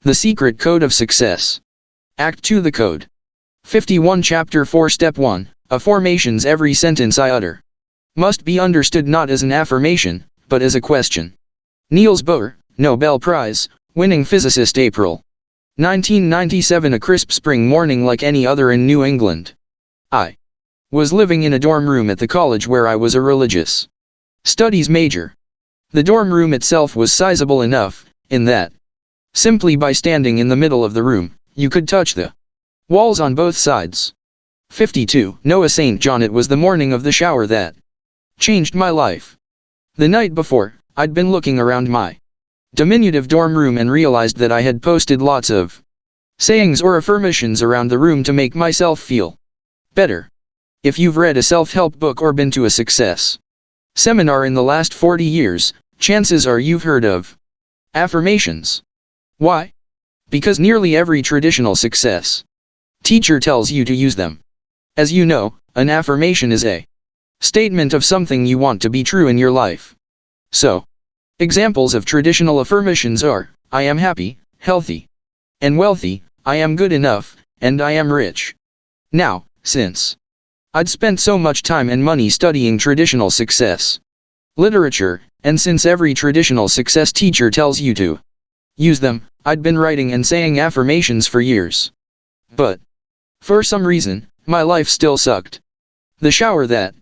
The Secret Code of Success. Act 2 The Code. 51 Chapter 4 Step 1. Affirmations. Every sentence I utter must be understood not as an affirmation, but as a question. Niels Bohr, Nobel Prize, winning physicist. April 1997. A crisp spring morning like any other in New England. I was living in a dorm room at the college where I was a religious studies major. The dorm room itself was sizable enough, in that, simply by standing in the middle of the room, you could touch the walls on both sides. 52 Noah St. John. It was the morning of the shower that changed my life. The night before, I'd been looking around my diminutive dorm room and realized that I had posted lots of sayings or affirmations around the room to make myself feel better. If you've read a self-help book or been to a success seminar in the last 40 years, chances are you've heard of affirmations. Why? Because nearly every traditional success teacher tells you to use them. As you know, an affirmation is a statement of something you want to be true in your life. So, examples of traditional affirmations are, I am happy, healthy, and wealthy, I am good enough, and I am rich. Now, since I'd spent so much time and money studying traditional success literature, and since every traditional success teacher tells you to use them, I'd been writing and saying affirmations for years. But, for some reason, my life still sucked. The shower that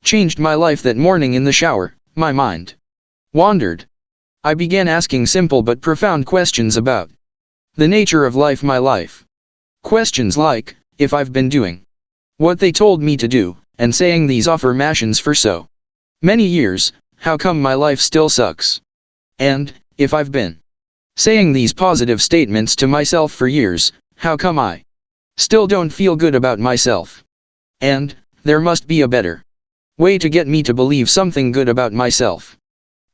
changed my life. That morning in the shower, my mind wandered. I began asking simple but profound questions about the nature of life, my life. Questions like, if I've been doing what they told me to do, and saying these affirmations for so many years, how come my life still sucks? And, if I've been saying these positive statements to myself for years, how come I still don't feel good about myself? And, there must be a better way to get me to believe something good about myself.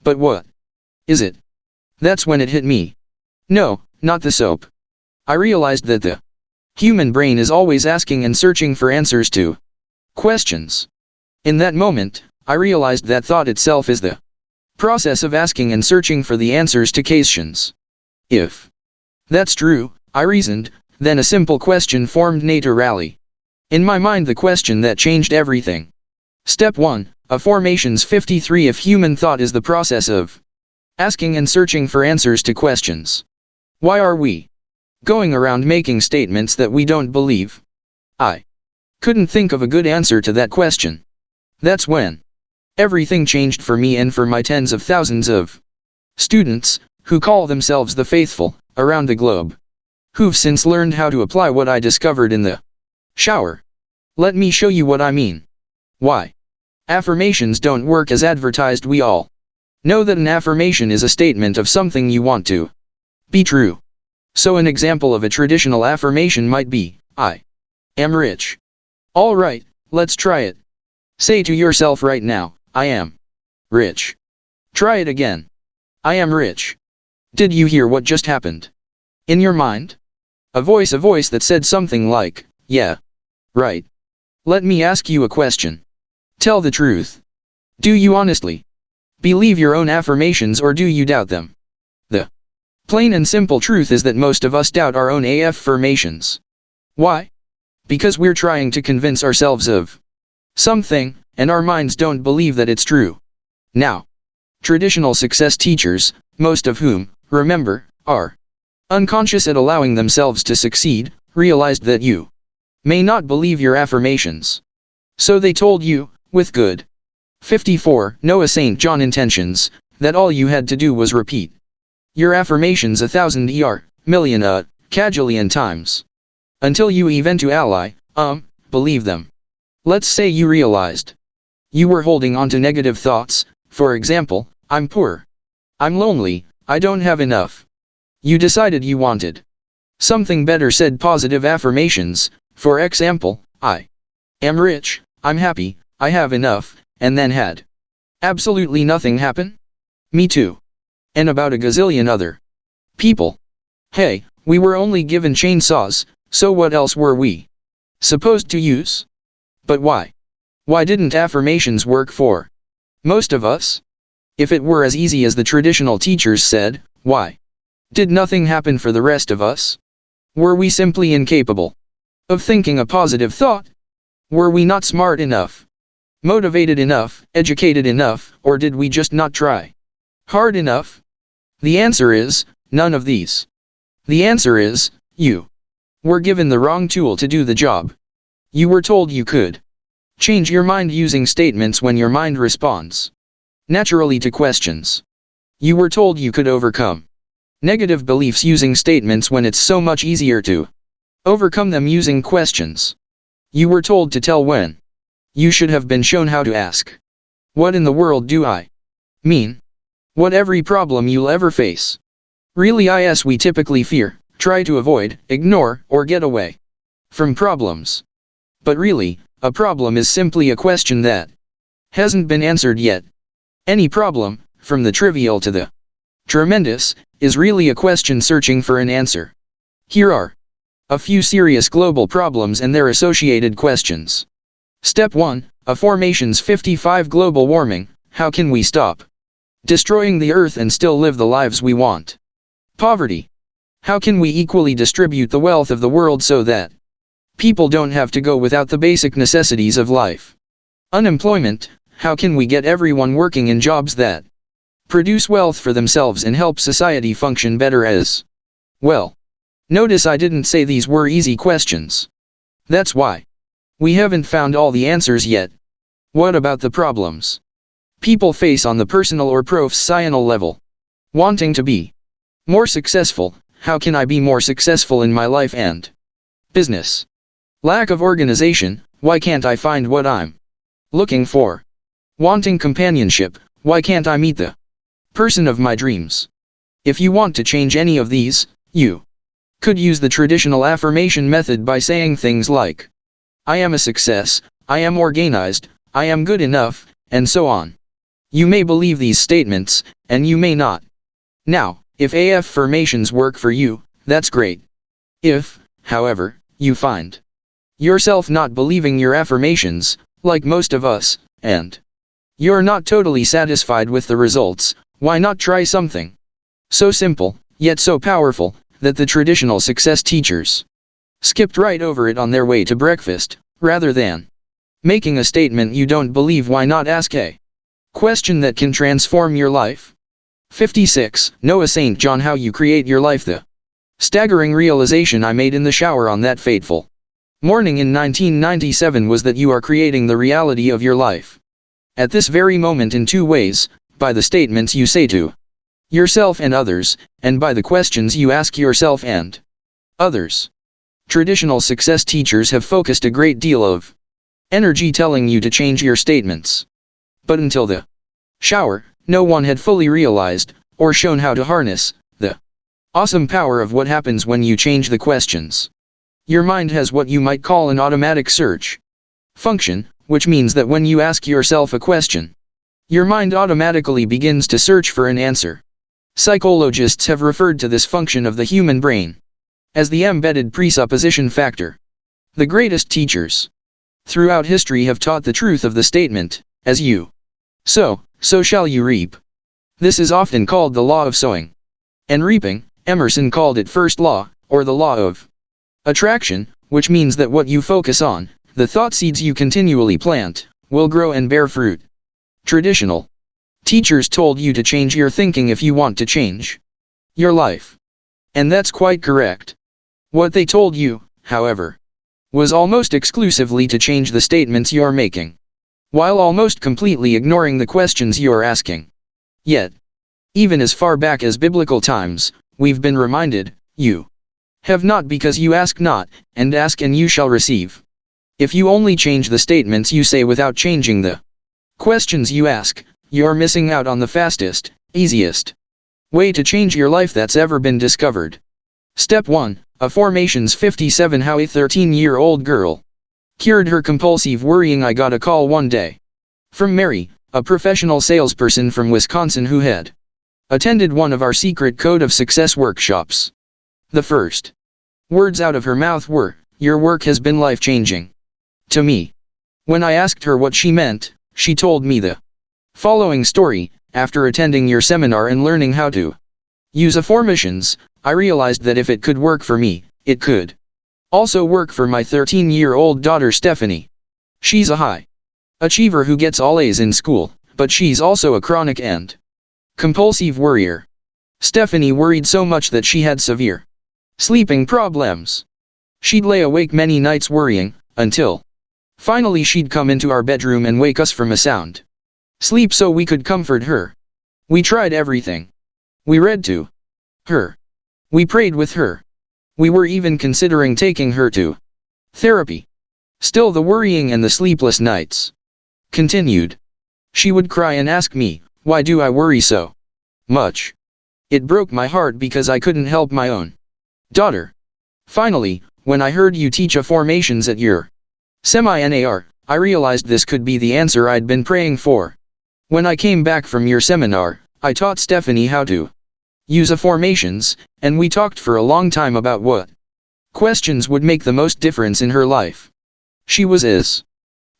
But what is it? That's when it hit me. No, not the soap. I realized that the human brain is always asking and searching for answers to questions. In that moment, I realized that thought itself is the process of asking and searching for the answers to questions. If that's true, I reasoned, then a simple question formed naturally in my mind, the question that changed everything. Step 1. Affirmations. 53 If human thought is the process of asking and searching for answers to questions, why are we going around making statements that we don't believe? I couldn't think of a good answer to that question. That's when everything changed for me and for my tens of thousands of students, who call themselves the faithful, around the globe, who've since learned how to apply what I discovered in the shower. Let me show you what I mean. Why affirmations don't work as advertised. We all know that an affirmation is a statement of something you want to be true. So an example of a traditional affirmation might be, I am rich. Alright, let's try it. Say to yourself right now, I am rich. Try it again. I am rich. Did you hear what just happened? In your mind? A voice that said something like, yeah. Right. Let me ask you a question. Tell the truth. Do you honestly believe your own affirmations, or do you doubt them? The plain and simple truth is that most of us doubt our own affirmations. Why? Because we're trying to convince ourselves of something, and our minds don't believe that it's true. Now, traditional success teachers, most of whom, remember, are unconscious at allowing themselves to succeed, realized that you may not believe your affirmations. So they told you, with good 54 Noah St. John intentions, that all you had to do was repeat your affirmations 1,000 million cajillion times, until you eventually believe them. Let's say you realized you were holding on to negative thoughts, for example, I'm poor, I'm lonely, I don't have enough. You decided you wanted something better, said positive affirmations, for example, I am rich, I'm happy, I have enough, and then had absolutely nothing happen? Me too. And about a gazillion other people. Hey, we were only given chainsaws, so what else were we supposed to use? But why? Why didn't affirmations work for most of us? If it were as easy as the traditional teachers said, why Did nothing happen for the rest of us? Were we simply incapable of thinking a positive thought? Were we not smart enough, motivated enough, educated enough, or did we just not try hard enough? The answer is, none of these. The answer is, you were given the wrong tool to do the job. You were told you could change your mind using statements when your mind responds naturally to questions. You were told you could overcome negative beliefs using statements when it's so much easier to overcome them using questions. You were told to tell when you should have been shown how to ask. What in the world do I mean? What every problem you'll ever face. Really we typically fear, try to avoid, ignore, or get away from problems. But really, a problem is simply a question that hasn't been answered yet. Any problem, from the trivial to the tremendous, is really a question searching for an answer. Here are a few serious global problems and their associated questions. Step 1. Afformations 55 Global warming. How can we stop destroying the earth and still live the lives we want? Poverty. How can we equally distribute the wealth of the world so that people don't have to go without the basic necessities of life? Unemployment. How can we get everyone working in jobs that produce wealth for themselves and help society function better as well? Notice I didn't say these were easy questions. That's why we haven't found all the answers yet. What about the problems people face on the personal or professional level? Wanting to be more successful. How can I be more successful in my life and business? Lack of organization. Why can't I find what I'm looking for? Wanting companionship. Why can't I meet the person of my dreams? If you want to change any of these, you could use the traditional affirmation method by saying things like, I am a success, I am organized, I am good enough, and so on. You may believe these statements, and you may not. Now, if affirmations work for you, that's great. If, however, you find yourself not believing your affirmations, like most of us, and you're not totally satisfied with the results, why not try something so simple, yet so powerful, that the traditional success teachers skipped right over it on their way to breakfast? Rather than making a statement you don't believe, why not ask a question that can transform your life? 56. Noah St. John. How you create your life. The staggering realization I made in the shower on that fateful morning in 1997 was that you are creating the reality of your life at this very moment in two ways: by the statements you say to yourself and others, and by the questions you ask yourself and others. Traditional success teachers have focused a great deal of energy telling you to change your statements. But until the shower, no one had fully realized, or shown how to harness, the awesome power of what happens when you change the questions. Your mind has what you might call an automatic search function, which means that when you ask yourself a question, your mind automatically begins to search for an answer. Psychologists have referred to this function of the human brain as the embedded presupposition factor. The greatest teachers throughout history have taught the truth of the statement, as you sow, so shall you reap. This is often called the law of sowing and reaping. Emerson called it first law, or the law of attraction, which means that what you focus on, the thought seeds you continually plant, will grow and bear fruit. Traditional teachers told you to change your thinking if you want to change your life. And that's quite correct. What they told you, however, was almost exclusively to change the statements you're making, while almost completely ignoring the questions you're asking. Yet, even as far back as biblical times, we've been reminded, you have not because you ask not, and ask and you shall receive. If you only change the statements you say without changing the questions you ask, you're missing out on the fastest, easiest way to change your life that's ever been discovered. Step 1. Afformations 57. How a 13-year-old girl cured her compulsive worrying. I got a call one day from Mary, a professional salesperson from Wisconsin who had attended one of our secret Code of Success workshops. The first words out of her mouth were, "Your work has been life-changing." To me. When I asked her what she meant, she told me the following story: after attending your seminar and learning how to Use affirmations. I realized that if it could work for me, it could also work for my 13-year-old daughter Stephanie. She's a high achiever who gets all A's in school, but she's also a chronic and compulsive worrier. Stephanie worried so much that she had severe sleeping problems. She'd lay awake many nights worrying, until finally she'd come into our bedroom and wake us from a sound sleep so we could comfort her. We tried everything. We read to her. We prayed with her. We were even considering taking her to therapy. Still the worrying and the sleepless nights continued. She would cry and ask me, why do I worry so much? It broke my heart because I couldn't help my own daughter. Finally, when I heard you teach affirmations at your seminar, I realized this could be the answer I'd been praying for. When I came back from your seminar, I taught Stephanie how to use affirmations, and we talked for a long time about what questions would make the most difference in her life. She was as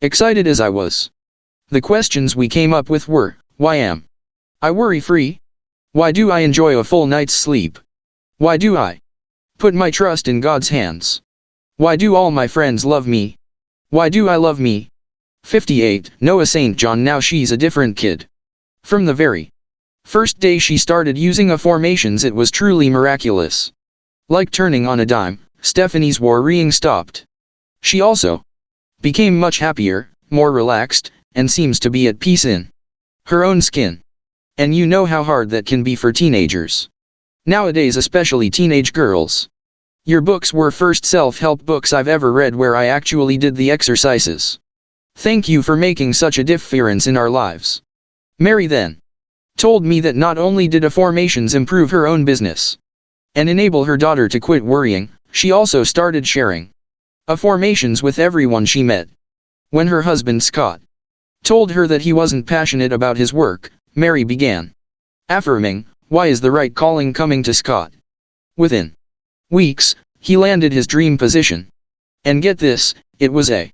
excited as I was. The questions we came up with were, why am I worry-free? Why do I enjoy a full night's sleep? Why do I put my trust in God's hands? Why do all my friends love me? Why do I love me? 58. Noah St. John. Now she's a different kid. From the very first day she started using affirmations, it was truly miraculous. Like turning on a dime, Stephanie's worrying stopped. She also became much happier, more relaxed, and seems to be at peace in her own skin. And you know how hard that can be for teenagers. Nowadays, especially teenage girls. Your books were first self-help books I've ever read where I actually did the exercises. Thank you for making such a difference in our lives. Mary then told me that not only did affirmations improve her own business and enable her daughter to quit worrying, she also started sharing affirmations with everyone she met. When her husband Scott told her that he wasn't passionate about his work, Mary began affirming, why is the right calling coming to Scott? Within weeks, he landed his dream position. And get this, it was a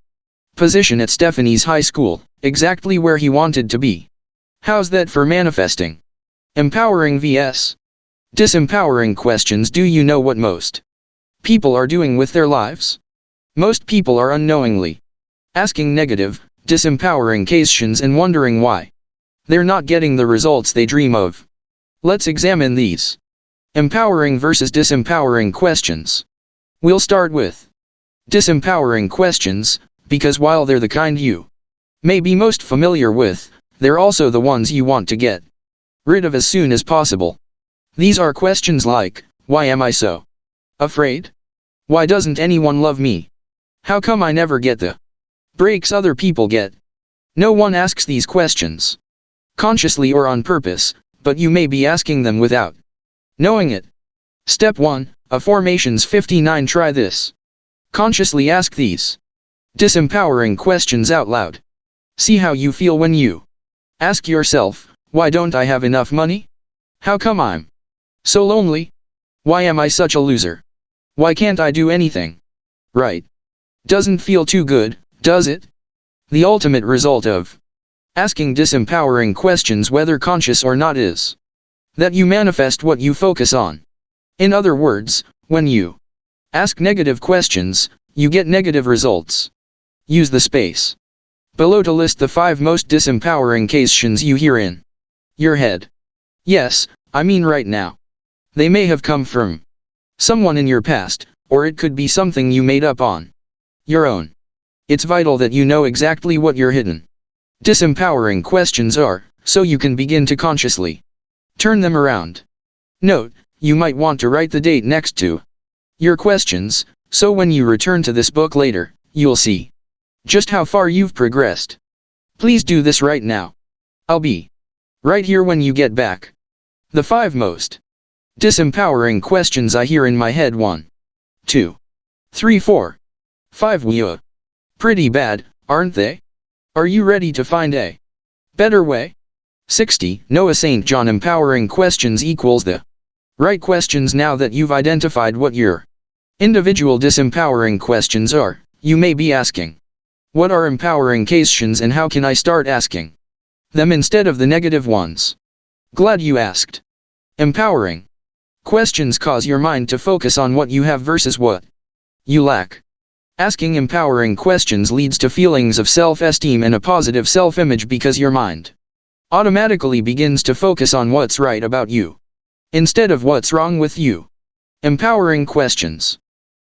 position at Stephanie's high school, exactly where he wanted to be. How's that for manifesting? Empowering vs. disempowering questions. Do you know what most people are doing with their lives? Most people are unknowingly asking negative, disempowering questions and wondering why they're not getting the results they dream of. Let's examine these empowering versus disempowering questions. We'll start with disempowering questions, because while they're the kind you may be most familiar with, they're also the ones you want to get rid of as soon as possible. These are questions like, why am I so afraid? Why doesn't anyone love me? How come I never get the breaks other people get? No one asks these questions consciously or on purpose, but you may be asking them without knowing it. Step 1, Affirmations 59. Try this. Consciously ask these disempowering questions out loud. See how you feel when you ask yourself, why don't I have enough money? How come I'm so lonely? Why am I such a loser? Why can't I do anything right? Doesn't feel too good, does it? The ultimate result of asking disempowering questions, whether conscious or not, is that you manifest what you focus on. In other words, when you ask negative questions, you get negative results. Use the space below to list the 5 most disempowering questions you hear in your head. Yes, I mean right now. They may have come from someone in your past, or it could be something you made up on your own. It's vital that you know exactly what your hidden disempowering questions are, so you can begin to consciously turn them around. Note, you might want to write the date next to your questions, so when you return to this book later, you'll see just how far you've progressed. Please do this right now. I'll be right here when you get back. The 5 most disempowering questions I hear in my head. 1, 2, 3, 4, 5. We're pretty bad, aren't they? Are you ready to find a better way? 60. Noah St. John. Empowering questions equals the right questions. Now that you've identified what your individual disempowering questions are, you may be asking, what are empowering questions and how can I start asking them instead of the negative ones? Glad you asked. Empowering Questions cause your mind to focus on what you have versus what you lack. Asking empowering questions leads to feelings of self-esteem and a positive self-image because your mind automatically begins to focus on what's right about you, instead of what's wrong with you. Empowering questions,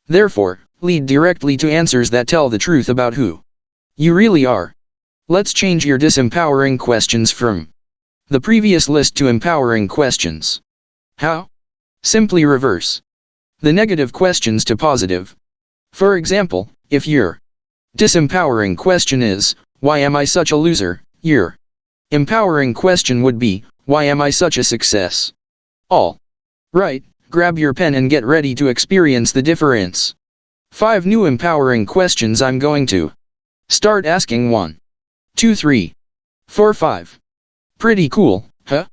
therefore, lead directly to answers that tell the truth about who you really are. Let's change your disempowering questions from the previous list to empowering questions. How? Simply reverse the negative questions to positive. For example, if your disempowering question is, "Why am I such a loser?" your empowering question would be, "Why am I such a success?" All right, grab your pen and get ready to experience the difference. 5 new empowering questions I'm going to start asking. 1, 2, 3, 4, 5. Pretty cool, huh?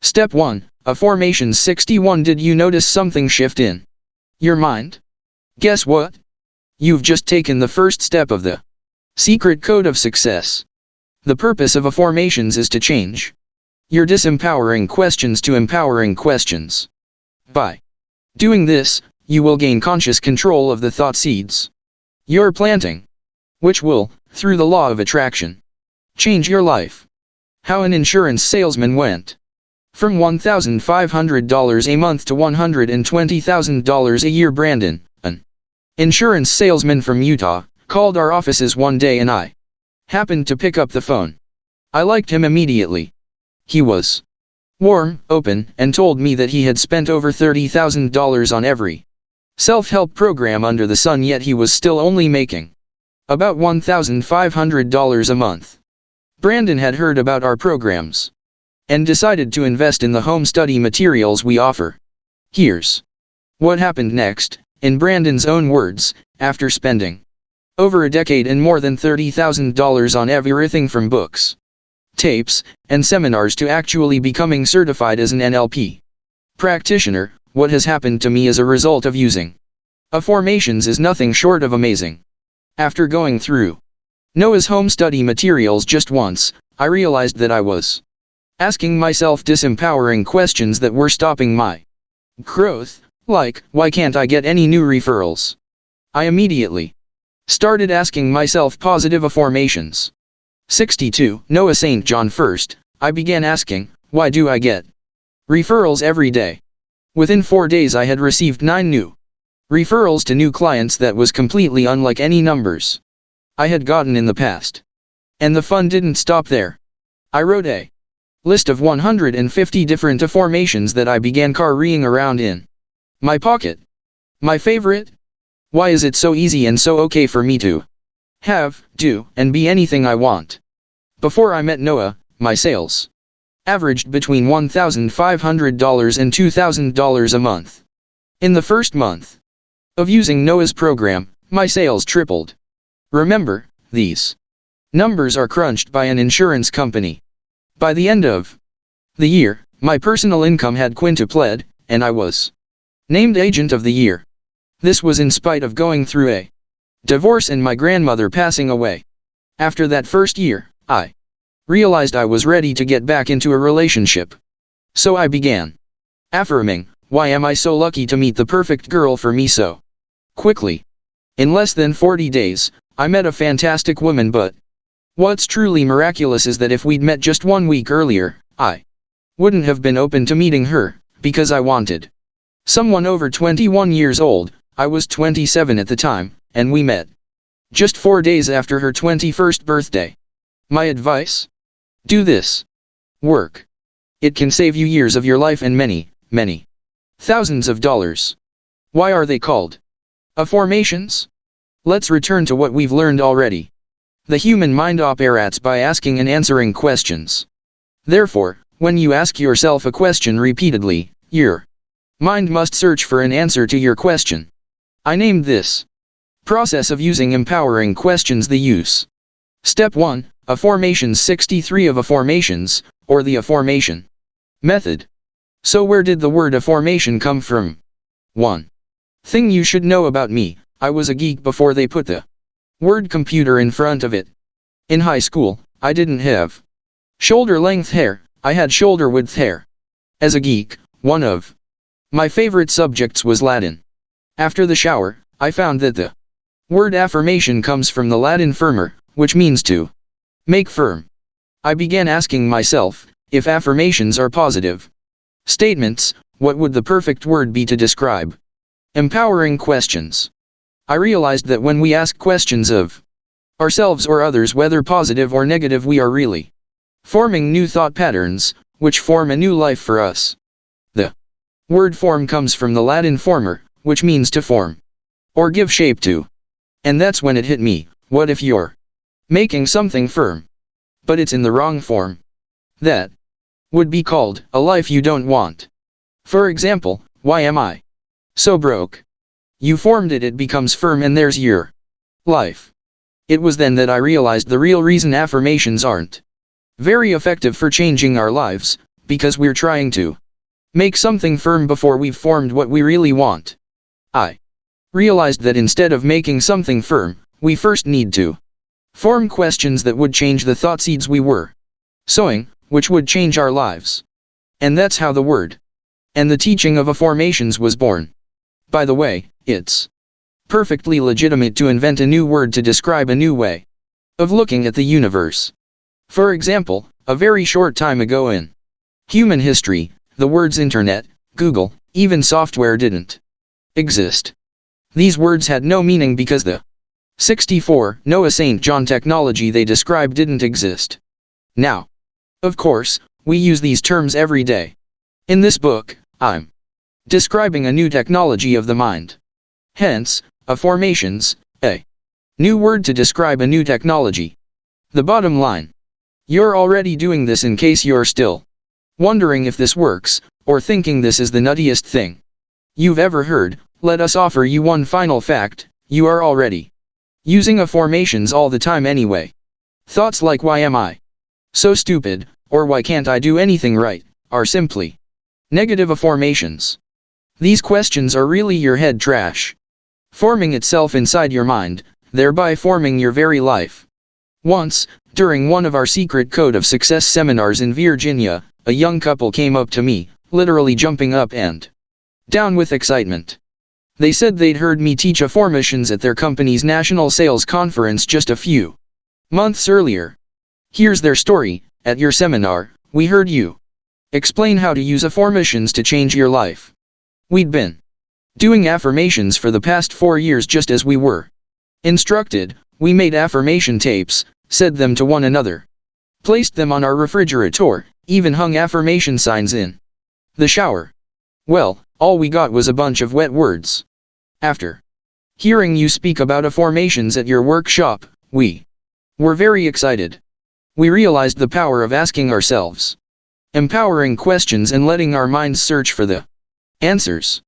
Step 1, Affirmations 61. Did you notice something shift in your mind? Guess what? You've just taken the first step of the secret code of success. The purpose of affirmations is to change your disempowering questions to empowering questions. By doing this, you will gain conscious control of the thought seeds you're planting, which will, through the law of attraction, change your life. How an insurance salesman went from $1,500 a month to $120,000 a year. Brandon, an insurance salesman from Utah, called our offices one day and I happened to pick up the phone. I liked him immediately. He was warm, open, and told me that he had spent over $30,000 on every self-help program under the sun, yet he was still only making about $1,500 a month. Brandon had heard about our programs and decided to invest in the home study materials we offer. Here's what happened next. In Brandon's own words, after spending over a decade and more than $30,000 on everything from books, tapes, and seminars to actually becoming certified as an NLP practitioner, what has happened to me as a result of using affirmations is nothing short of amazing. After going through Noah's home study materials just once, I realized that I was asking myself disempowering questions that were stopping my growth, like, why can't I get any new referrals? I immediately started asking myself positive affirmations. 62. Noah St. John. First, I began asking, why do I get referrals every day? Within 4 days I had received 9 new referrals to new clients that was completely unlike any numbers I had gotten in the past. And the fun didn't stop there. I wrote a list of 150 different affirmations that I began carrying around in my pocket. My favorite? Why is it so easy and so okay for me to have, do, and be anything I want? Before I met Noah, my sales averaged between $1,500 and $2,000 a month. In the first month of using Noah's program, my sales tripled. Remember, these numbers are crunched by an insurance company. By the end of the year, my personal income had quintupled, and I was named Agent of the Year. This was in spite of going through a divorce and my grandmother passing away. After that first year, I realized I was ready to get back into a relationship. So I began affirming, why am I so lucky to meet the perfect girl for me so quickly? In less than 40 days, I met a fantastic woman, but what's truly miraculous is that if we'd met just 1 week earlier, I wouldn't have been open to meeting her, because I wanted someone over 21 years old. I was 27 at the time, and we met just 4 days after her 21st birthday. My advice? Do this work. It can save you years of your life and many, many thousands of dollars. Why are they called affirmations? Let's return to what we've learned already. The human mind operates by asking and answering questions. Therefore, when you ask yourself a question repeatedly, your mind must search for an answer to your question. I named this process of using empowering questions the use. Step 1, Affirmations 63 of Affirmations, or the affirmation method. So where did the word affirmation come from? 1 thing you should know about me: I was a geek before they put the word computer in front of it. In high school, I didn't have shoulder-length hair, I had shoulder-width hair. As a geek, one of My favorite subjects was Latin. After the shower, I found that the word affirmation comes from the Latin firmer, which means to make firm. I began asking myself, if affirmations are positive statements, what would the perfect word be to describe empowering questions? I realized that when we ask questions of ourselves or others, whether positive or negative, we are really forming new thought patterns, which form a new life for us. The word form comes from the Latin former, which means to form or give shape to. And that's when it hit me, what if you're making something firm, but it's in the wrong form? That would be called a life you don't want. For example, why am I so broke? You formed it, it becomes firm, and there's your life. It was then that I realized the real reason affirmations aren't very effective for changing our lives, because we're trying to make something firm before we've formed what we really want. I realized that instead of making something firm, we first need to form questions that would change the thought seeds we were sowing, which would change our lives. And that's how the word and the teaching of affirmations was born. By the way, it's perfectly legitimate to invent a new word to describe a new way of looking at the universe. For example, a very short time ago in human history, the words internet, Google, even software didn't exist. These words had no meaning because the 64 Noah St. John technology they describe didn't exist. Now, of course, we use these terms every day. In this book, I'm describing a new technology of the mind. Hence, affirmations, a new word to describe a new technology. The bottom line: you're already doing this. In case you're still wondering if this works, or thinking this is the nuttiest thing you've ever heard, let us offer you one final fact: you are already using affirmations all the time anyway. Thoughts like why am I so stupid, or why can't I do anything right, are simply negative affirmations. These questions are really your head trash forming itself inside your mind, thereby forming your very life. Once, during one of our secret Code of Success seminars in Virginia, a young couple came up to me, literally jumping up and down with excitement. They said they'd heard me teach affirmations at their company's national sales conference just a few months earlier. Here's their story: at your seminar, we heard you explain how to use affirmations to change your life. We'd been doing affirmations for the past 4 years just as we were instructed. We made affirmation tapes, said them to one another, placed them on our refrigerator, even hung affirmation signs in the shower. Well, all we got was a bunch of wet words. After hearing you speak about affirmations at your workshop, we were very excited. We realized the power of asking ourselves empowering questions and letting our minds search for the answers.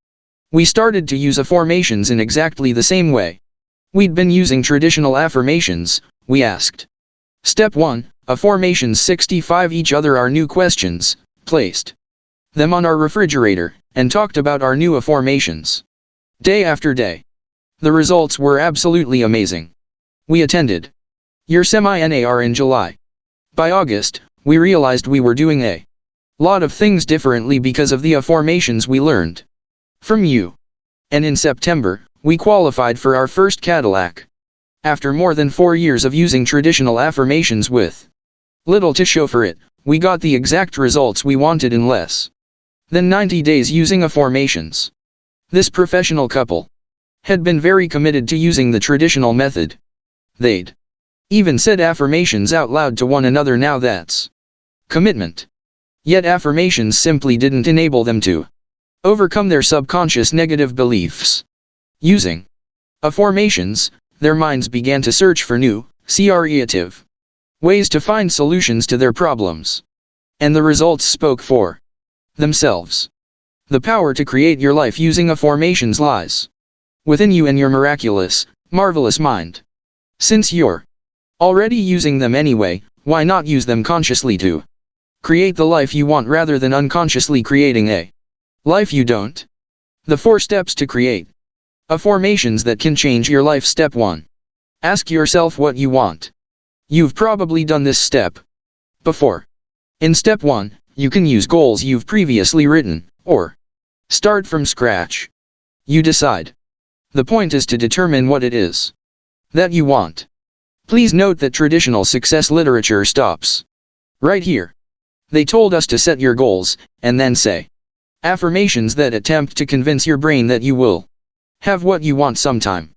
We started to use affirmations in exactly the same way we'd been using traditional affirmations. We asked Step 1, affirmations 65 each other our new questions, placed them on our refrigerator, and talked about our new affirmations day after day. The results were absolutely amazing. We attended your seminar in July. By August, we realized we were doing a lot of things differently because of the affirmations we learned from you. And in September, we qualified for our first Cadillac. After more than 4 years of using traditional affirmations with little to show for it, we got the exact results we wanted in less than 90 days using affirmations. This professional couple had been very committed to using the traditional method. They'd even said affirmations out loud to one another. Now that's commitment. Yet affirmations simply didn't enable them to overcome their subconscious negative beliefs. Using affirmations, their minds began to search for new, creative ways to find solutions to their problems. And the results spoke for themselves. The power to create your life using affirmations lies within you and your miraculous, marvelous mind. Since you're already using them anyway, why not use them consciously to create the life you want rather than unconsciously creating a life you don't? The 4 steps to create affirmations that can change your life. Step 1. Ask yourself what you want. You've probably done this step before. In step 1, you can use goals you've previously written, or Start from scratch. You decide. The point is to determine what it is that you want. Please note that traditional success literature stops right here. They told us to set your goals, and then say affirmations that attempt to convince your brain that you will have what you want sometime.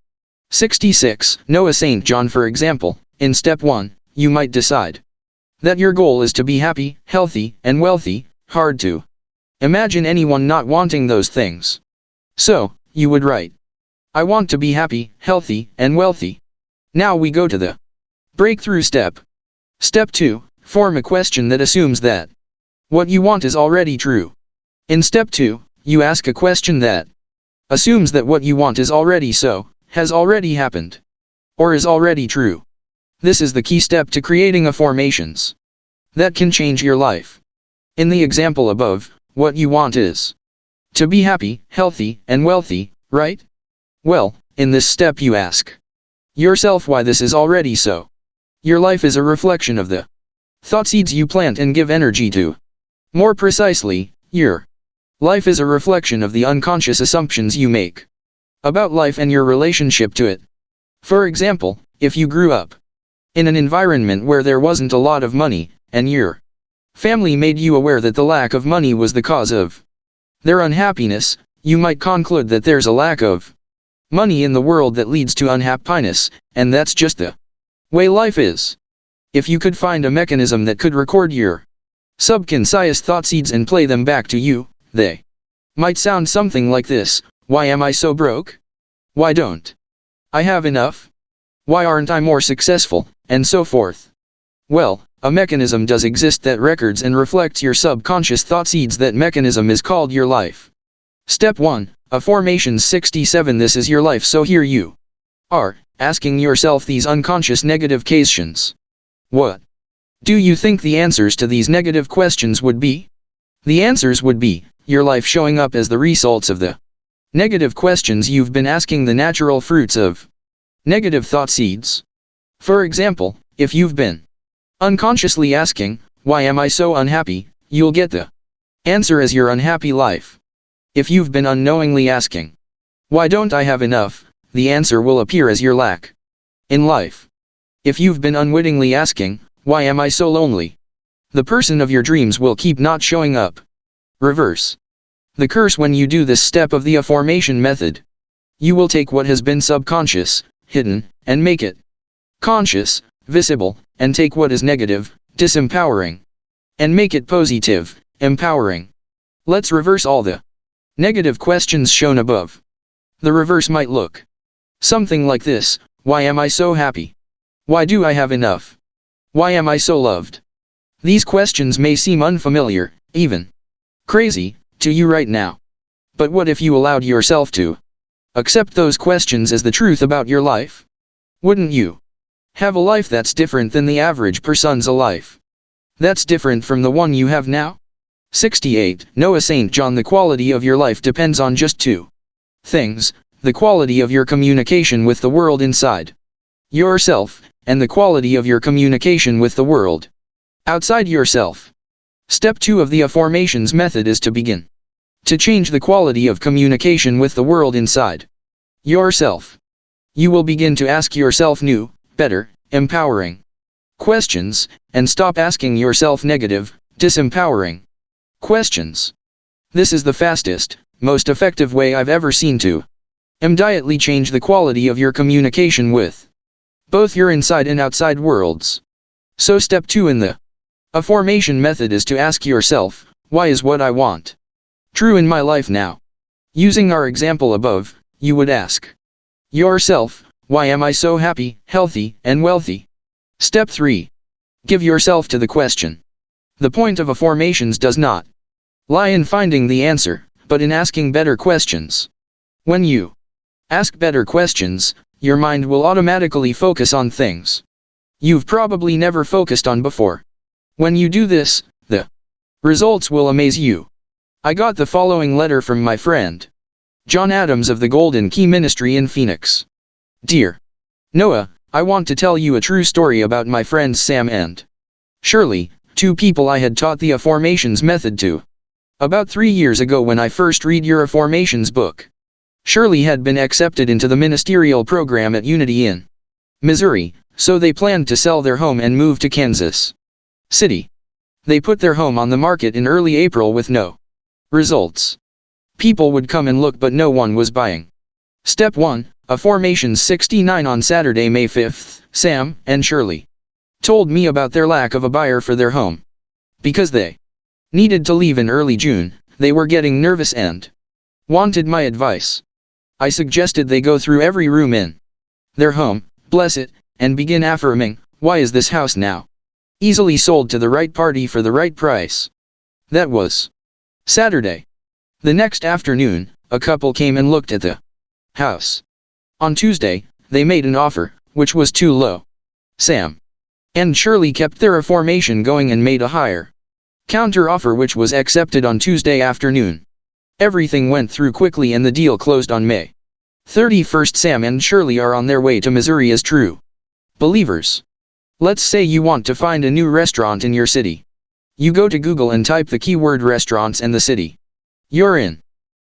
66. Noah St. John. For example, in step 1, you might decide that your goal is to be happy, healthy, and wealthy. Hard to imagine anyone not wanting those things. So, you would write, I want to be happy, healthy, and wealthy. Now we go to the breakthrough step. Step 2, form a question that assumes that what you want is already true. In step 2, you ask a question that assumes that what you want is already so, has already happened, or is already true. This is the key step to creating affirmations that can change your life. In the example above, what you want is to be happy, healthy, and wealthy, right? Well, in this step you ask yourself why this is already so. Your life is a reflection of the thought seeds you plant and give energy to. More precisely, your life is a reflection of the unconscious assumptions you make about life and your relationship to it. For example, if you grew up in an environment where there wasn't a lot of money, and your family made you aware that the lack of money was the cause of their unhappiness, you might conclude that there's a lack of money in the world that leads to unhappiness, and that's just the way life is. If you could find a mechanism that could record your subconscious thought seeds and play them back to you, they might sound something like this: why am I so broke? Why don't I have enough? Why aren't I more successful? And so forth. Well, a mechanism does exist that records and reflects your subconscious thought seeds. That mechanism is called your life. Step 1, Affirmations. 67. This is your life, so here you are, asking yourself these unconscious negative questions. What do you think the answers to these negative questions would be? The answers would be your life showing up as the results of the negative questions you've been asking, the natural fruits of negative thought seeds. For example, if you've been unconsciously asking, why am I so unhappy, you'll get the answer as your unhappy life. If you've been unknowingly asking, why don't I have enough, the answer will appear as your lack in life. If you've been unwittingly asking, why am I so lonely, the person of your dreams will keep not showing up. Reverse the curse when you do this step of the affirmation method. You will take what has been subconscious, hidden, and make it conscious, visible, and take what is negative, disempowering, and make it positive, empowering. Let's reverse all the negative questions shown above. The reverse might look something like this: why am I so happy? Why do I have enough? Why am I so loved? These questions may seem unfamiliar, even crazy, to you right now. But what if you allowed yourself to accept those questions as the truth about your life? Wouldn't you have a life that's different than the average person's a life that's different from the one you have now? 68. Noah St. John. The quality of your life depends on just two things: the quality of your communication with the world inside yourself, and the quality of your communication with the world outside yourself. Step 2 of the affirmations method is to begin to change the quality of communication with the world inside yourself. You will begin to ask yourself new, better, empowering questions, and stop asking yourself negative, disempowering questions. This is the fastest, most effective way I've ever seen to immediately change the quality of your communication with both your inside and outside worlds. So step 2 in the affirmation method is to ask yourself, why is what I want true in my life now? Using our example above, you would ask yourself, why am I so happy, healthy, and wealthy? Step 3. Give yourself to the question. The point of affirmations does not lie in finding the answer, but in asking better questions. When you ask better questions, your mind will automatically focus on things you've probably never focused on before. When you do this, the results will amaze you. I got the following letter from my friend John Adams of the Golden Key Ministry in Phoenix. Dear Noah, I want to tell you a true story about my friends Sam and Shirley, two people I had taught the affirmations method to. About 3 years ago when I first read your Affirmations book, Shirley had been accepted into the ministerial program at Unity in Missouri, so they planned to sell their home and move to Kansas City. They put their home on the market in early April with no results. People would come and look but no one was buying. Step 1, Affirmations 69. On Saturday, May 5th, Sam and Shirley told me about their lack of a buyer for their home. Because they needed to leave in early June, they were getting nervous and wanted my advice. I suggested they go through every room in their home, bless it, and begin affirming, why is this house now easily sold to the right party for the right price? That was Saturday. The next afternoon, a couple came and looked at the house. On Tuesday, they made an offer, which was too low. Sam and Shirley kept their affirmation going and made a higher counter offer which was accepted on Tuesday afternoon. Everything went through quickly and the deal closed on May 31st. Sam and Shirley are on their way to Missouri as true believers. Let's say you want to find a new restaurant in your city. You go to Google and type the keyword restaurants and the city you're in.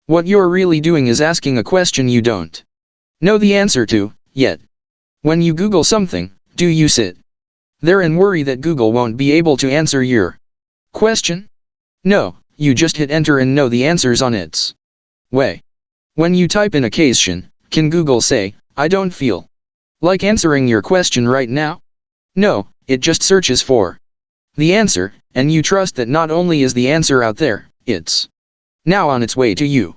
What you're really doing is asking a question you don't know the answer to yet. When you Google something, do you sit there and worry that Google won't be able to answer your question? No, you just hit enter and know the answers on its way. When you type in a question, can Google say, I don't feel like answering your question right now? No, it just searches for the answer, and you trust that not only is the answer out there, it's now on its way to you.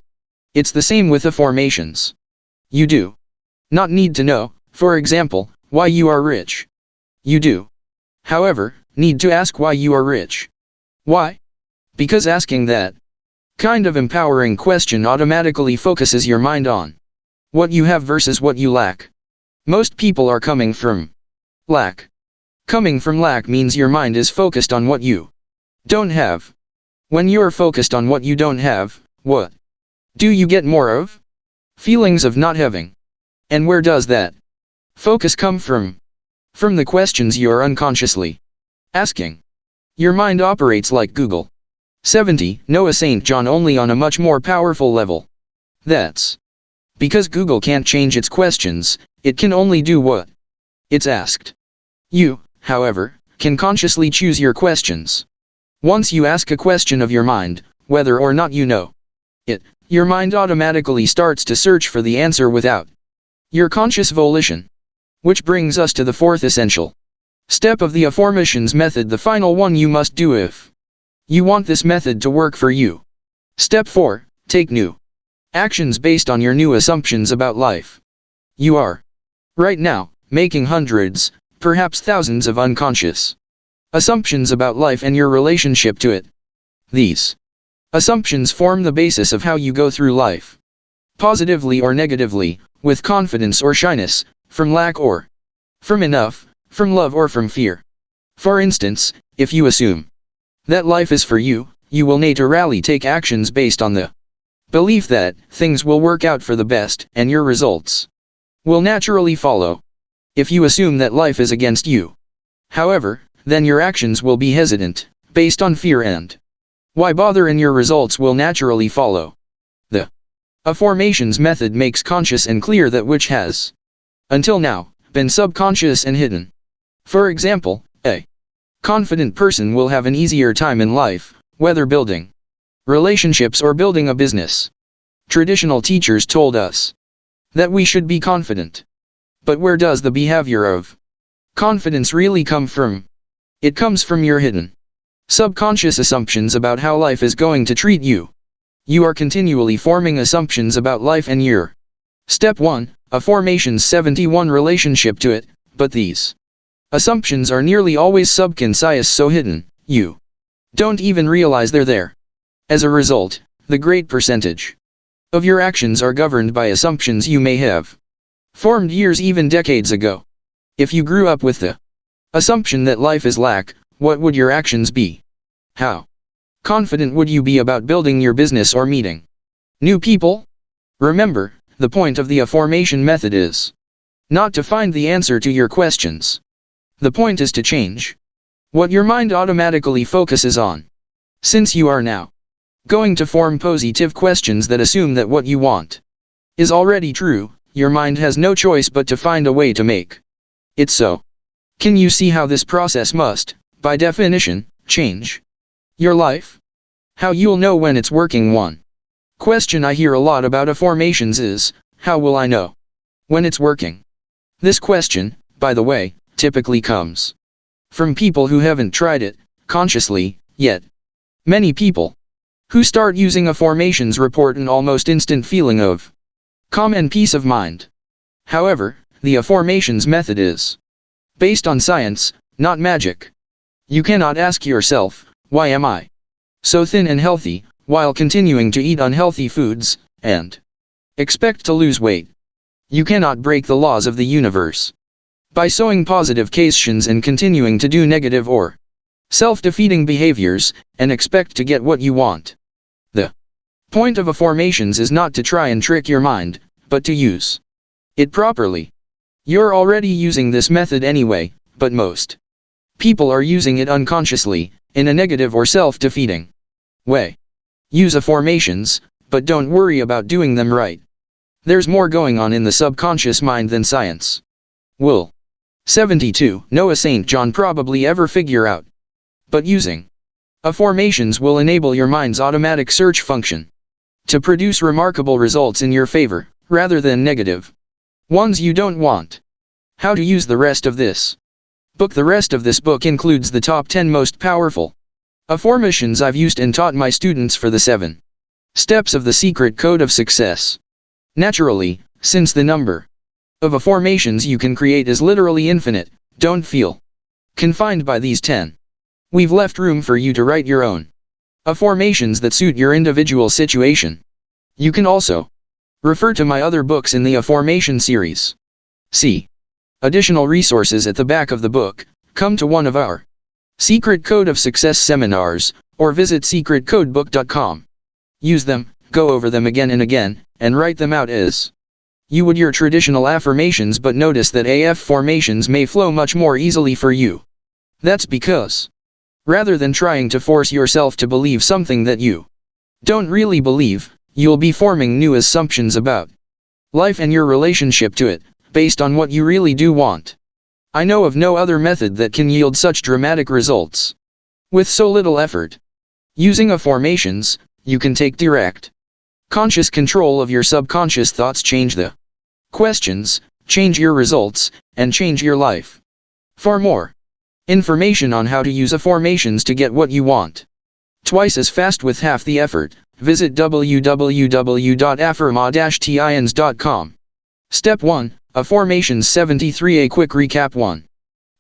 It's the same with affirmations. You do not need to know, for example, why you are rich. You do, however, need to ask why you are rich. Why? Because asking that kind of empowering question automatically focuses your mind on what you have versus what you lack. Most people are coming from lack. Coming from lack means your mind is focused on what you don't have. When you're focused on what you don't have, what do you get more of? Feelings of not having. And where does that focus come from? From the questions you are unconsciously asking. Your mind operates like Google 70, Noah St. John, only on a much more powerful level. That's because Google can't change its questions, it can only do what it's asked. You, however, can consciously choose your questions. Once you ask a question of your mind, whether or not you know it, your mind automatically starts to search for the answer without your conscious volition. Which brings us to the fourth essential step of the affirmations method, the final one you must do if you want this method to work for you. Step 4, take new actions based on your new assumptions about life. You are, right now, making hundreds, perhaps thousands of unconscious assumptions about life and your relationship to it. These assumptions form the basis of how you go through life. Positively or negatively, with confidence or shyness, from lack or from enough, from love or from fear. For instance, if you assume that life is for you, you will naturally take actions based on the belief that things will work out for the best, and your results will naturally follow. If you assume that life is against you, however, then your actions will be hesitant, based on fear and why bother, and your results will naturally follow. The affirmations method makes conscious and clear that which has, until now, been subconscious and hidden. For example, a confident person will have an easier time in life, whether building relationships or building a business. Traditional teachers told us that we should be confident. But where does the behavior of confidence really come from? It comes from your hidden subconscious assumptions about how life is going to treat you. You are continually forming assumptions about life and your Step 1, affirmations 71 relationship to it, but these assumptions are nearly always subconscious, so hidden, you don't even realize they're there. As a result, the great percentage of your actions are governed by assumptions you may have formed years, even decades ago. If you grew up with the assumption that life is lack, what would your actions be? How confident would you be about building your business or meeting new people? Remember, the point of the affirmation method is not to find the answer to your questions. The point is to change what your mind automatically focuses on. Since you are now Going to form positive questions that assume that what you want is already true, your mind has no choice but to find a way to make it so. Can you see how this process must, by definition, change your life? How you'll know when it's working? One question I hear a lot about affirmations is, how will I know when it's working? This question, by the way, typically comes from people who haven't tried it consciously yet. Many people who start using affirmations report an almost instant feeling of calm and peace of mind. However, the affirmations method is based on science, not magic. You cannot ask yourself, why am I so thin and healthy, while continuing to eat unhealthy foods, and expect to lose weight. You cannot break the laws of the universe by sowing positive questions and continuing to do negative or self-defeating behaviors, and expect to get what you want. The point of affirmations is not to try and trick your mind, but to use it properly. You're already using this method anyway, but most people are using it unconsciously, in a negative or self-defeating way. Use affirmations, but don't worry about doing them right. There's more going on in the subconscious mind than science will 72 Noah St. John probably ever figure out. But using affirmations will enable your mind's automatic search function to produce remarkable results in your favor, rather than negative ones you don't want. How to use the rest of this book? The rest of this book includes the top 10 most powerful affirmations I've used and taught my students for the 7 steps of the secret code of success. Naturally, since the number of affirmations you can create is literally infinite, don't feel confined by these 10. We've left room for you to write your own affirmations that suit your individual situation. You can also refer to my other books in the affirmation series. See additional resources at the back of the book, come to one of our Secret Code of Success seminars, or visit secretcodebook.com. Use them, go over them again and again, and write them out as you would your traditional affirmations, but notice that affirmations may flow much more easily for you. That's because, rather than trying to force yourself to believe something that you don't really believe, you'll be forming new assumptions about life and your relationship to it, based on what you really do want. I know of no other method that can yield such dramatic results with so little effort. Using affirmations, you can take direct, conscious control of your subconscious thoughts, change the questions, change your results, and change your life. For more information on how to use affirmations to get what you want twice as fast with half the effort, visit www.affirma-tians.com. Step 1. Affirmations 73. A quick recap. 1.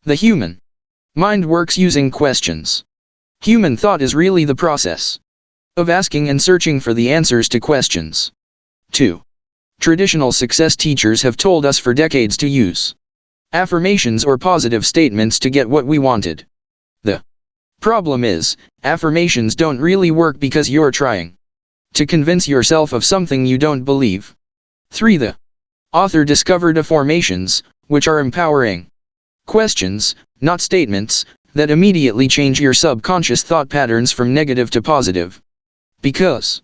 The human mind works using questions. Human thought is really the process of asking and searching for the answers to questions. 2. Traditional success teachers have told us for decades to use affirmations or positive statements to get what we wanted. The problem is, affirmations don't really work because you're trying to convince yourself of something you don't believe. 3. The author discovered affirmations, which are empowering questions, not statements, that immediately change your subconscious thought patterns from negative to positive. Because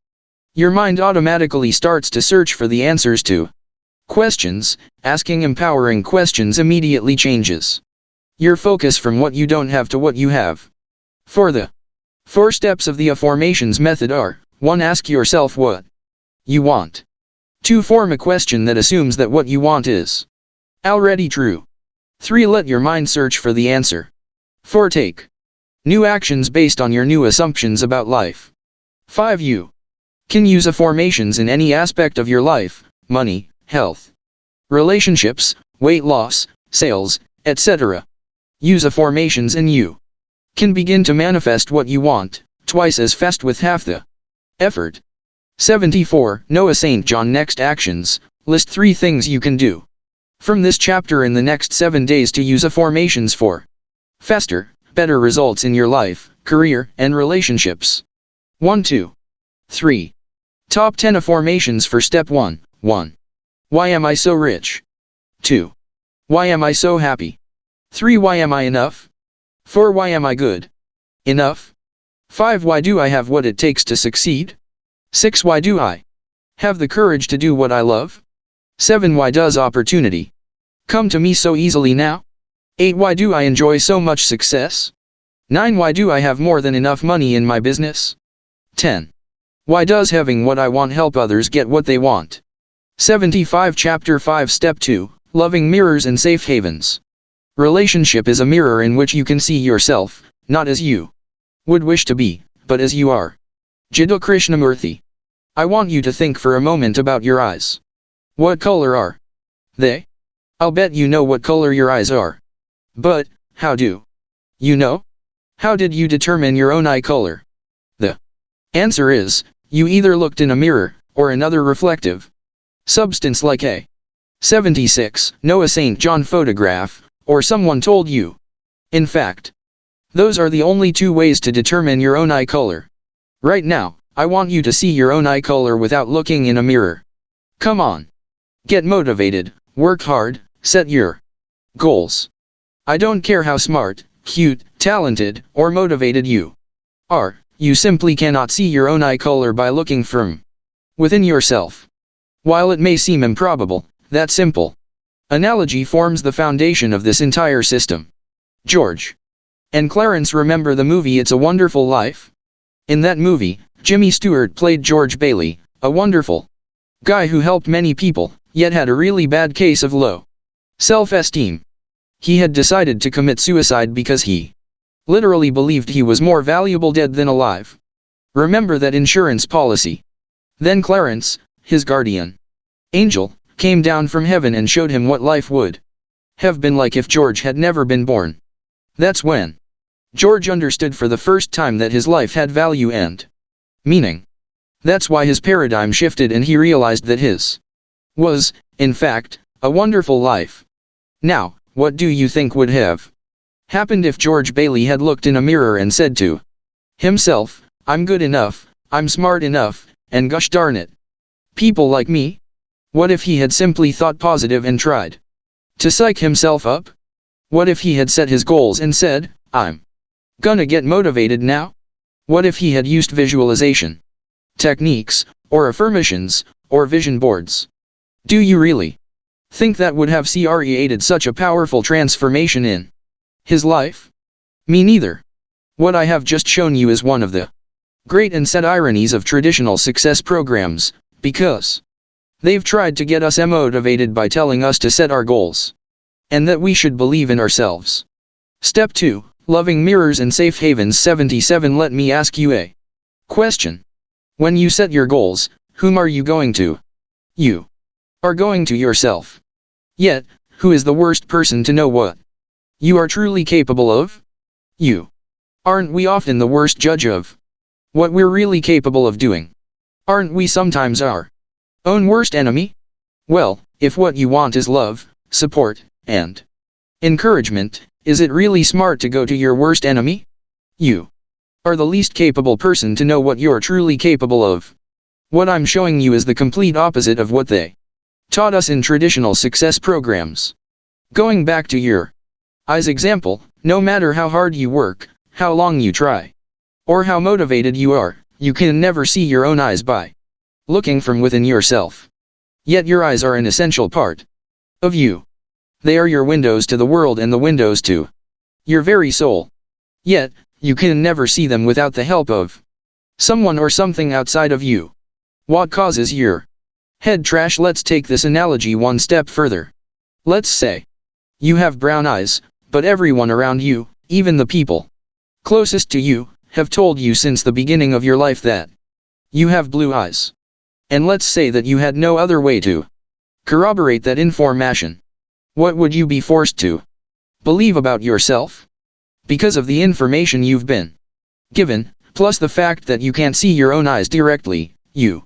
your mind automatically starts to search for the answers to questions, asking empowering questions immediately changes your focus from what you don't have to what you have. For the 4 steps of the affirmations method are: 1. Ask yourself what you want. 2. Form a question that assumes that what you want is already true. 3. Let your mind search for the answer. 4. Take new actions based on your new assumptions about life. 5. You can use affirmations in any aspect of your life: money, health, relationships, weight loss, sales, etc. Use affirmations and you can begin to manifest what you want twice as fast with half the effort. 74. Noah St. John. Next actions. List 3 things you can do from this chapter in the next 7 days to use affirmations for faster, better results in your life, career, and relationships. 1, 2, 3. Top 10 affirmations for step 1. 1. Why am I so rich? 2. Why am I so happy? 3. Why am I enough? 4. Why am I good enough? 5. Why do I have what it takes to succeed? 6. Why do I have the courage to do what I love? 7. Why does opportunity come to me so easily now? 8. Why do I enjoy so much success? 9. Why do I have more than enough money in my business? 10. Why does having what I want help others get what they want? 75. Chapter 5 Step 2 Loving Mirrors and Safe Havens. Relationship is a mirror in which you can see yourself, not as you would wish to be, but as you are. Jiddu Krishnamurthy. I want you to think for a moment about your eyes. What color are they? I'll bet you know what color your eyes are. But, how do you know? How did you determine your own eye color? The answer is, you either looked in a mirror, or another reflective substance like a 76 Noah St. John photograph, or someone told you. In fact, those are the only two ways to determine your own eye color. Right now, I want you to see your own eye color without looking in a mirror. Come on. Get motivated, work hard, set your goals. I don't care how smart, cute, talented, or motivated you are, you simply cannot see your own eye color by looking from within yourself. While it may seem improbable, that simple analogy forms the foundation of this entire system. George and Clarence remember the movie It's a Wonderful Life? In that movie, Jimmy Stewart played George Bailey, a wonderful guy who helped many people, yet had a really bad case of low self-esteem. He had decided to commit suicide because he literally believed he was more valuable dead than alive. Remember that insurance policy. Then Clarence, his guardian angel, came down from heaven and showed him what life would have been like if George had never been born. That's when George understood for the first time that his life had value and meaning. That's why his paradigm shifted and he realized that his was, in fact, a wonderful life. Now, what do you think would have happened if George Bailey had looked in a mirror and said to himself, I'm good enough, I'm smart enough, and gosh darn it, people like me? What if he had simply thought positive and tried to psych himself up? What if he had set his goals and said, I'm gonna get motivated now? What if he had used visualization techniques, or affirmations, or vision boards? Do you really think that would have created such a powerful transformation in his life? Me neither. What I have just shown you is one of the great and sad ironies of traditional success programs, because they've tried to get us motivated by telling us to set our goals, and that we should believe in ourselves. Step 2, Loving Mirrors and Safe Havens. 77. Let me ask you a question. When you set your goals, whom are you going to? You are going to yourself. Yet, who is the worst person to know what you are truly capable of? You. Aren't we often the worst judge of what we're really capable of doing? Aren't we sometimes our own worst enemy? Well, if what you want is love, support, and encouragement, is it really smart to go to your worst enemy? You are the least capable person to know what you're truly capable of. What I'm showing you is the complete opposite of what they taught us in traditional success programs. Going back to your eyes example, no matter how hard you work, how long you try, or how motivated you are, you can never see your own eyes by looking from within yourself. Yet your eyes are an essential part of you. They are your windows to the world and the windows to your very soul. Yet, you can never see them without the help of someone or something outside of you. What causes your head trash? Let's take this analogy one step further. Let's say you have brown eyes, but everyone around you, even the people closest to you, have told you since the beginning of your life that you have blue eyes. And let's say that you had no other way to corroborate that information. What would you be forced to believe about yourself? Because of the information you've been given, plus the fact that you can't see your own eyes directly, you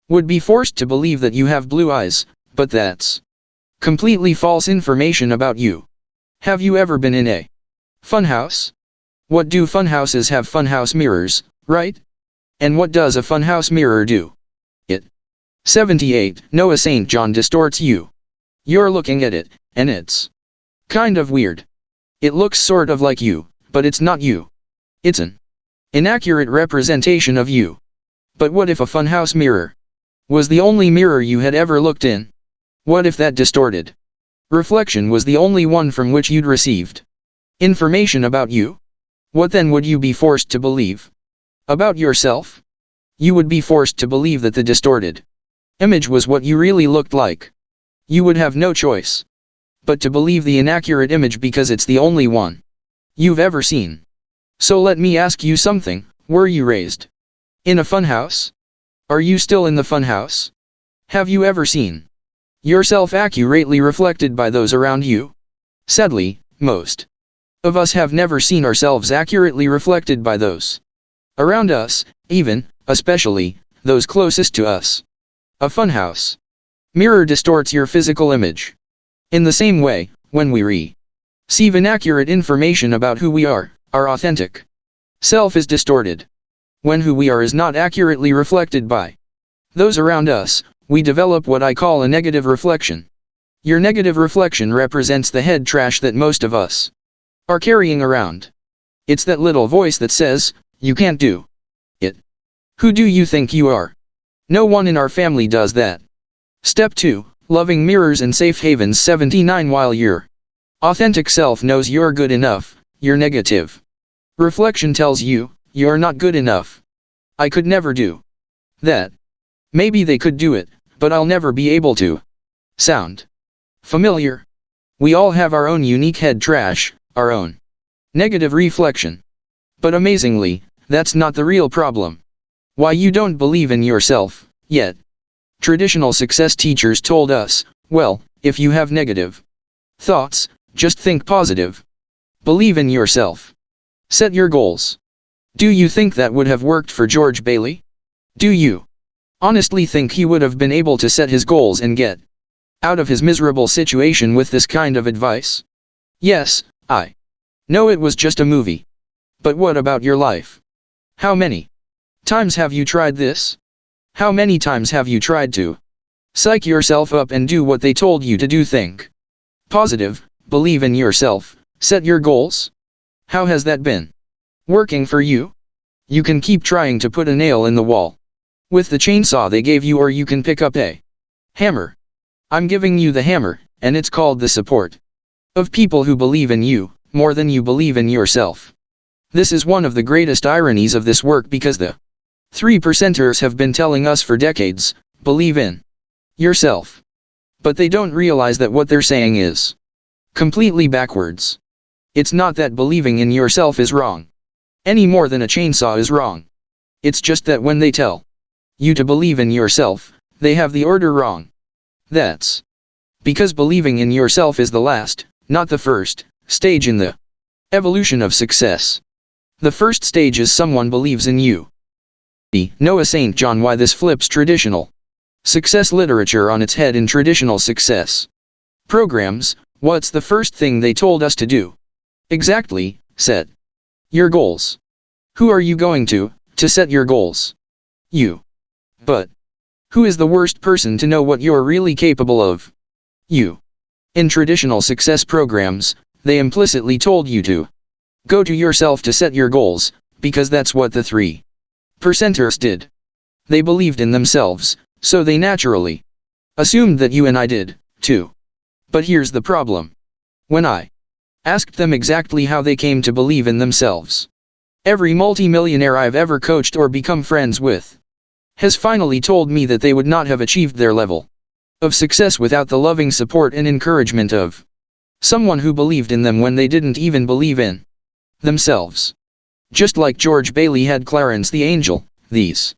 would be forced to believe that you have blue eyes, but that's completely false information about you. Have you ever been in a funhouse? What do funhouses have? Funhouse mirrors, right? And what does a funhouse mirror do? It 78 Noah St. John distorts you. You're looking at it, and it's kind of weird. It looks sort of like you, but it's not you. It's an Inaccurate representation of you. But what if a funhouse mirror was the only mirror you had ever looked in? What if that distorted reflection was the only one from which you'd received information about you? What then would you be forced to believe about yourself? You would be forced to believe that the distorted image was what you really looked like. You would have no choice but to believe the inaccurate image because it's the only one you've ever seen. So let me ask you something, were you raised in a funhouse? Are you still in the funhouse? Have you ever seen yourself accurately reflected by those around you? Sadly, most of us have never seen ourselves accurately reflected by those around us, even, especially, those closest to us. A funhouse mirror distorts your physical image. In the same way, when we receive inaccurate information about who we are, our authentic self is distorted. When who we are is not accurately reflected by those around us, we develop what I call a negative reflection. Your negative reflection represents the head trash that most of us are carrying around. It's that little voice that says, "You can't do it. Who do you think you are? No one in our family does that." Step 2. Loving mirrors and safe havens. 79. While your authentic self knows you're good enough, your negative reflection tells you, "You're not good enough. I could never do that. Maybe they could do it, but I'll never be able to." Sound familiar? We all have our own unique head trash, our own negative reflection. But amazingly, that's not the real problem. Why you don't believe in yourself yet? Traditional success teachers told us, well, if you have negative thoughts, just think positive. Believe in yourself. Set your goals. Do you think that would have worked for George Bailey? Do you honestly think he would have been able to set his goals and get out of his miserable situation with this kind of advice? Yes, I know it was just a movie. But what about your life? How many times have you tried this? How many times have you tried to psych yourself up and do what they told you to do? Think positive, believe in yourself, set your goals. How has that been working for you? You can keep trying to put a nail in the wall with the chainsaw they gave you, or you can pick up a hammer. I'm giving you the hammer, and it's called the support of people who believe in you more than you believe in yourself. This is one of the greatest ironies of this work, because the 3%ers have been telling us for decades, believe in yourself. But they don't realize that what they're saying is completely backwards. It's not that believing in yourself is wrong any more than a chainsaw is wrong. It's just that when they tell you to believe in yourself, they have the order wrong. That's because believing in yourself is the last, not the first, stage in the evolution of success. The first stage is someone believes in you. Noah St. John. Why this flips traditional success literature on its head. In traditional success programs, what's the first thing they told us to do? Exactly, set your goals. Who are you going to set your goals? You. But who is the worst person to know what you're really capable of? You. In traditional success programs, they implicitly told you to go to yourself to set your goals, because that's what the 3%ers did. They believed in themselves, so they naturally assumed that you and I did, too. But here's the problem. When I asked them exactly how they came to believe in themselves, every multimillionaire I've ever coached or become friends with has finally told me that they would not have achieved their level of success without the loving support and encouragement of someone who believed in them when they didn't even believe in themselves. Just like George Bailey had Clarence the Angel, these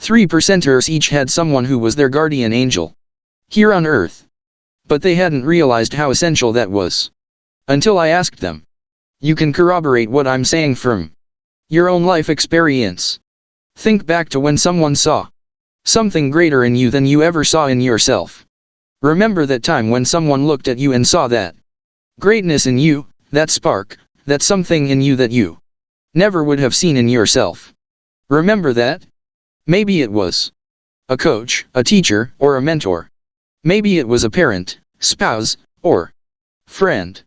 3%ers each had someone who was their guardian angel here on earth. But they hadn't realized how essential that was until I asked them. You can corroborate what I'm saying from your own life experience. Think back to when someone saw something greater in you than you ever saw in yourself. Remember that time when someone looked at you and saw that greatness in you, that spark, that something in you that you never would have seen in yourself. Remember that? Maybe it was a coach, a teacher, or a mentor. Maybe it was a parent, spouse, or friend.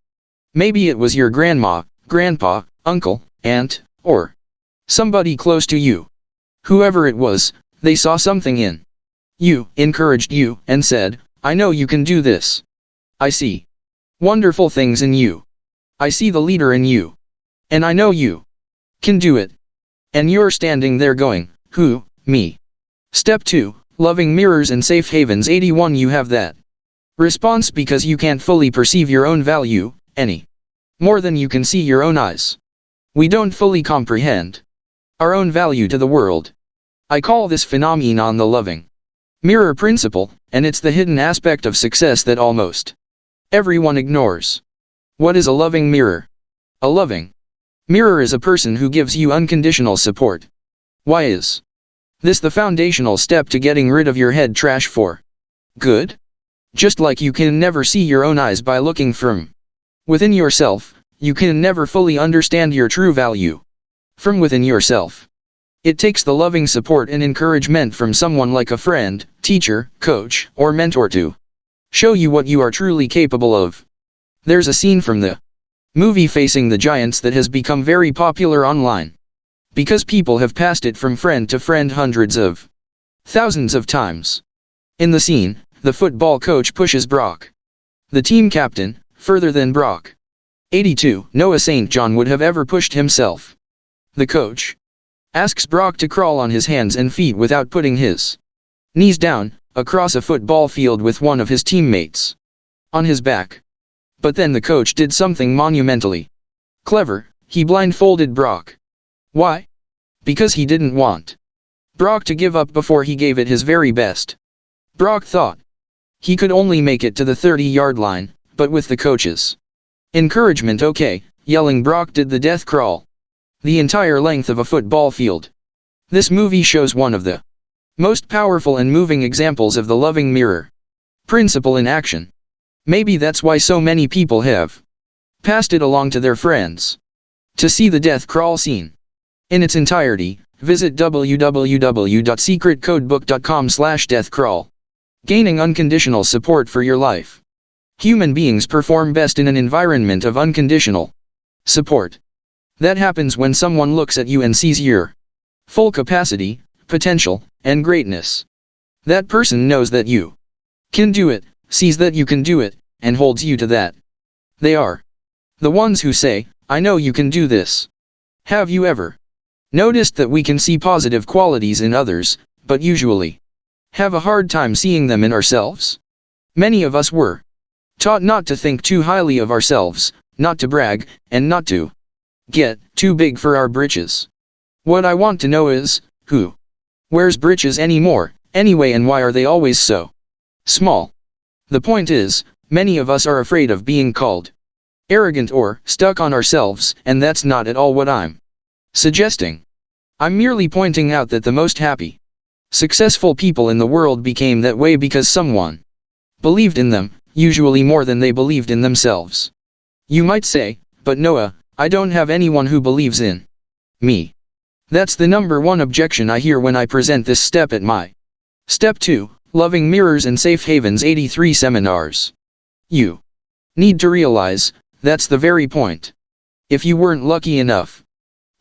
Maybe it was your grandma, grandpa, uncle, aunt, or Somebody close to you. Whoever it was, they saw something in you, encouraged you, and said, I know you can do this. I see wonderful things in you. I see the leader in you. And I know you can do it. And you're standing there going, who, me? Step 2, Loving Mirrors and Safe Havens 81. You have that response because you can't fully perceive your own value, any more than you can see your own eyes. We don't fully comprehend our own value to the world. I call this phenomenon the loving mirror principle, and it's the hidden aspect of success that almost everyone ignores. What is a loving mirror? A loving mirror is a person who gives you unconditional support. Why is this the foundational step to getting rid of your head trash for good? Just like you can never see your own eyes by looking from within yourself, you can never fully understand your true value from within yourself. It takes the loving support and encouragement from someone like a friend, teacher, coach, or mentor to show you what you are truly capable of. There's a scene from the movie Facing the Giants that has become very popular online, because people have passed it from friend to friend hundreds of thousands of times. In the scene, the football coach pushes Brock, the team captain, further than Brock, 82, Noah St. John, would have ever pushed himself. The coach asks Brock to crawl on his hands and feet without putting his knees down, across a football field with one of his teammates on his back. But then the coach did something monumentally clever. He blindfolded Brock. Why? Because he didn't want Brock to give up before he gave it his very best. Brock thought he could only make it to the 30-yard line, but with the coach's encouragement, yelling, Brock did the death crawl the entire length of a football field. This movie shows one of the most powerful and moving examples of the loving mirror principle in action. Maybe that's why so many people have passed it along to their friends. To see the death crawl scene in its entirety, visit www.secretcodebook.com/deathcrawl. Gaining unconditional support for your life. Human beings perform best in an environment of unconditional support. That happens when someone looks at you and sees your full capacity, potential, and greatness. That person knows that you can do it, sees that you can do it, and holds you to that. They are the ones who say, I know you can do this. Have you ever noticed that we can see positive qualities in others, but usually have a hard time seeing them in ourselves? Many of us were taught not to think too highly of ourselves, not to brag, and not to get too big for our britches. What I want to know is, who wears britches anymore, anyway, and why are they always so small? The point is, many of us are afraid of being called arrogant or stuck on ourselves, and that's not at all what I'm suggesting. I'm merely pointing out that the most happy, successful people in the world became that way because someone believed in them, usually more than they believed in themselves. You might say, but Noah, I don't have anyone who believes in me. That's the number one objection I hear when I present this step at my Step 2, Loving Mirrors and Safe Havens 83 seminars. You need to realize, that's the very point. If you weren't lucky enough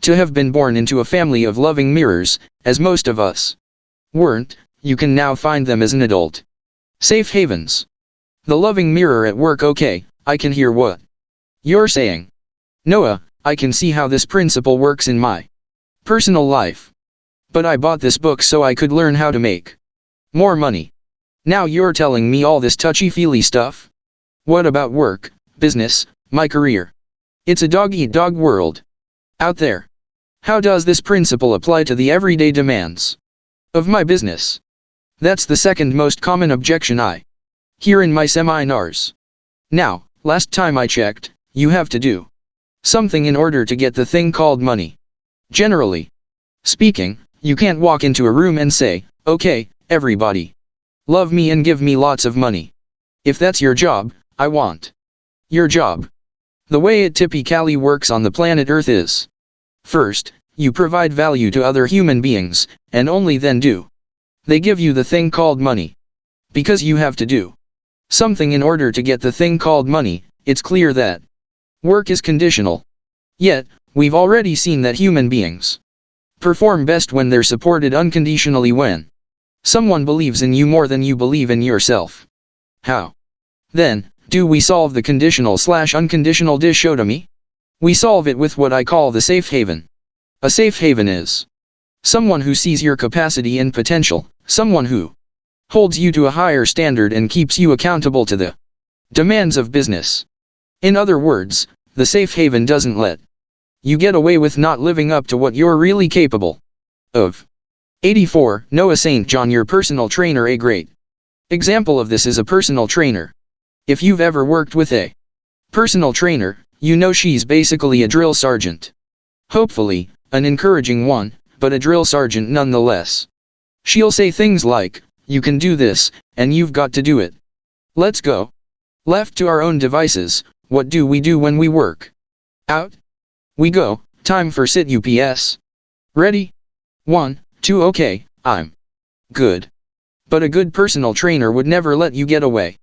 to have been born into a family of loving mirrors, as most of us weren't, you can now find them as an adult. Safe havens. The loving mirror at work. I can hear what you're saying. Noah, I can see how this principle works in my personal life. But I bought this book so I could learn how to make more money. Now you're telling me all this touchy-feely stuff? What about work, business, my career? It's a dog-eat-dog world out there. How does this principle apply to the everyday demands of my business? That's the second most common objection I hear in my seminars. Now, last time I checked, you have to do something in order to get the thing called money. Generally speaking, you can't walk into a room and say, okay, everybody, love me and give me lots of money. If that's your job, I want your job. The way it typically works on the planet Earth is, first, you provide value to other human beings, and only then do they give you the thing called money. Because you have to do something in order to get the thing called money, it's clear that work is conditional. Yet, we've already seen that human beings perform best when they're supported unconditionally, when someone believes in you more than you believe in yourself. How, then, do we solve the conditional/unconditional dichotomy? We solve it with what I call the safe haven. A safe haven is someone who sees your capacity and potential, someone who holds you to a higher standard and keeps you accountable to the demands of business. In other words, the safe haven doesn't let you get away with not living up to what you're really capable of. 84. Noah St. John, your personal trainer. A great example of this is a personal trainer. If you've ever worked with a personal trainer, you know she's basically a drill sergeant. Hopefully, an encouraging one, but a drill sergeant nonetheless. She'll say things like, "You can do this, and you've got to do it. Let's go." Left to our own devices, what do we do when we work out? We go, "Time for sit UPS. Ready? 1, 2, okay, I'm good." But a good personal trainer would never let you get away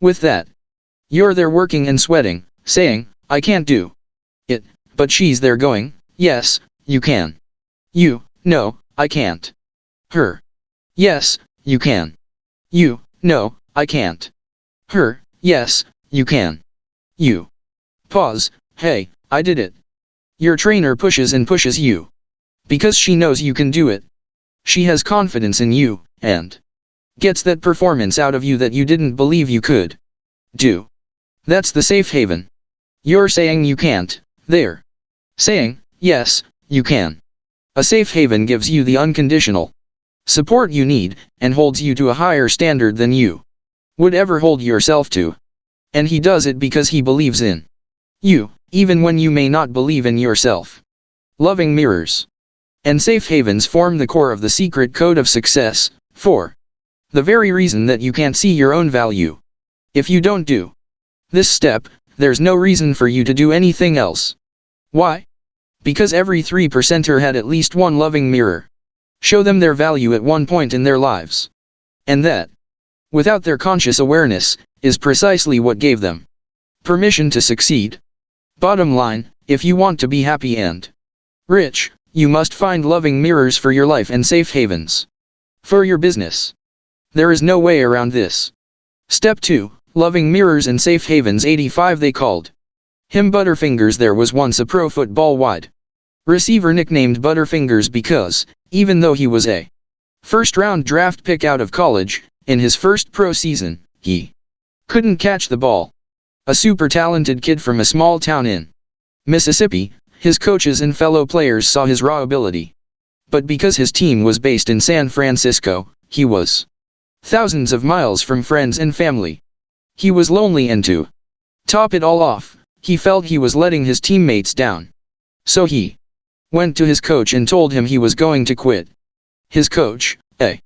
with that. You're there working and sweating, saying, "I can't do it," but she's there going, "Yes, you can." You, "No, I can't." Her, "Yes, you can." You, "No, I can't." Her, "Yes, you can." You pause, "Hey, I did it." Your trainer pushes and pushes you because she knows you can do it. She has confidence in you, and gets that performance out of you that you didn't believe you could do. That's the safe haven. You're saying you can't, they're saying, "Yes, you can." A safe haven gives you the unconditional support you need, and holds you to a higher standard than you would ever hold yourself to. And he does it because he believes in you, even when you may not believe in yourself. Loving mirrors and safe havens form the core of the secret code of success, for the very reason that you can't see your own value. If you don't do this step, there's no reason for you to do anything else. Why? Because every 3%er had at least one loving mirror show them their value at one point in their lives. And that, without their conscious awareness, is precisely what gave them permission to succeed. Bottom line, if you want to be happy and rich, you must find loving mirrors for your life and safe havens for your business. There is no way around this. Step 2. Loving mirrors and safe havens. 85. They called him Butterfingers. There was once a pro football wide receiver nicknamed Butterfingers because, even though he was a first-round draft pick out of college, in his first pro season, he couldn't catch the ball. A super talented kid from a small town in Mississippi, his coaches and fellow players saw his raw ability. But because his team was based in San Francisco, he was thousands of miles from friends and family. He was lonely, and to top it all off, he felt he was letting his teammates down. So he went to his coach and told him he was going to quit. His coach, a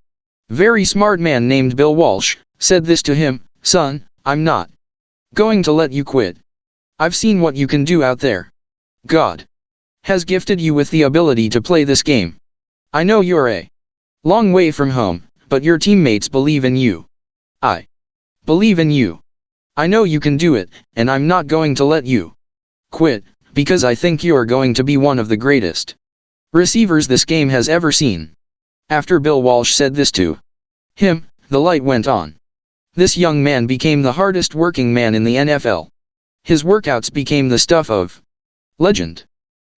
very smart man named Bill Walsh, said this to him: "Son, I'm not going to let you quit. I've seen what you can do out there. God has gifted you with the ability to play this game. I know you're a long way from home, but your teammates believe in you. I believe in you. I know you can do it, and I'm not going to let you quit, because I think you're going to be one of the greatest receivers this game has ever seen." After Bill Walsh said this to him, the light went on. This young man became the hardest working man in the NFL. His workouts became the stuff of legend.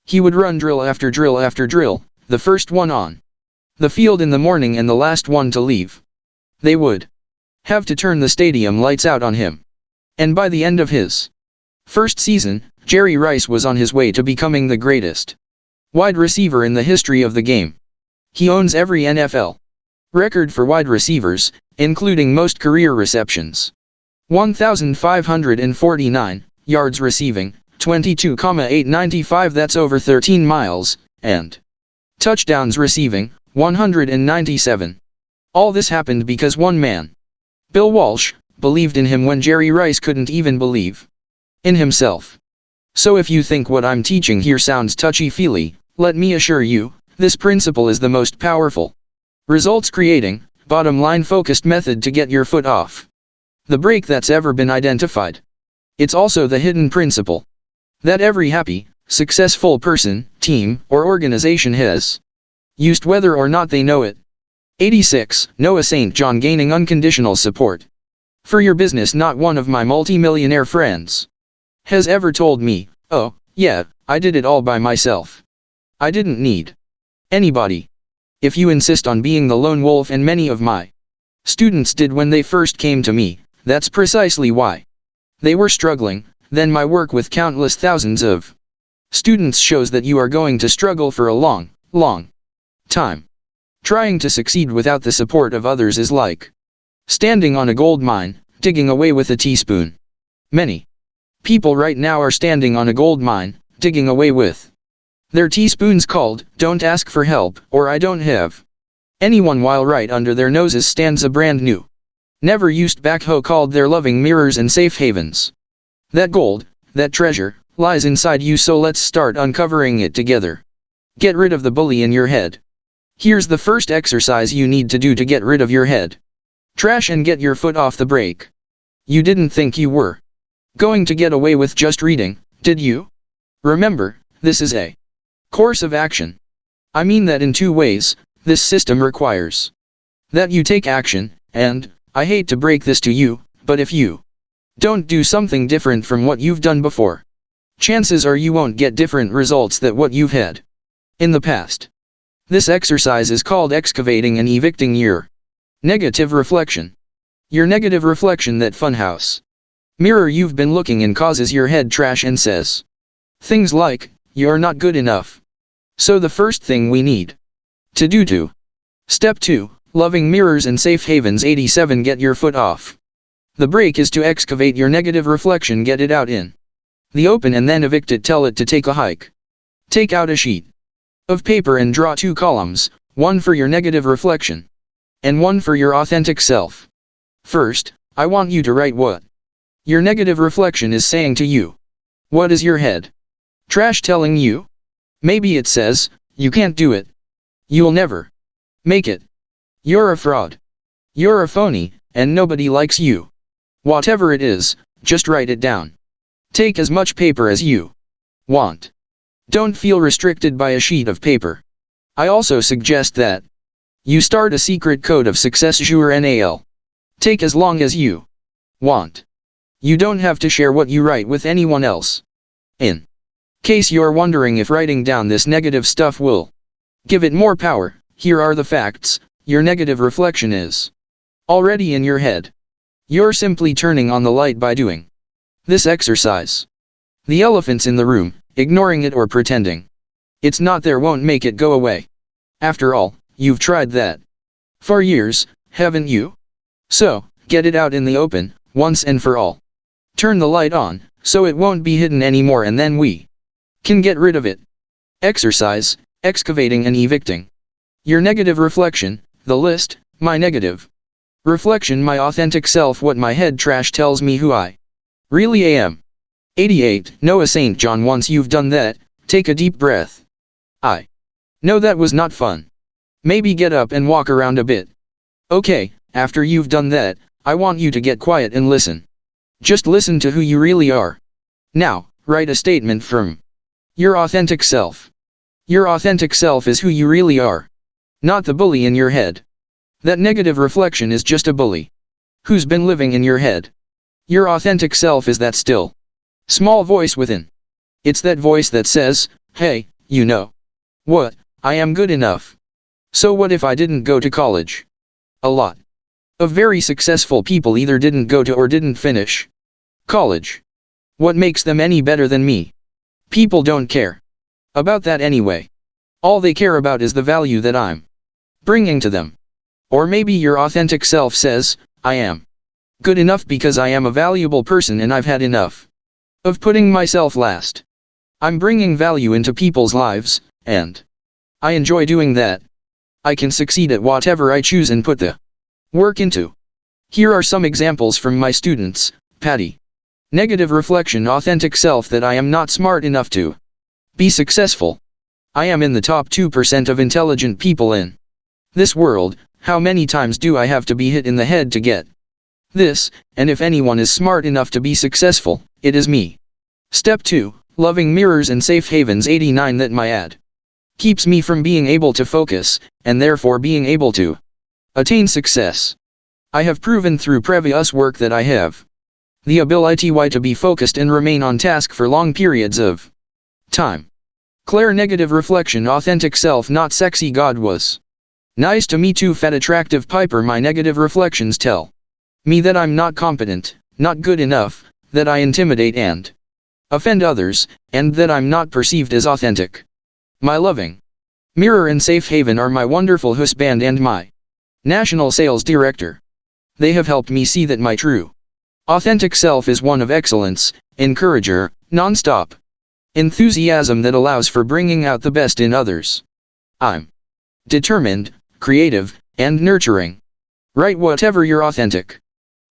He would run drill after drill after drill, the first one on the field in the morning and the last one to leave. They would have to turn the stadium lights out on him. And by the end of his first season, Jerry Rice was on his way to becoming the greatest wide receiver in the history of the game. He owns every NFL record for wide receivers, including most career receptions. 1,549 yards receiving, 22,895, that's over 13 miles, and touchdowns receiving, 197. All this happened because one man, Bill Walsh, believed in him when Jerry Rice couldn't even believe in himself. So if you think what I'm teaching here sounds touchy-feely, let me assure you, this principle is the most powerful, results-creating, bottom-line focused method to get your foot off the brake that's ever been identified. It's also the hidden principle that every happy, successful person, team, or organization has. Used whether or not they know it. 86. Noah St. John gaining unconditional support. For your business. Not one of my multi-millionaire friends has ever told me, oh, yeah, I did it all by myself. I didn't need anybody. If you insist on being the lone wolf, and many of my students did when they first came to me, that's precisely why they were struggling. Then my work with countless thousands of students shows that you are going to struggle for a long, long time. Trying to succeed without the support of others is like standing on a gold mine, digging away with a teaspoon. Many people right now are standing on a gold mine, digging away with their teaspoons called, don't ask for help, or I don't have anyone, while right under their noses stands a brand new, never used backhoe called their loving mirrors and safe havens. That gold, that treasure, lies inside you, so let's start uncovering it together. Get rid of the bully in your head. Here's the first exercise you need to do to get rid of your head trash and get your foot off the brake. You didn't think you were going to get away with just reading, did you? Remember, this is a course of action. I mean that in two ways. This system requires that you take action, and, I hate to break this to you, but if you don't do something different from what you've done before, chances are you won't get different results than what you've had in the past. This exercise is called excavating and evicting your negative reflection. Your negative reflection, that funhouse mirror you've been looking in, causes your head trash and says things like, you're not good enough. So the first thing we need to do to Step 2, loving mirrors and safe havens. 87. Get your foot off the brake is to excavate your negative reflection, get it out in the open, and then evict it. Tell it to take a hike. Take out a sheet of paper and draw 2 columns, one for your negative reflection and one for your authentic self. First, I want you to write what your negative reflection is saying to you. What is your head trash telling you? Maybe it says, you can't do it. You'll never make it. You're a fraud. You're a phony, and nobody likes you. Whatever it is, just write it down. Take as much paper as you want. Don't feel restricted by a sheet of paper. I also suggest that you start a secret code of success. Journal. Take as long as you want. You don't have to share what you write with anyone else. In case you're wondering if writing down this negative stuff will give it more power, here are the facts. Your negative reflection is already in your head. You're simply turning on the light by doing this exercise. The elephant's in the room. Ignoring it or pretending it's not there won't make it go away. After all, you've tried that for years, haven't you? So, get it out in the open, once and for all. Turn the light on, so it won't be hidden anymore, and then we can get rid of it. Exercise, excavating and evicting your negative reflection. The list, my negative reflection, my authentic self, what my head trash tells me who I really am. 88. Noah St. John. Once you've done that, take a deep breath. I know that was not fun. Maybe get up and walk around a bit. Okay, after you've done that, I want you to get quiet and listen. Just listen to who you really are. Now, write a statement from your authentic self. Your authentic self is who you really are. Not the bully in your head. That negative reflection is just a bully who's been living in your head. Your authentic self is that still small voice within. It's that voice that says, hey, you know what, I am good enough. So what if I didn't go to college? A lot of very successful people either didn't go to or didn't finish college. What makes them any better than me? People don't care about that anyway. All they care about is the value that I'm bringing to them. Or maybe your authentic self says, I am good enough because I am a valuable person and I've had enough of putting myself last. I'm bringing value into people's lives, and I enjoy doing that. I can succeed at whatever I choose and put the work into. Here are some examples from my students. Patty. Negative reflection, authentic self, that I am not smart enough to be successful. I am in the top 2% of intelligent people in this world. How many times do I have to be hit in the head to get this? And if anyone is smart enough to be successful, it is me. Step 2, loving mirrors and safe havens. 89. That my keeps me from being able to focus, and therefore being able to attain success. I have proven through previous work that I have the ability to be focused and remain on task for long periods of time. Claire negative reflection authentic self not sexy God was nice to me too fat attractive Piper my negative reflections tell me that I'm not competent, not good enough, that I intimidate and offend others, and that I'm not perceived as authentic. My loving mirror and safe haven are my wonderful husband and my national sales director. They have helped me see that my true authentic self is one of excellence, encourager, non-stop enthusiasm that allows for bringing out the best in others. I'm determined, creative, and nurturing. Write whatever your authentic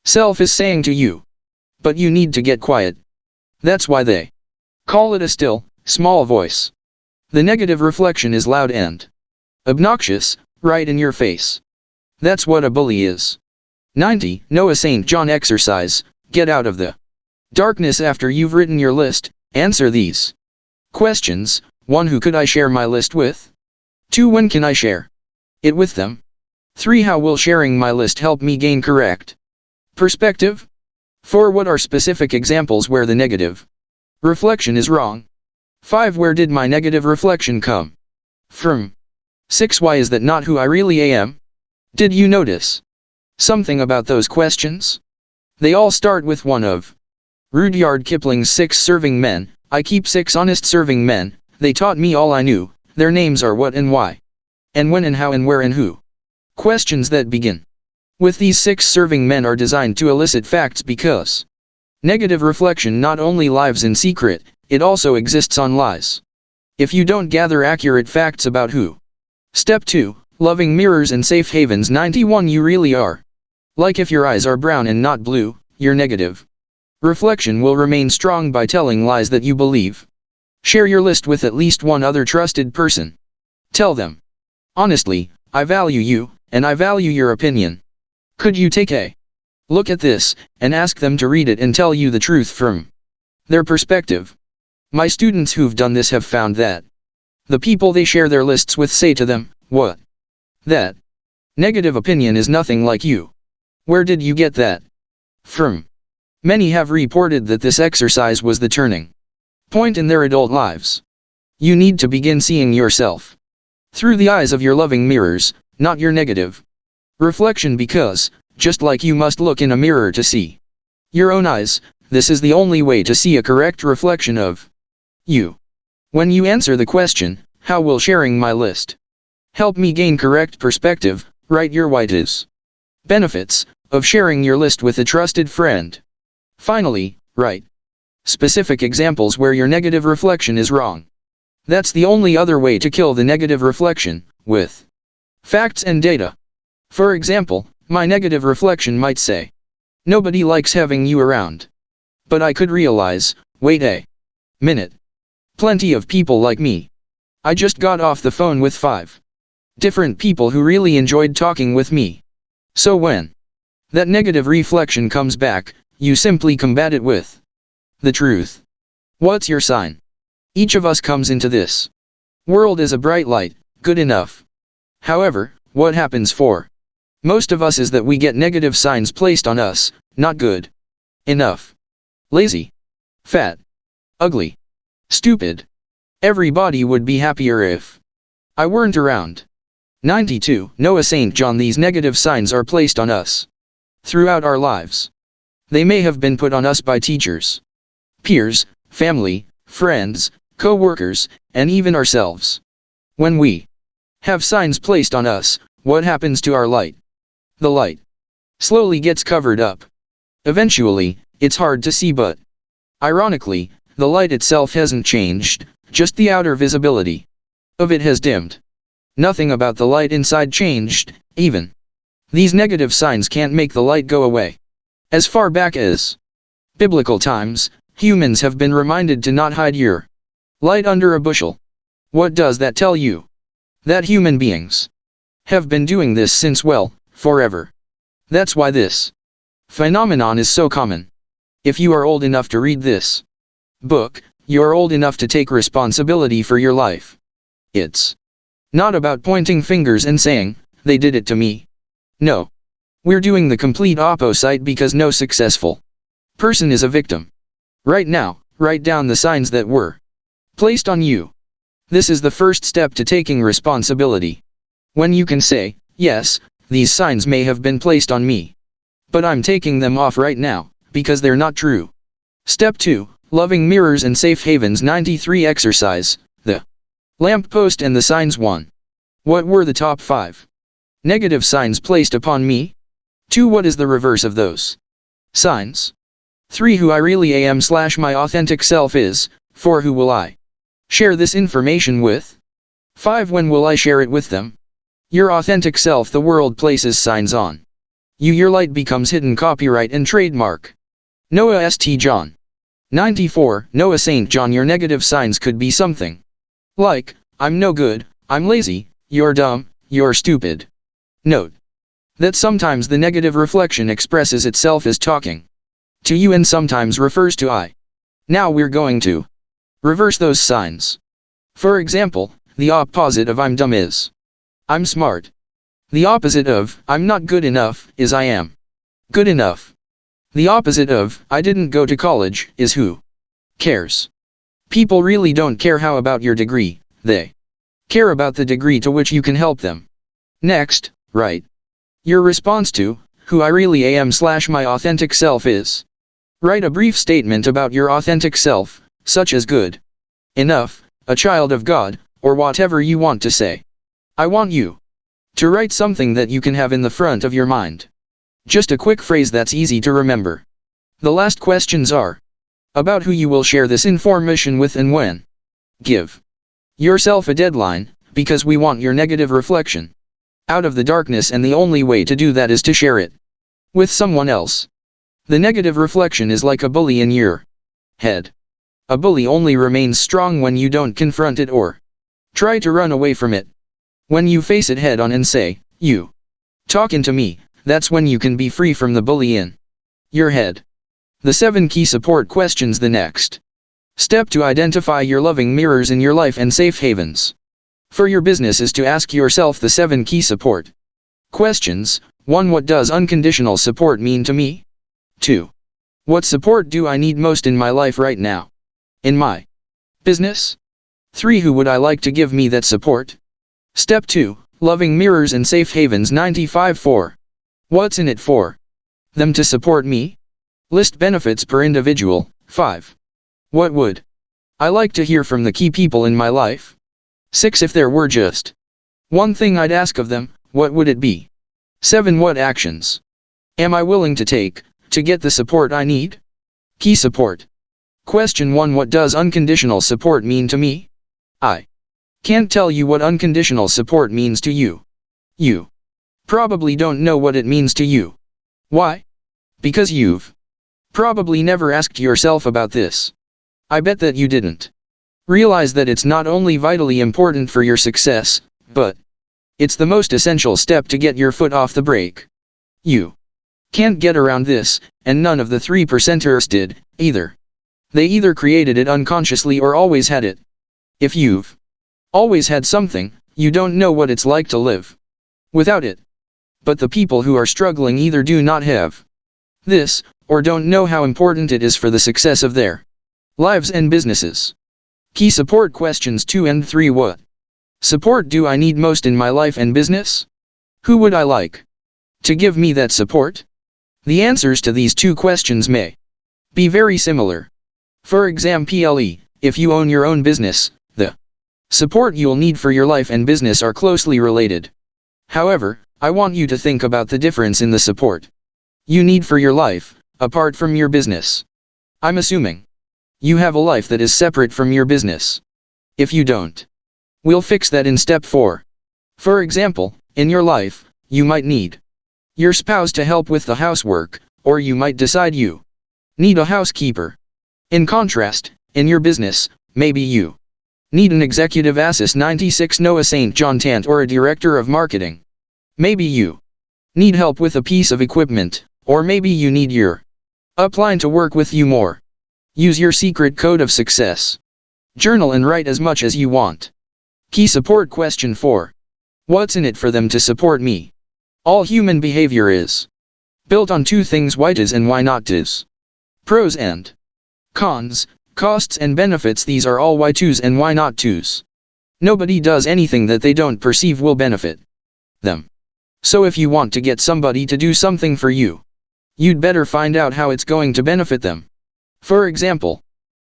self is saying to you. But you need to get quiet. That's why they call it a still, small voice. The negative reflection is loud and obnoxious, right in your face. That's what a bully is. 90. Noah St. John exercise. Get out of the darkness after you've written your list. Answer these questions. 1. Who could I share my list with? 2. When can I share it with them? 3. How will sharing my list help me gain correct perspective? 4. What are specific examples where the negative reflection is wrong? 5. Where did my negative reflection come from? 6. Why is that not who I really am? Did you notice something about those questions? They all start with one of Rudyard Kipling's 6 Serving Men. I keep 6 honest serving men, they taught me all I knew, their names are what and why, and when and how and where and who. Questions that begin with these 6 serving men are designed to elicit facts because negative reflection not only lives in secret, it also exists on lies. If you don't gather accurate facts about who. Step 2, loving mirrors and safe havens. 91. You really are. Like if your eyes are brown and not blue, your negative reflection will remain strong by telling lies that you believe. Share your list with at least one other trusted person. Tell them honestly, I value you, and I value your opinion. Could you take a look at this, and ask them to read it and tell you the truth from their perspective? My students who've done this have found that the people they share their lists with say to them, what? That negative opinion is nothing like you. Where did you get that from? Many have reported that this exercise was the turning point in their adult lives. You need to begin seeing yourself through the eyes of your loving mirrors, not your negative reflection, because, just like you must look in a mirror to see your own eyes, this is the only way to see a correct reflection of you. When you answer the question, how will sharing my list help me gain correct perspective? Write your why is benefits of sharing your list with a trusted friend. Finally, write specific examples where your negative reflection is wrong. That's the only other way to kill the negative reflection, with facts and data. For example, my negative reflection might say, nobody likes having you around. But I could realize, wait a minute. Plenty of people like me. I just got off the phone with 5 different people who really enjoyed talking with me. So when that negative reflection comes back, you simply combat it with the truth. What's your sign? Each of us comes into this world as a bright light, good enough. However, what happens for most of us is that we get negative signs placed on us, not good enough, lazy, fat, ugly, stupid. Everybody would be happier if I weren't around. 92. Noah St. John. These negative signs are placed on us throughout our lives. They may have been put on us by teachers, peers, family, friends, co-workers, and even ourselves. When we have signs placed on us, what happens to our light? The light slowly gets covered up. Eventually, it's hard to see, but ironically, the light itself hasn't changed, just the outer visibility of it has dimmed. Nothing about the light inside changed, even. These negative signs can't make the light go away. As far back as biblical times, humans have been reminded to not hide your light under a bushel. What does that tell you? That human beings have been doing this since, well, forever. That's why this phenomenon is so common. If you are old enough to read this book, you're old enough to take responsibility for your life. It's Not about pointing fingers and saying, they did it to me. No. We're doing the complete opposite because no successful person is a victim. Right now, write down the signs that were placed on you. This is the first step to taking responsibility. When you can say, yes, these signs may have been placed on me, but I'm taking them off right now, because they're not true. Step 2, Loving Mirrors and Safe Havens 93 Exercise, the lamppost and the signs 1. What were the top 5 negative signs placed upon me? 2. What is the reverse of those signs? 3. Who I really am / my authentic self is. 4. Who will I share this information with? 5. When will I share it with them? Your authentic self the world places signs on. Your light becomes hidden copyright and trademark. Noah St. John. 94. Noah St. John. Your negative signs could be something like, I'm no good, I'm lazy, you're dumb, you're stupid. Note that sometimes the negative reflection expresses itself as talking to you and sometimes refers to I. Now we're going to reverse those signs. For example, the opposite of I'm dumb is I'm smart. The opposite of I'm not good enough is I am good enough. The opposite of I didn't go to college is who cares. People really don't care how about your degree, they care about the degree to which you can help them. Next, write your response to who I really am / my authentic self is. Write a brief statement about your authentic self, such as good enough, a child of God, or whatever you want to say. I want you to write something that you can have in the front of your mind. Just a quick phrase that's easy to remember. The last questions are about who you will share this information with and when. Give yourself a deadline, because we want your negative reflection out of the darkness, and the only way to do that is to share it with someone else. The negative reflection is like a bully in your head. A bully only remains strong when you don't confront it or try to run away from it. When you face it head on and say, you talking to me, that's when you can be free from the bully in your head. The 7 key support questions. The next step to identify your loving mirrors in your life and safe havens for your business is to ask yourself the 7 key support questions. 1. What does unconditional support mean to me? 2. What support do I need most in my life right now? In my business? 3. Who would I like to give me that support? Step 2. Loving Mirrors and Safe Havens 95. 4. What's in it for them to support me? List benefits per individual. 5. What would I like to hear from the key people in my life? 6. If there were just one thing I'd ask of them, what would it be? 7. What actions am I willing to take to get the support I need? Key support. Question 1. What does unconditional support mean to me? I can't tell you what unconditional support means to you. You probably don't know what it means to you. Why? Because you've probably never asked yourself about this. I bet that you didn't realize that it's not only vitally important for your success, but it's the most essential step to get your foot off the brake. You can't get around this, and none of the 3%ers did, either. They either created it unconsciously or always had it. If you've always had something, you don't know what it's like to live without it. But the people who are struggling either do not have this, or don't know how important it is for the success of their lives and businesses. Key support questions 2 and 3. What support do I need most in my life and business? Who would I like to give me that support? The answers to these 2 questions may be very similar. For example, if you own your own business, the support you'll need for your life and business are closely related. However, I want you to think about the difference in the support you need for your life, apart from your business. I'm assuming you have a life that is separate from your business. If you don't, we'll fix that in step 4. For example, in your life, you might need your spouse to help with the housework, or you might decide you need a housekeeper. In contrast, in your business, maybe you need an executive assistant 96 Noah St. John Tant or a director of marketing. Maybe you need help with a piece of equipment, or maybe you need your upline to work with you more. Use your secret code of success. Journal and write as much as you want. Key support question 4. What's in it for them to support me? All human behavior is built on two things: why tis and why not tis. Pros and cons, costs and benefits, these are all why tos and why not tos. Nobody does anything that they don't perceive will benefit them. So if you want to get somebody to do something for you, you'd better find out how it's going to benefit them. For example,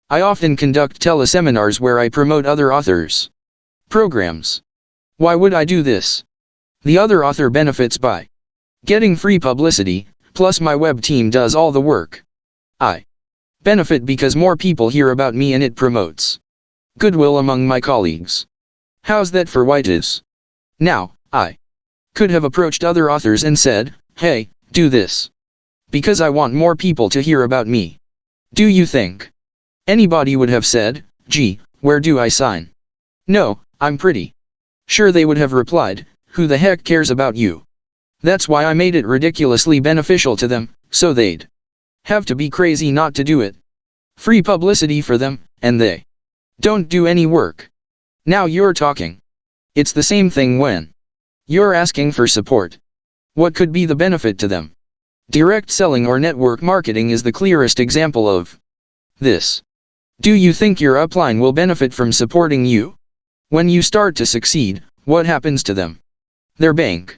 I often conduct teleseminars where I promote other authors' programs. Why would I do this? The other author benefits by getting free publicity, plus my web team does all the work. I benefit because more people hear about me and it promotes goodwill among my colleagues. How's that for why tis? Now, I could have approached other authors and said, hey, do this, because I want more people to hear about me. Do you think anybody would have said, gee, where do I sign? No, I'm pretty sure they would have replied, who the heck cares about you? That's why I made it ridiculously beneficial to them, so they'd have to be crazy not to do it. Free publicity for them, and they don't do any work. Now you're talking. It's the same thing when you're asking for support. What could be the benefit to them? Direct selling or network marketing is the clearest example of this. Do you think your upline will benefit from supporting you? When you start to succeed, what happens to them? Their bank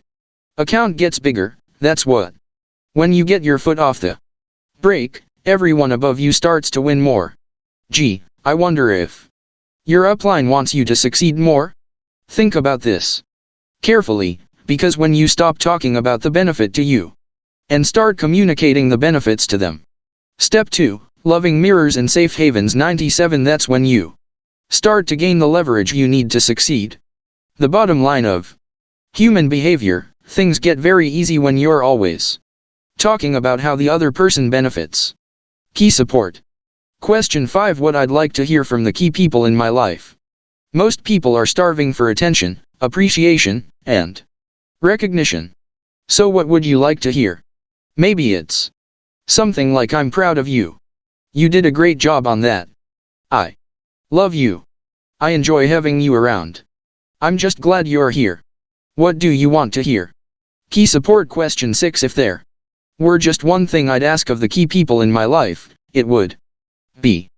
account gets bigger, that's what. When you get your foot off the brake, everyone above you starts to win more. Gee, I wonder if your upline wants you to succeed more? Think about this carefully, because when you stop talking about the benefit to you and start communicating the benefits to them. Step 2, loving mirrors and safe havens 97. That's when you start to gain the leverage you need to succeed. The bottom line of human behavior, things get very easy when you're always talking about how the other person benefits. Key support. Question 5. What I'd like to hear from the key people in my life. Most people are starving for attention, appreciation, and recognition. So what would you like to hear? Maybe it's something like, I'm proud of you. You did a great job on that. I love you. I enjoy having you around. I'm just glad you're here. What do you want to hear? Key support question 6. If there were just one thing I'd ask of the key people in my life, it would be,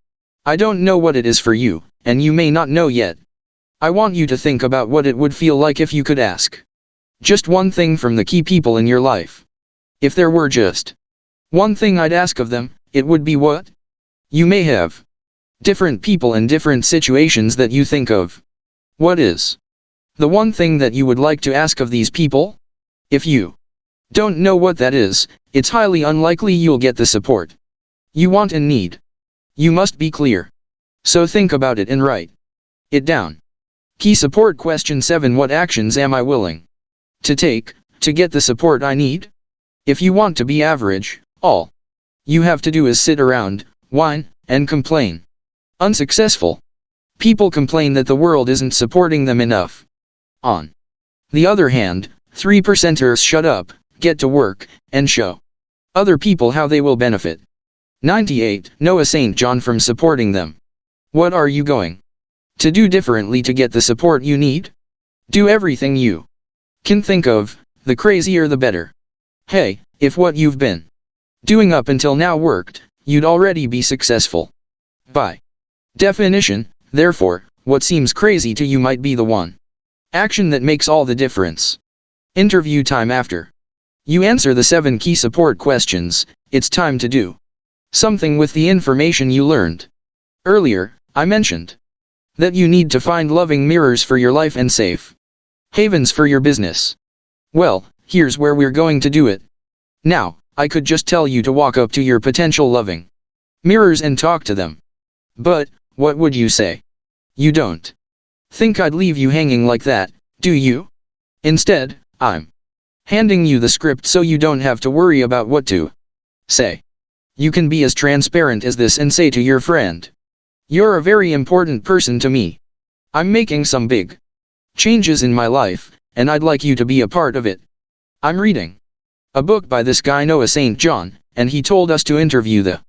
I don't know what it is for you, and you may not know yet. I want you to think about what it would feel like if you could ask just one thing from the key people in your life. If there were just one thing I'd ask of them, it would be what? You may have different people and different situations that you think of. What is the one thing that you would like to ask of these people? If you don't know what that is, it's highly unlikely you'll get the support you want and need. You must be clear. So think about it and write it down. Key support question 7. What actions am I willing to take to get the support I need? If you want to be average, all you have to do is sit around, whine, and complain. Unsuccessful people complain that the world isn't supporting them enough. On the other hand, 3%ers shut up, get to work, and show other people how they will benefit. 98. Noah St. John from supporting them. What are you going to do differently to get the support you need? Do everything you can think of, the crazier the better. Hey, if what you've been doing up until now worked, you'd already be successful. By definition, therefore, what seems crazy to you might be the one action that makes all the difference. Interview time. After you answer the 7 key support questions, it's time to do something with the information you learned. Earlier, I mentioned that you need to find loving mirrors for your life and safe havens for your business. Well, here's where we're going to do it. Now, I could just tell you to walk up to your potential loving mirrors and talk to them. But, what would you say? You don't think I'd leave you hanging like that, do you? Instead, I'm handing you the script so you don't have to worry about what to say. You can be as transparent as this and say to your friend, you're a very important person to me. I'm making some big changes in my life, and I'd like you to be a part of it. I'm reading a book by this guy Noah St. John, and he told us to interview the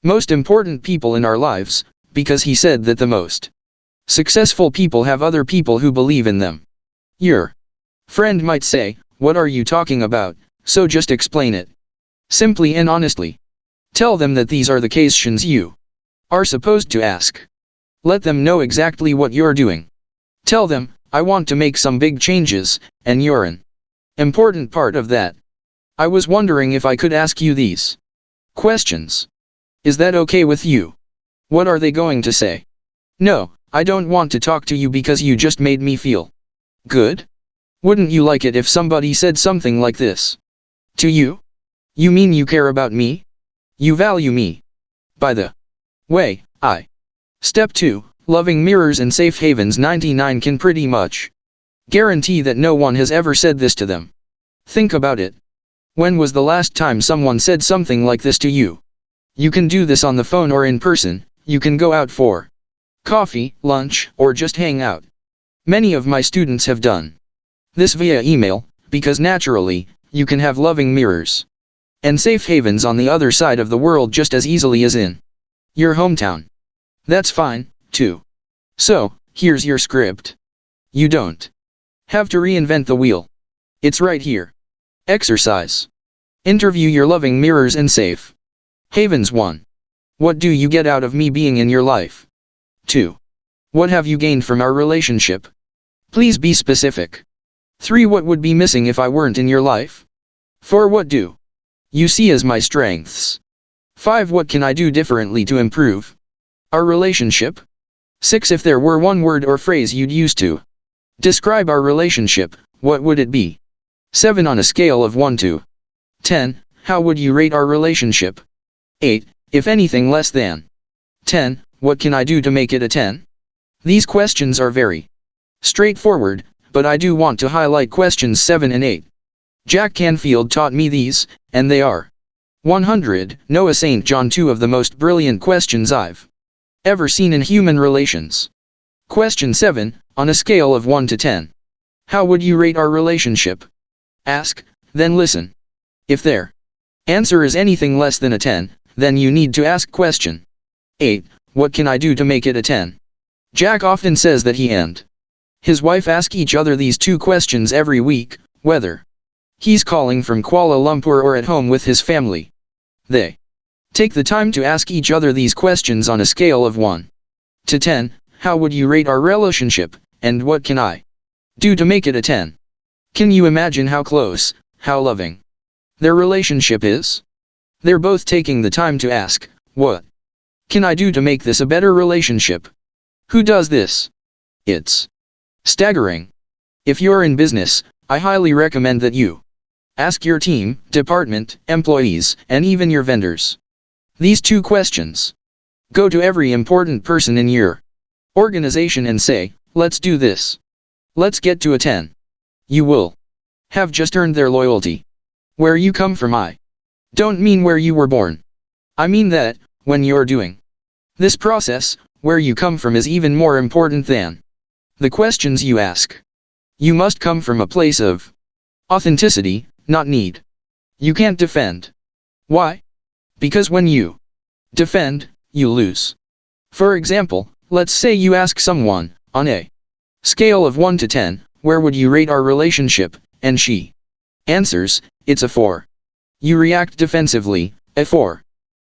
most important people in our lives, because he said that the most Successful people have other people who believe in them. Your friend might say, "What are you talking about?" So just explain it. Simply and honestly. Tell them that these are the questions you are supposed to ask. Let them know exactly what you're doing. Tell them, "I want to make some big changes, and you're an important part of that. I was wondering if I could ask you these questions. Is that okay with you?" What are they going to say? "No, I don't want to talk to you because you just made me feel good." Wouldn't you like it if somebody said something like this to you? "You mean you care about me? You value me? By the way, I." Step 2. Loving mirrors and safe havens. 99 can pretty much guarantee that no one has ever said this to them. Think about it. When was the last time someone said something like this to you? You can do this on the phone or in person. You can go out for coffee, lunch, or just hang out. Many of my students have done this via email, because naturally, you can have loving mirrors and safe havens on the other side of the world just as easily as in your hometown. That's fine, too. So, here's your script. You don't have to reinvent the wheel. It's right here. Exercise. Interview your loving mirrors and safe havens. 1. What do you get out of me being in your life? 2. What have you gained from our relationship? Please be specific. 3. What would be missing if I weren't in your life? 4. What do you see as my strengths? 5. What can I do differently to improve our relationship? 6. If there were one word or phrase you'd use to describe our relationship, what would it be? 7. On a scale of 1 to 10, how would you rate our relationship? 8. If anything less than 10, what can I do to make it a 10? These questions are very straightforward, but I do want to highlight questions 7 and 8. Jack Canfield taught me these, and they are 100. Noah St. John. 2 of the most brilliant questions I've ever seen in human relations. Question 7. On a scale of 1 to 10, how would you rate our relationship? Ask, then listen. If their answer is anything less than a 10, then you need to ask question 8. What can I do to make it a 10? Jack often says that he and his wife ask each other these 2 questions every week, whether he's calling from Kuala Lumpur or at home with his family. They take the time to ask each other these questions on a scale of 1 to 10, how would you rate our relationship, and what can I do to make it a 10? Can you imagine how close, how loving their relationship is? They're both taking the time to ask, what can I do to make this a better relationship? Who does this? It's staggering. If you're in business, I highly recommend that you ask your team, department, employees, and even your vendors these 2 questions. Go to every important person in your organization and say, let's do this. Let's get to a 10. You will have just earned their loyalty. Where you come from, I don't mean where you were born. I mean that, when you're doing this process, where you come from is even more important than the questions you ask. You must come from a place of authenticity, not need. You can't defend. Why? Because when you defend, you lose. For example, let's say you ask someone, on a scale of 1 to 10, where would you rate our relationship, and she answers, it's a 4. You react defensively, a 4.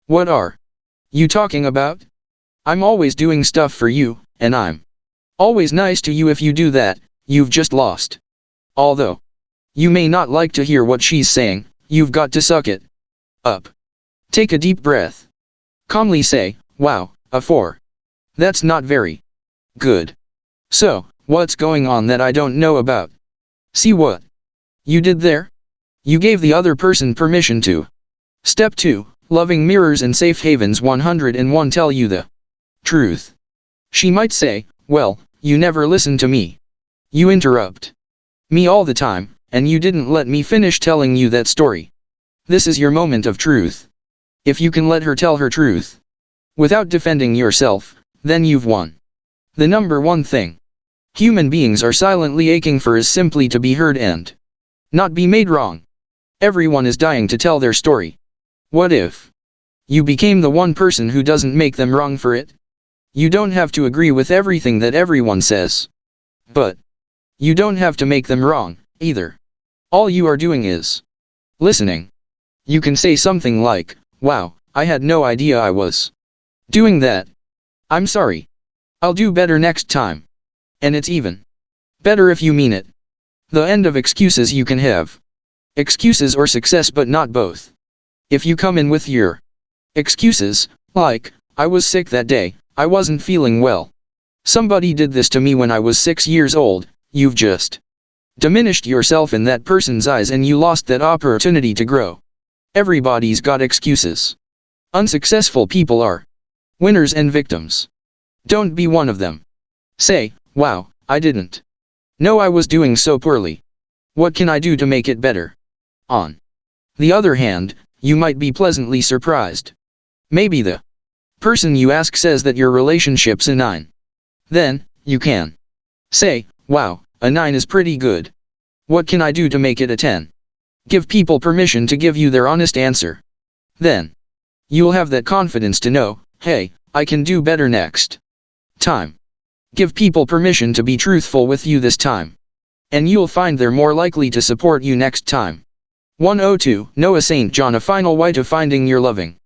What are you talking about? I'm always doing stuff for you, and I'm always nice to you. If you do that, you've just lost. Although you may not like to hear what she's saying, you've got to suck it up. Take a deep breath. Calmly say, wow, a 4. That's not very good. So, what's going on that I don't know about? See what you did there? You gave the other person permission to. Step 2. Loving mirrors and safe havens. 101. Tell you the truth. She might say, well, you never listen to me. You interrupt me all the time, and you didn't let me finish telling you that story. This is your moment of truth. If you can let her tell her truth without defending yourself, then you've won. The number one thing human beings are silently aching for is simply to be heard and not be made wrong. Everyone is dying to tell their story. What if you became the one person who doesn't make them wrong for it? You don't have to agree with everything that everyone says. But you don't have to make them wrong, either. All you are doing is listening. You can say something like, "Wow, I had no idea I was doing that. I'm sorry. I'll do better next time." And it's even better if you mean it. The end of excuses. You can have excuses or success, but not both. If you come in with your excuses, like, "I was sick that day, I wasn't feeling well. Somebody did this to me when I was 6 years old," you've just diminished yourself in that person's eyes and you lost that opportunity to grow. Everybody's got excuses. Unsuccessful people are winners and victims. Don't be one of them. Say, "Wow, I didn't know I was doing so poorly. What can I do to make it better?" On the other hand, you might be pleasantly surprised. Maybe the person you ask says that your relationship's a 9. Then, you can say, "Wow, a 9 is pretty good. What can I do to make it a 10? Give people permission to give you their honest answer. Then, you'll have that confidence to know, "Hey, I can do better next time." Give people permission to be truthful with you this time. And you'll find they're more likely to support you next time. 102. Noah St. John. A final way to finding your loving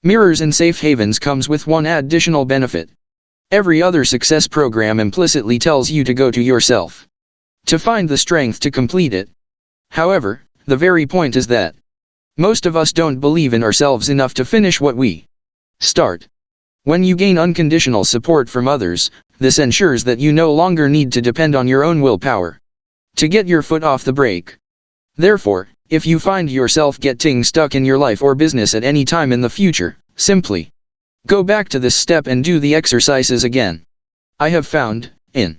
mirrors and safe havens comes with one additional benefit. Every other success program implicitly tells you to go to yourself to find the strength to complete it. However, the very point is that most of us don't believe in ourselves enough to finish what we start. When you gain unconditional support from others, this ensures that you no longer need to depend on your own willpower to get your foot off the brake. Therefore, if you find yourself getting stuck in your life or business at any time in the future, simply go back to this step and do the exercises again. I have found, in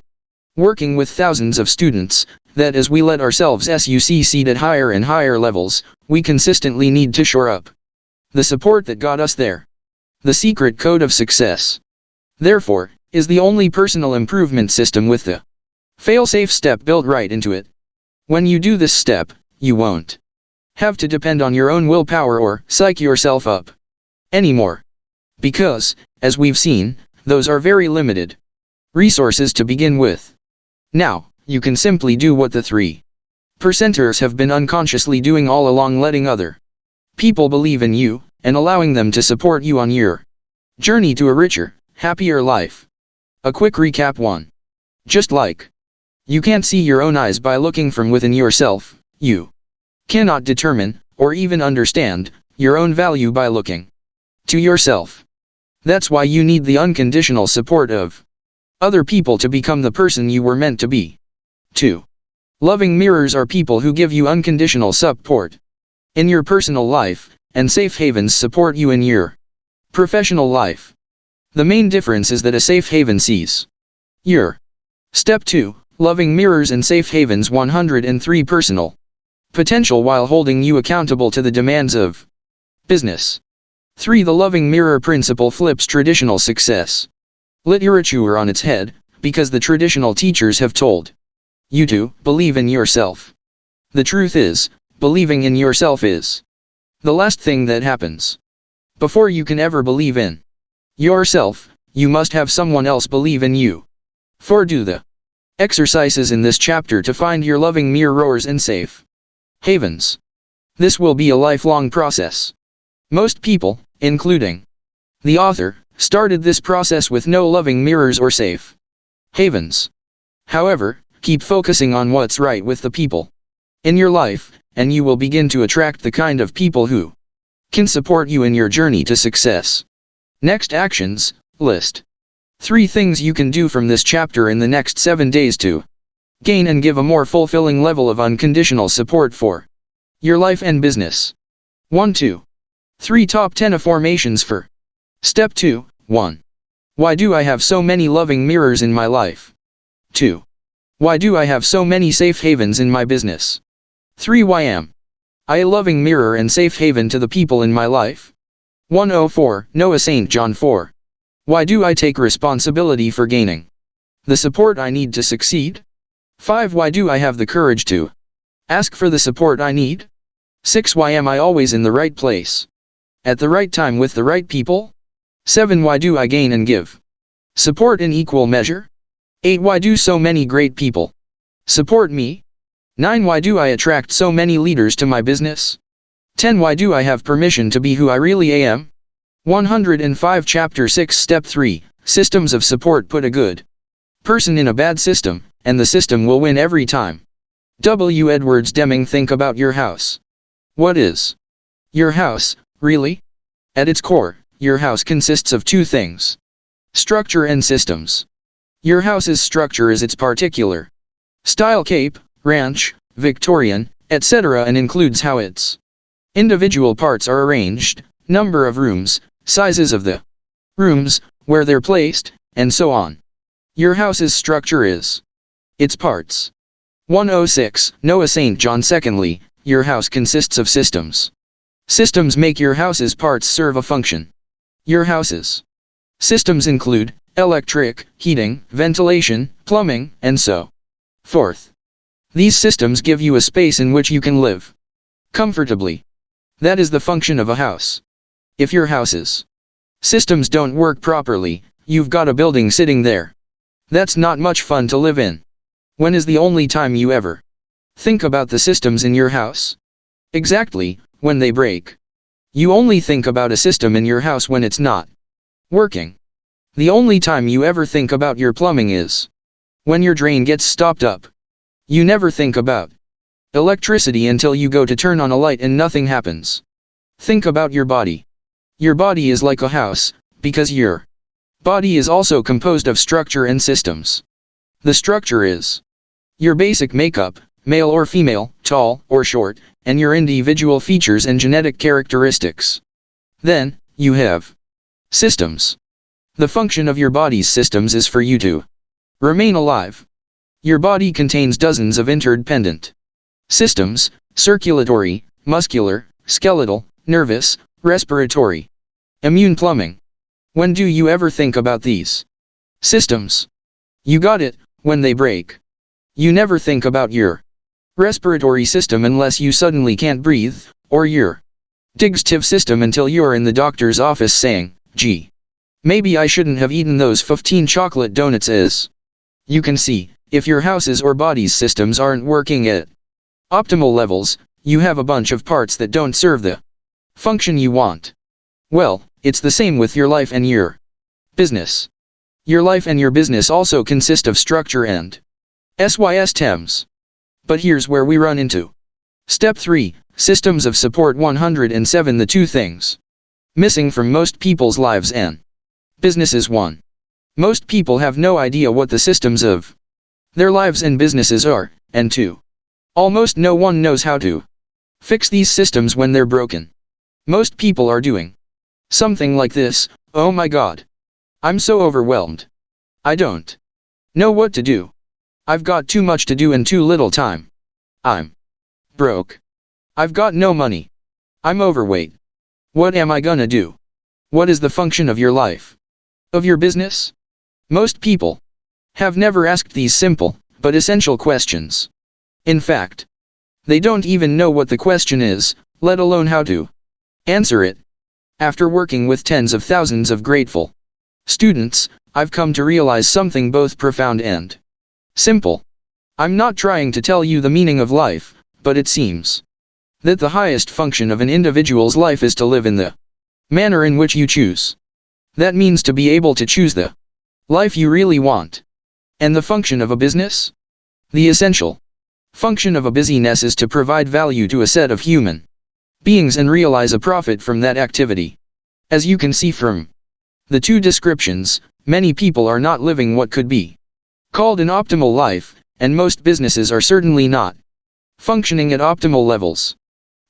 working with thousands of students, that as we let ourselves succeed at higher and higher levels, we consistently need to shore up the support that got us there. The secret code of success, therefore, is the only personal improvement system with the fail-safe step built right into it. When you do this step, you won't have to depend on your own willpower or psych yourself up anymore. Because, as we've seen, those are very limited resources to begin with. Now, you can simply do what the 3%ers have been unconsciously doing all along, letting other people believe in you, and allowing them to support you on your journey to a richer, happier life. A quick recap. 1. Just like you can't see your own eyes by looking from within yourself, you cannot determine, or even understand, your own value by looking to yourself. That's why you need the unconditional support of other people to become the person you were meant to be. 2. Loving mirrors are people who give you unconditional support in your personal life, and safe havens support you in your professional life. The main difference is that a safe haven sees your step 2, loving mirrors and safe havens 103 personal potential while holding you accountable to the demands of business. 3. The loving mirror principle flips traditional success literature on its head, because the traditional teachers have told you to believe in yourself. The truth is, believing in yourself is the last thing that happens. Before you can ever believe in yourself, you must have someone else believe in you. 4. Do the exercises in this chapter to find your loving mirrors and safe havens. This will be a lifelong process. Most people, including the author, started this process with no loving mirrors or safe havens. However, keep focusing on what's right with the people in your life, and you will begin to attract the kind of people who can support you in your journey to success. Next actions, list 3 things you can do from this chapter in the next 7 days to gain and give a more fulfilling level of unconditional support for your life and business. 1, 2, 3 Top 10 affirmations for Step 2. 1. Why do I have so many loving mirrors in my life? 2. Why do I have so many safe havens in my business? 3. Why am I a loving mirror and safe haven to the people in my life? 104. Noah St. John. 4. Why do I take responsibility for gaining the support I need to succeed? 5. Why do I have the courage to ask for the support I need? 6. Why am I always in the right place at the right time with the right people? 7. Why do I gain and give Support in equal measure? 8. Why do so many great people support me? 9. Why do I attract so many leaders to my business? 10. Why do I have permission to be who I really am? 105. Chapter 6 Step 3 Systems of Support. Put a good person in a bad system, and the system will win every time. W. Edwards Deming. Think about your house. What is your house, really? At its core, your house consists of two things: structure and systems. Your house's structure is its particular style, Cape, Ranch, Victorian, etc., and includes how its individual parts are arranged, number of rooms, sizes of the rooms, where they're placed, and so on. Your house's structure is its parts. 106. Noah St. John. Secondly, your house consists of systems. Systems make your house's parts serve a function. Your house's systems include electric, heating, ventilation, plumbing, and so forth. These systems give you a space in which you can live comfortably. That is the function of a house. If your house's systems don't work properly, you've got a building sitting there that's not much fun to live in. When is the only time you ever think about the systems in your house? Exactly, when they break. You only think about a system in your house when it's not working. The only time you ever think about your plumbing is when your drain gets stopped up. You never think about electricity until you go to turn on a light and nothing happens. Think about your body. Your body is like a house, because your body is also composed of structure and systems. The structure is your basic makeup, male or female, tall or short, and your individual features and genetic characteristics. Then, you have systems. The function of your body's systems is for you to remain alive. Your body contains dozens of interdependent systems: circulatory, muscular, skeletal, nervous, respiratory, immune, plumbing. When do you ever think about these systems? You got it, when they break. You never think about your respiratory system unless you suddenly can't breathe, or your digestive system until you're in the doctor's office saying, "Gee, maybe I shouldn't have eaten those 15 chocolate donuts." As you can see, if your house's or body's systems aren't working at optimal levels, you have a bunch of parts that don't serve the function you want. Well, it's the same with your life and your business. Your life and your business also consist of structure and systems. But here's where we run into Step 3, Systems of Support. 107. The two things missing from most people's lives and businesses. 1. Most people have no idea what the systems of their lives and businesses are, and 2. Almost no one knows how to fix these systems when they're broken. Most people are doing something like this: "Oh my God, I'm so overwhelmed. I don't know what to do. I've got too much to do and too little time. I'm broke. I've got no money. I'm overweight. What am I gonna do?" What is the function of your life? Of your business? Most people have never asked these simple, but essential questions. In fact, they don't even know what the question is, let alone how to answer it. After working with tens of thousands of grateful students, I've come to realize something both profound and simple. I'm not trying to tell you the meaning of life, but it seems that the highest function of an individual's life is to live in the manner in which you choose. That means to be able to choose the life you really want. And the function of a business? The essential function of a business is to provide value to a set of human beings and realize a profit from that activity. As you can see from the two descriptions, many people are not living what could be called an optimal life, and most businesses are certainly not functioning at optimal levels.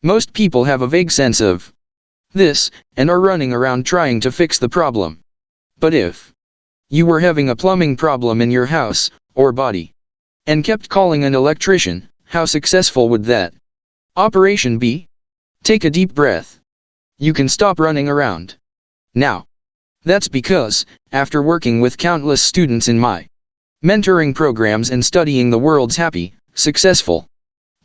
Most people have a vague sense of this, and are running around trying to fix the problem. But if you were having a plumbing problem in your house, or body, and kept calling an electrician, how successful would that operation be? Take a deep breath. You can stop running around now. That's because, after working with countless students in my mentoring programs and studying the world's happy, successful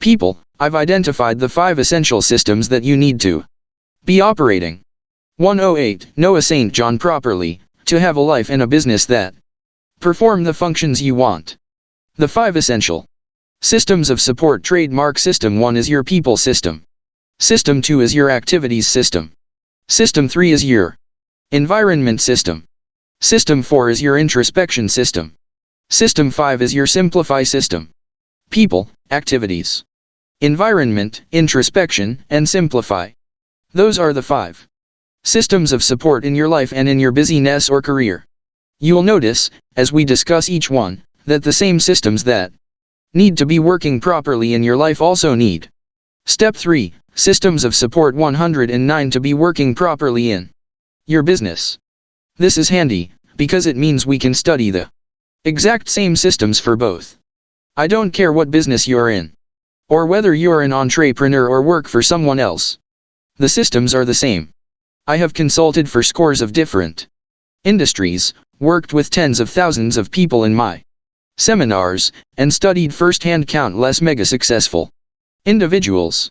people, I've identified the 5 essential systems that you need to be operating. 108. Noah St. John. Properly to have a life and a business that perform the functions you want. The 5 essential systems of support. Trademark. System 1 is your people system. System 2 is your activities system. System 3 is your environment system. System 4 is your introspection system. System 5 is your simplify system. People, activities, environment, introspection, and simplify. Those are the 5 systems of support in your life and in your busyness or career. You'll notice, as we discuss each one, that the same systems that need to be working properly in your life also need. Step 3. Systems of support 109 to be working properly in your business. This is handy, because it means we can study the exact same systems for both. I don't care what business you're in, or whether you're an entrepreneur or work for someone else. The systems are the same. I have consulted for scores of different industries, worked with tens of thousands of people in my seminars, and studied firsthand countless mega successful individuals.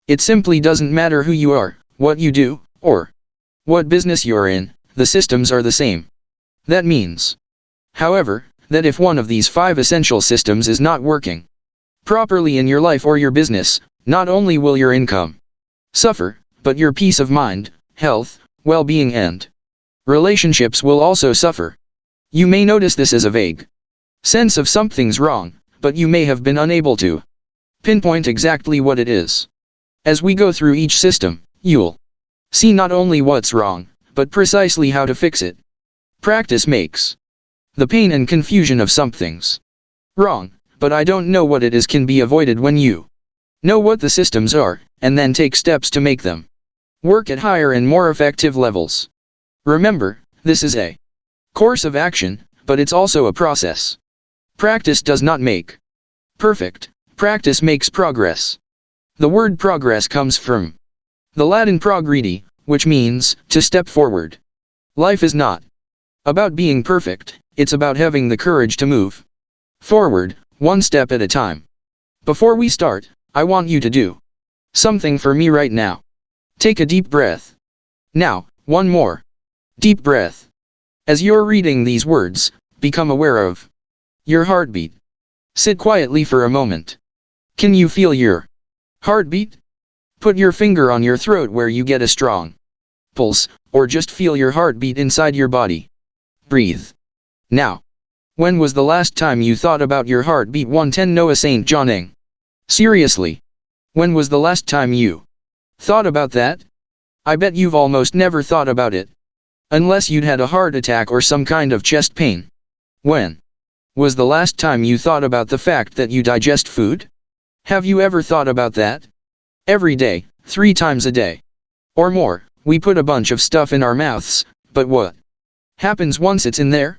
It simply doesn't matter who you are, what you do, or what business you're in, the systems are the same. That means, however, that if one of these 5 essential systems is not working properly in your life or your business, not only will your income suffer, but your peace of mind, health, well-being and relationships will also suffer. You may notice this as a vague sense of something's wrong, but you may have been unable to pinpoint exactly what it is. As we go through each system, you'll see not only what's wrong, but precisely how to fix it. Practice makes the pain and confusion of something's wrong, but I don't know what it is can be avoided when you know what the systems are, and then take steps to make them work at higher and more effective levels. Remember, this is a course of action, but it's also a process. Practice does not make perfect, practice makes progress. The word progress comes from the Latin progredi, which means to step forward. Life is not about being perfect, it's about having the courage to move forward, one step at a time. Before we start, I want you to do something for me right now. Take a deep breath. Now, one more deep breath. As you're reading these words, become aware of your heartbeat. Sit quietly for a moment. Can you feel your heartbeat? Put your finger on your throat where you get a strong pulse, or just feel your heartbeat inside your body. Breathe. Now, when was the last time you thought about your heartbeat? 110 Noah St. Johning. Seriously. When was the last time you thought about that? I bet you've almost never thought about it. Unless you'd had a heart attack or some kind of chest pain. When was the last time you thought about the fact that you digest food? Have you ever thought about that? Every day, 3 times a day, or more, we put a bunch of stuff in our mouths, but what happens once it's in there?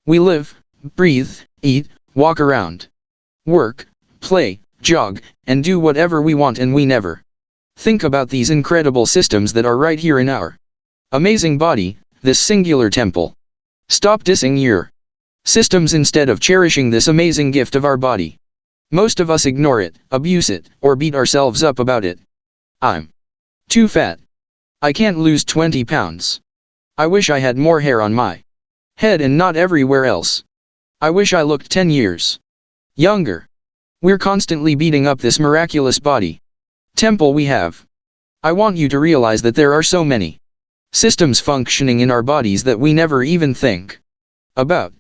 We live, breathe, eat, walk around, work, play, jog, and do whatever we want, and we never think about these incredible systems that are right here in our amazing body, this singular temple. Stop dissing your systems instead of cherishing this amazing gift of our body. Most of us ignore it, abuse it, or beat ourselves up about it. I'm too fat. I can't lose 20 pounds. I wish I had more hair on my head and not everywhere else. I wish I looked 10 years younger. We're constantly beating up this miraculous body temple we have. I want you to realize that there are so many systems functioning in our bodies that we never even think about.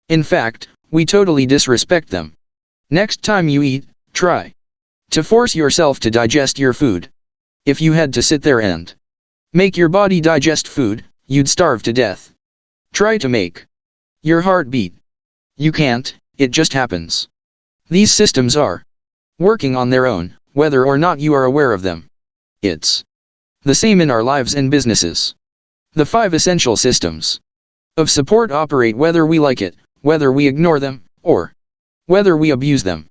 In fact, we totally disrespect them. Next time you eat, try to force yourself to digest your food. If you had to sit there and make your body digest food, you'd starve to death. Try to make your heart beat. You can't, it just happens. These systems are working on their own, whether or not you are aware of them. It's the same in our lives and businesses. The 5 essential systems of support operate whether we like it, whether we ignore them, or whether we abuse them.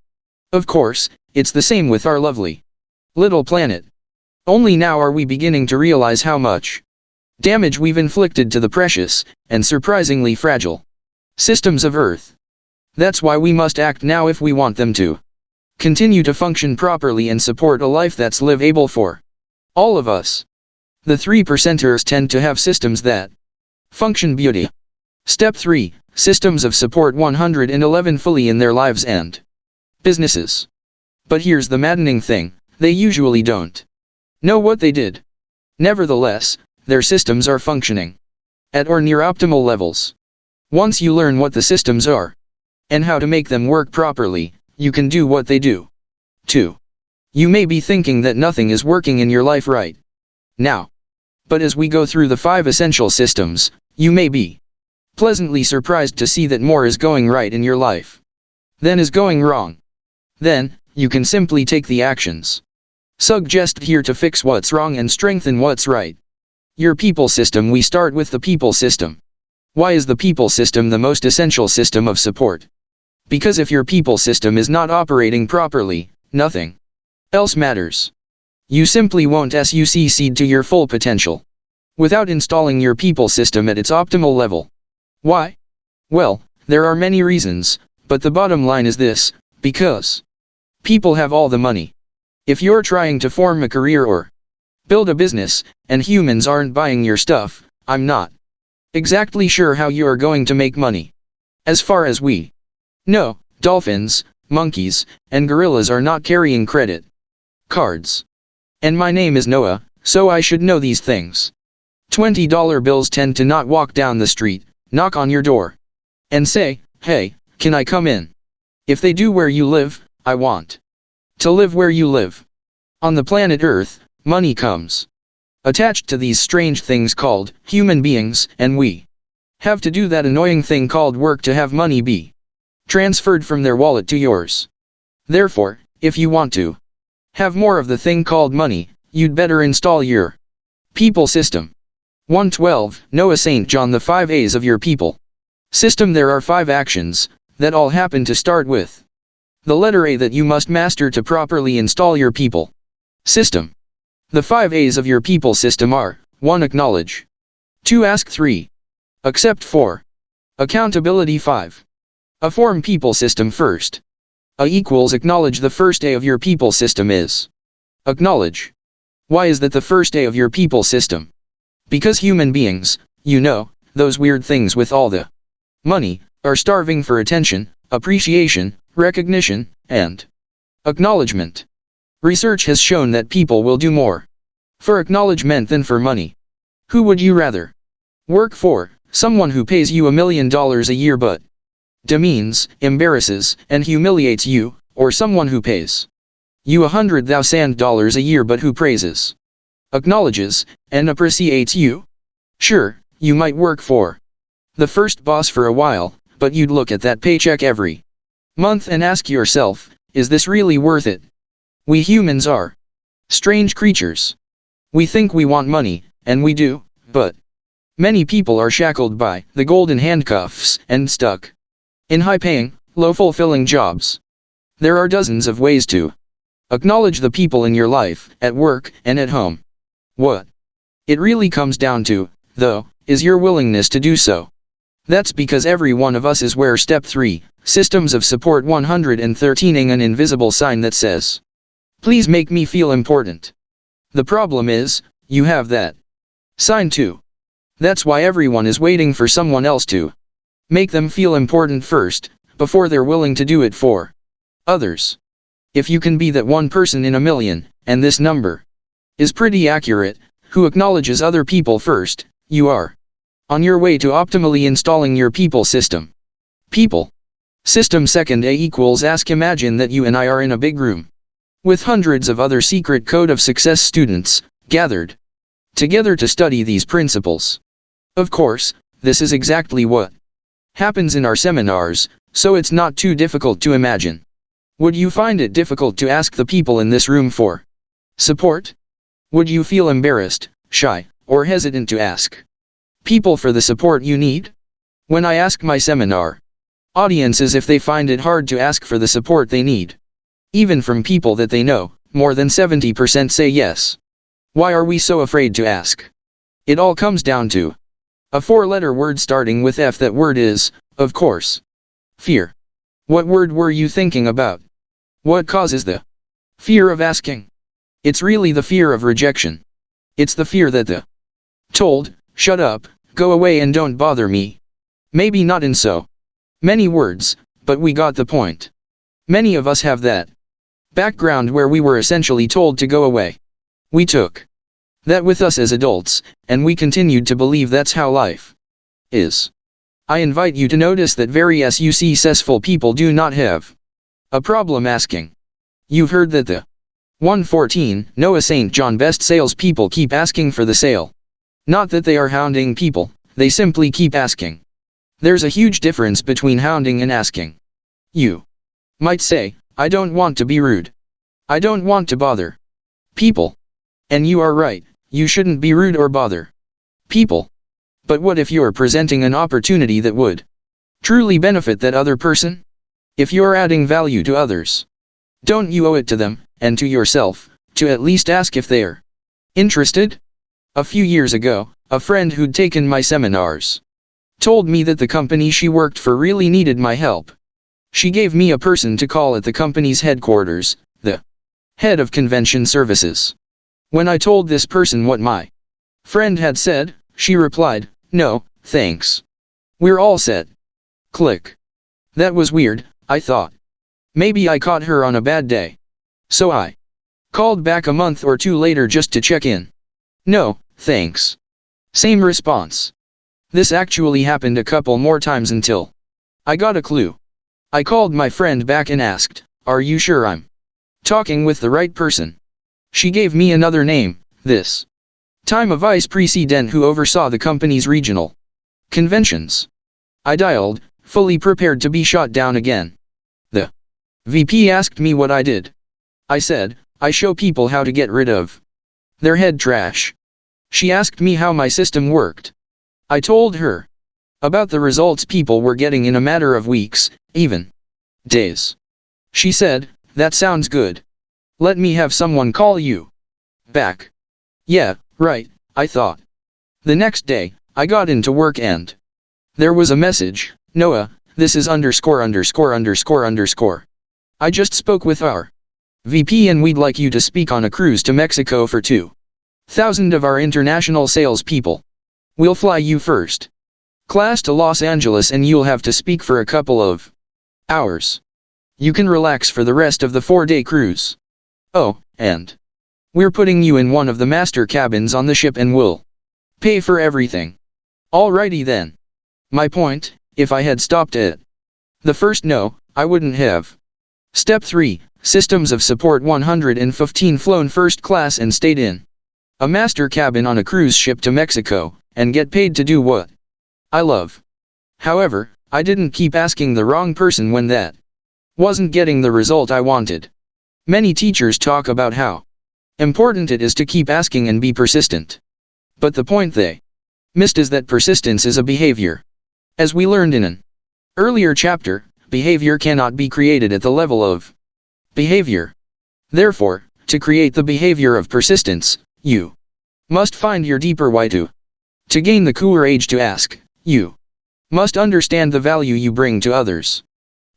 Of course, it's the same with our lovely little planet. Only now are we beginning to realize how much damage we've inflicted to the precious, and surprisingly fragile, systems of Earth. That's why we must act now if we want them to continue to function properly and support a life that's livable for all of us. The 3%ers tend to have systems that function beauty. Step 3. Systems of Support 111 fully in their lives and businesses. But here's the maddening thing, they usually don't know what they did. Nevertheless, their systems are functioning at or near optimal levels. Once you learn what the systems are and how to make them work properly, you can do what they do. 2. You may be thinking that nothing is working in your life right now. But as we go through the 5 essential systems, you may be pleasantly surprised to see that more is going right in your life than is going wrong. Then, you can simply take the actions suggested here to fix what's wrong and strengthen what's right. Your people system. We start with the people system. Why is the people system the most essential system of support? Because if your people system is not operating properly, nothing else matters. You simply won't succeed to your full potential without installing your people system at its optimal level. Why? Well, there are many reasons, but the bottom line is this: because people have all the money. If you're trying to form a career or build a business, and humans aren't buying your stuff, I'm not exactly sure how you are going to make money. As far as we know, dolphins, monkeys, and gorillas are not carrying credit cards. And my name is Noah, so I should know these things. $20 bills tend to not walk down the street, knock on your door, and say, "Hey, can I come in?" If they do where you live, I want to live where you live. On the planet Earth, money comes attached to these strange things called human beings, and we have to do that annoying thing called work to have money be transferred from their wallet to yours. Therefore, if you want to have more of the thing called money, you'd better install your people system. 112. Noah St. John. The 5 A's of your people system. There are 5 actions that all happen to start with the letter A that you must master to properly install your people system. The 5 A's of your people system are: 1. Acknowledge. 2. Ask. 3. Accept. 4. Accountability. 5. A form people system first. A equals acknowledge. The first A of your people system is acknowledge. Why is that the first A of your people system? Because human beings, you know, those weird things with all the money, are starving for attention, appreciation, recognition, and acknowledgement. Research has shown that people will do more for acknowledgement than for money. Who would you rather work for? Someone who pays you $1 million a year but demeans, embarrasses, and humiliates you, or someone who pays you $100,000 a year but who praises, acknowledges, and appreciates you? Sure, you might work for the first boss for a while, but you'd look at that paycheck every month and ask yourself, is this really worth it? We humans are strange creatures. We think we want money, and we do, but many people are shackled by the golden handcuffs and stuck in high-paying, low-fulfilling jobs. There are dozens of ways to acknowledge the people in your life, at work, and at home. What it really comes down to, though, is your willingness to do so. That's because every one of us is where Step 3, Systems of Support 113ing an invisible sign that says, "Please make me feel important." The problem is, you have that sign too. That's why everyone is waiting for someone else to make them feel important first, before they're willing to do it for others. If you can be that 1 person in a million, and this number is pretty accurate, who acknowledges other people first, you are on your way to optimally installing your people system. People system. Second A equals ask. Imagine that you and I are in a big room with hundreds of other secret code of success students, gathered together to study these principles. Of course, this is exactly what happens in our seminars, so it's not too difficult to imagine. Would you find it difficult to ask the people in this room for support? Would you feel embarrassed, shy, or hesitant to ask people for the support you need? When I ask my seminar audiences if they find it hard to ask for the support they need, even from people that they know, more than 70% say yes. Why are we so afraid to ask? It all comes down to a 4-letter word starting with F. That word is, of course, fear. What word were you thinking about? What causes the fear of asking? It's really the fear of rejection. It's the fear that the told, "Shut up, go away and don't bother me," Maybe not in so many words, but we got the point. Many of us have that background where we were essentially told to go away. We took that with us as adults, and we continued to believe that's how life is. I invite you to notice that very successful people do not have a problem asking. You've heard that the 114 Noah St. John best salespeople keep asking for the sale. Not that they are hounding people, they simply keep asking. There's a huge difference between hounding and asking. You might say, I don't want to be rude. I don't want to bother people. And you are right, you shouldn't be rude or bother people. But what if you're presenting an opportunity that would truly benefit that other person? If you're adding value to others, don't you owe it to them, and to yourself, to at least ask if they're interested? A few years ago, a friend who'd taken my seminars told me that the company she worked for really needed my help. She gave me a person to call at the company's headquarters, the head of convention services. When I told this person what my friend had said, she replied, "No, thanks. We're all set." Click. That was weird, I thought. Maybe I caught her on a bad day. So I called back a month or two later just to check in. "No, thanks." Same response. This actually happened a couple more times until I got a clue. I called my friend back and asked, "Are you sure I'm talking with the right person?" She gave me another name, this time a vice president who oversaw the company's regional conventions. I dialed, fully prepared to be shot down again. The VP asked me what I did. I said, I show people how to get rid of their head trash. She asked me how my system worked. I told her about the results people were getting in a matter of weeks, even days. She said, "That sounds good. Let me have someone call you back." Yeah, right, I thought. The next day, I got into work and there was a message, "Noah, this is underscore underscore underscore underscore. I just spoke with our VP and we'd like you to speak on a cruise to Mexico for 2,000 of our international sales people. We'll fly you first class to Los Angeles and you'll have to speak for a couple of hours. You can relax for the rest of the 4-day cruise. Oh, and we're putting you in one of the master cabins on the ship and we'll pay for everything." Alrighty then. My point, if I had stopped at the first no, I wouldn't have. Step 3, Systems of Support 115 flown first class and stayed in a master cabin on a cruise ship to Mexico, and get paid to do what I love. However, I didn't keep asking the wrong person when that wasn't getting the result I wanted. Many teachers talk about how important it is to keep asking and be persistent. But the point they missed is that persistence is a behavior. As we learned in an earlier chapter, behavior cannot be created at the level of behavior. Therefore, to create the behavior of persistence, you must find your deeper why to gain the courage to ask, you must understand the value you bring to others.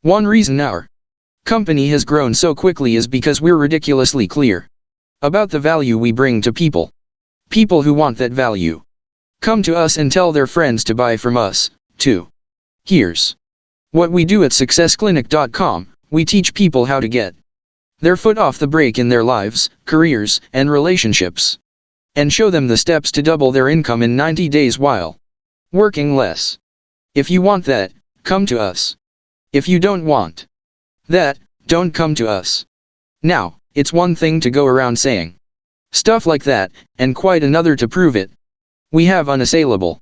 One reason our company has grown so quickly is because we're ridiculously clear about the value we bring to people. People who want that value come to us and tell their friends to buy from us, too. Here's what we do at SuccessClinic.com. We teach people how to get their foot off the brake in their lives, careers, and relationships, and show them the steps to double their income in 90 days while working less. If you want that, come to us. If you don't want that, don't come to us. Now, it's one thing to go around saying stuff like that, and quite another to prove it. We have unassailable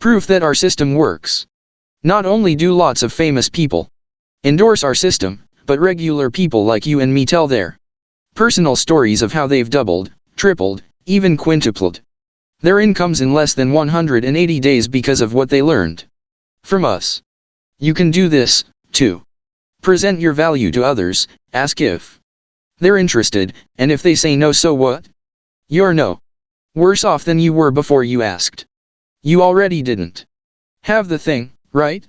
proof that our system works. Not only do lots of famous people endorse our system, but regular people like you and me tell their personal stories of how they've doubled, tripled, even quintupled their incomes in less than 180 days because of what they learned from us. You can do this, too. Present your value to others, ask if they're interested, and if they say no, so what? You're no worse off than you were before you asked. You already didn't have the thing, right?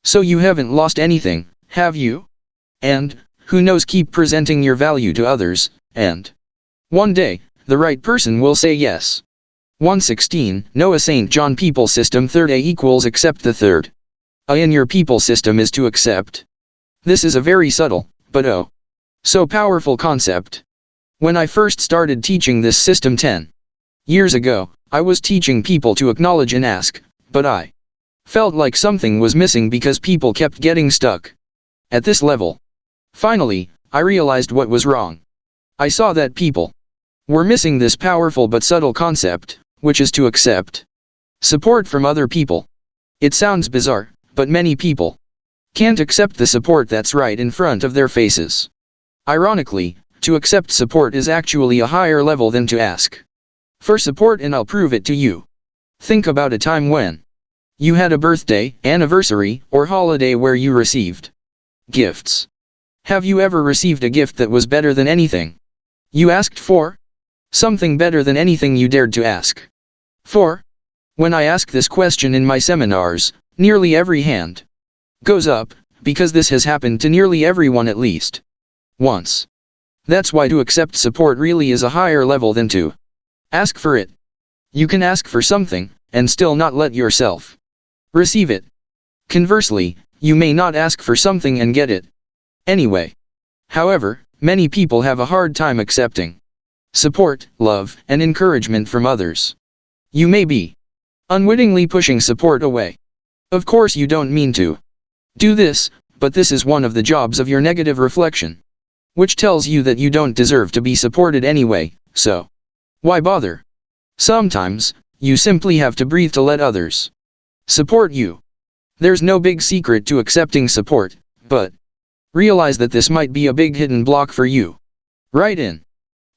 So you haven't lost anything, have you? And, who knows, keep presenting your value to others, and one day, the right person will say yes. 116, Noah St. John People System 3rd A equals accept the third A in your people system is to accept. This is a very subtle, but oh, so powerful concept. When I first started teaching this system 10 years ago, I was teaching people to acknowledge and ask, but I felt like something was missing because people kept getting stuck at this level. Finally, I realized what was wrong. I saw that people were missing this powerful but subtle concept, which is to accept support from other people. It sounds bizarre, but many people can't accept the support that's right in front of their faces. Ironically, to accept support is actually a higher level than to ask for support, and I'll prove it to you. Think about a time when you had a birthday, anniversary, or holiday where you received gifts. Have you ever received a gift that was better than anything you asked for? Something better than anything you dared to ask for? When I ask this question in my seminars, nearly every hand goes up, because this has happened to nearly everyone at least once. That's why to accept support really is a higher level than to ask for it. You can ask for something, and still not let yourself receive it. Conversely, you may not ask for something and get it anyway. However, many people have a hard time accepting support, love, and encouragement from others. You may be unwittingly pushing support away. Of course, you don't mean to do this, but this is one of the jobs of your negative reflection, which tells you that you don't deserve to be supported anyway, so why bother? Sometimes, you simply have to breathe to let others support you. There's no big secret to accepting support, but realize that this might be a big hidden block for you. Write in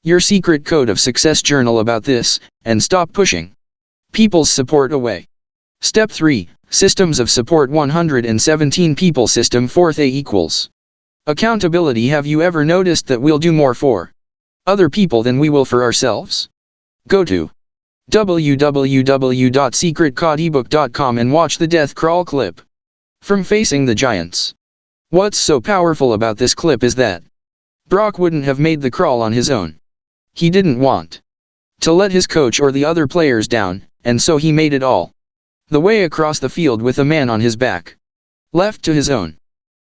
your secret code of success journal about this, and stop pushing people's support away. Step 3, Systems of Support 117 People System 4th A equals accountability. Have you ever noticed that we'll do more for other people than we will for ourselves? Go to www.secretcodeebook.com and watch the death crawl clip from Facing the Giants. What's so powerful about this clip is that Brock wouldn't have made the crawl on his own. He didn't want to let his coach or the other players down, and so he made it all the way across the field with a man on his back. Left to his own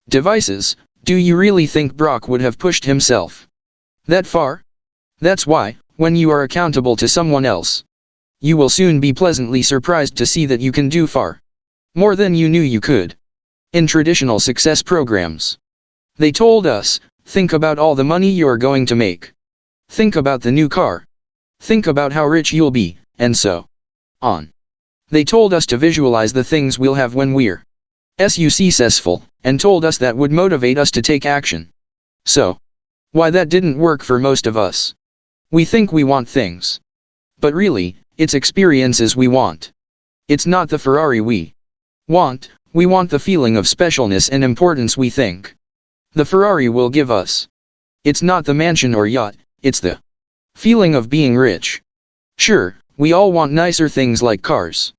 devices, do you really think Brock would have pushed himself that far? That's why, when you are accountable to someone else, you will soon be pleasantly surprised to see that you can do far more than you knew you could. In traditional success programs, they told us, think about all the money you're going to make. Think about the new car. Think about how rich you'll be, and so on. They told us to visualize the things we'll have when we're successful, and told us that would motivate us to take action. So, why that didn't work for most of us? We think we want things, but really, it's experiences we want. It's not the Ferrari we want the feeling of specialness and importance we think the Ferrari will give us. It's not the mansion or yacht, it's the feeling of being rich. Sure, we all want nicer things like cars,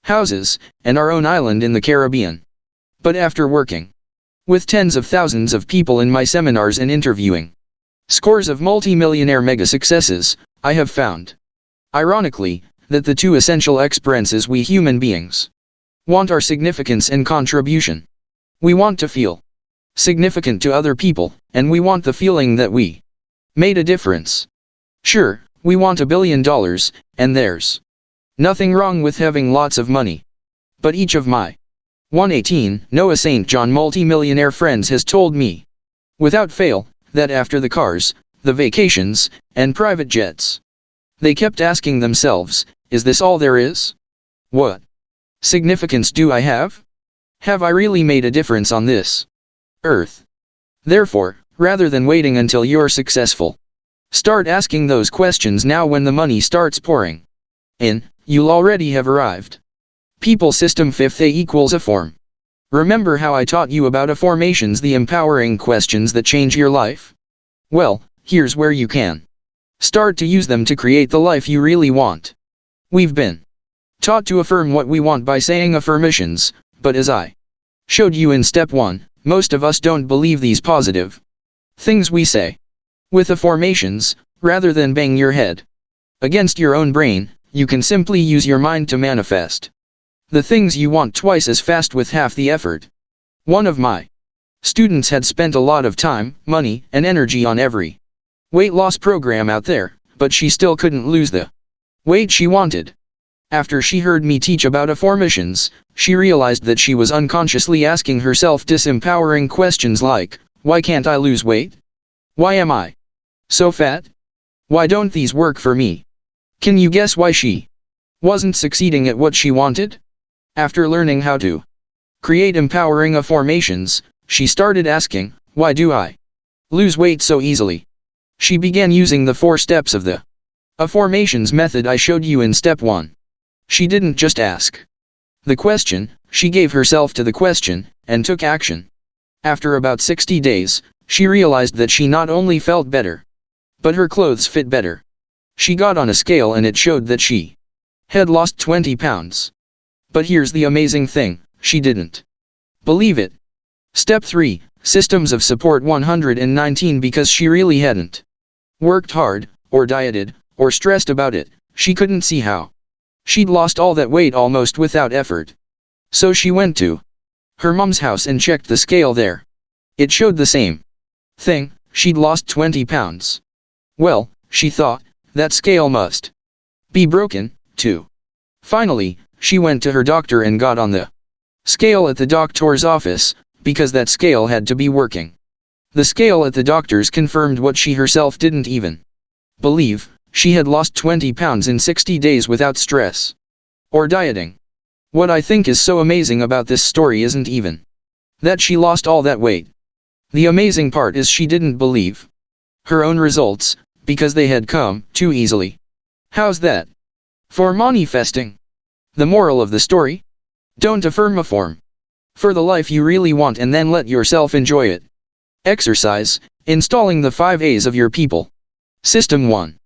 houses, and our own island in the Caribbean. But after working with tens of thousands of people in my seminars and interviewing scores of multi-millionaire mega successes, I have found, ironically, that the two essential experiences we human beings want are significance and contribution. We want to feel significant to other people, and we want the feeling that we made a difference. Sure, we want $1 billion, and there's nothing wrong with having lots of money. But each of my 118 Noah St. John multi-millionaire friends has told me, without fail, that after the cars, the vacations, and private jets, they kept asking themselves, is this all there is? What significance do I have? Have I really made a difference on this earth? Therefore, rather than waiting until you're successful, start asking those questions now. When the money starts pouring in, you'll already have arrived. People System 5th A equals a form. Remember how I taught you about affirmations, the empowering questions that change your life? Well, here's where you can start to use them to create the life you really want. We've been taught to affirm what we want by saying affirmations, but as I showed you in step 1, most of us don't believe these positive things we say. With affirmations, rather than bang your head against your own brain, you can simply use your mind to manifest The things you want twice as fast with half the effort. One of my students had spent a lot of time, money, and energy on every weight loss program out there, but she still couldn't lose the weight she wanted. After she heard me teach about affirmations, she realized that she was unconsciously asking herself disempowering questions like, why can't I lose weight? Why am I so fat? Why don't these work for me? Can you guess why she wasn't succeeding at what she wanted? After learning how to create empowering affirmations, she started asking, why do I lose weight so easily? She began using the 4 steps of the affirmations method I showed you in step 1. She didn't just ask the question, she gave herself to the question, and took action. After about 60 days, she realized that she not only felt better, but her clothes fit better. She got on a scale and it showed that she had lost 20 pounds. But here's the amazing thing, she didn't believe it. Step 3, Systems of Support 119. Because she really hadn't worked hard, or dieted, or stressed about it, she couldn't see how she'd lost all that weight almost without effort. So she went to her mom's house and checked the scale there. It showed the same thing, she'd lost 20 pounds. Well, she thought, that scale must be broken, too. Finally, she went to her doctor and got on the scale at the doctor's office, because that scale had to be working. The scale at the doctor's confirmed what she herself didn't even believe. She had lost 20 pounds in 60 days without stress or dieting. What I think is so amazing about this story isn't even that she lost all that weight. The amazing part is she didn't believe her own results, because they had come too easily. How's that for manifesting? The moral of the story? Don't affirm for the life you really want and then let yourself enjoy it. Exercise, installing the 5 A's of your people. System 1.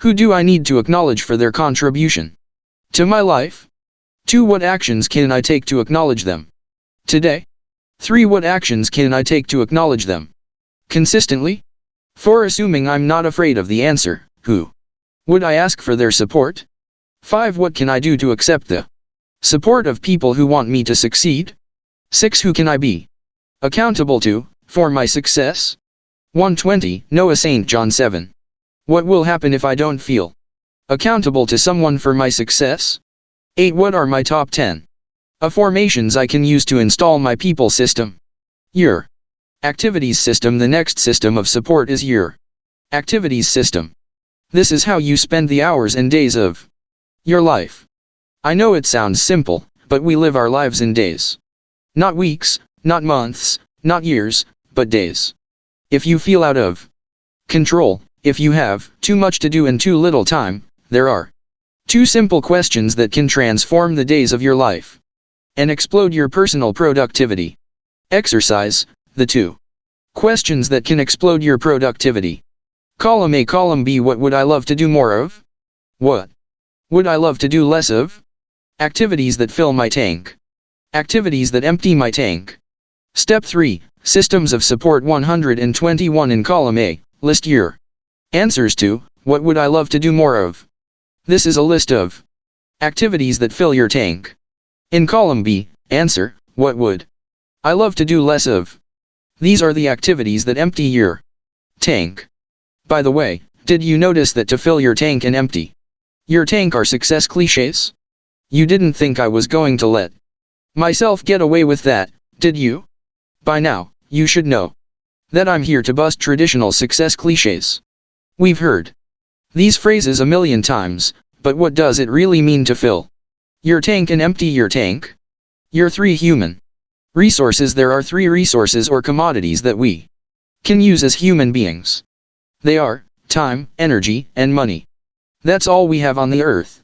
Who do I need to acknowledge for their contribution to my life? 2. What actions can I take to acknowledge them today? 3. What actions can I take to acknowledge them consistently? 4. Assuming I'm not afraid of the answer, who would I ask for their support? 5. What can I do to accept the support of people who want me to succeed? 6. Who can I be accountable to for my success? 120. Noah St. John 7. What will happen if I don't feel accountable to someone for my success? 8. What are my top 10 affirmations I can use to install my people system? Your activities system. The next system of support is your activities system. This is how you spend the hours and days of your life. I know it sounds simple, but we live our lives in days. Not weeks, not months, not years, but days. If you feel out of control, if you have too much to do and too little time, there are 2 simple questions that can transform the days of your life and explode your personal productivity. Exercise, the 2 questions that can explode your productivity. Column A. Column B. What would I love to do more of? What would I love to do less of? Activities that fill my tank. Activities that empty my tank. Step 3, Systems of Support 121. In column A, list your answers to, what would I love to do more of? This is a list of activities that fill your tank. In column B, answer, what would I love to do less of? These are the activities that empty your tank. By the way, did you notice that to fill your tank and empty your tank are success cliches? You didn't think I was going to let myself get away with that, did you? By now, you should know that I'm here to bust traditional success cliches. We've heard these phrases a million times, but what does it really mean to fill your tank and empty your tank? Your 3 human resources. There are 3 resources or commodities that we can use as human beings. They are time, energy, and money. That's all we have on the earth.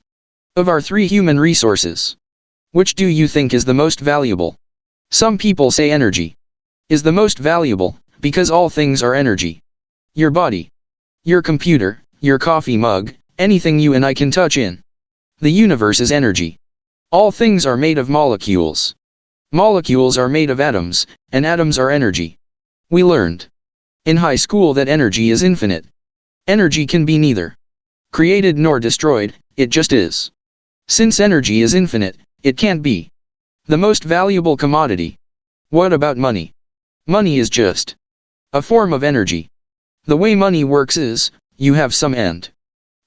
Of our 3 human resources, which do you think is the most valuable? Some people say energy is the most valuable, because all things are energy. Your body, your computer, your coffee mug, anything you and I can touch in the universe is energy. All things are made of molecules. Molecules are made of atoms, and atoms are energy. We learned in high school that energy is infinite. Energy can be neither created nor destroyed, it just is. Since energy is infinite, It can't be the most valuable commodity. What about money? Money is just a form of energy. The way money works is, you have some and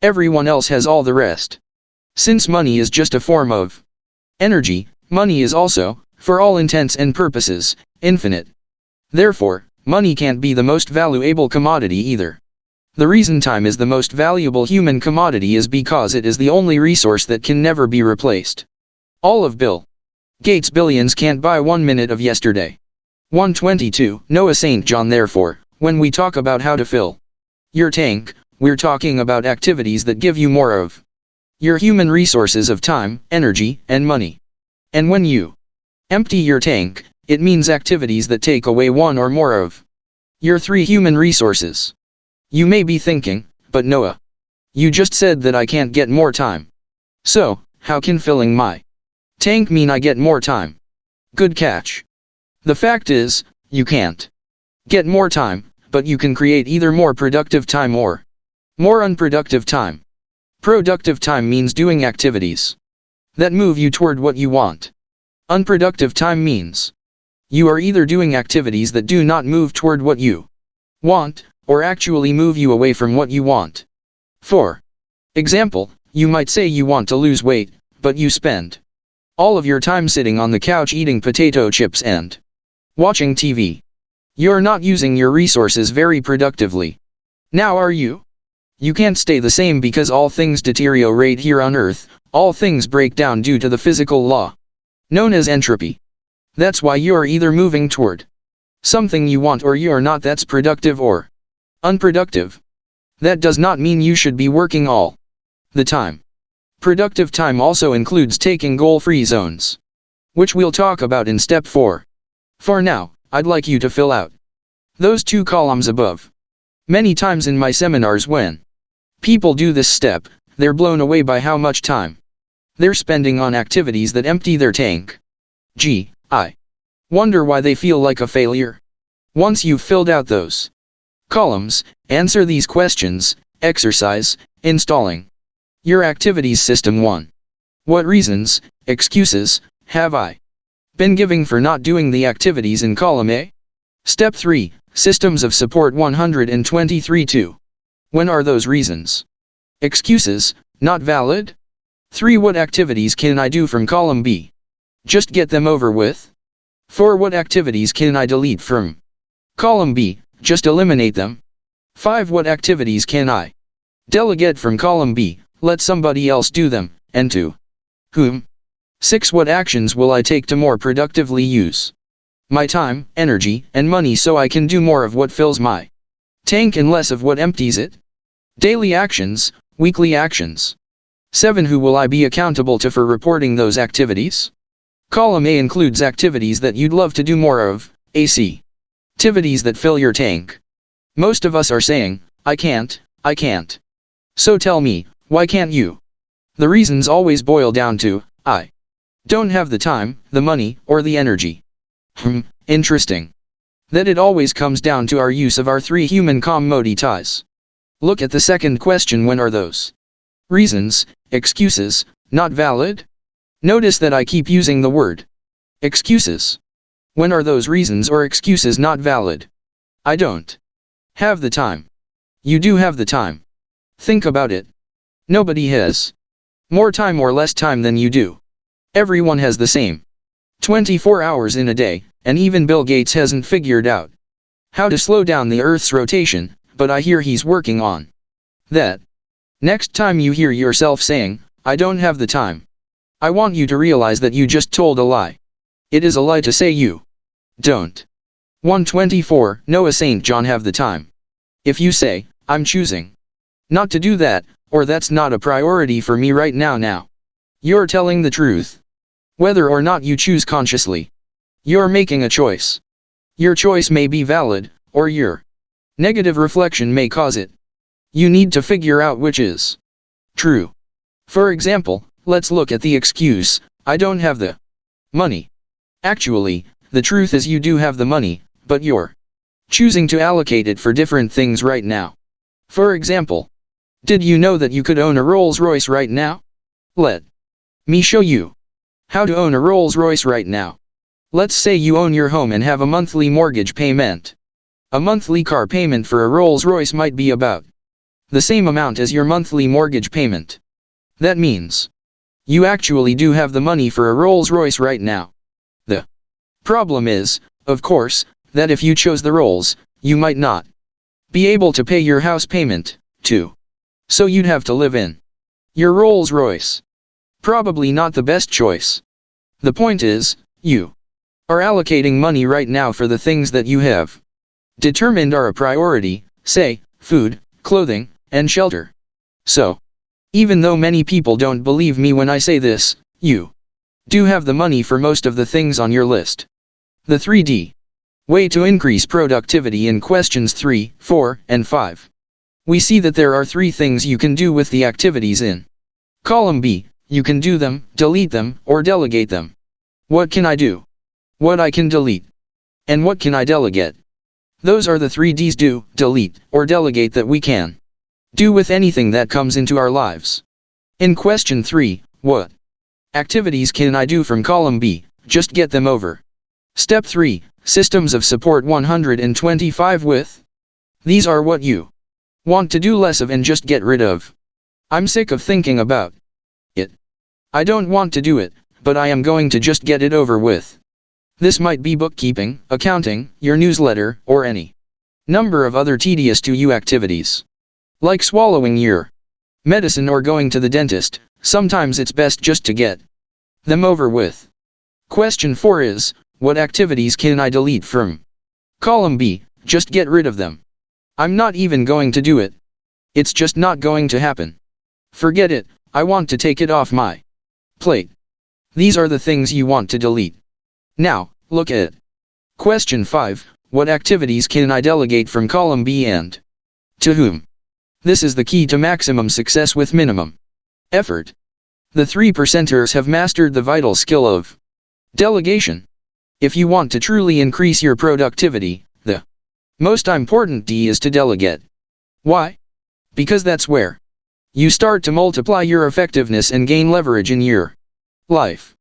everyone else has all the rest. Since money is just a form of energy, money is also, for all intents and purposes, infinite. Therefore, money can't be the most valuable commodity either. The reason time is the most valuable human commodity is because it is the only resource that can never be replaced. All of Bill Gates' billions can't buy 1 minute of yesterday. 122. Noah St. John. Therefore, when we talk about how to fill your tank, we're talking about activities that give you more of your human resources of time, energy, and money. And when you empty your tank, it means activities that take away one or more of your 3 human resources. You may be thinking, but Noah, you just said that I can't get more time. So, how can filling my tank mean I get more time? Good catch. The fact is, you can't get more time, but you can create either more productive time or more unproductive time. Productive time means doing activities that move you toward what you want. Unproductive time means you are either doing activities that do not move toward what you want, or actually move you away from what you want. For example, you might say you want to lose weight, but you spend all of your time sitting on the couch eating potato chips and watching TV. You're not using your resources very productively. Now are you? You can't stay the same because all things deteriorate here on Earth, all things break down due to the physical law known as entropy. That's why you're either moving toward something you want or you're not. That's productive or unproductive. That does not mean you should be working all the time. Productive time also includes taking goal-free zones, which we'll talk about in step 4. For now, I'd like you to fill out those 2 columns above. Many times in my seminars when people do this step, they're blown away by how much time they're spending on activities that empty their tank. Gee, I wonder why they feel like a failure. Once you've filled out those columns, answer these questions. Exercise, installing your activities system 1. What reasons, excuses, have I been giving for not doing the activities in column A? Step 3, Systems of Support 123. 2. When are those reasons, excuses, not valid? 3. What activities can I do from column B? Just get them over with. 4. What activities can I delete from column B? Just eliminate them. 5. What activities can I delegate from column B? Let somebody else do them, and to whom? 6. What actions will I take to more productively use my time, energy, and money so I can do more of what fills my tank and less of what empties it? Daily actions, weekly actions. 7. Who will I be accountable to for reporting those activities? Column A includes activities that you'd love to do more of, AC. Activities that fill your tank. Most of us are saying, I can't. So tell me, why can't you? The reasons always boil down to, I don't have the time, the money, or the energy. Interesting. That it always comes down to our use of our 3 human commodities. Look at the second question. When are those reasons, excuses, not valid? Notice that I keep using the word excuses. When are those reasons or excuses not valid? I don't have the time. You do have the time. Think about it. Nobody has more time or less time than you do. Everyone has the same 24 hours in a day, and even Bill Gates hasn't figured out how to slow down the Earth's rotation, but I hear he's working on that. Next time you hear yourself saying, I don't have the time, I want you to realize that you just told a lie. It is a lie to say you don't. 124. Noah St. John have the time. If you say, I'm choosing not to do that, or that's not a priority for me right now, you're telling the truth. Whether or not you choose consciously, you're making a choice. Your choice may be valid, or your negative reflection may cause it. You need to figure out which is true. For example, let's look at the excuse, I don't have the money. Actually, the truth is you do have the money, but you're choosing to allocate it for different things right now. For example, did you know that you could own a Rolls-Royce right now? Let me show you. How to own a Rolls-Royce right now. Let's say you own your home and have a monthly mortgage payment. A monthly car payment for a Rolls-Royce might be about the same amount as your monthly mortgage payment. That means you actually do have the money for a Rolls-Royce right now. The problem is, of course, that if you chose the Rolls, you might not be able to pay your house payment, too. So you'd have to live in your Rolls-Royce. Probably not the best choice. The point is, you are allocating money right now for the things that you have determined are a priority, say, food, clothing, and shelter. So, even though many people don't believe me when I say this, you do have the money for most of the things on your list. The 3D way to increase productivity in questions 3, 4, and 5. We see that there are 3 things you can do with the activities in column B. You can do them, delete them, or delegate them. What can I do? What I can delete? And what can I delegate? Those are the 3 Ds: do, delete, or delegate that we can do with anything that comes into our lives. In question 3, what activities can I do from column B? Just get them over. Step 3, systems of support 125 with. These are what you want to do less of and just get rid of. I'm sick of thinking about it. I don't want to do it, but I am going to just get it over with. This might be bookkeeping, accounting, your newsletter, or any number of other tedious to you activities. Like swallowing your medicine or going to the dentist, sometimes it's best just to get them over with. Question 4 is, what activities can I delete from column B? Just get rid of them. I'm not even going to do it. It's just not going to happen. Forget it, I want to take it off my plate. These are the things you want to delete. Now, look at question 5, what activities can I delegate from column B and to whom? This is the key to maximum success with minimum effort. The 3%ers have mastered the vital skill of delegation. If you want to truly increase your productivity, the most important D is to delegate. Why? Because that's where you start to multiply your effectiveness and gain leverage in your life.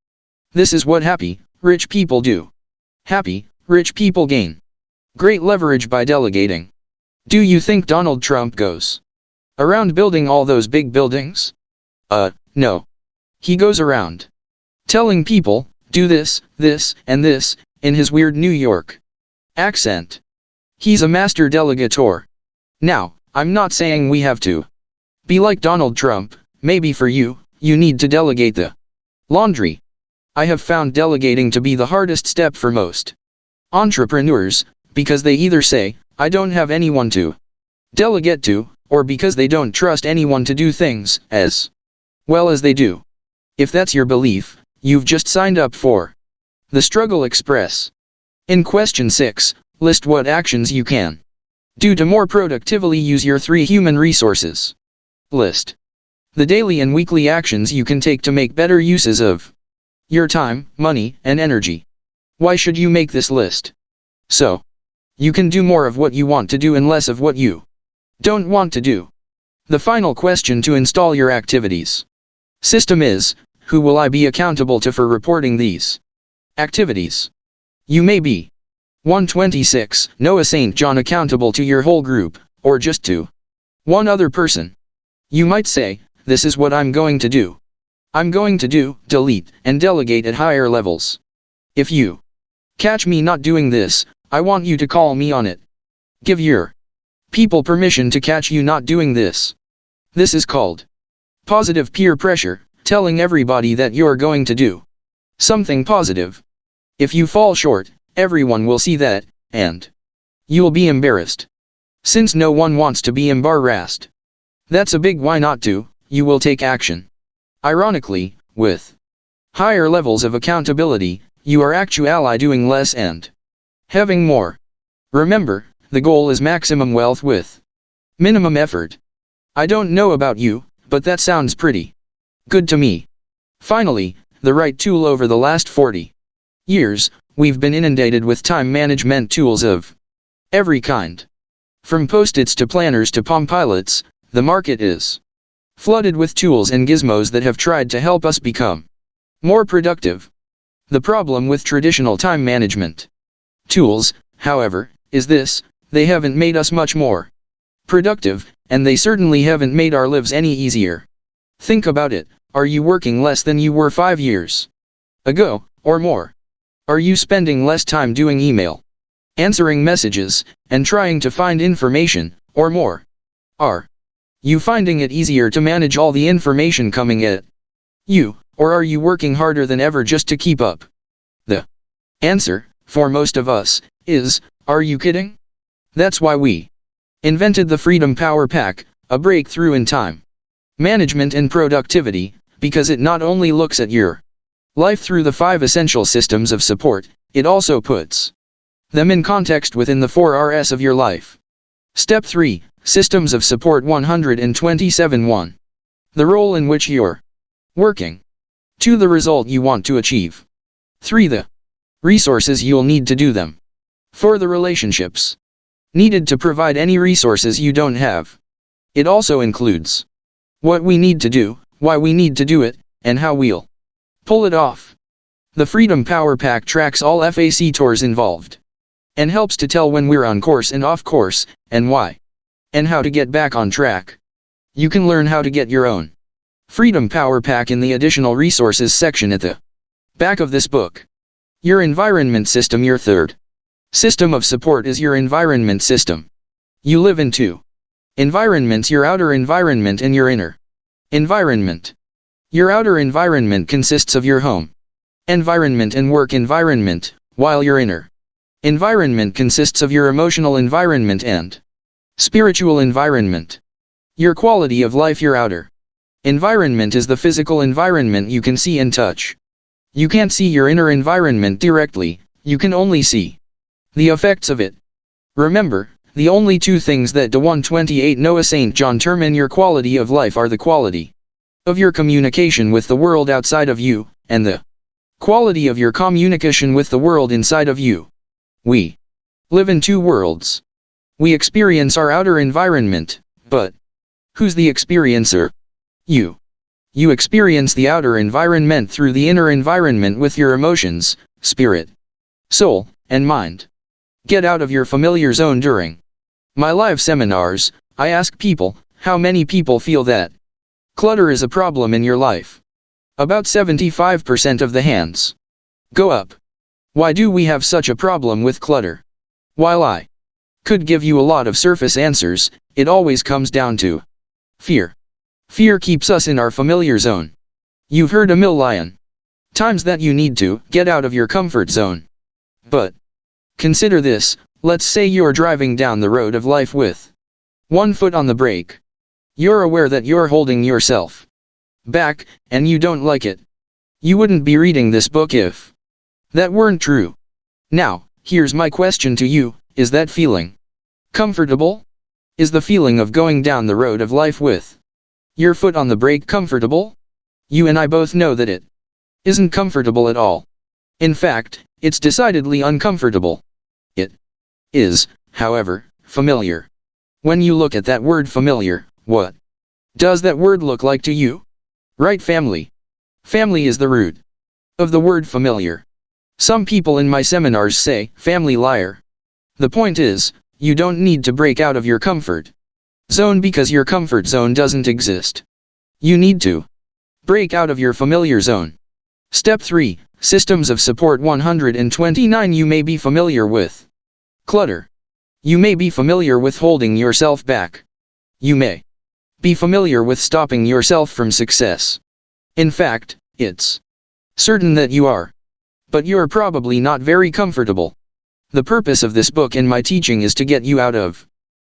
This is what happy, rich people do. Happy, rich people gain great leverage by delegating. Do you think Donald Trump goes around building all those big buildings? No. He goes around telling people, do this, this, and this, in his weird New York accent. He's a master delegator. Now, I'm not saying we have to be like Donald Trump. Maybe for you, you need to delegate the laundry. I have found delegating to be the hardest step for most entrepreneurs, because they either say, I don't have anyone to delegate to, or because they don't trust anyone to do things as well as they do. If that's your belief, you've just signed up for the Struggle Express. In question 6, list what actions you can do to more productively use your 3 human resources. List the daily and weekly actions you can take to make better uses of your time, money, and energy. Why should you make this list? So you can do more of what you want to do and less of what you don't want to do. The final question to install your activities system is, who will I be accountable to for reporting these activities? You may be 126, Noah St. John accountable to your whole group, or just to one other person. You might say, this is what I'm going to do. I'm going to do, delete, and delegate at higher levels. If you catch me not doing this, I want you to call me on it. Give your people permission to catch you not doing this. This is called positive peer pressure, telling everybody that you're going to do something positive. If you fall short, everyone will see that, and you'll be embarrassed. Since no one wants to be embarrassed, that's a big why not to, you will take action. Ironically, with higher levels of accountability, you are actually doing less and having more. Remember, the goal is maximum wealth with minimum effort. I don't know about you, but that sounds pretty good to me. Finally, the right tool. Over the last 40 years, we've been inundated with time management tools of every kind. From Post-its to planners to Palm Pilots, the market is flooded with tools and gizmos that have tried to help us become More productive. The problem with traditional time management tools, however, is this: they haven't made us much more productive, and they certainly haven't made our lives any easier. Think about it: are you working less than you were 5 years ago, or more? Are you spending less time doing email, answering messages, and trying to find information, or more? Are you finding it easier to manage all the information coming at you, or are you working harder than ever just to keep up? The answer, for most of us, is, are you kidding? That's why we invented the Freedom Power Pack, a breakthrough in time management and productivity, because it not only looks at your life through the 5 essential systems of support, it also puts them in context within the 4 Rs of your life. Step 3, Systems of Support 127. 1. The role in which you're working. 2. The result you want to achieve. 3. The resources you'll need to do them. 4. The relationships needed to provide any resources you don't have. It also includes what we need to do, why we need to do it, and how we'll pull it off. The Freedom Power Pack tracks all factors involved and helps to tell when we're on course and off course, and why, and how to get back on track. You can learn how to get your own Freedom Power Pack in the Additional Resources section at the back of this book. Your environment system. Your third system of support is your environment system. You live in 2 environments: your outer environment and your inner environment. Your outer environment consists of your home environment and work environment, while your inner environment consists of your emotional environment and spiritual environment. Your quality of life. Your outer environment is the physical environment you can see and touch. You can't see your inner environment directly, you can only see the effects of it. Remember, the only 2 things that de 128 Noah St. John determine your quality of life are the quality of your communication with the world outside of you, and the quality of your communication with the world inside of you. We live in 2 worlds. We experience our outer environment, but who's the experiencer? You. You experience the outer environment through the inner environment with your emotions, spirit, soul, and mind. Get out of your familiar zone. During my live seminars, I ask people, how many people feel that clutter is a problem in your life? About 75% of the hands go up. Why do we have such a problem with clutter? While I could give you a lot of surface answers, it always comes down to fear. Fear keeps us in our familiar zone. You've heard a million times that you need to get out of your comfort zone. But consider this: let's say you're driving down the road of life with 1 foot on the brake. You're aware that you're holding yourself back, and you don't like it. You wouldn't be reading this book if that weren't true. Now, here's my question to you: is that feeling comfortable? Is the feeling of going down the road of life with your foot on the brake comfortable? You and I both know that it isn't comfortable at all. In fact, it's decidedly uncomfortable. It is, however, familiar. When you look at that word familiar, what does that word look like to you? Right, family. Family is the root of the word familiar. Some people in my seminars say, family liar. The point is, you don't need to break out of your comfort zone because your comfort zone doesn't exist. You need to break out of your familiar zone. Step 3, Systems of Support 129. You may be familiar with clutter. You may be familiar with holding yourself back. You may be familiar with stopping yourself from success. In fact, it's certain that you are. But you're probably not very comfortable. The purpose of this book and my teaching is to get you out of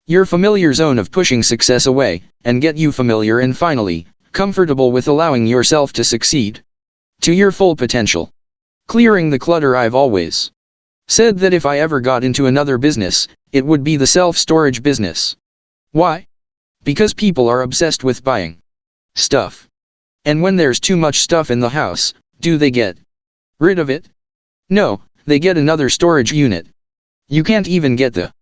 your familiar zone of pushing success away, and get you familiar and finally comfortable with allowing yourself to succeed to your full potential. Clearing the clutter. I've always said that if I ever got into another business, it would be the self-storage business. Why? Because people are obsessed with buying stuff. And when there's too much stuff in the house, do they get rid of it? No, they get another storage unit. You can't even get the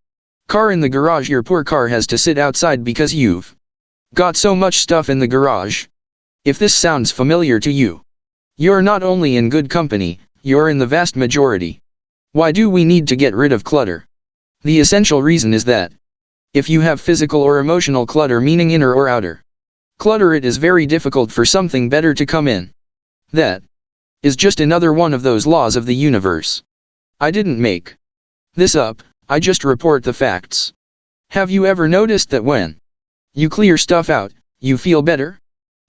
car in the garage. Your poor car has to sit outside because you've got so much stuff in the garage. If this sounds familiar to you, You're not only in good company, you're in the vast majority. Why do we need to get rid of clutter? The essential reason is that if you have physical or emotional clutter, meaning inner or outer clutter, it is very difficult for something better to come in. That is just another one of those laws of the universe. I didn't make this up, I just report the facts. Have you ever noticed that when you clear stuff out, you feel better?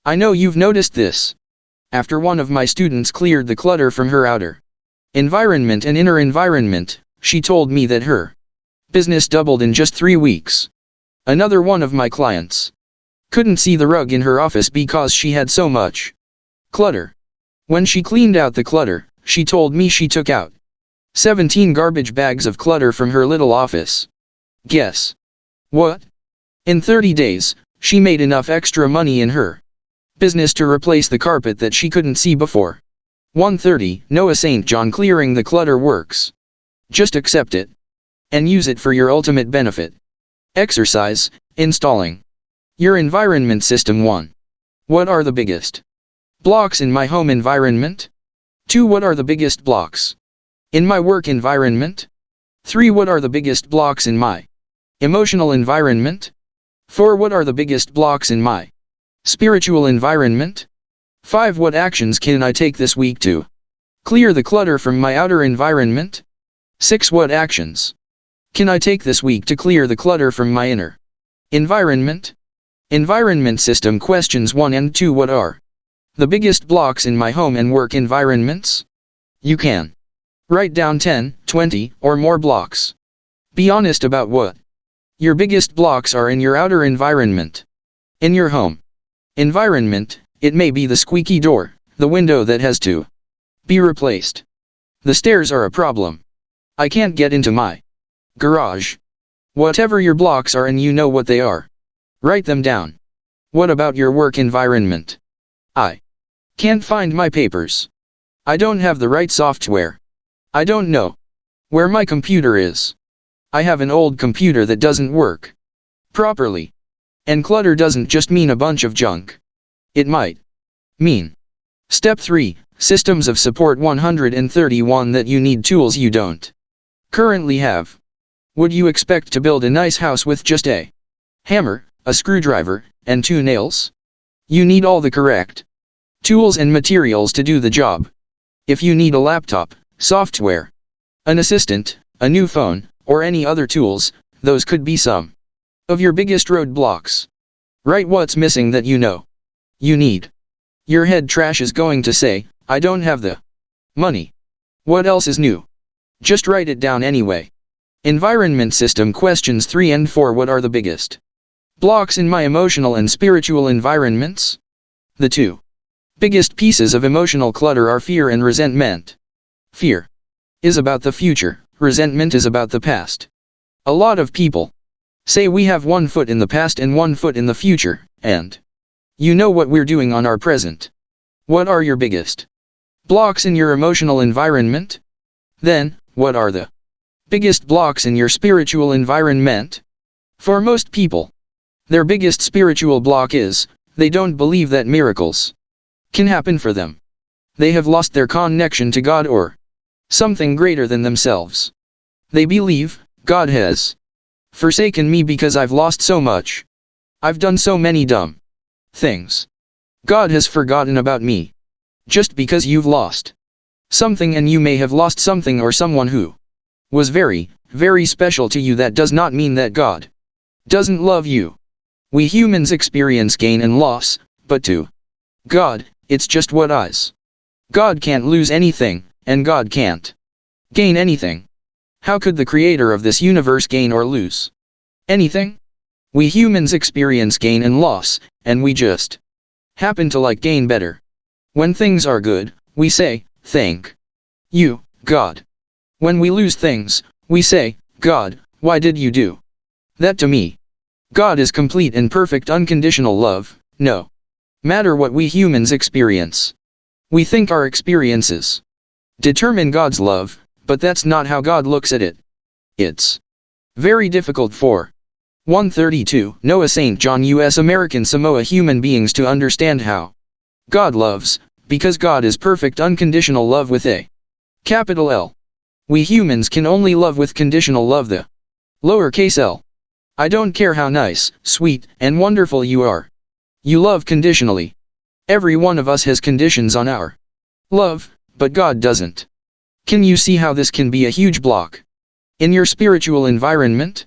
I know you've noticed this. After one of my students cleared the clutter from her outer environment and inner environment, she told me that her business doubled in just 3 weeks. Another one of my clients couldn't see the rug in her office because she had so much clutter. When she cleaned out the clutter, she told me she took out 17 garbage bags of clutter from her little office. Guess what? In 30 days, she made enough extra money in her business to replace the carpet that she couldn't see before. 130. Noah St. John. Clearing the clutter works. Just accept it and use it for your ultimate benefit. Exercise, installing your environment system. 1. What are the biggest blocks in my home environment? 2. What are the biggest blocks in my work environment? 3. What are the biggest blocks in my emotional environment? 4. What are the biggest blocks in my spiritual environment? 5. What actions can I take this week to clear the clutter from my outer environment? 6. What actions can I take this week to clear the clutter from my inner environment? Environment system. Questions 1 and 2. What are the biggest blocks in my home and work environments? You can write down 10, 20, or more blocks. Be honest about what your biggest blocks are in your outer environment. In your home environment, it may be the squeaky door, the window that has to be replaced. The stairs are a problem. I can't get into my garage. Whatever your blocks are and you know what they are, write them down. What about your work environment? I can't find my papers. I don't have the right software. I don't know where my computer is. I have an old computer that doesn't work properly. And clutter doesn't just mean a bunch of junk. It might mean. Step 3, Systems of Support. 131. That you need tools you don't currently have. Would you expect to build a nice house with just a hammer, a screwdriver, and 2 nails? You need all the correct tools and materials to do the job. If you need a laptop, software, an assistant, a new phone, or any other tools, those could be some of your biggest roadblocks. Write what's missing that you know you need. Your head trash is going to say, I don't have the money. What else is new? Just write it down anyway. Environment system. Questions 3 and 4. What are the biggest blocks in my emotional and spiritual environments? The 2 biggest pieces of emotional clutter are fear and resentment. Fear is about the future, resentment is about the past. A lot of people say we have 1 foot in the past and 1 foot in the future, and you know what we're doing on our present. What are your biggest blocks in your emotional environment? Then, what are the biggest blocks in your spiritual environment? For most people, their biggest spiritual block is, they don't believe that miracles can happen for them. They have lost their connection to God or something greater than themselves. They believe, God has forsaken me because I've lost so much. I've done so many dumb things. God has forgotten about me. Just because you've lost something, and you may have lost something or someone who was very, very special to you, that does not mean that God doesn't love you. We humans experience gain and loss, but to God, it's just what is. God can't lose anything, and God can't gain anything. How could the creator of this universe gain or lose anything? We humans experience gain and loss, and we just happen to like gain better. When things are good, we say, thank you, God. When we lose things, we say, God, why did you do that to me? God is complete and perfect unconditional love, no matter what we humans experience. We think our experiences determine God's love, but that's not how God looks at it. It's very difficult for 132 Noah St. John U.S. American Samoa human beings to understand how God loves, because God is perfect unconditional love with a capital L. We humans can only love with conditional love, the lowercase l. I don't care how nice, sweet, and wonderful you are. You love conditionally. Every one of us has conditions on our love, but God doesn't. Can you see how this can be a huge block in your spiritual environment?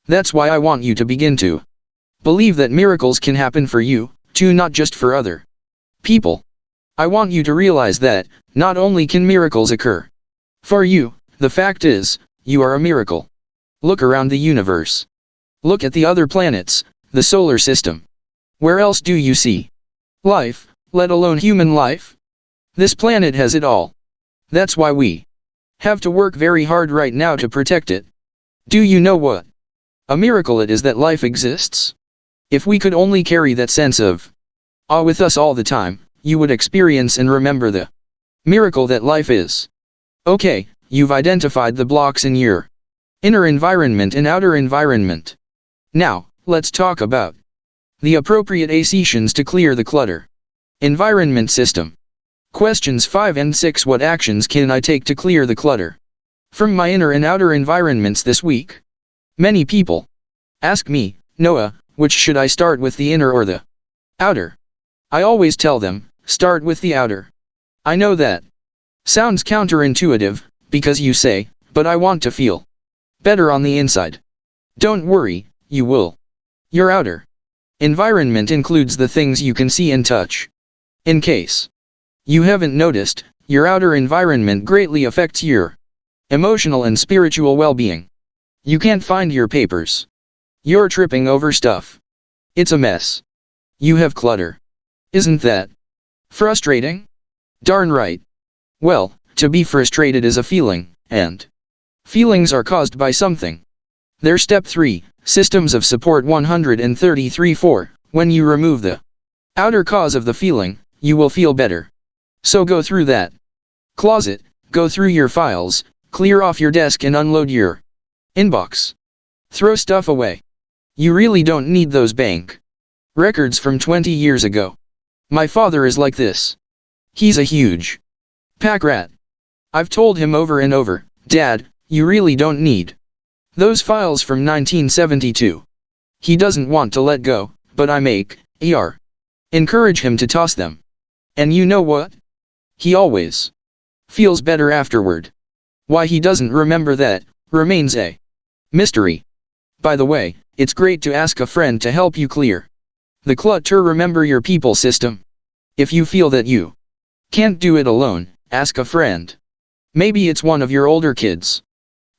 That's why I want you to begin to believe that miracles can happen for you, too, not just for other people. I want you to realize that, not only can miracles occur for you, the fact is, you are a miracle. Look around the universe. Look at the other planets, the solar system. Where else do you see life, let alone human life? This planet has it all. That's why we have to work very hard right now to protect it. Do you know what a miracle it is that life exists? If we could only carry that sense of awe with us all the time, you would experience and remember the miracle that life is. Okay, you've identified the blocks in your inner environment and outer environment. Now, let's talk about the appropriate actions to clear the clutter. Environment system. Questions 5 and 6. What actions can I take to clear the clutter from my inner and outer environments this week? Many people ask me, Noah, which should I start with, the inner or the outer? I always tell them, start with the outer. I know that sounds counterintuitive, because you say, but I want to feel better on the inside. Don't worry, you will. Your outer environment includes the things you can see and touch. In case you haven't noticed, your outer environment greatly affects your emotional and spiritual well-being. You can't find your papers. You're tripping over stuff. It's a mess. You have clutter. Isn't that frustrating? Darn right. Well, to be frustrated is a feeling, and feelings are caused by something. There's step 3, systems of support 133-4. When you remove the outer cause of the feeling, you will feel better. So go through that closet, go through your files, clear off your desk and unload your inbox. Throw stuff away. You really don't need those bank records from 20 years ago. My father is like this. He's a huge pack rat. I've told him over and over, Dad, you really don't need those files from 1972. He doesn't want to let go, but I encourage him to toss them. And you know what? He always feels better afterward. Why he doesn't remember that remains a mystery. By the way, it's great to ask a friend to help you clear the clutter. Remember your people system. If you feel that you can't do it alone, ask a friend. Maybe it's one of your older kids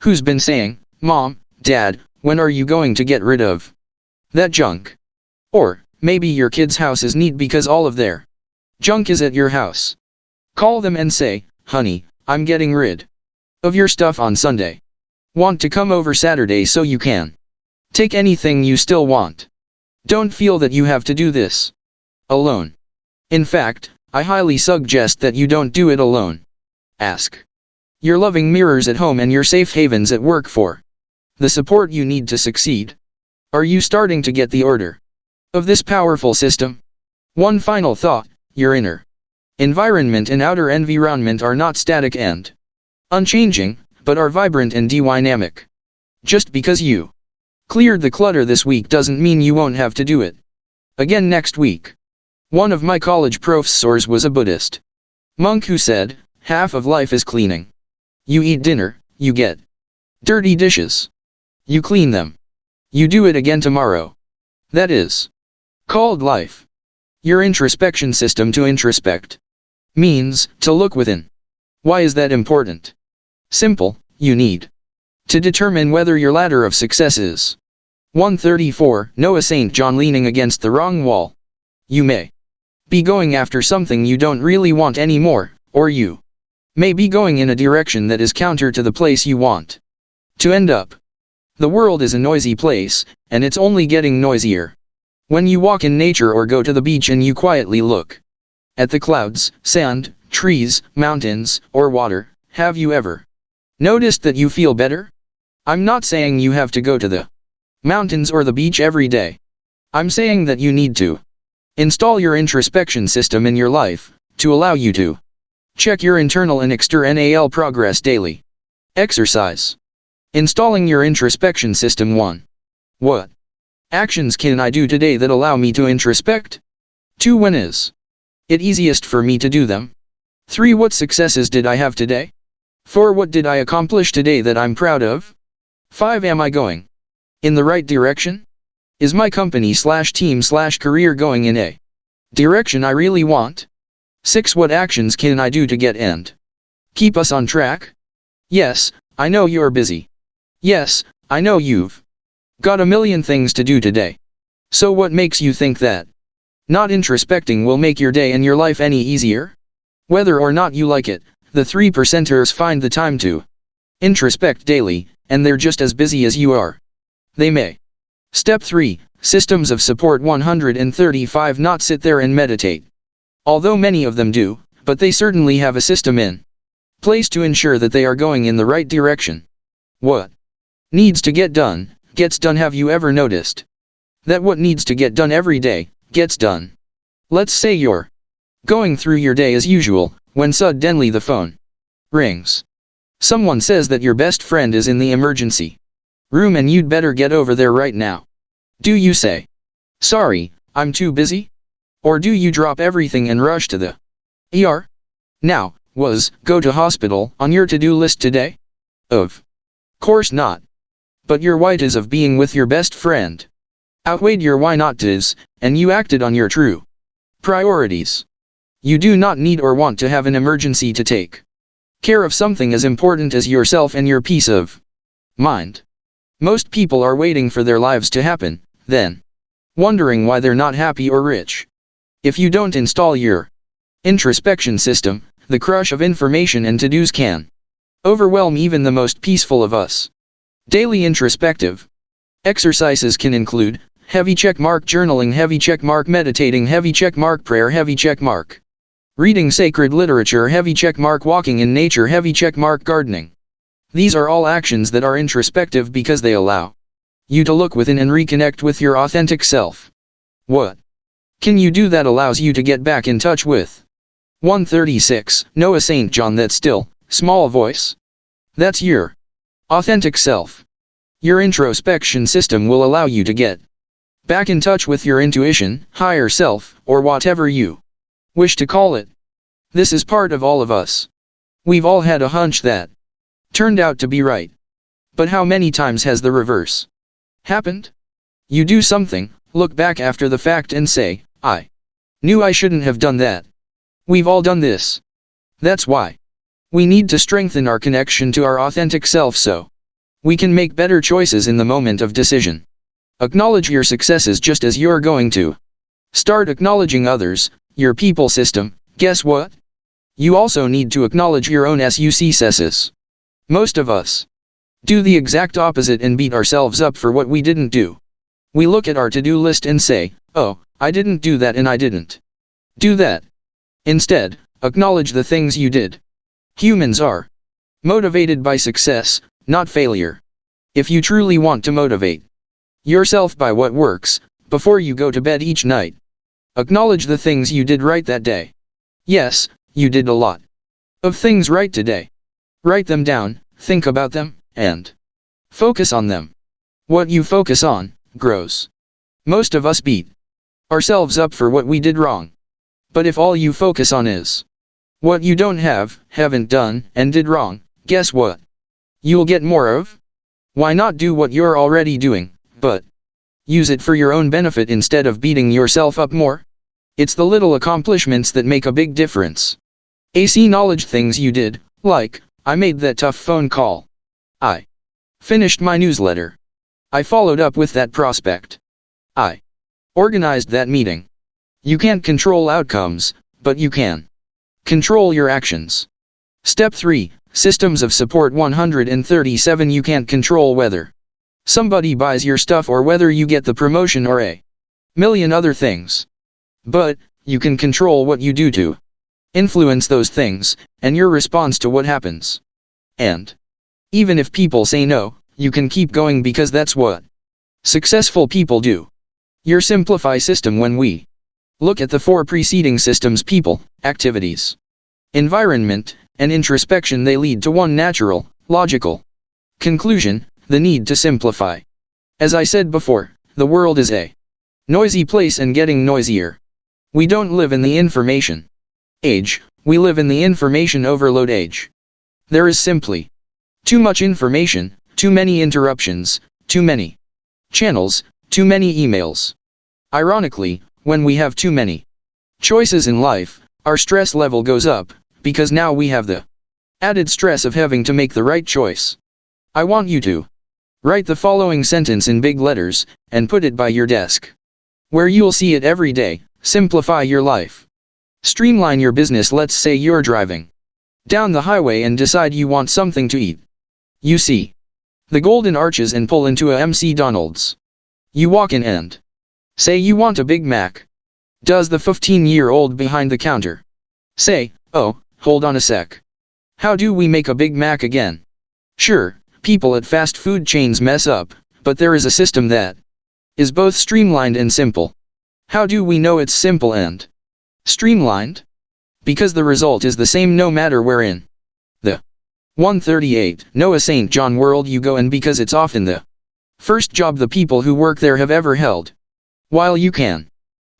who's been saying, Mom, Dad, when are you going to get rid of that junk? Or maybe your kid's house is neat because all of their junk is at your house. Call them and say, honey, I'm getting rid of your stuff on Sunday. Want to come over Saturday so you can take anything you still want. Don't feel that you have to do this alone. In fact, I highly suggest that you don't do it alone. Ask your loving mirrors at home and your safe havens at work for the support you need to succeed. Are you starting to get the order of this powerful system? One final thought, your inner environment and outer environment are not static and unchanging, but are vibrant and dynamic. Just because you cleared the clutter this week doesn't mean you won't have to do it again next week. One of my college professors was a Buddhist monk who said, half of life is cleaning. You eat dinner, you get dirty dishes. You clean them. You do it again tomorrow. That is called life. Your introspection system. To introspect means to look within. Why is that important? Simple, you need to determine whether your ladder of success is 134. Noah St. John leaning against the wrong wall. You may be going after something you don't really want anymore, or you may be going in a direction that is counter to the place you want to end up. The world is a noisy place, and it's only getting noisier. When you walk in nature or go to the beach and you quietly look at the clouds, sand, trees, mountains, or water, have you ever noticed that you feel better? I'm not saying you have to go to the mountains or the beach every day. I'm saying that you need to install your introspection system in your life, to allow you to check your internal and external progress daily. Exercise. Installing your introspection system. 1. What actions can I do today that allow me to introspect? 2. When is it easiest for me to do them? 3. What successes did I have today? 4. What did I accomplish today that I'm proud of? 5. Am I going in the right direction? Is my company/team/career going in a direction I really want? 6. What actions can I do to get and keep us on track? Yes, I know you're busy. Yes, I know you've got a million things to do today. So what makes you think that not introspecting will make your day and your life any easier? Whether or not you like it, the 3%ers find the time to introspect daily, and they're just as busy as you are. They may. Step 3. Systems of Support 135. Not sit there and meditate. Although many of them do, but they certainly have a system in place to ensure that they are going in the right direction. What needs to get done, gets done. Have you ever noticed that what needs to get done every day, gets done? Let's say you're going through your day as usual, when suddenly the phone rings. Someone says that your best friend is in the emergency room and you'd better get over there right now. Do you say, "Sorry, I'm too busy"? Or do you drop everything and rush to the ER? Now, was go to hospital on your to-do list today? Of course not. But your why tos of being with your best friend outweighed your why not tos, and you acted on your true priorities. You do not need or want to have an emergency to take care of something as important as yourself and your peace of mind. Most people are waiting for their lives to happen, then wondering why they're not happy or rich. If you don't install your introspection system, the crush of information and to-dos can overwhelm even the most peaceful of us. Daily introspective exercises can include heavy checkmark journaling, heavy checkmark meditating, heavy checkmark prayer, heavy checkmark reading sacred literature, heavy checkmark walking in nature, heavy checkmark gardening. These are all actions that are introspective because they allow you to look within and reconnect with your authentic self. What can you do that allows you to get back in touch with 136, Noah St. John, that still, small voice? That's your authentic self. Your introspection system will allow you to get back in touch with your intuition, higher self, or whatever you wish to call it. This is part of all of us. We've all had a hunch that turned out to be right. But how many times has the reverse happened? You do something, look back after the fact and say, "I knew I shouldn't have done that." We've all done this. That's why we need to strengthen our connection to our authentic self so we can make better choices in the moment of decision. Acknowledge your successes just as you're going to start acknowledging others, your people system. Guess what? You also need to acknowledge your own successes. Most of us do the exact opposite and beat ourselves up for what we didn't do. We look at our to-do list and say, "Oh, I didn't do that and I didn't do that." Instead, acknowledge the things you did. Humans are motivated by success, not failure. If you truly want to motivate yourself by what works, before you go to bed each night, acknowledge the things you did right that day. Yes, you did a lot of things right today. Write them down, think about them, and focus on them. What you focus on grows. Most of us beat ourselves up for what we did wrong. But if all you focus on is what you don't have, haven't done, and did wrong, guess what you'll get more of? Why not do what you're already doing, but use it for your own benefit instead of beating yourself up more? It's the little accomplishments that make a big difference. Acknowledge things you did, like, I made that tough phone call. I finished my newsletter. I followed up with that prospect. I organized that meeting. You can't control outcomes, but you can control your actions. Step 3, Systems of Support 137. You can't control whether somebody buys your stuff or whether you get the promotion or a million other things. But you can control what you do to influence those things, and your response to what happens. And even if people say no, you can keep going because that's what successful people do. Your Simplify system. When we Look at the four preceding systems: people, activities, environment, and introspection. They lead to one natural, logical conclusion: the need to simplify. As I said before, the world is a noisy place and getting noisier. We don't live in the information age, we live in the information overload age. There is simply too much information, too many interruptions, too many channels, too many emails. Ironically, when we have too many choices in life, our stress level goes up, because now we have the added stress of having to make the right choice. I want you to write the following sentence in big letters, and put it by your desk, where you'll see it every day. Simplify your life. Streamline your business. Let's say you're driving down the highway and decide you want something to eat. You see the Golden Arches and pull into a McDonald's. You walk in and say you want a Big Mac. Does the 15-year-old behind the counter say, "Oh, hold on a sec. How do we make a Big Mac again?" Sure, people at fast food chains mess up, but there is a system that is both streamlined and simple. How do we know it's simple and streamlined? Because the result is the same no matter where in the 138 Noah St. John world you go, and because it's often the first job the people who work there have ever held. While you can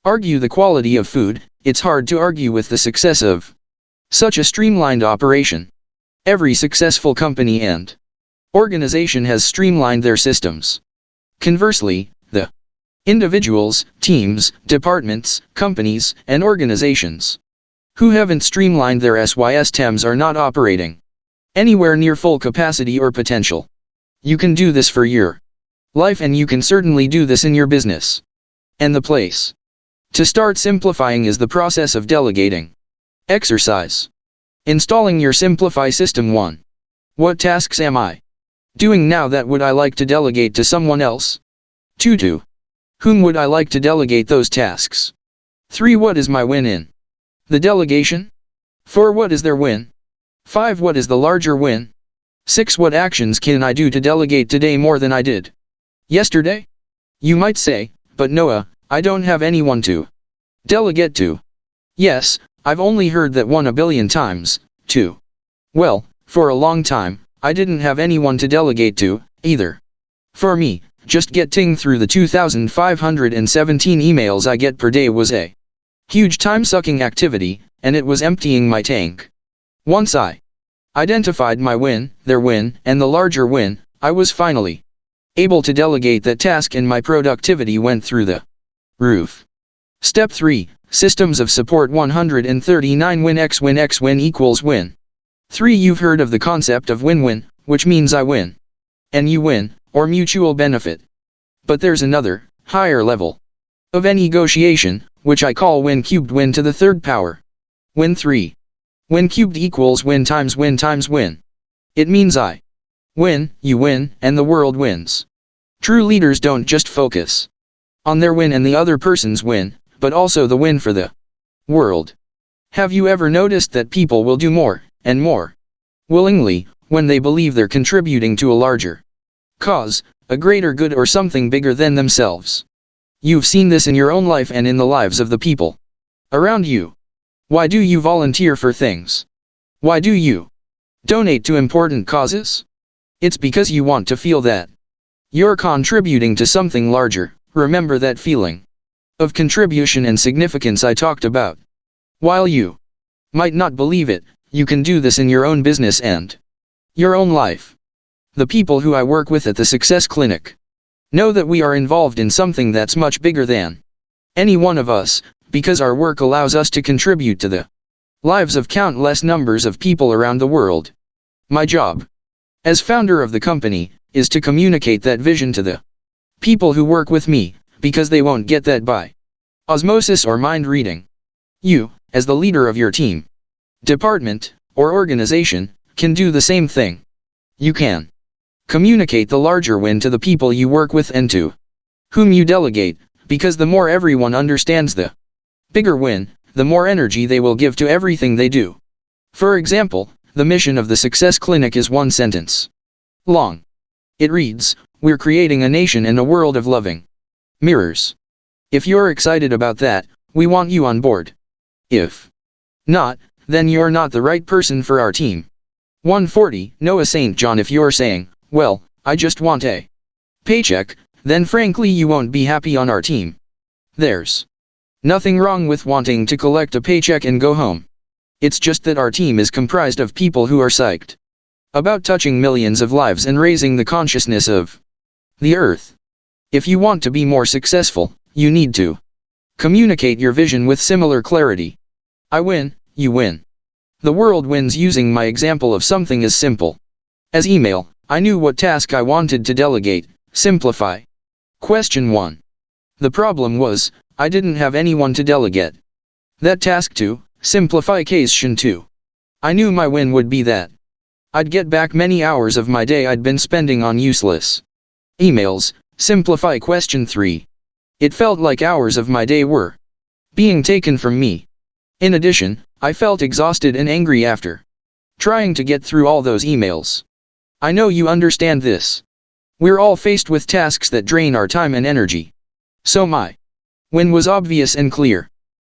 argue the quality of food, it's hard to argue with the success of such a streamlined operation. Every successful company and organization has streamlined their systems. Conversely, the individuals, teams, departments, companies, and organizations who haven't streamlined their systems are not operating anywhere near full capacity or potential. You can do this for your life, and you can certainly do this in your business. And the place to start simplifying is the process of delegating. Exercise. Installing your Simplify System 1. What tasks am I doing now that would I like to delegate to someone else? 2. To whom would I like to delegate those tasks? 3. What is my win in the delegation? 4. What is their win? 5. What is the larger win? 6. What actions can I do to delegate today more than I did yesterday? You might say, "But Noah, I don't have anyone to delegate to." Yes, I've only heard that one a billion times, too. Well, for a long time, I didn't have anyone to delegate to, either. For me, just getting through the 2,517 emails I get per day was a huge time-sucking activity, and it was emptying my tank. Once I identified my win, their win, and the larger win, I was finally able to delegate that task, and my productivity went through the roof. Step 3. Systems of Support 139. Win x win x win equals win. 3. You've heard of the concept of win-win, which means I win and you win, or mutual benefit. But there's another, higher level of any negotiation, which I call win cubed, win to the third power. Win 3. Win cubed equals win times win times win. It means I win, you win, and the world wins. True leaders don't just focus on their win and the other person's win, but also the win for the world. Have you ever noticed that people will do more, and more willingly, when they believe they're contributing to a larger cause, a greater good, or something bigger than themselves? You've seen this in your own life and in the lives of the people around you. Why do you volunteer for things? Why do you donate to important causes? It's because you want to feel that you're contributing to something larger. Remember that feeling of contribution and significance I talked about. While you might not believe it, you can do this in your own business and your own life. The people who I work with at the Success Clinic know that we are involved in something that's much bigger than any one of us, because our work allows us to contribute to the lives of countless numbers of people around the world. My job, as founder of the company, is to communicate that vision to the people who work with me, because they won't get that by osmosis or mind reading. You, as the leader of your team, department, or organization, can do the same thing. You can communicate the larger win to the people you work with and to whom you delegate, because the more everyone understands the bigger win, the more energy they will give to everything they do. For example, the mission of the Success Clinic is one sentence long. It reads, "We're creating a nation and a world of loving mirrors." If you're excited about that, we want you on board. If not, then you're not the right person for our team. 140. Noah St. John. If you're saying, well, I just want a paycheck, then frankly you won't be happy on our team. There's nothing wrong with wanting to collect a paycheck and go home. It's just that our team is comprised of people who are psyched about touching millions of lives and raising the consciousness of the earth. If you want to be more successful, you need to communicate your vision with similar clarity. I win, you win. The world wins. Using my example of something as simple as email, I knew what task I wanted to delegate, simplify. Question 1. The problem was, I didn't have anyone to delegate that task to. Simplification 2. I knew my win would be that I'd get back many hours of my day I'd been spending on useless emails. Simplify. Question 3. It felt like hours of my day were being taken from me. In addition, I felt exhausted and angry after trying to get through all those emails. I know you understand this. We're all faced with tasks that drain our time and energy. So my win was obvious and clear.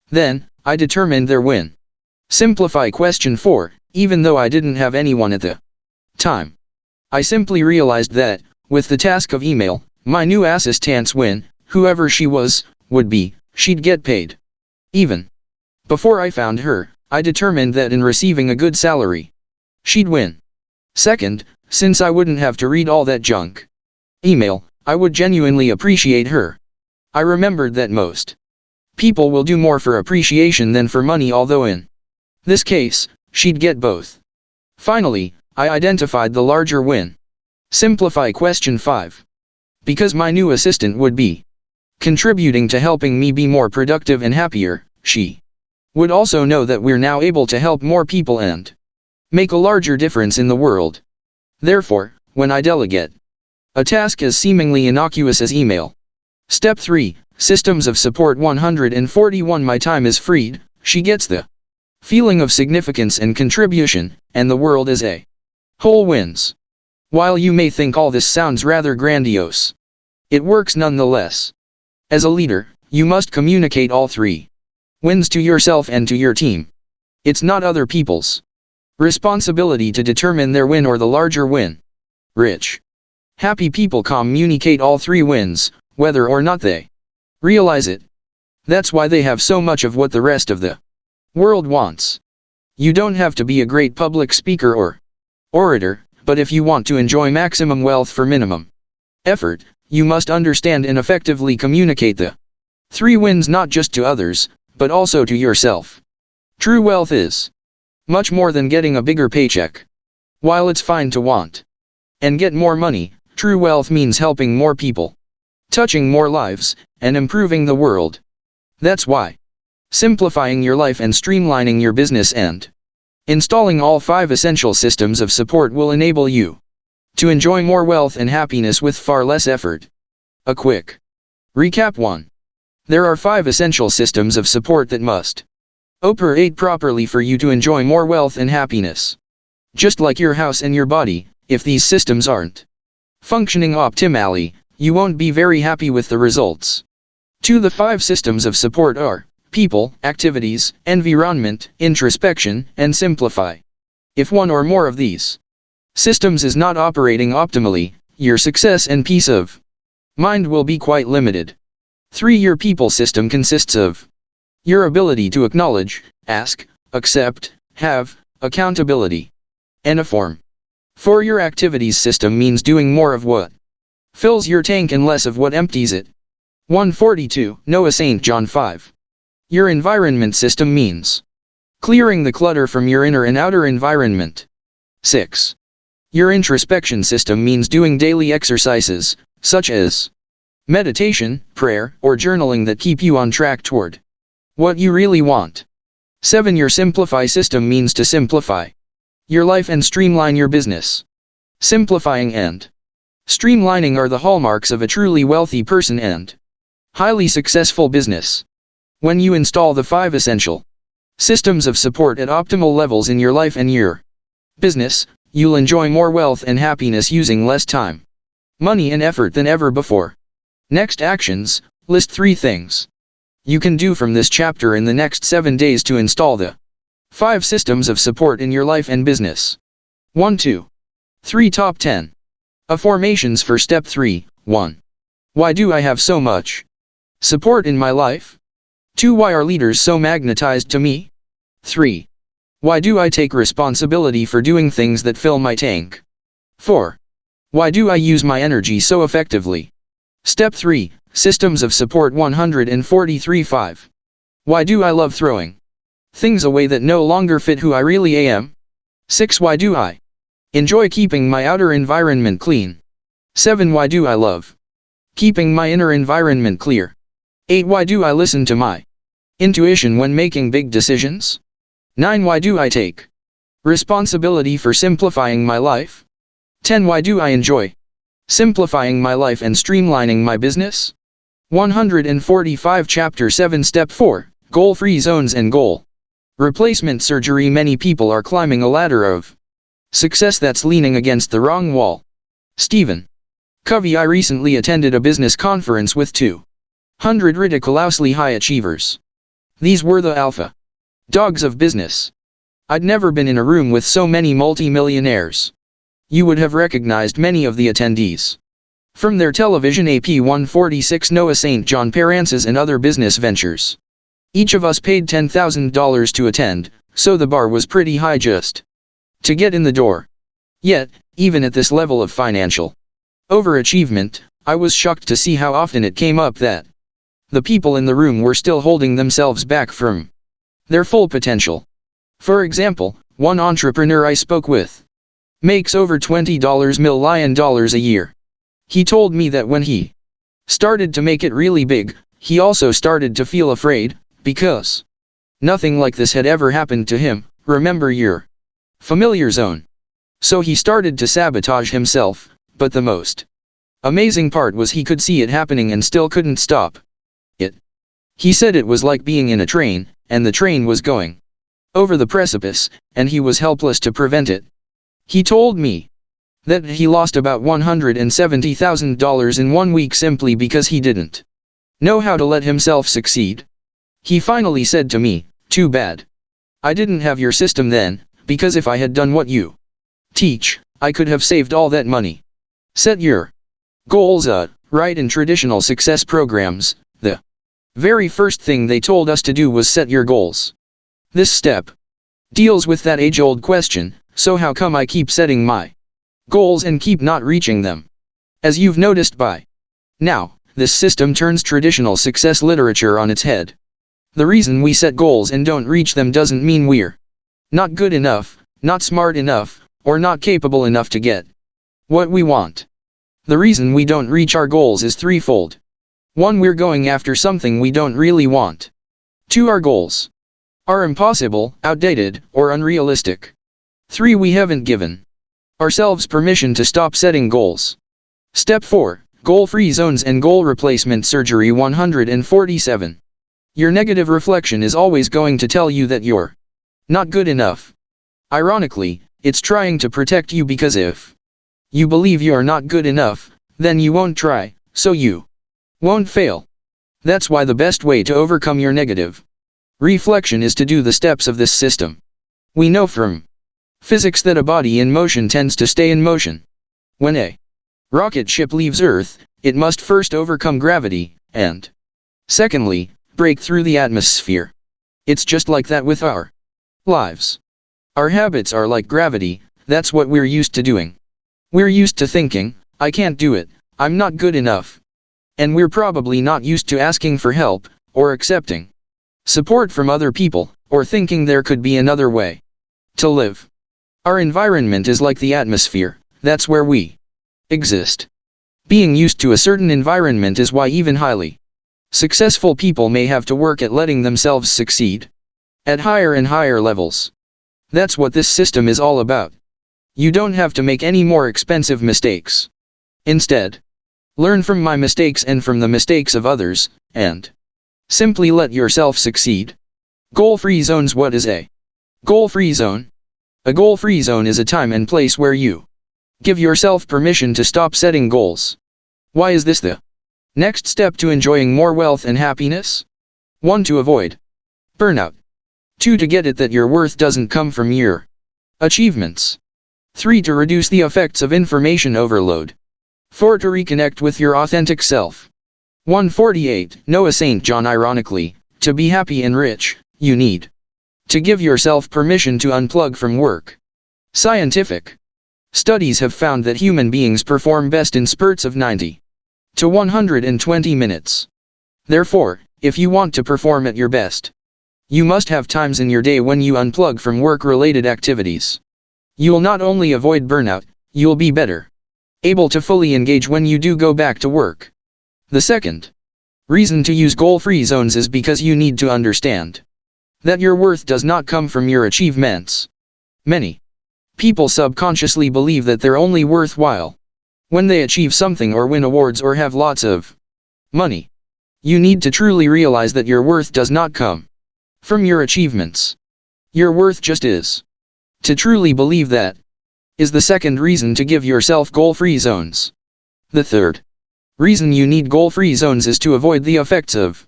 Then, I determined their win. Simplify. Question 4. Even though I didn't have anyone at the time, I simply realized that, with the task of email, my new assistant's win, whoever she was, would be, she'd get paid. Even before I found her, I determined that in receiving a good salary, she'd win. Second, since I wouldn't have to read all that junk email, I would genuinely appreciate her. I remembered that most people will do more for appreciation than for money, although in this case, she'd get both. Finally, I identified the larger win. Simplify. Question 5. Because my new assistant would be contributing to helping me be more productive and happier, she would also know that we're now able to help more people and make a larger difference in the world. Therefore, when I delegate a task as seemingly innocuous as email. Step 3. Systems of support. 141. My time is freed. She gets the feeling of significance and contribution, and the world as a whole wins. While you may think all this sounds rather grandiose, it works nonetheless. As a leader, you must communicate all 3 wins to yourself and to your team. It's not other people's responsibility to determine their win or the larger win. Rich, happy people communicate all 3 wins, whether or not they realize it. That's why they have so much of what the rest of the world wants. You don't have to be a great public speaker or orator, but if you want to enjoy maximum wealth for minimum effort, you must understand and effectively communicate the 3 wins not just to others, but also to yourself. True wealth is much more than getting a bigger paycheck. While it's fine to want and get more money, true wealth means helping more people, touching more lives, and improving the world. That's why simplifying your life and streamlining your business and installing all 5 essential systems of support will enable you to enjoy more wealth and happiness with far less effort. A quick recap. 1. There are 5 essential systems of support that must operate properly for you to enjoy more wealth and happiness. Just like your house and your body, if these systems aren't functioning optimally, you won't be very happy with the results. 2. The 5 systems of support are people, activities, environment, introspection, and simplify. If one or more of these systems is not operating optimally, your success and peace of mind will be quite limited. 3. Your people system consists of your ability to acknowledge, ask, accept, have accountability, and a form. 4. Your activities system means doing more of what fills your tank and less of what empties it. 142. Noah St. John 5. Your environment system means clearing the clutter from your inner and outer environment. 6. Your introspection system means doing daily exercises, such as meditation, prayer, or journaling that keep you on track toward what you really want. 7. Your simplify system means to simplify your life and streamline your business. Simplifying and streamlining are the hallmarks of a truly wealthy person and highly successful business. When you install the 5 essential systems of support at optimal levels in your life and your business, you'll enjoy more wealth and happiness using less time, money, and effort than ever before. Next actions, list 3 things you can do from this chapter in the next 7 days to install the 5 systems of support in your life and business. 1, 2, 3. Top 10 affirmations for step 3. 1. Why do I have so much support in my life? 2. Why are leaders so magnetized to me? 3. Why do I take responsibility for doing things that fill my tank? 4. Why do I use my energy so effectively? Step 3. Systems of support 143. 5. Why do I love throwing things away that no longer fit who I really am? 6. Why do I enjoy keeping my outer environment clean? 7. Why do I love keeping my inner environment clear? 8. Why do I listen to my intuition when making big decisions? 9. Why do I take responsibility for simplifying my life? 10. Why do I enjoy simplifying my life and streamlining my business? 145. Chapter 7. Step 4. Goal-free zones and goal replacement surgery. Many people are climbing a ladder of success that's leaning against the wrong wall. Stephen Covey. I recently attended a business conference with 200 ridiculously high achievers. These were the alpha dogs of business. I'd never been in a room with so many multi-millionaires. You would have recognized many of the attendees from their television AP 146 Noah St. John Parances and other business ventures. Each of us paid $10,000 to attend, so the bar was pretty high just to get in the door. Yet, even at this level of financial overachievement, I was shocked to see how often it came up that the people in the room were still holding themselves back from their full potential. For example, one entrepreneur I spoke with makes over $20 million a year. He told me that when he started to make it really big, he also started to feel afraid, because nothing like this had ever happened to him. Remember your familiar zone. So he started to sabotage himself, but the most amazing part was he could see it happening and still couldn't stop it. He said it was like being in a train, and the train was going over the precipice, and he was helpless to prevent it. He told me that he lost about $170,000 in 1 week simply because he didn't know how to let himself succeed. He finally said to me, "Too bad I didn't have your system then, because if I had done what you teach, I could have saved all that money." Set your goals right. In traditional success programs, the very first thing they told us to do was set your goals. This step deals with that age-old question, so how come I keep setting my goals and keep not reaching them? As you've noticed by now, this system turns traditional success literature on its head. The reason we set goals and don't reach them doesn't mean we're not good enough, not smart enough, or not capable enough to get what we want. The reason we don't reach our goals is threefold. 1. We're going after something we don't really want. 2. Our goals are impossible, outdated, or unrealistic. 3. We haven't given ourselves permission to stop setting goals. Step 4. Goal-free zones and goal replacement surgery. 147. Your negative reflection is always going to tell you that you're not good enough. Ironically, it's trying to protect you, because if you believe you're not good enough, then you won't try, so you won't fail. That's why the best way to overcome your negative reflection is to do the steps of this system. We know from physics that a body in motion tends to stay in motion. When a rocket ship leaves Earth, it must first overcome gravity, and secondly, break through the atmosphere. It's just like that with our lives. Our habits are like gravity. That's what we're used to doing. We're used to thinking, "I can't do it, I'm not good enough." And we're probably not used to asking for help, or accepting support from other people, or thinking there could be another way to live. Our environment is like the atmosphere. That's where we exist. Being used to a certain environment is why even highly successful people may have to work at letting themselves succeed at higher and higher levels. That's what this system is all about. You don't have to make any more expensive mistakes. Instead, learn from my mistakes and from the mistakes of others, and simply let yourself succeed. Goal-free zones. What is a goal-free zone? A goal-free zone is a time and place where you give yourself permission to stop setting goals. Why is this the next step to enjoying more wealth and happiness? 1. To avoid burnout. 2. To get it that your worth doesn't come from your achievements. 3. To reduce the effects of information overload. 4. To reconnect with your authentic self. 148. Noah St. John. Ironically, to be happy and rich, you need to give yourself permission to unplug from work. Scientific studies have found that human beings perform best in spurts of 90 to 120 minutes. Therefore, if you want to perform at your best, you must have times in your day when you unplug from work-related activities. You'll not only avoid burnout, you'll be better able to fully engage when you do go back to work. The second reason to use goal-free zones is because you need to understand that your worth does not come from your achievements. Many people subconsciously believe that they're only worthwhile when they achieve something or win awards or have lots of money. You need to truly realize that your worth does not come from your achievements. Your worth just is. To truly believe that is the second reason to give yourself goal-free zones. The third reason you need goal-free zones is to avoid the effects of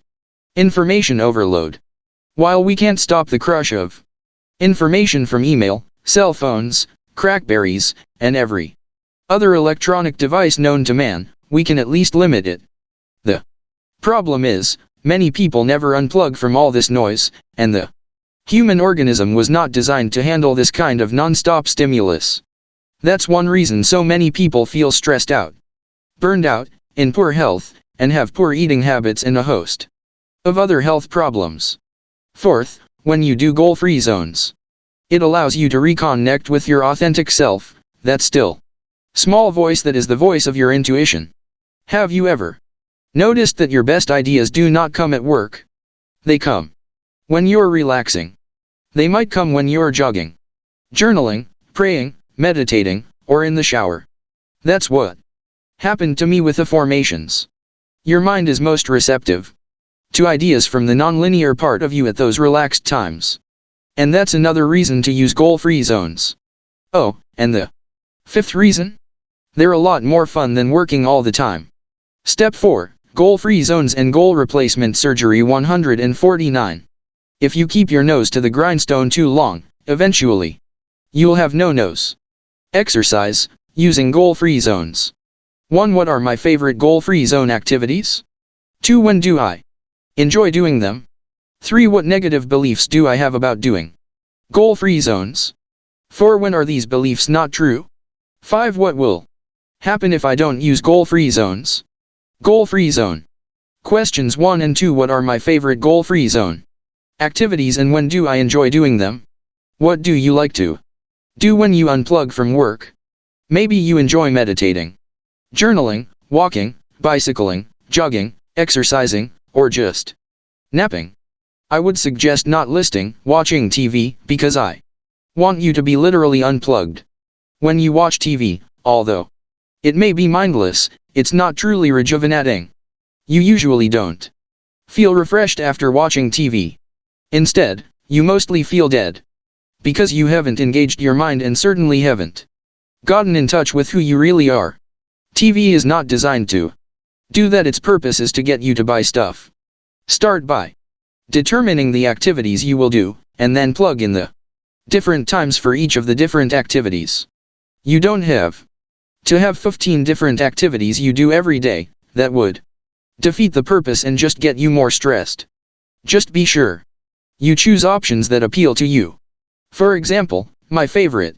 information overload. While we can't stop the crush of information from email, cell phones, crackberries, and every other electronic device known to man, we can at least limit it. The problem is, many people never unplug from all this noise, and the human organism was not designed to handle this kind of non-stop stimulus. That's one reason so many people feel stressed out, burned out, in poor health, and have poor eating habits and a host of other health problems. Fourth, when you do goal-free zones, it allows you to reconnect with your authentic self, that still small voice that is the voice of your intuition. Have you ever noticed that your best ideas do not come at work? They come when you're relaxing. They might come when you're jogging, journaling, praying, meditating, or in the shower. That's what happened to me with the formations. Your mind is most receptive to ideas from the nonlinear part of you at those relaxed times. And that's another reason to use goal-free zones. Oh, and the fifth reason? They're a lot more fun than working all the time. Step 4. Goal-free zones and goal replacement surgery. 149. If you keep your nose to the grindstone too long, eventually you'll have no nose. Exercise, using goal-free zones. 1. What are my favorite goal-free zone activities? 2. When do I enjoy doing them? 3. What negative beliefs do I have about doing goal-free zones? 4. When are these beliefs not true? 5. What will happen if I don't use goal-free zones? Goal-free zone. Questions 1 and 2. What are my favorite goal-free zone activities and when do I enjoy doing them? What do you like to do when you unplug from work? Maybe you enjoy meditating, journaling, walking, bicycling, jogging, exercising, or just napping. I would suggest not watching TV, because I want you to be literally unplugged. When you watch TV, although it may be mindless, it's not truly rejuvenating. You usually don't feel refreshed after watching TV. Instead, you mostly feel dead. Because you haven't engaged your mind and certainly haven't gotten in touch with who you really are. TV is not designed to do that. Its purpose is to get you to buy stuff. Start by determining the activities you will do, and then plug in the different times for each of the different activities. You don't have to have 15 different activities you do every day. That would defeat the purpose and just get you more stressed. Just be sure you choose options that appeal to you. For example, my favorite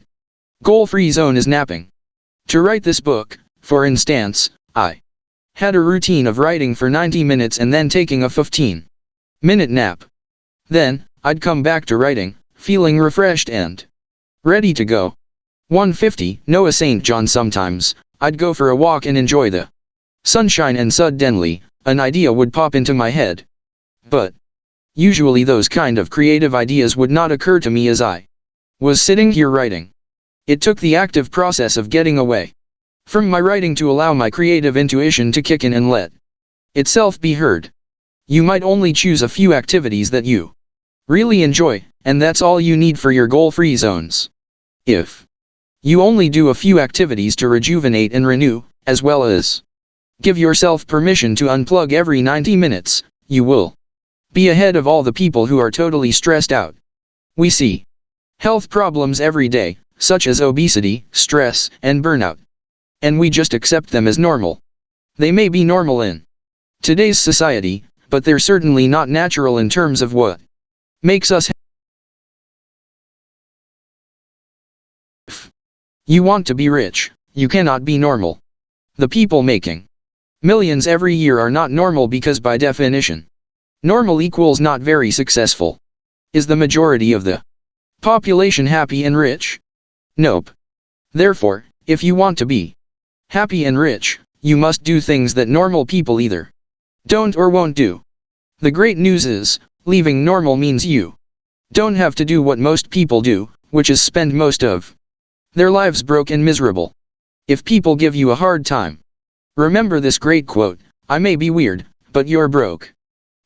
goal-free zone is napping. To write this book, for instance, I had a routine of writing for 90 minutes and then taking a 15-minute nap. Then, I'd come back to writing, feeling refreshed and ready to go. 150. Noah St. John. Sometimes, I'd go for a walk and enjoy the sunshine and suddenly, an idea would pop into my head. But usually those kind of creative ideas would not occur to me as I was sitting here writing. It took the active process of getting away from my writing to allow my creative intuition to kick in and let itself be heard. You might only choose a few activities that you really enjoy, and that's all you need for your goal-free zones. If you only do a few activities to rejuvenate and renew, as well as give yourself permission to unplug every 90 minutes, you will Be ahead of all the people who are totally stressed out. We see health problems every day, such as obesity, stress, and burnout. And we just accept them as normal. They may be normal in today's society, but they're certainly not natural in terms of what makes us. If you want to be rich, you cannot be normal. The people making millions every year are not normal because by definition, normal equals not very successful. Is the majority of the population happy and rich? Nope. Therefore, if you want to be happy and rich, you must do things that normal people either don't or won't do. The great news is, leaving normal means you don't have to do what most people do, which is spend most of their lives broke and miserable. If people give you a hard time, remember this great quote: I may be weird, but you're broke.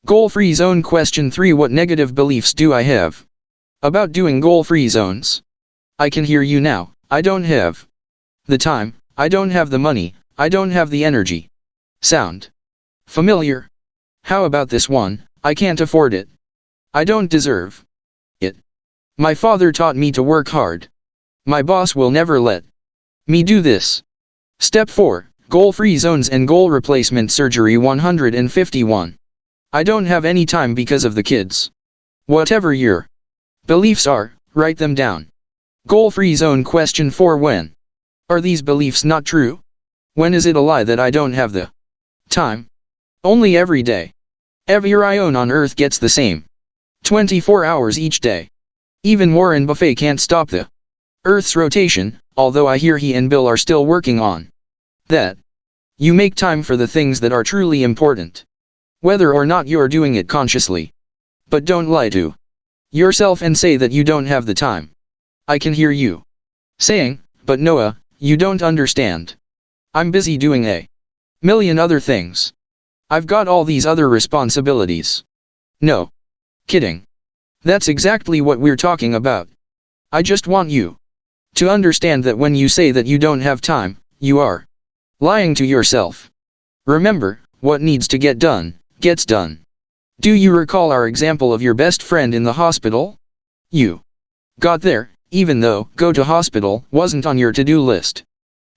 Goal-free zone. Question 3. What negative beliefs do I have about doing goal-free zones? I can hear you now. I don't have the time, I don't have the money, I don't have the energy. Sound familiar? How about this one? I can't afford it. I don't deserve it. My father taught me to work hard. My boss will never let me do this. Step 4. Goal-free zones and goal replacement surgery. 151. I don't have any time because of the kids. Whatever your beliefs are, write them down. Goal-free zone. Question 4. When are these beliefs not true? When is it a lie that I don't have the time? Only every day. Every ion on Earth gets the same 24 hours each day. Even Warren Buffett can't stop the Earth's rotation, although I hear he and Bill are still working on that. You make time for the things that are truly important, whether or not you're doing it consciously. But don't lie to yourself and say that you don't have the time. I can hear you saying, but Noah, you don't understand. I'm busy doing a million other things. I've got all these other responsibilities. No. Kidding. That's exactly what we're talking about. I just want you to understand that when you say that you don't have time, you are lying to yourself. Remember, what needs to get done, gets done. Do you recall our example of your best friend in the hospital? You got there, even though go to hospital wasn't on your to-do list.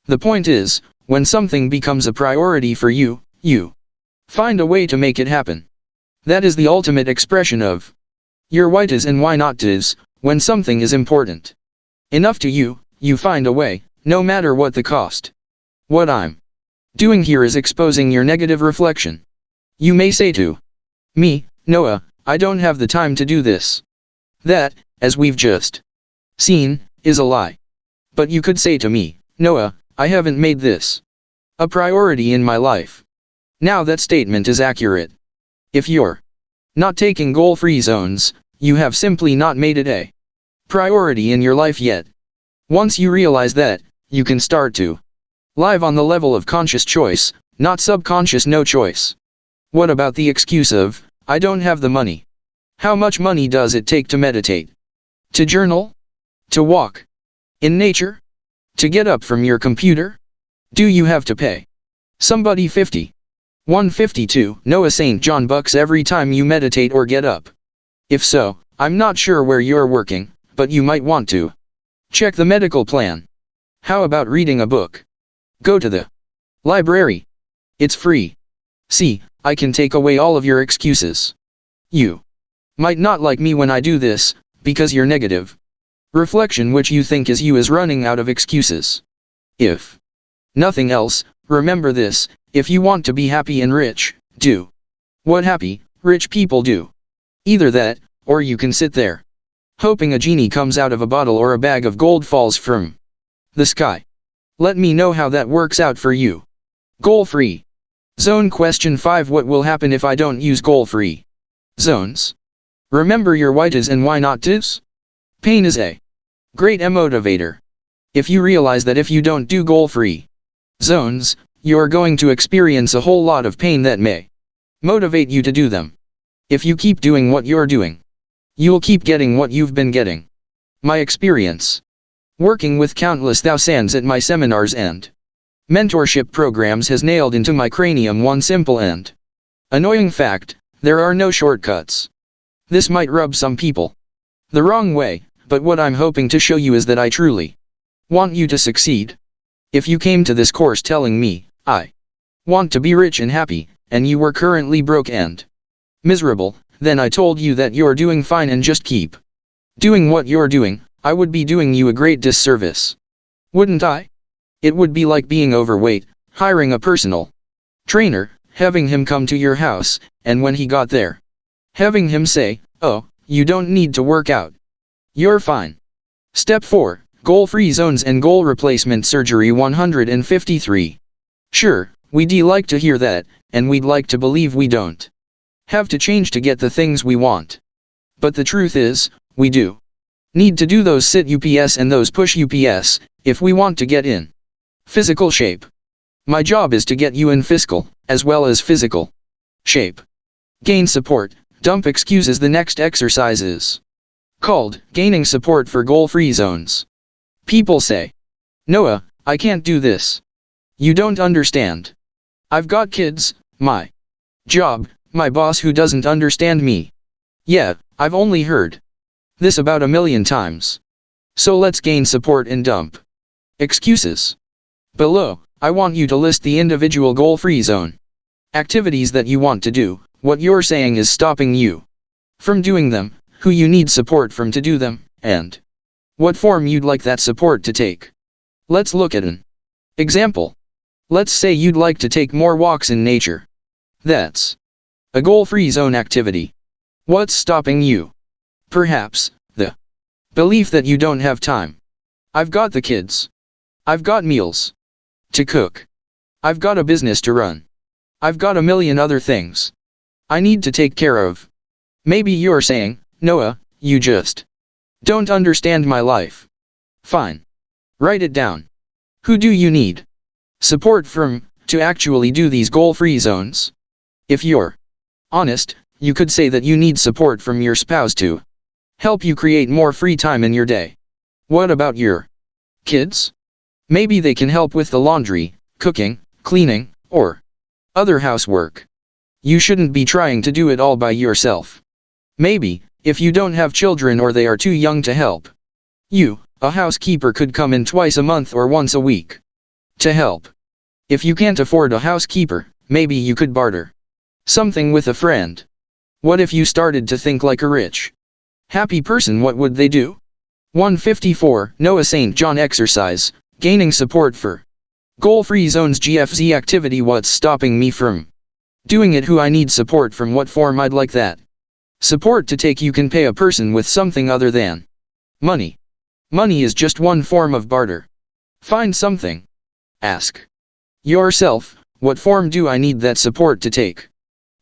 The point is, when something becomes a priority for you, you find a way to make it happen. That is the ultimate expression of your why is and why not is. When something is important enough to you, you find a way, no matter what the cost. What I'm doing here is exposing your negative reflection. You may say to me, Noah, I don't have the time to do this. That, as we've just seen, is a lie. But you could say to me, Noah, I haven't made this a priority in my life. Now that statement is accurate. If you're not taking goal-free zones, you have simply not made it a priority in your life yet. Once you realize that, you can start to live on the level of conscious choice, not subconscious no choice. What about the excuse of, I don't have the money? How much money does it take to meditate? To journal? To walk in nature? To get up from your computer? Do you have to pay somebody 152 Noah St. John bucks every time you meditate or get up? If so, I'm not sure where you're working, but you might want to check the medical plan. How about reading a book? Go to the library. It's free. See, I can take away all of your excuses. You might not like me when I do this, because your negative reflection which you think is you is running out of excuses. If nothing else, remember this: if you want to be happy and rich, do what happy, rich people do. Either that, or you can sit there hoping a genie comes out of a bottle or a bag of gold falls from the sky. Let me know how that works out for you. Goal-free zone. Question 5. What will happen if I don't use goal-free zones? Remember your why is and why not is. Pain is a great motivator. If you realize that if you don't do goal-free zones, you're going to experience a whole lot of pain that may motivate you to do them. If you keep doing what you're doing, you'll keep getting what you've been getting. My experience working with countless thousands at my seminars and mentorship programs has nailed into my cranium one simple and annoying fact: There are no shortcuts. This might rub some people the wrong way, but what I'm hoping to show you is that I truly want you to succeed. If you came to this course telling me, I want to be rich and happy, and you were currently broke and miserable, then I told you that you're doing fine and just keep doing what you're doing, I would be doing you a great disservice. Wouldn't I? It would be like being overweight, hiring a personal trainer, having him come to your house, and when he got there, having him say, "Oh, you don't need to work out. You're fine." Step 4. Goal-free zones and goal replacement surgery 153. Sure, we'd like to hear that, and we'd like to believe we don't have to change to get the things we want. But the truth is, we do need to do those sit UPS and those push UPS, if we want to get in physical shape. My job is to get you in fiscal, as well as physical shape. Gain support, dump excuses. The next exercise is called gaining support for goal-free zones. People say, "Noah, I can't do this. You don't understand. I've got kids, my job, my boss who doesn't understand me." Yeah, I've only heard this about 1,000,000 times. So let's gain support and dump excuses. Below, I want you to list the individual goal-free zone activities that you want to do, what you're saying is stopping you from doing them, who you need support from to do them, and what form you'd like that support to take. Let's look at an example. Let's say you'd like to take more walks in nature. That's a goal-free zone activity. What's stopping you? Perhaps the belief that you don't have time. I've got the kids. I've got meals to cook. I've got a business to run. I've got 1,000,000 other things I need to take care of. Maybe you're saying, "Noah, you just don't understand my life." Fine. Write it down. Who do you need support from to actually do these goal-free zones? If you're honest, you could say that you need support from your spouse to help you create more free time in your day. What about your kids? Maybe they can help with the laundry, cooking, cleaning, or other housework. You shouldn't be trying to do it all by yourself. Maybe, if you don't have children or they are too young to help you, a housekeeper could come in twice a month or once a week to help. If you can't afford a housekeeper, maybe you could barter something with a friend. What if you started to think like a rich, happy person? What would they do? 154. Noah St. John exercise, gaining support for goal-free zones. GFZ activity. What's stopping me from doing it? Who I need support from? What form I'd like that support to take? You can pay a person with something other than money. Money is just one form of barter. Find something. Ask yourself, what form do I need that support to take?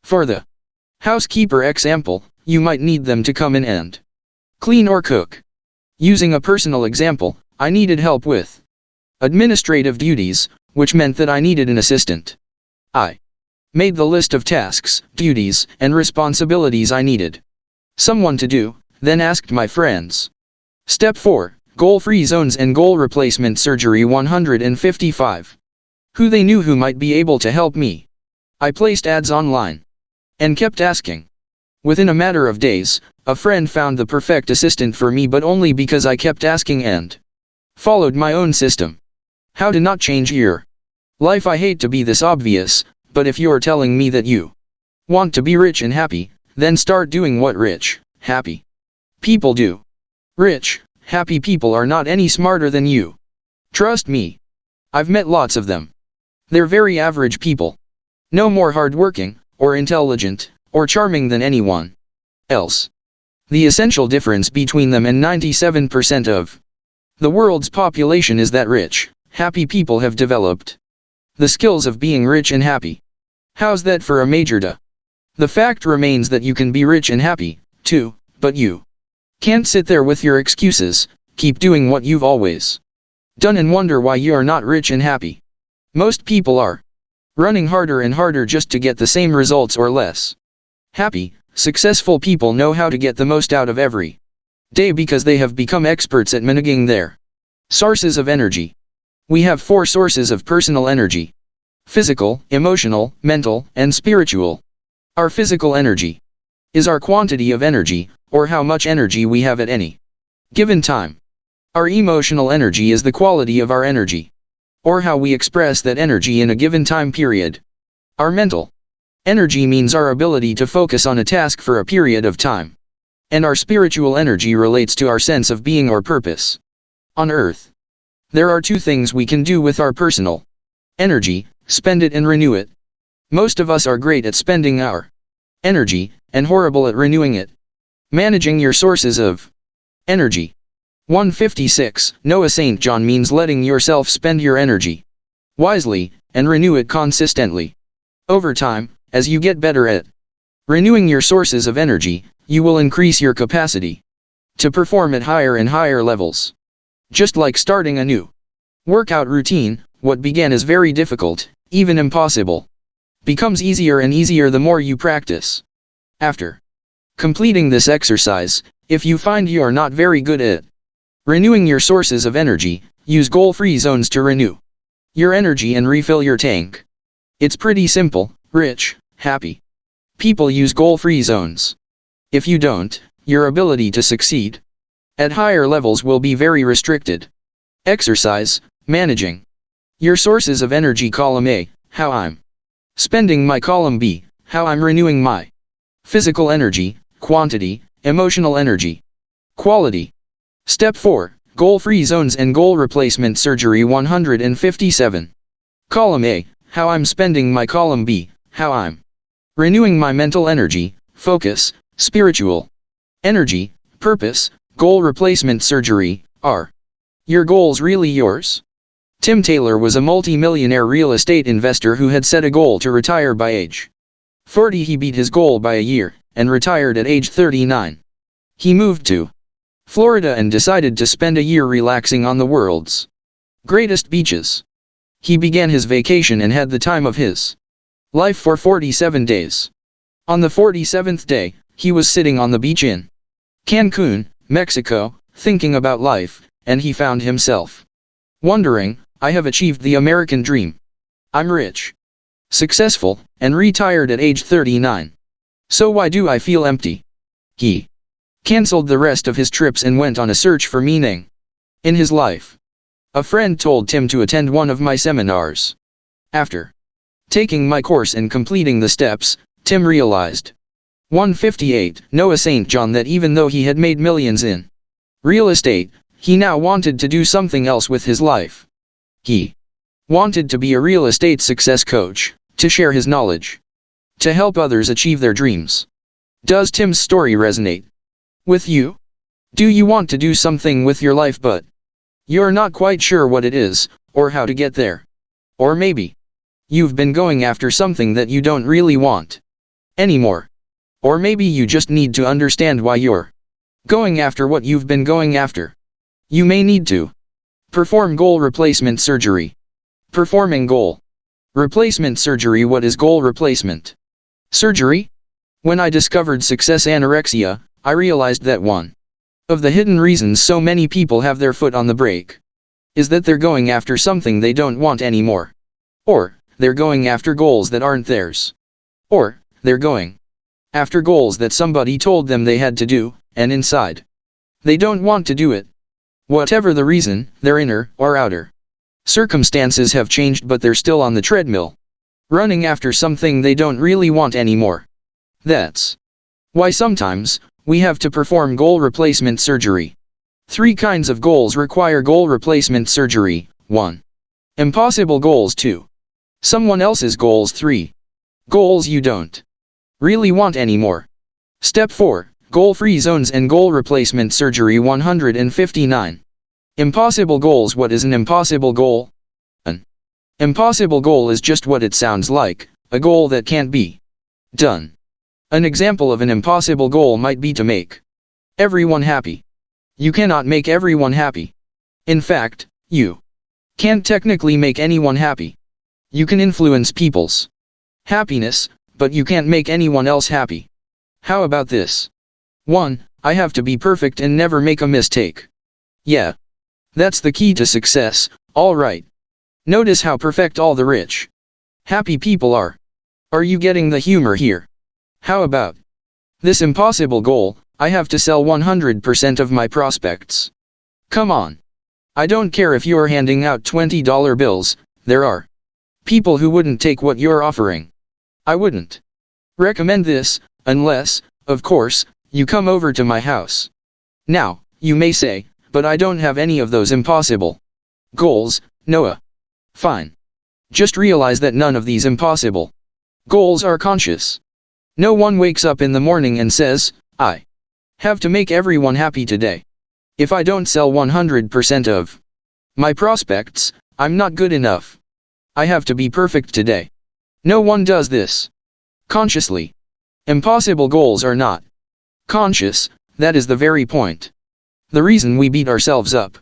For the housekeeper example, you might need them to come in and clean or cook. Using a personal example, I needed help with administrative duties, which meant that I needed an assistant. I made the list of tasks, duties, and responsibilities I needed someone to do, then asked my friends. Step 4. Goal-free zones and goal replacement surgery 155. Who they knew who might be able to help me. I placed ads online and kept asking. Within a matter of days, a friend found the perfect assistant for me, but only because I kept asking and followed my own system. How to not change your life. I hate to be this obvious, but if you're telling me that you want to be rich and happy, then start doing what rich, happy people do. Rich, happy people are not any smarter than you. Trust me. I've met lots of them. They're very average people. No more hardworking, or intelligent, or charming than anyone else. The essential difference between them and 97% of the world's population is that rich, happy people have developed the skills of being rich and happy. How's that for a major duh? The fact remains that you can be rich and happy, too, but you can't sit there with your excuses, keep doing what you've always done and wonder why you are not rich and happy. Most people are running harder and harder just to get the same results or less. Happy, successful people know how to get the most out of every day because they have become experts at managing their sources of energy. We have 4 sources of personal energy: physical, emotional, mental, and spiritual. Our physical energy is our quantity of energy, or how much energy we have at any given time. Our emotional energy is the quality of our energy, or how we express that energy in a given time period. Our mental energy means our ability to focus on a task for a period of time. And our spiritual energy relates to our sense of being or purpose. On Earth, there are two things we can do with our personal energy: spend it and renew it. Most of us are great at spending our energy, and horrible at renewing it. Managing your sources of energy. 156. Noah St. John means letting yourself spend your energy wisely, and renew it consistently. Over time, as you get better at renewing your sources of energy, you will increase your capacity to perform at higher and higher levels. Just like starting a new workout routine, what began as very difficult, even impossible, becomes easier and easier the more you practice. After completing this exercise, if you find you are not very good at renewing your sources of energy, use goal-free zones to renew your energy and refill your tank. It's pretty simple. Rich, happy people use goal-free zones. If you don't, your ability to succeed at higher levels will be very restricted. Exercise, managing your sources of energy. Column A, how I'm spending my. Column B, how I'm renewing my physical energy, quantity, emotional energy, quality. Step 4, goal-free zones and goal replacement surgery. 157. Column A, how I'm spending my. Column B, how I'm renewing my mental energy, focus, spiritual energy, purpose. Goal replacement surgery. Are your goals really yours? Tim Taylor was a multi-millionaire real estate investor who had set a goal to retire by age 40. He beat his goal by a year, and retired at age 39. He moved to Florida and decided to spend a year relaxing on the world's greatest beaches. He began his vacation and had the time of his life for 47 days. On the 47th day, he was sitting on the beach in Cancun, Mexico, thinking about life, and he found himself wondering, I have achieved the American dream. I'm rich, successful, and retired at age 39. So why do I feel empty? He canceled the rest of his trips and went on a search for meaning in his life. A friend told Tim to attend one of my seminars. After taking my course and completing the steps, Tim realized. 158. Noah St. John that even though he had made millions in real estate, he now wanted to do something else with his life. He wanted to be a real estate success coach, to share his knowledge, to help others achieve their dreams. Does Tim's story resonate with you? Do you want to do something with your life but you're not quite sure what it is, or how to get there? Or maybe you've been going after something that you don't really want anymore. Or maybe you just need to understand why you're going after what you've been going after. You may need to perform goal replacement surgery. Performing goal replacement surgery. What is goal replacement surgery? When I discovered success anorexia, I realized that one of the hidden reasons so many people have their foot on the brake is that they're going after something they don't want anymore. Or, they're going after goals that aren't theirs. Or, they're going after goals that somebody told them they had to do, and inside they don't want to do it. Whatever the reason, their inner or outer circumstances have changed, but they're still on the treadmill, running after something they don't really want anymore. That's why sometimes we have to perform goal replacement surgery. 3 kinds of goals require goal replacement surgery. 1. Impossible goals. 2. Someone else's goals. 3. Goals you don't really want anymore. Step 4. Goal-free zones and goal replacement surgery. 159. Impossible goals. What is an impossible goal? An impossible goal is just what it sounds like, a goal that can't be done. An example of an impossible goal might be to make everyone happy. You cannot make everyone happy. In fact, you can't technically make anyone happy. You can influence people's happiness, but you can't make anyone else happy. How about this? 1. I have to be perfect and never make a mistake. Yeah. That's the key to success, alright. Notice how perfect all the rich, happy people are. Are you getting the humor here? How about this impossible goal? I have to sell 100% of my prospects. Come on. I don't care if you're handing out $20 bills, there are people who wouldn't take what you're offering. I wouldn't recommend this, unless, of course, you come over to my house. Now, you may say, but I don't have any of those impossible goals, Noah. Fine. Just realize that none of these impossible goals are conscious. No one wakes up in the morning and says, I have to make everyone happy today. If I don't sell 100% of my prospects, I'm not good enough. I have to be perfect today. No one does this consciously. Impossible goals are not conscious, that is the very point. The reason we beat ourselves up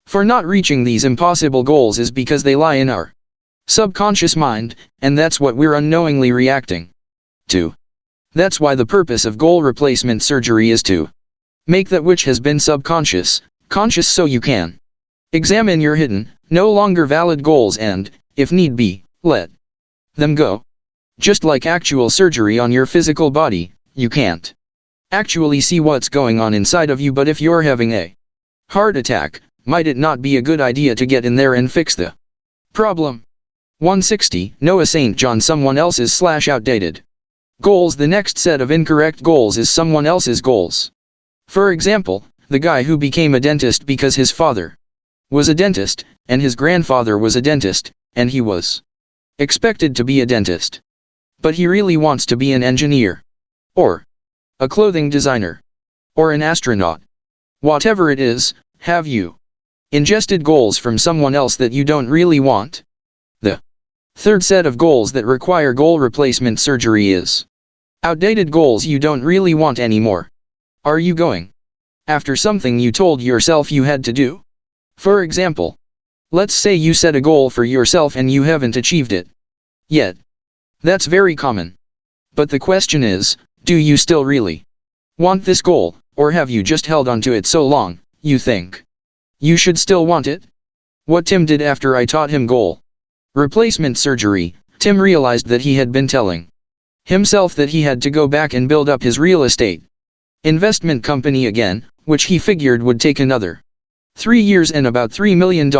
for not reaching these impossible goals is because they lie in our subconscious mind, and that's what we're unknowingly reacting to. That's why the purpose of goal replacement surgery is to make that which has been subconscious, conscious, so you can examine your hidden, no longer valid goals and, if need be, let them go. Just like actual surgery on your physical body, you can't actually see what's going on inside of you, but if you're having a heart attack, might it not be a good idea to get in there and fix the problem? 160. Noah St. John. Someone else's / outdated goals. The next set of incorrect goals is someone else's goals. For example, the guy who became a dentist because his father was a dentist, and his grandfather was a dentist, and he was expected to be a dentist. But he really wants to be an engineer, or a clothing designer, or an astronaut. Whatever it is, have you ingested goals from someone else that you don't really want? The third set of goals that require goal replacement surgery is outdated goals you don't really want anymore. Are you going after something you told yourself you had to do? For example, let's say you set a goal for yourself and you haven't achieved it yet. That's very common. But the question is, do you still really want this goal, or have you just held on to it so long, you think you should still want it? What Tim did after I taught him goal replacement surgery, Tim realized that he had been telling himself that he had to go back and build up his real estate investment company again, which he figured would take another 3 years and about $3 million.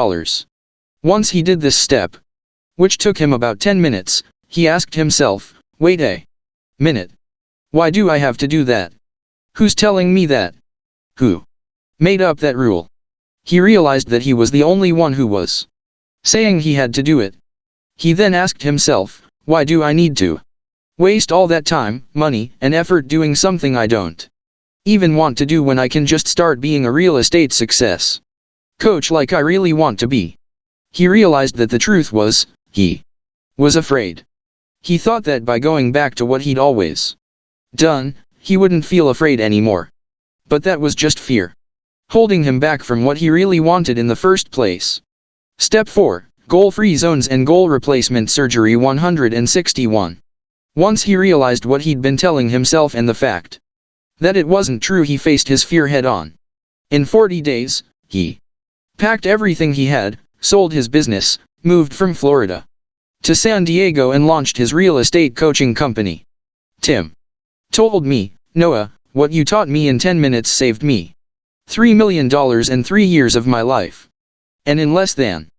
Once he did this step, which took him about 10 minutes, he asked himself, wait a minute. Why do I have to do that? Who's telling me that? Who made up that rule? He realized that he was the only one who was saying he had to do it. He then asked himself, why do I need to waste all that time, money, and effort doing something I don't even want to do when I can just start being a real estate success coach like I really want to be? He realized that the truth was, he was afraid. He thought that by going back to what he'd always done, he wouldn't feel afraid anymore. But that was just fear, holding him back from what he really wanted in the first place. Step 4. Goal-free zones and goal replacement surgery. 161. Once he realized what he'd been telling himself and the fact that it wasn't true, he faced his fear head-on. In 40 days, he packed everything he had, sold his business, moved from Florida to San Diego and launched his real estate coaching company. Tim told me, Noah, what you taught me in 10 minutes saved me $3 million and 3 years of my life. And in less than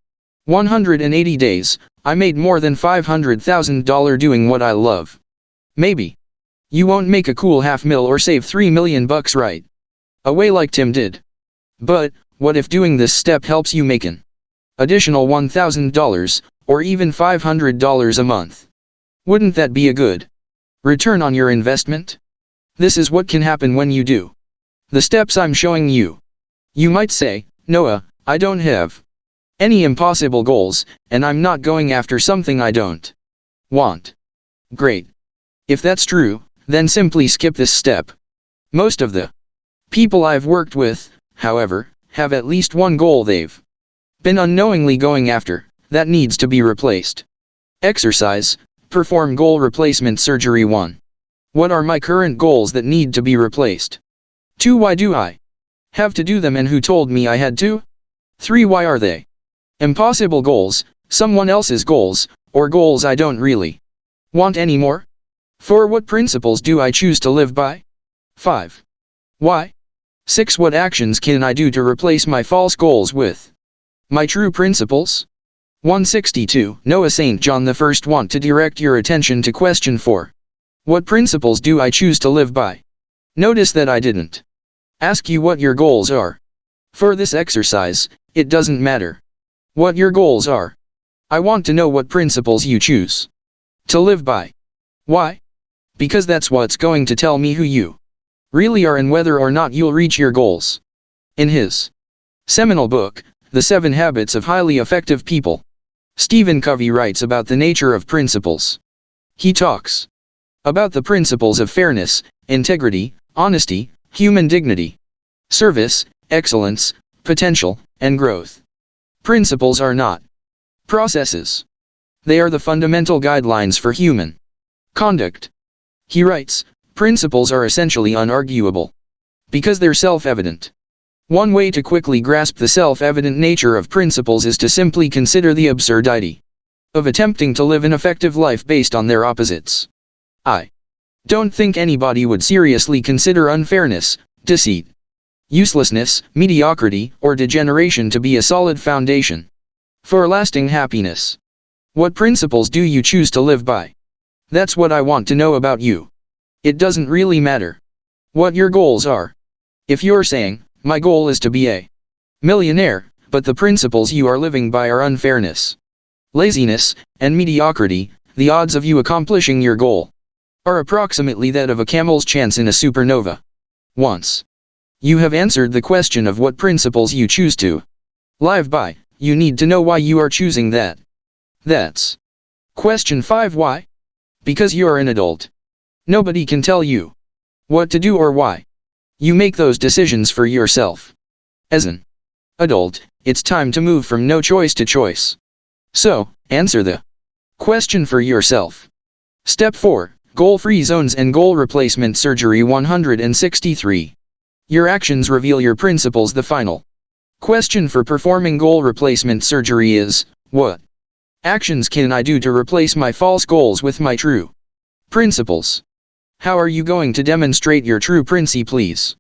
180 days, I made more than $500,000 doing what I love. Maybe you won't make a cool $500,000 or save $3 million right away like Tim did. But what if doing this step helps you make an additional $1,000, or even $500 a month? Wouldn't that be a good return on your investment? This is what can happen when you do the steps I'm showing you. You might say, Noah, I don't have any impossible goals, and I'm not going after something I don't want. Great. If that's true, then simply skip this step. Most of the people I've worked with, however, have at least one goal they've been unknowingly going after that needs to be replaced. Exercise. Perform goal replacement surgery. 1. What are my current goals that need to be replaced? 2. Why do I have to do them and who told me I had to? 3. Why are they impossible goals, someone else's goals, or goals I don't really want anymore? 4. What principles do I choose to live by? 5. Why? 6. What actions can I do to replace my false goals with my true principles? 162. Noah St. John the First want to direct your attention to question 4. What principles do I choose to live by? Notice that I didn't ask you what your goals are. For this exercise, it doesn't matter what your goals are. I want to know what principles you choose to live by. Why? Because that's what's going to tell me who you really are and whether or not you'll reach your goals. In his seminal book, The 7 Habits of Highly Effective People, Stephen Covey writes about the nature of principles. He talks about the principles of fairness, integrity, honesty, human dignity, service, excellence, potential, and growth. Principles are not processes. They are the fundamental guidelines for human conduct. He writes, principles are essentially unarguable because they're self-evident. One way to quickly grasp the self-evident nature of principles is to simply consider the absurdity of attempting to live an effective life based on their opposites. I don't think anybody would seriously consider unfairness, deceit, uselessness, mediocrity, or degeneration to be a solid foundation for lasting happiness. What principles do you choose to live by? That's what I want to know about you. It doesn't really matter what your goals are. If you're saying, my goal is to be a millionaire, but the principles you are living by are unfairness, laziness, and mediocrity, the odds of you accomplishing your goal are approximately that of a camel's chance in a supernova. Once you have answered the question of what principles you choose to live by, you need to know why you are choosing that. That's question 5. Why? Because you're an adult. Nobody can tell you what to do or why. You make those decisions for yourself. As an adult, it's time to move from no choice to choice. So, answer the question for yourself. Step 4. Goal-free zones and goal replacement surgery. 163. Your actions reveal your principles. The final question for performing goal replacement surgery is, what actions can I do to replace my false goals with my true principles? How are you going to demonstrate your true principles?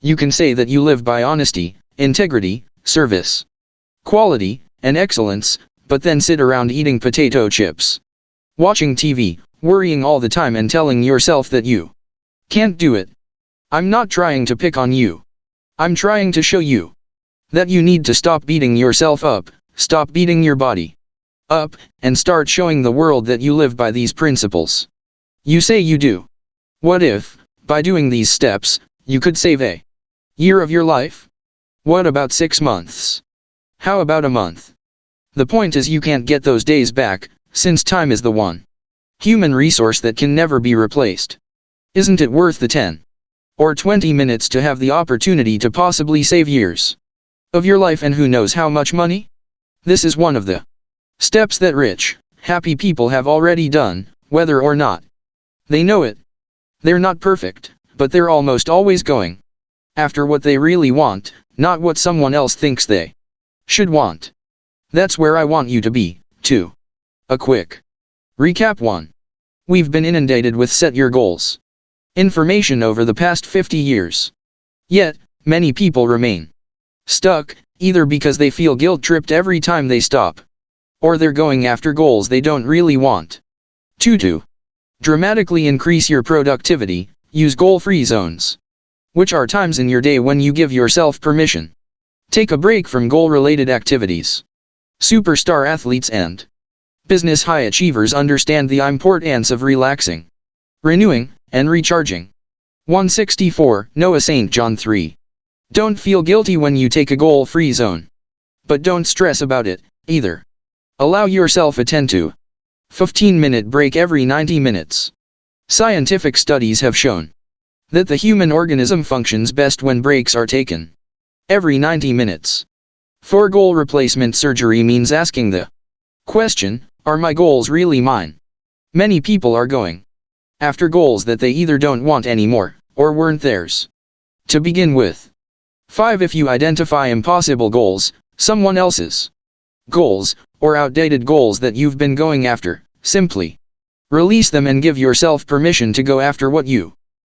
You can say that you live by honesty, integrity, service, quality, and excellence, but then sit around eating potato chips, watching TV, worrying all the time and telling yourself that you can't do it. I'm not trying to pick on you. I'm trying to show you that you need to stop beating yourself up, stop beating your body up, and start showing the world that you live by these principles. You say you do. What if, by doing these steps, you could save a year of your life? What about 6 months? How about a month? The point is you can't get those days back, since time is the one human resource that can never be replaced. Isn't it worth the 10 or 20 minutes to have the opportunity to possibly save years of your life and who knows how much money? This is one of the steps that rich, happy people have already done, whether or not they know it. They're not perfect, but they're almost always going after what they really want, not what someone else thinks they should want. That's where I want you to be, too. A quick recap. 1. We've been inundated with set your goals information over the past 50 years. Yet, many people remain stuck, either because they feel guilt-tripped every time they stop, or they're going after goals they don't really want. 2. To dramatically increase your productivity, use goal-free zones, which are times in your day when you give yourself permission. Take a break from goal-related activities. Superstar athletes and business high achievers understand the importance of relaxing, renewing, and recharging. 164. Noah St. John 3. Don't feel guilty when you take a goal-free zone. But don't stress about it, either. Allow yourself a 10 to 15-minute break every 90 minutes. Scientific studies have shown that the human organism functions best when breaks are taken every 90 minutes. For goal replacement surgery means asking the question, are my goals really mine? Many people are going after goals that they either don't want anymore, or weren't theirs to begin with. 5. If you identify impossible goals, someone else's goals, or outdated goals that you've been going after, simply Release them and give yourself permission to go after what you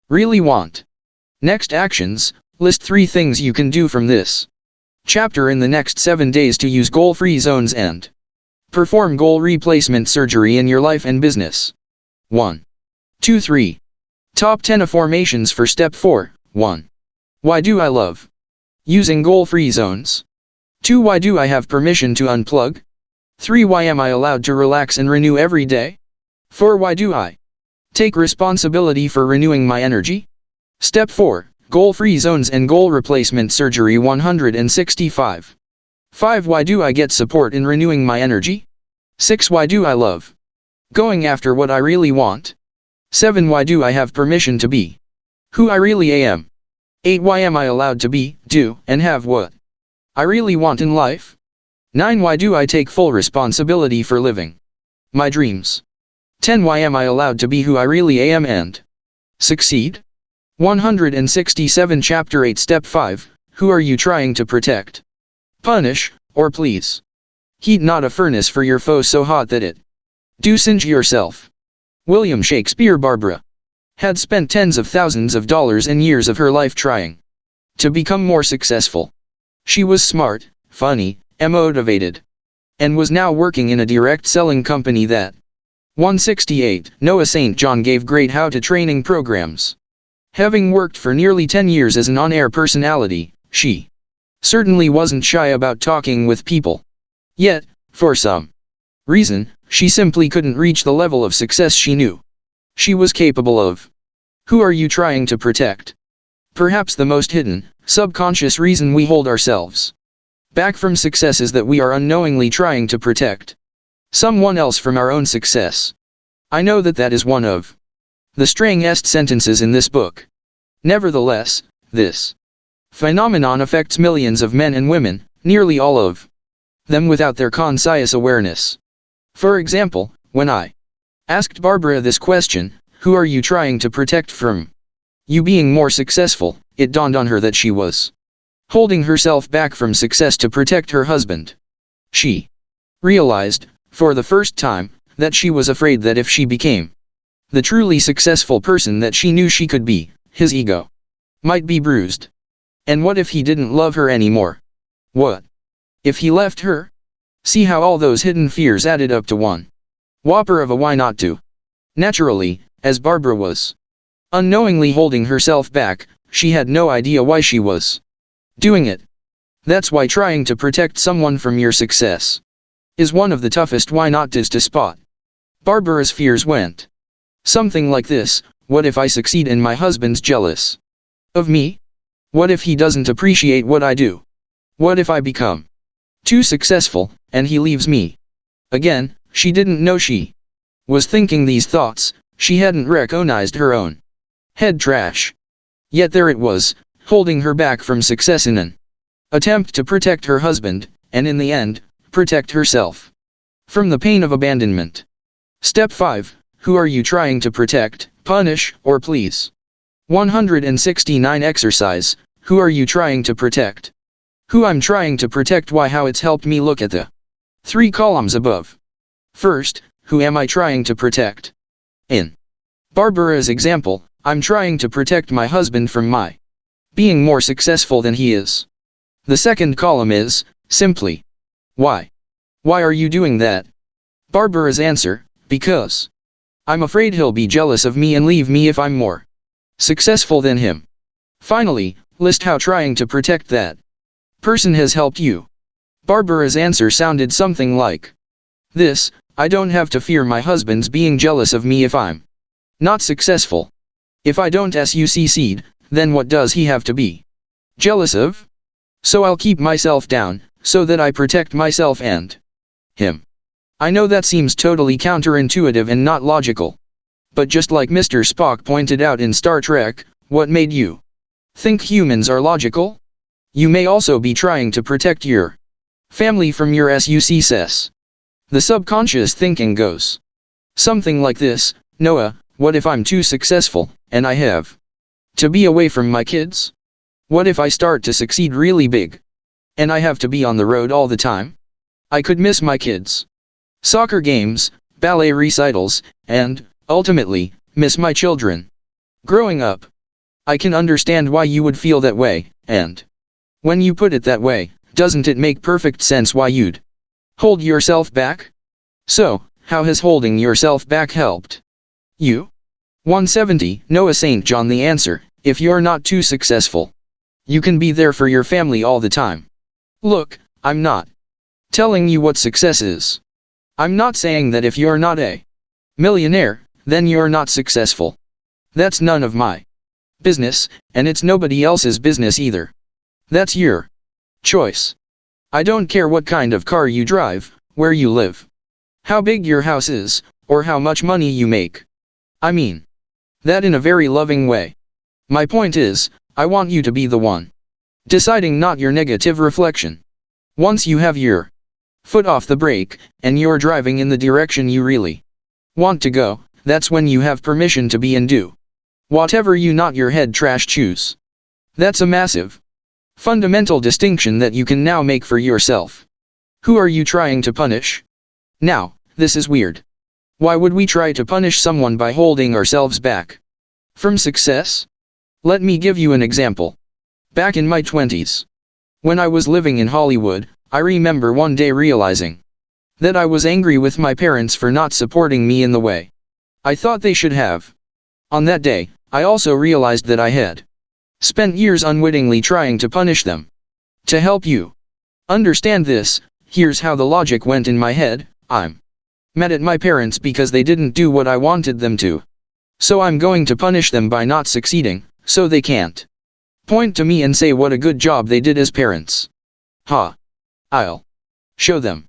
really want. Next actions, list 3 things you can do from this chapter in the next 7 days to use goal-free zones and perform goal replacement surgery in your life and business. 1. 2. 3. Top 10 affirmations for Step 4. 1. Why do I love using goal-free zones? 2. Why do I have permission to unplug? 3. Why am I allowed to relax and renew every day? 4. Why do I take responsibility for renewing my energy? Step 4. Goal-free zones and goal replacement surgery 165. 5. Why do I get support in renewing my energy? 6. Why do I love going after what I really want? 7. Why do I have permission to be who I really am? 8. Why am I allowed to be, do, and have what I really want in life? 9. Why do I take full responsibility for living my dreams? 10. Why am I allowed to be who I really am and succeed? 167. Chapter 8. Step 5. Who are you trying to protect, punish, or please? Heat not a furnace for your foe so hot that it do singe yourself. William Shakespeare. Barbara had spent tens of thousands of dollars and years of her life trying to become more successful. She was smart, funny, and motivated, and was now working in a direct selling company that 168. Noah St. John gave great how-to training programs. Having worked for nearly 10 years as an on-air personality, she certainly wasn't shy about talking with people. Yet, for some reason, she simply couldn't reach the level of success she knew she was capable of. Who are you trying to protect? Perhaps the most hidden, subconscious reason we hold ourselves back from success is that we are unknowingly trying to protect someone else from our own success. I know that is one of the strangest sentences in this book. Nevertheless, this phenomenon affects millions of men and women, nearly all of them without their conscious awareness. For example, when I asked Barbara this question, who are you trying to protect from you being more successful, it dawned on her that she was holding herself back from success to protect her husband. She realized, for the first time, that she was afraid that if she became the truly successful person that she knew she could be, his ego might be bruised. And what if he didn't love her anymore? What if he left her? See how all those hidden fears added up to one whopper of a why not to. Naturally, as Barbara was unknowingly holding herself back, she had no idea why she was doing it. That's why trying to protect someone from your success is one of the toughest why not tos to spot. Barbara's fears went something like this: what if I succeed and my husband's jealous of me? What if he doesn't appreciate what I do? What if I become too successful, and he leaves me? Again, she didn't know she was thinking these thoughts. She hadn't recognized her own head trash. Yet there it was, holding her back from success in an attempt to protect her husband, and in the end, protect herself from the pain of abandonment. Step 5. Who are you trying to protect, punish, or please? 169. Exercise. Who are you trying to protect? Who I'm trying to protect. Why? How it's helped me. Look at the 3 columns above. First, who am I trying to protect? In Barbara's example, I'm trying to protect my husband from my being more successful than he is. The second column is, simply, why? Why are you doing that? Barbara's answer, because I'm afraid he'll be jealous of me and leave me if I'm more successful than him. Finally, list how trying to protect that person has helped you. Barbara's answer sounded something like this: I don't have to fear my husband's being jealous of me if I'm not successful. If I don't succeed, then what does he have to be jealous of? So I'll keep myself down, so that I protect myself and him. I know that seems totally counterintuitive and not logical. But just like Mr. Spock pointed out in Star Trek, what made you think humans are logical? You may also be trying to protect your family from your success. The subconscious thinking goes something like this: Noah, what if I'm too successful, and I have to be away from my kids? What if I start to succeed really big, and I have to be on the road all the time? I could miss my kids' soccer games, ballet recitals, and, ultimately, miss my children. Growing up, I can understand why you would feel that way, and when you put it that way, doesn't it make perfect sense why you'd hold yourself back? So, how has holding yourself back helped you? 170. Noah St. John. The answer: if you're not too successful, you can be there for your family all the time. Look, I'm not telling you what success is. I'm not saying that if you're not a millionaire, then you're not successful. That's none of my business, and it's nobody else's business either. That's your choice. I don't care what kind of car you drive, where you live, how big your house is, or how much money you make. I mean that in a very loving way. My point is, I want you to be the one deciding, not your negative reflection. Once you have your foot off the brake, and you're driving in the direction you really want to go, that's when you have permission to be and do whatever you not your head trash choose. That's a massive, fundamental distinction that you can now make for yourself. Who are you trying to punish? Now, this is weird. Why would we try to punish someone by holding ourselves back from success? Let me give you an example. Back in my 20s, when I was living in Hollywood, I remember one day realizing that I was angry with my parents for not supporting me in the way I thought they should have. On that day, I also realized that I had spent years unwittingly trying to punish them. To help you understand this, here's how the logic went in my head. I'm mad at my parents because they didn't do what I wanted them to. So I'm going to punish them by not succeeding, so they can't point to me and say what a good job they did as parents. Ha! I'll show them.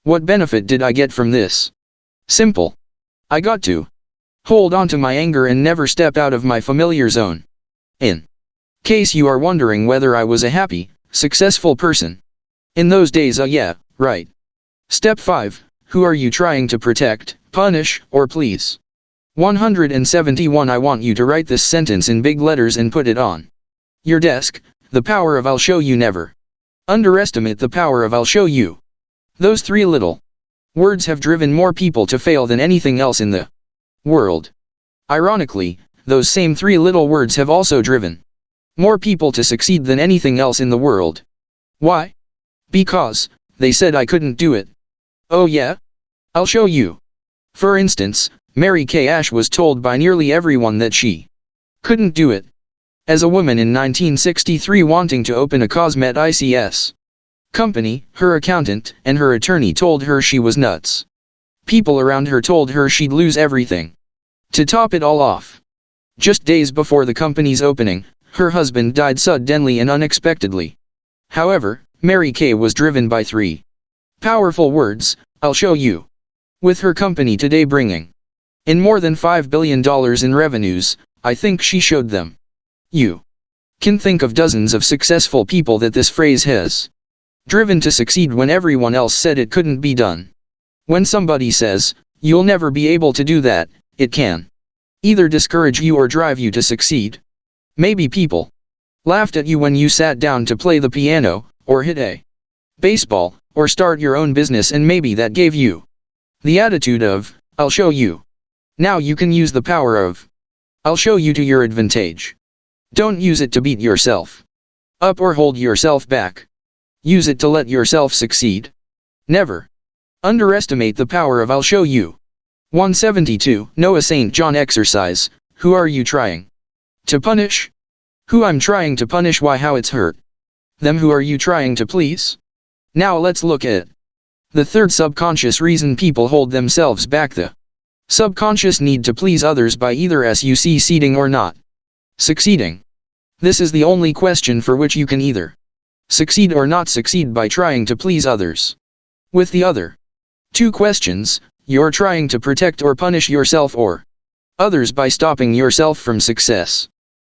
What benefit did I get from this? Simple. I got to hold on to my anger and never step out of my familiar zone. In case you are wondering whether I was a happy, successful person in those days, yeah, right. Step 5. Who are you trying to protect, punish, or please? 171. I want you to write this sentence in big letters and put it on your desk. The power of I'll show you. Never underestimate the power of I'll show you. Those 3 little words have driven more people to fail than anything else in the world. Ironically, those same 3 little words have also driven more people to succeed than anything else in the world. Why? Because they said I couldn't do it. Oh yeah? I'll show you. For instance, Mary Kay Ash was told by nearly everyone that she couldn't do it. As a woman in 1963 wanting to open a cosmetics company, her accountant and her attorney told her she was nuts. People around her told her she'd lose everything. To top it all off, just days before the company's opening, her husband died suddenly and unexpectedly. However, Mary Kay was driven by 3 powerful words: I'll show you. With her company today bringing in more than $5 billion in revenues, I think she showed them. You can think of dozens of successful people that this phrase has driven to succeed when everyone else said it couldn't be done. When somebody says, "You'll never be able to do that," it can either discourage you or drive you to succeed. Maybe people laughed at you when you sat down to play the piano, or hit a baseball, or start your own business, and maybe that gave you the attitude of, "I'll show you." Now you can use the power of I'll show you to your advantage. Don't use it to beat yourself up or hold yourself back. Use it to let yourself succeed. Never underestimate the power of I'll show you. 172. Noah St. John exercise. Who are you trying to punish? Who I'm trying to punish. Why? How it's hurt them. Who are you trying to please? Now let's look at the third subconscious reason people hold themselves back: the subconscious need to please others by either succeeding or not succeeding. This is the only question for which you can either succeed or not succeed by trying to please others. With the other 2 questions, you're trying to protect or punish yourself or others by stopping yourself from success.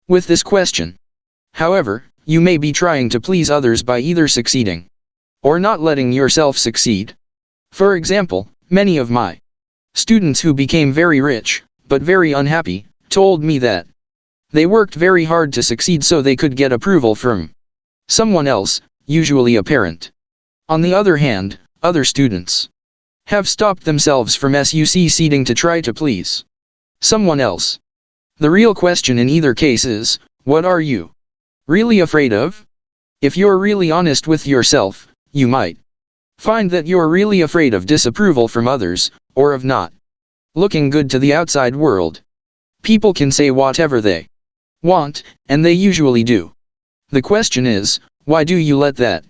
With this question, however, you may be trying to please others by either succeeding or not letting yourself succeed. For example, many of my students who became very rich, but very unhappy, told me that they worked very hard to succeed so they could get approval from someone else, usually a parent. On the other hand, other students have stopped themselves from succeeding to try to please someone else. The real question in either case is, what are you really afraid of? If you're really honest with yourself, you might find that you're really afraid of disapproval from others, or of not looking good to the outside world. People can say whatever they want, and they usually do. The question is, why do you let that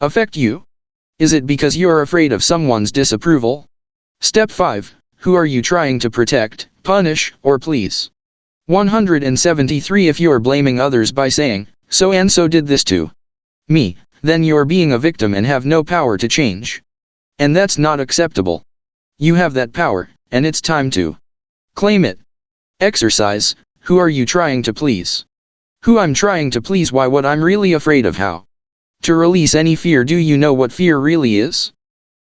affect you? Is it because you're afraid of someone's disapproval? Step 5. Who are you trying to protect, punish, or please? 173. If you're blaming others by saying, so and so did this to me, then you're being a victim and have no power to change. And that's not acceptable. You have that power, and it's time to claim it. Exercise. Who are you trying to please? Who I'm trying to please. Why? What I'm really afraid of. How to release any fear. Do you know what fear really is?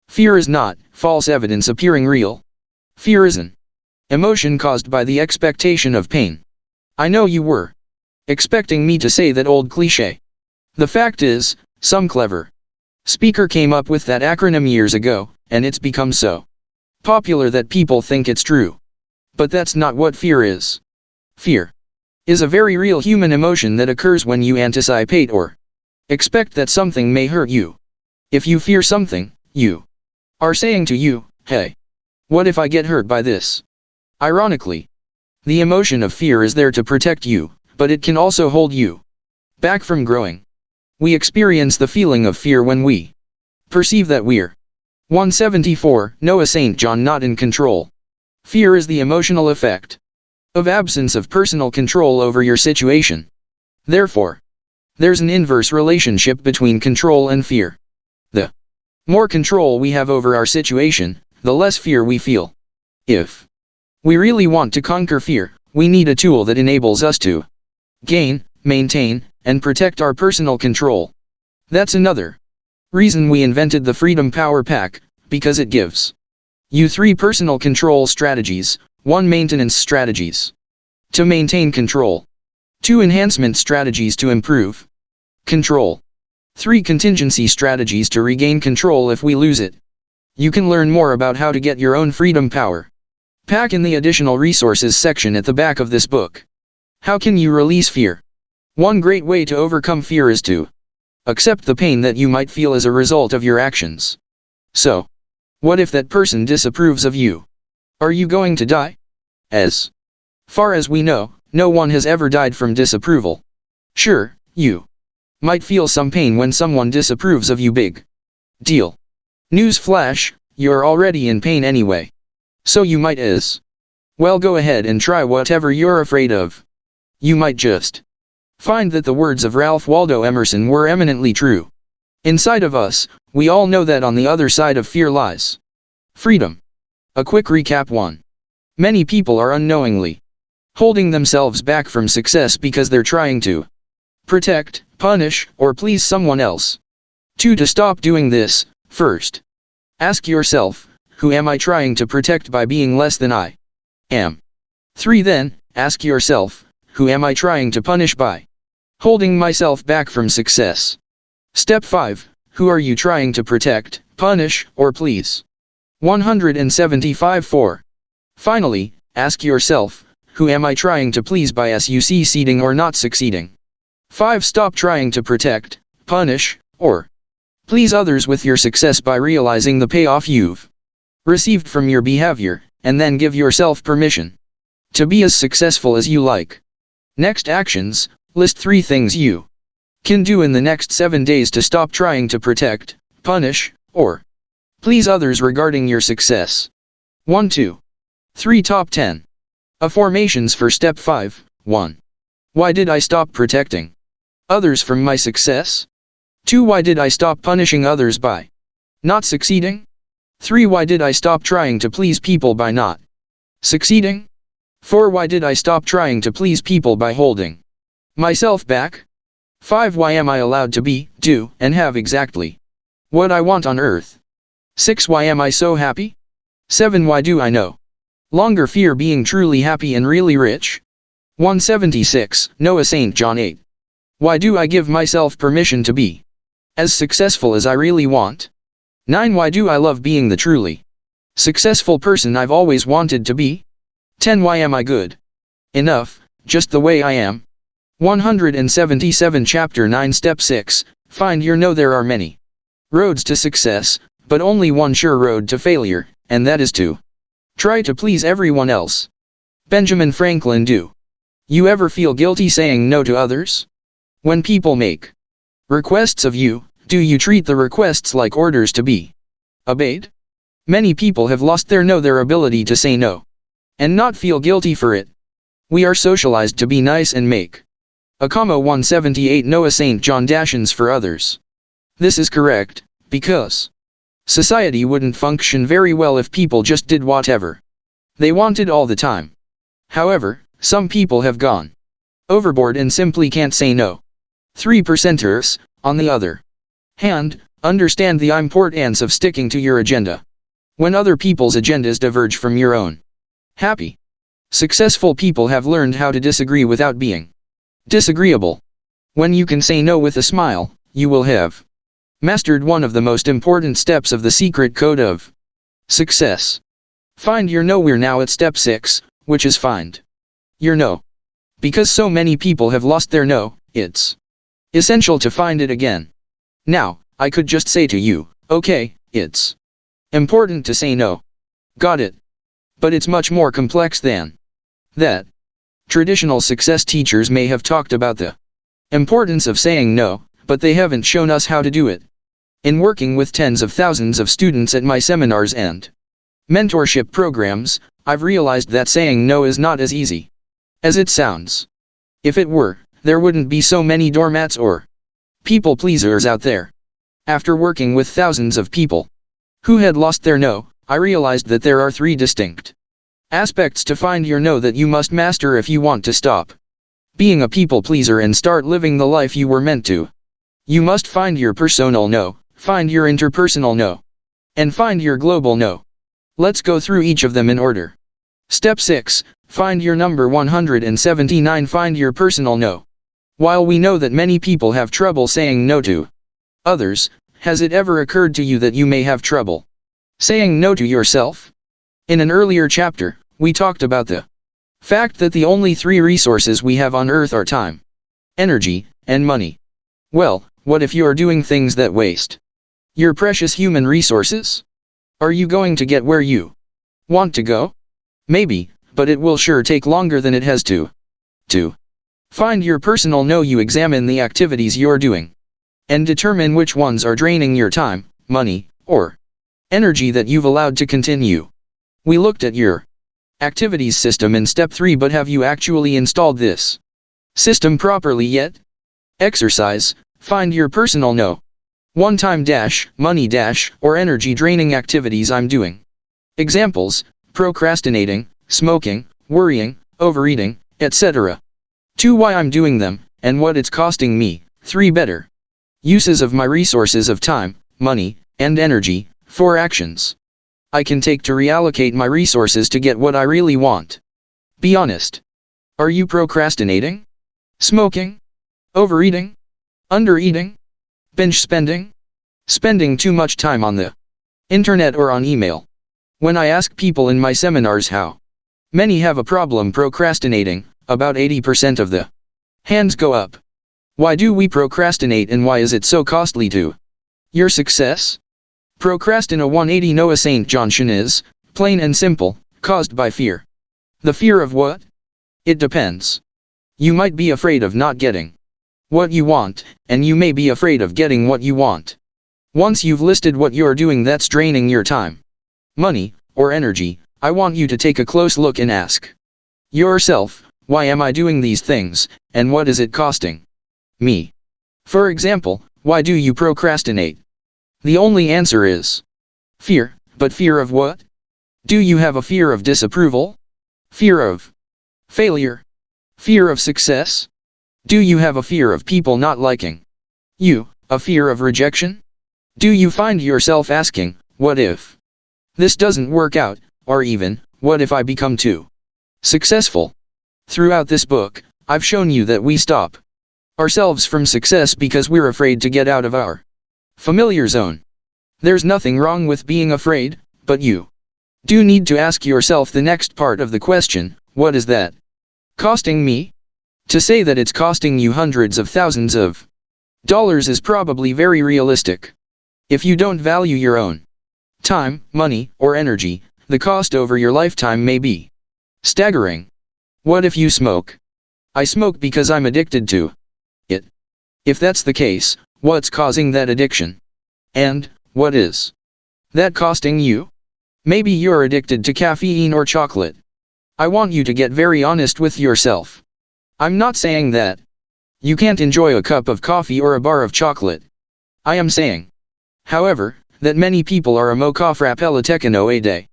Fear is not false evidence appearing real. Fear is an emotion caused by the expectation of pain. I know you were expecting me to say that old cliche. The fact is, some clever speaker came up with that acronym years ago, and it's become so popular that people think it's true. But that's not what fear is. Fear is a very real human emotion that occurs when you anticipate or expect that something may hurt you. If you fear something, you are saying to you, hey, what if I get hurt by this? Ironically, the emotion of fear is there to protect you, but it can also hold you back from growing. We experience the feeling of fear when we perceive that we're 174. Noah St. John not in control. Fear is the emotional effect of absence of personal control over your situation. Therefore, there's an inverse relationship between control and fear. The more control we have over our situation, the less fear we feel. If we really want to conquer fear, we need a tool that enables us to gain, maintain, and protect our personal control. That's another reason we invented the Freedom Power Pack, because it gives you 3 personal control strategies, 1 maintenance strategies to maintain control, 2 enhancement strategies to improve control, 3 contingency strategies to regain control if we lose it. You can learn more about how to get your own Freedom Power Pack in the additional resources section at the back of this book. How can you release fear? One great way to overcome fear is to accept the pain that you might feel as a result of your actions. So, what if that person disapproves of you? Are you going to die? As far as we know, no one has ever died from disapproval. Sure, you might feel some pain when someone disapproves of you. Big deal. News flash, you're already in pain anyway. So you might as well go ahead and try whatever you're afraid of. You might just find that the words of Ralph Waldo Emerson were eminently true. Inside of us, we all know that on the other side of fear lies freedom. A quick recap. 1. Many people are unknowingly holding themselves back from success because they're trying to protect, punish, or please someone else. 2. To stop doing this, first, ask yourself, who am I trying to protect by being less than I am? 3. Then, ask yourself, who am I trying to punish by holding myself back from success? Step 5. Who are you trying to protect, punish, or please? 175. 4. Finally, ask yourself, who am I trying to please by succeeding or not succeeding? 5. Stop trying to protect, punish, or please others with your success by realizing the payoff you've received from your behavior, and then give yourself permission to be as successful as you like. Next actions, list 3 things you can do in the next 7 days to stop trying to protect, punish, or please others regarding your success. 1, 2, 3. Top 10 affirmations for step 5. 1. Why did I stop protecting others from my success? 2. Why did I stop punishing others by not succeeding? 3. Why did I stop trying to please people by not succeeding? 4. Why did I stop trying to please people by holding myself back? 5. Why am I allowed to be, do, and have exactly what I want on earth? 6. Why am I so happy? 7. Why do I no longer fear being truly happy and really rich? 176. Noah St. John 8. Why do I give myself permission to be as successful as I really want? 9. Why do I love being the truly Successful person I've always wanted to be. 10 Why am I good enough, just the way I am? 177 Chapter 9 Step 6, Find your no. There are many roads to success, but only one sure road to failure, and that is to try to please everyone else. Benjamin Franklin. Do you ever feel guilty saying no to others? When people make requests of you, do you treat the requests like orders to be obeyed? Many people have lost their ability to say no, and not feel guilty for it. We are socialized to be nice and make a 178 Noah St. John Dashens for others. This is correct, because society wouldn't function very well if people just did whatever they wanted all the time. However, some people have gone overboard and simply can't say no. 3%ers, on the other hand, understand the importance of sticking to your agenda when other people's agendas diverge from your own. Happy, successful people have learned how to disagree without being disagreeable. When you can say no with a smile, you will have mastered one of the most important steps of the secret code of success. Find your no. We're now at step 6, which is find your no. Because so many people have lost their no, it's essential to find it again. Now, I could just say to you, okay, it's important to say no. Got it? But it's much more complex than that. Traditional success teachers may have talked about the importance of saying no, but they haven't shown us how to do it. In working with tens of thousands of students at my seminars and mentorship programs, I've realized that saying no is not as easy as it sounds. If it were, there wouldn't be so many doormats or people pleasers out there. After working with thousands of people who had lost their no, I realized that there are 3 distinct aspects to find your no that you must master if you want to stop being a people pleaser and start living the life you were meant to. You must find your personal no, find your interpersonal no, and find your global no. Let's go through each of them in order. Step 6, find your number. 179 Find your personal no. While we know that many people have trouble saying no to others, has it ever occurred to you that you may have trouble saying no to yourself? In an earlier chapter, we talked about the fact that the only 3 resources we have on earth are time, energy, and money. Well, what if you're doing things that waste your precious human resources? Are you going to get where you want to go? Maybe, but it will sure take longer than it has to. Find your personal no. You examine the activities you're doing and determine which ones are draining your time, money, or energy that you've allowed to continue. We looked at your activities system in step 3, but have you actually installed this system properly yet? Exercise, find your personal no. 1 time dash, money dash, or energy draining activities I'm doing. Examples: procrastinating, smoking, worrying, overeating, etc. 2 why I'm doing them, and what it's costing me. 3 better uses of my resources of time, money, and energy. 4 actions I can take to reallocate my resources to get what I really want. Be honest. Are you procrastinating? Smoking? Overeating? Undereating? Binge spending? Spending too much time on the internet or on email? When I ask people in my seminars how many have a problem procrastinating, about 80% of the hands go up. Why do we procrastinate, and why is it so costly to your success? Procrastina 180 Noah St. John is, plain and simple, caused by fear. The fear of what? It depends. You might be afraid of not getting what you want, and you may be afraid of getting what you want. Once you've listed what you're doing that's draining your time, money, or energy, I want you to take a close look and ask yourself, why am I doing these things, and what is it costing me? For example, why do you procrastinate? The only answer is fear, but fear of what? Do you have a fear of disapproval? Fear of failure? Fear of success? Do you have a fear of people not liking you, a fear of rejection? Do you find yourself asking, what if this doesn't work out, or even, what if I become too successful? Throughout this book, I've shown you that we stop ourselves from success because we're afraid to get out of our familiar zone. There's nothing wrong with being afraid, but you Do need to ask yourself the next part of the question, what is that costing me? To say that it's costing you hundreds of thousands of dollars is probably very realistic. If you don't value your own time, money, or energy, the cost over your lifetime may be staggering. What if you smoke? I smoke because I'm addicted to it. If that's the case, what's causing that addiction? And what is that costing you? Maybe you're addicted to caffeine or chocolate. I want you to get very honest with yourself. I'm not saying that you can't enjoy a cup of coffee or a bar of chocolate. I am saying, however, that many people are a mocha frappellitecano a day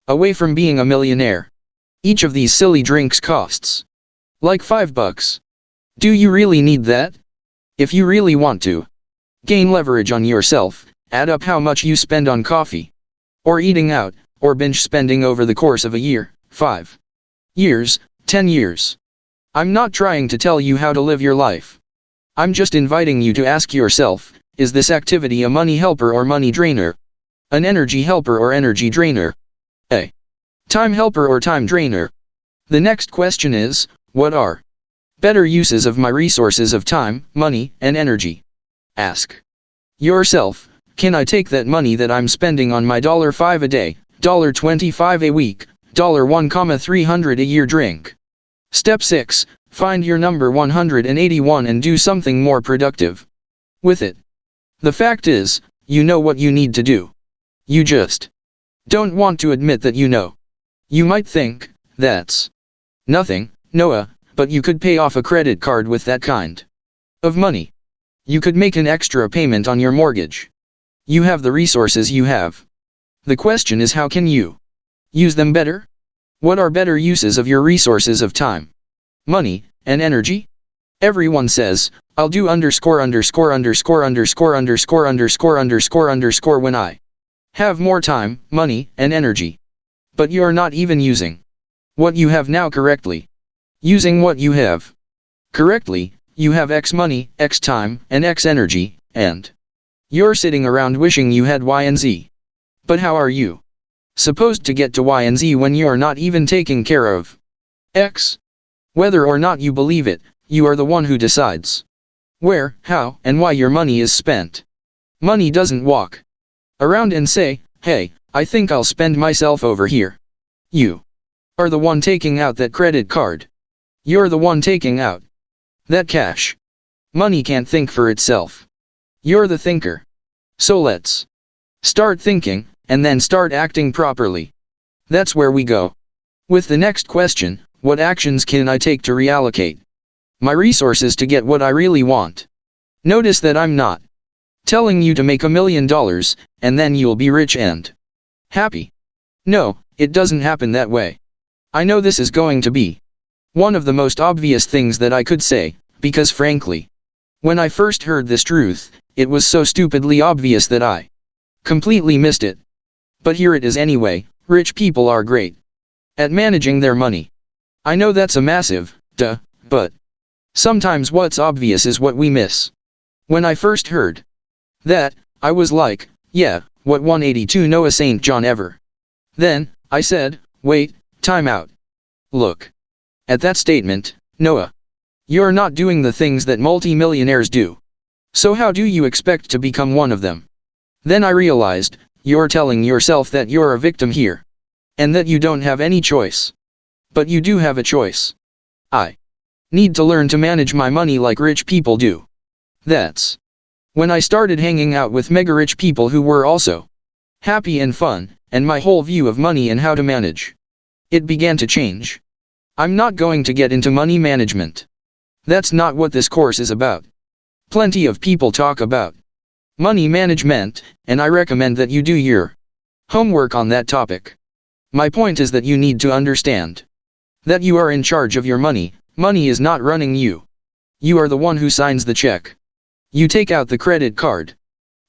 away from being a millionaire. Each of these silly drinks costs like $5. Do you really need that? If you really want to gain leverage on yourself, add up how much you spend on coffee, or eating out, or binge spending over the course of a year, 5 years, 10 years. I'm not trying to tell you how to live your life. I'm just inviting you to ask yourself, is this activity a money helper or money drainer? An energy helper or energy drainer? A time helper or time drainer? The next question is, what are better uses of my resources of time, money, and energy? Ask yourself, can I take that money that I'm spending on my $5 a day, $25 a week, $1,300 a year drink? Step 6. Find your number 181 and do something more productive with it. The fact is, you know what you need to do. You just don't want to admit that you know. You might think, that's nothing, Noah, but you could pay off a credit card with that kind of money. You could make an extra payment on your mortgage. You have the resources you have. The question is, how can you use them better? What are better uses of your resources of time, money, and energy? Everyone says, I'll do when I have more time, money, and energy. But you're not even using what you have now correctly. Using what you have correctly, you have X money, X time, and X energy, and you're sitting around wishing you had Y and Z. But how are you supposed to get to Y and Z when you're not even taking care of X? Whether or not you believe it, you are the one who decides where, how, and why your money is spent. Money doesn't walk around and say, hey, I think I'll spend myself over here. You are the one taking out that credit card. You're the one taking out that cash. Money can't think for itself. You're the thinker. So let's start thinking, and then start acting properly. That's where we go with the next question, what actions can I take to reallocate my resources to get what I really want? Notice that I'm not telling you to make $1 million, and then you'll be rich and happy. No, it doesn't happen that way. I know this is going to be one of the most obvious things that I could say, because frankly, when I first heard this truth, it was so stupidly obvious that I completely missed it. But here it is anyway, rich people are great at managing their money. I know that's a massive duh, but sometimes what's obvious is what we miss. When I first heard that, I was like, yeah, what 182 Noah St. John ever. Then, I said, wait, time out. Look at that statement, Noah. You're not doing the things that multi-millionaires do. So how do you expect to become one of them? Then I realized, you're telling yourself that you're a victim here. And that you don't have any choice. But you do have a choice. I need to learn to manage my money like rich people do. That's when I started hanging out with mega rich people who were also happy and fun, and my whole view of money and how to manage it began to change. I'm not going to get into money management. That's not what this course is about. Plenty of people talk about money management, and I recommend that you do your homework on that topic. My point is that you need to understand that you are in charge of your money. Money is not running you. You are the one who signs the check. You take out the credit card.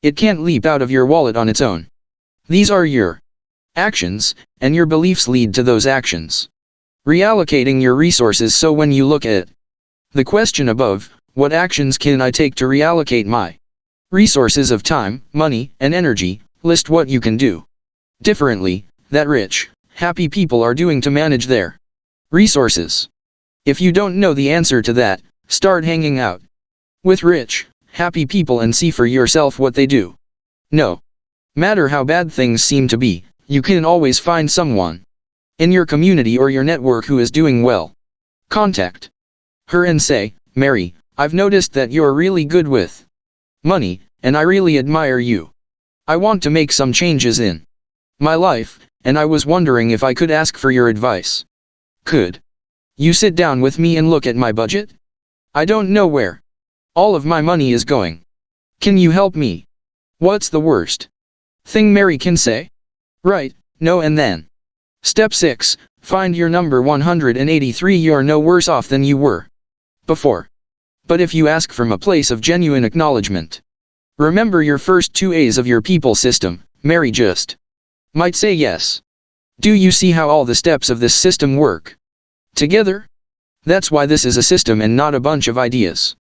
It can't leap out of your wallet on its own. These are your actions, and your beliefs lead to those actions. Reallocating your resources. So when you look at the question above, what actions can I take to reallocate my resources of time, money, and energy, list what you can do differently, that rich, happy people are doing to manage their resources? If you don't know the answer to that, start hanging out with rich, happy people and see for yourself what they do. No matter how bad things seem to be, you can always find someone in your community or your network who is doing well. Contact her and say, "Mary, I've noticed that you're really good with money, and I really admire you. I want to make some changes in my life, and I was wondering if I could ask for your advice. Could you sit down with me and look at my budget? I don't know where all of my money is going. Can you help me? What's the worst thing Mary can say? Right, no, and then. Step 6, find your number 183. You're no worse off than you were before. But if you ask from a place of genuine acknowledgement, remember your first 2 A's of your people system, Mary just might say yes. Do you see how all the steps of this system work together? That's why this is a system and not a bunch of ideas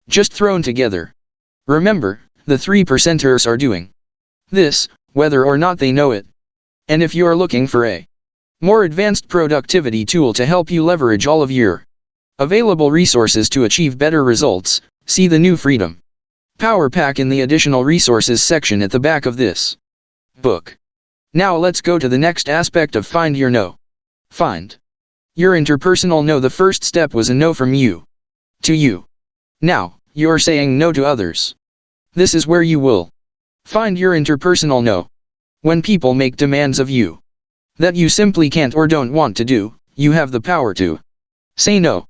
just thrown together. Remember, the 3%ers are doing this, whether or not they know it. And if you're looking for a more advanced productivity tool to help you leverage all of your available resources to achieve better results, see the new Freedom Power Pack in the Additional Resources section at the back of this book. Now let's go to the next aspect of Find Your No. Find your interpersonal no. The first step was a no from you to you. Now, you're saying no to others. This is where you will find your interpersonal no. When people make demands of you that you simply can't or don't want to do, you have the power to say no.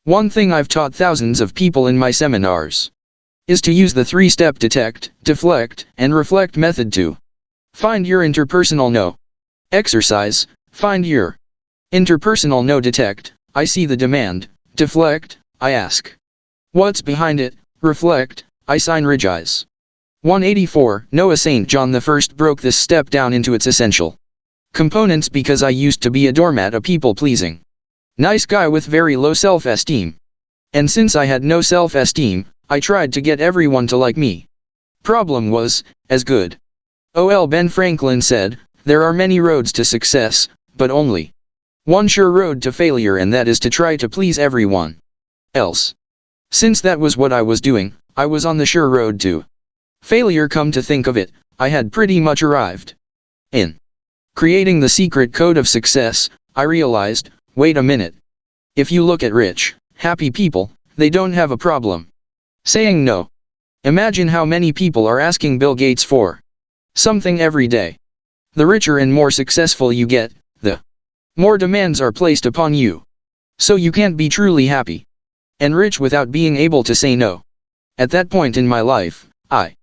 One thing I've taught thousands of people in my seminars is to use the 3-step detect, deflect, and reflect method to find your interpersonal no. Exercise, find your interpersonal no. Detect, I see the demand. Deflect, I ask what's behind it. Reflect, I synergize. 184, Noah St. John I broke this step down into its essential components because I used to be a doormat, a people-pleasing nice guy with very low self-esteem. And since I had no self-esteem, I tried to get everyone to like me. Problem was, as good O.L. Ben Franklin said, there are many roads to success, but only one sure road to failure, and that is to try to please everyone else. Since that was what I was doing, I was on the sure road to failure. Come to think of it, I had pretty much arrived. In creating the secret code of success, I realized, wait a minute. If you look at rich, happy people, they don't have a problem saying no. Imagine how many people are asking Bill Gates for something every day. The richer and more successful you get, the more demands are placed upon you. So you can't be truly happy and rich without being able to say no. At that point in my life, I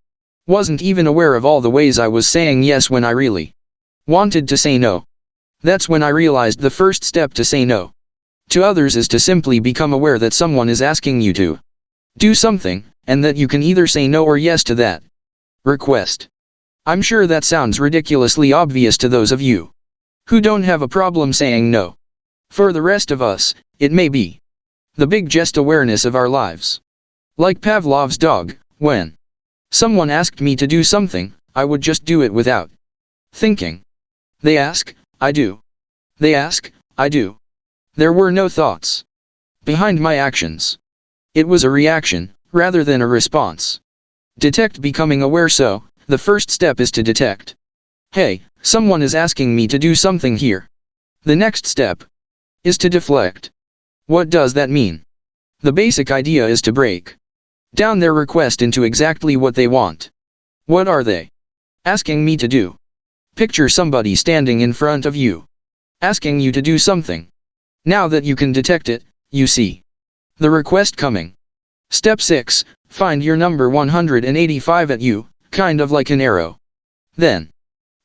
wasn't even aware of all the ways I was saying yes when I really wanted to say no. That's when I realized the first step to say no to others is to simply become aware that someone is asking you to do something, and that you can either say no or yes to that request. I'm sure that sounds ridiculously obvious to those of you who don't have a problem saying no. For the rest of us, it may be the big just awareness of our lives. Like Pavlov's dog, when someone asked me to do something, I would just do it without thinking. They ask, I do. They ask, I do. There were no thoughts behind my actions. It was a reaction, rather than a response. Detect, becoming aware. So, the first step is to detect. Hey, someone is asking me to do something here. The next step is to deflect. What does that mean? The basic idea is to break down their request into exactly what they want. What are they asking me to do? Picture somebody standing in front of you, asking you to do something. Now that you can detect it, you see the request coming. Step 6, find your number 185 at you, kind of like an arrow. Then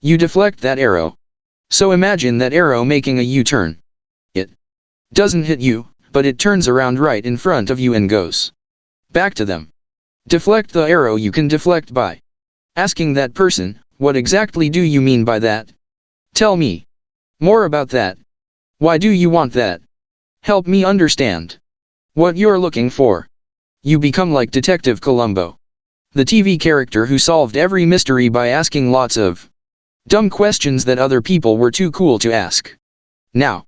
you deflect that arrow. So imagine that arrow making a U-turn. It doesn't hit you, but it turns around right in front of you and goes back to them. Deflect the arrow. You can deflect by asking that person, what exactly do you mean by that? Tell me more about that. Why do you want that? Help me understand what you're looking for. You become like Detective Columbo, the TV character who solved every mystery by asking lots of Dumb questions that other people were too cool to ask. Now,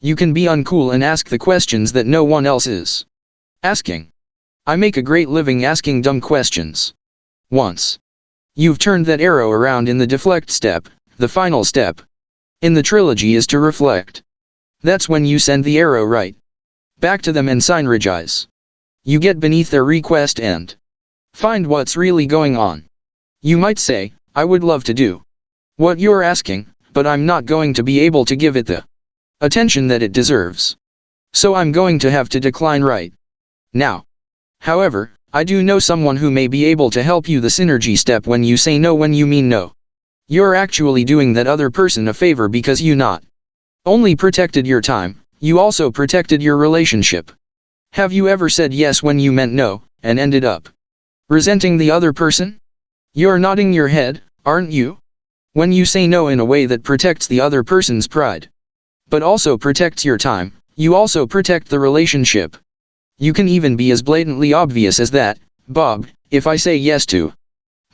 you can be uncool and ask the questions that no one else is asking. I make a great living asking dumb questions. Once you've turned that arrow around in the deflect step, the final step in the trilogy is to reflect. That's when you send the arrow right back to them and synergize. You get beneath their request and find what's really going on. You might say, I would love to do what you're asking, but I'm not going to be able to give it the attention that it deserves. So I'm going to have to decline right now. However, I do know someone who may be able to help you the synergy step when you say no when you mean no. You're actually doing that other person a favor because you not only protected your time, you also protected your relationship. Have you ever said yes when you meant no, and ended up resenting the other person? You're nodding your head, aren't you? When you say no in a way that protects the other person's pride, but also protects your time, you also protect the relationship. You can even be as blatantly obvious as that, Bob, if I say yes to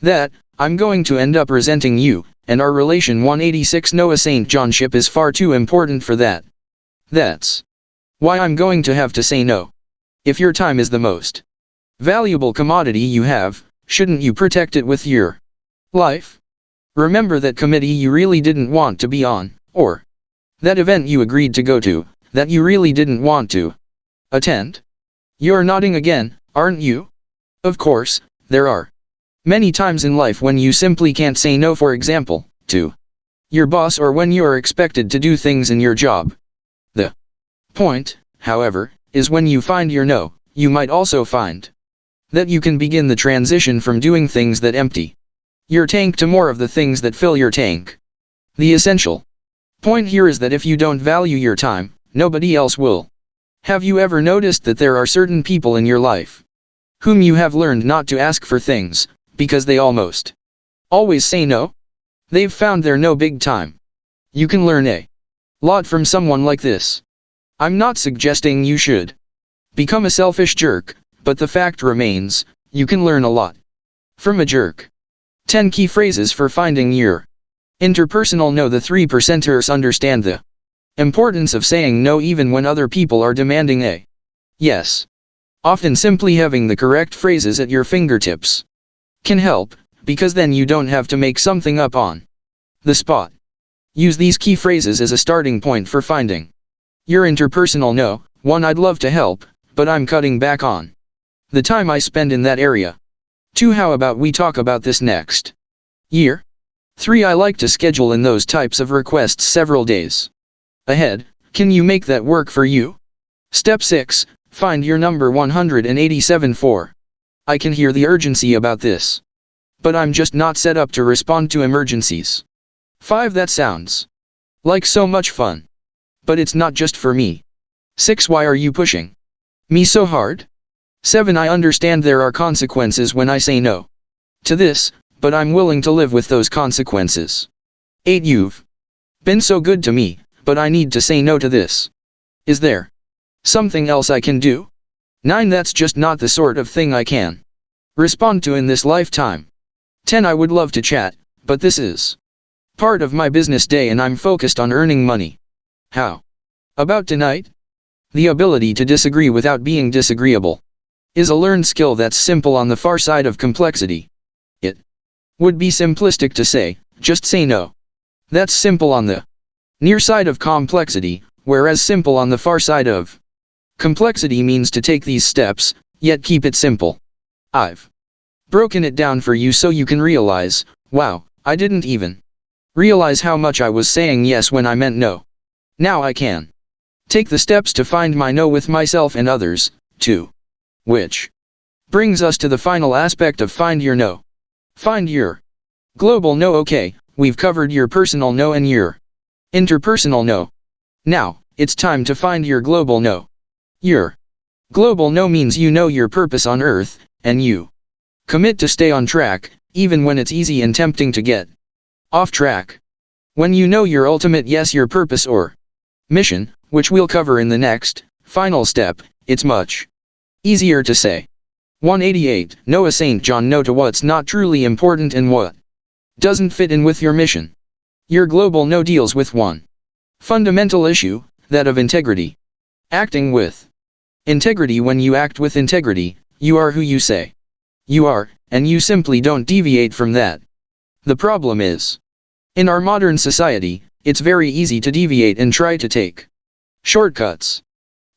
that, I'm going to end up resenting you, and our relation 186 Noah St. Johnship is far too important for that. That's why I'm going to have to say no. If your time is the most valuable commodity you have, shouldn't you protect it with your life? Remember that committee you really didn't want to be on, or that event you agreed to go to, that you really didn't want to attend? You're nodding again, aren't you? Of course, there are many times in life when you simply can't say no, for example, to your boss or when you are expected to do things in your job. The point, however, is when you find your no, you might also find that you can begin the transition from doing things that empty your tank to more of the things that fill your tank. The essential point here is that if you don't value your time, nobody else will. Have you ever noticed that there are certain people in your life whom you have learned not to ask for things, because they almost always say no? They've found their no big time. You can learn a lot from someone like this. I'm not suggesting you should become a selfish jerk, but the fact remains, you can learn a lot from a jerk. 10 key phrases for finding your interpersonal no. The 3%ers understand the importance of saying no even when other people are demanding a yes. Often simply having the correct phrases at your fingertips can help, because then you don't have to make something up on the spot. Use these key phrases as a starting point for finding your interpersonal no. 1. I'd love to help, but I'm cutting back on the time I spend in that area. 2. How about we talk about this next year? 3. I like to schedule in those types of requests several days ahead. Can you make that work for you? Step 6. Find your number 187. 4. I can hear the urgency about this, but I'm just not set up to respond to emergencies. 5. That sounds like so much fun, but it's not just for me. 6. Why are you pushing me so hard? 7. I understand there are consequences when I say no to this, but I'm willing to live with those consequences. 8. You've been so good to me, but I need to say no to this. Is there something else I can do? 9. That's just not the sort of thing I can respond to in this lifetime. 10. I would love to chat, but this is part of my business day and I'm focused on earning money. How about tonight? The ability to disagree without being disagreeable is a learned skill that's simple on the far side of complexity. It would be simplistic to say, just say no. That's simple on the near side of complexity, whereas simple on the far side of complexity means to take these steps, yet keep it simple. I've broken it down for you so you can realize, wow, I didn't even realize how much I was saying yes when I meant no. Now I can take the steps to find my no with myself and others, too. Which brings us to the final aspect of find your no. Find your global no. Okay, we've covered your personal no and your interpersonal no. Now, it's time to find your global no. Your global no means you know your purpose on Earth, and you commit to stay on track, even when it's easy and tempting to get off track. When you know your ultimate yes, your purpose or mission, which we'll cover in the next, final step, it's much easier to say. 188. Noah St. John no to what's not truly important and what doesn't fit in with your mission. Your global no deals with one fundamental issue, that of integrity. Acting with integrity. When you act with integrity, you are who you say you are, and you simply don't deviate from that. The problem is, in our modern society, it's very easy to deviate and try to take shortcuts.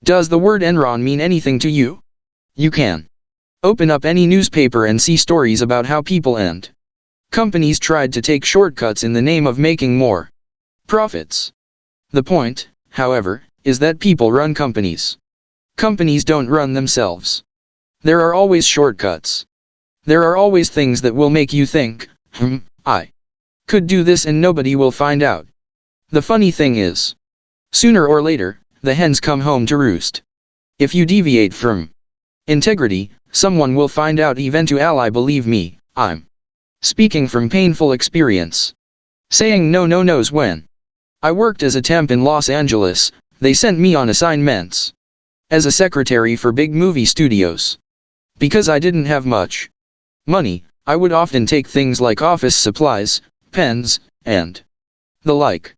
Does the word Enron mean anything to you? You can open up any newspaper and see stories about how people and companies tried to take shortcuts in the name of making more profits. The point, however, is that people run companies. Companies don't run themselves. There are always shortcuts. There are always things that will make you think, I could do this and nobody will find out. The funny thing is, sooner or later, the hens come home to roost. If you deviate from integrity, someone will find out eventually. Believe me, I'm speaking from painful experience. Saying no knows when I worked as a temp in Los Angeles, they sent me on assignments as a secretary for big movie studios. Because I didn't have much money, I would often take things like office supplies, pens, and the like.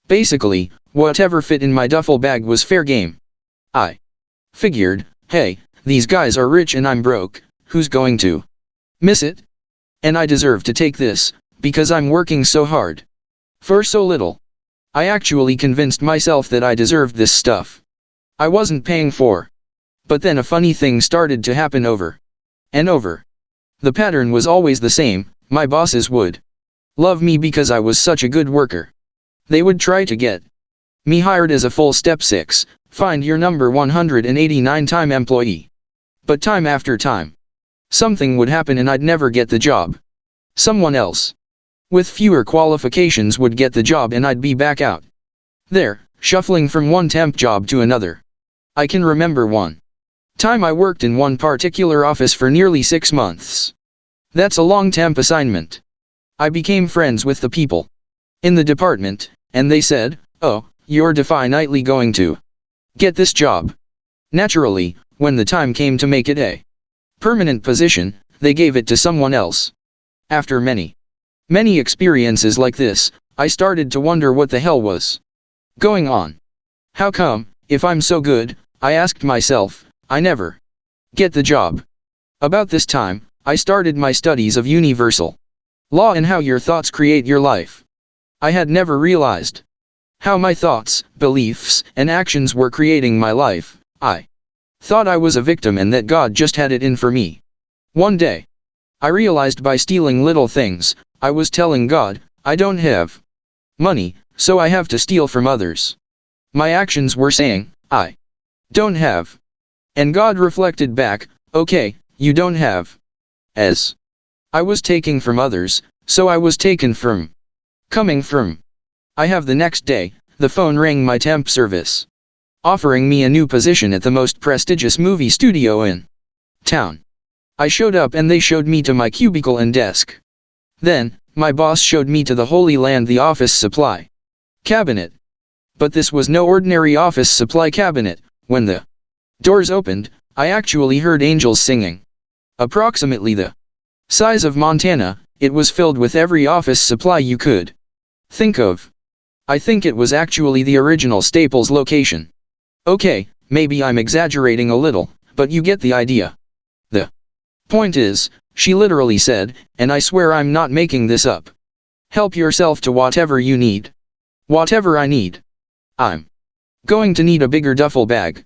Basically, whatever fit in my duffel bag was fair game. I figured, hey, these guys are rich and I'm broke, who's going to miss it? And I deserve to take this, because I'm working so hard for so little. I actually convinced myself that I deserved this stuff I wasn't paying for. But then a funny thing started to happen over and over. The pattern was always the same. My bosses would love me because I was such a good worker. They would try to get me hired as a full step 6, find your number 189 time employee. But time after time, something would happen and I'd never get the job. Someone else with fewer qualifications would get the job and I'd be back out there, shuffling from one temp job to another. I can remember one time I worked in one particular office for nearly 6 months. That's a long temp assignment. I became friends with the people in the department, and they said, "Oh, you're definitely going to get this job." Naturally, when the time came to make it a permanent position, they gave it to someone else. After many experiences like this, I started to wonder what the hell was going on. How come, if I'm so good, I asked myself, I never get the job? About this time, I started my studies of universal law and how your thoughts create your life. I had never realized how my thoughts, beliefs, and actions were creating my life. I thought I was a victim and that God just had it in for me. One day, I realized by stealing little things, I was telling God, I don't have money, so I have to steal from others. My actions were saying, I don't have. And God reflected back, okay, you don't have. As I was taking from others, so I was taken from. Coming from. I have. The next day, the phone rang. My temp service offering me a new position at the most prestigious movie studio in town. I showed up and they showed me to my cubicle and desk. Then, my boss showed me to the Holy Land, the office supply cabinet. But this was no ordinary office supply cabinet. When the doors opened, I actually heard angels singing. Approximately the size of Montana, it was filled with every office supply you could think of. I think it was actually the original Staples location. Okay, maybe I'm exaggerating a little, but you get the idea. The point is, she literally said, and I swear I'm not making this up, help yourself to whatever you need. Whatever I need. I'm going to need a bigger duffel bag.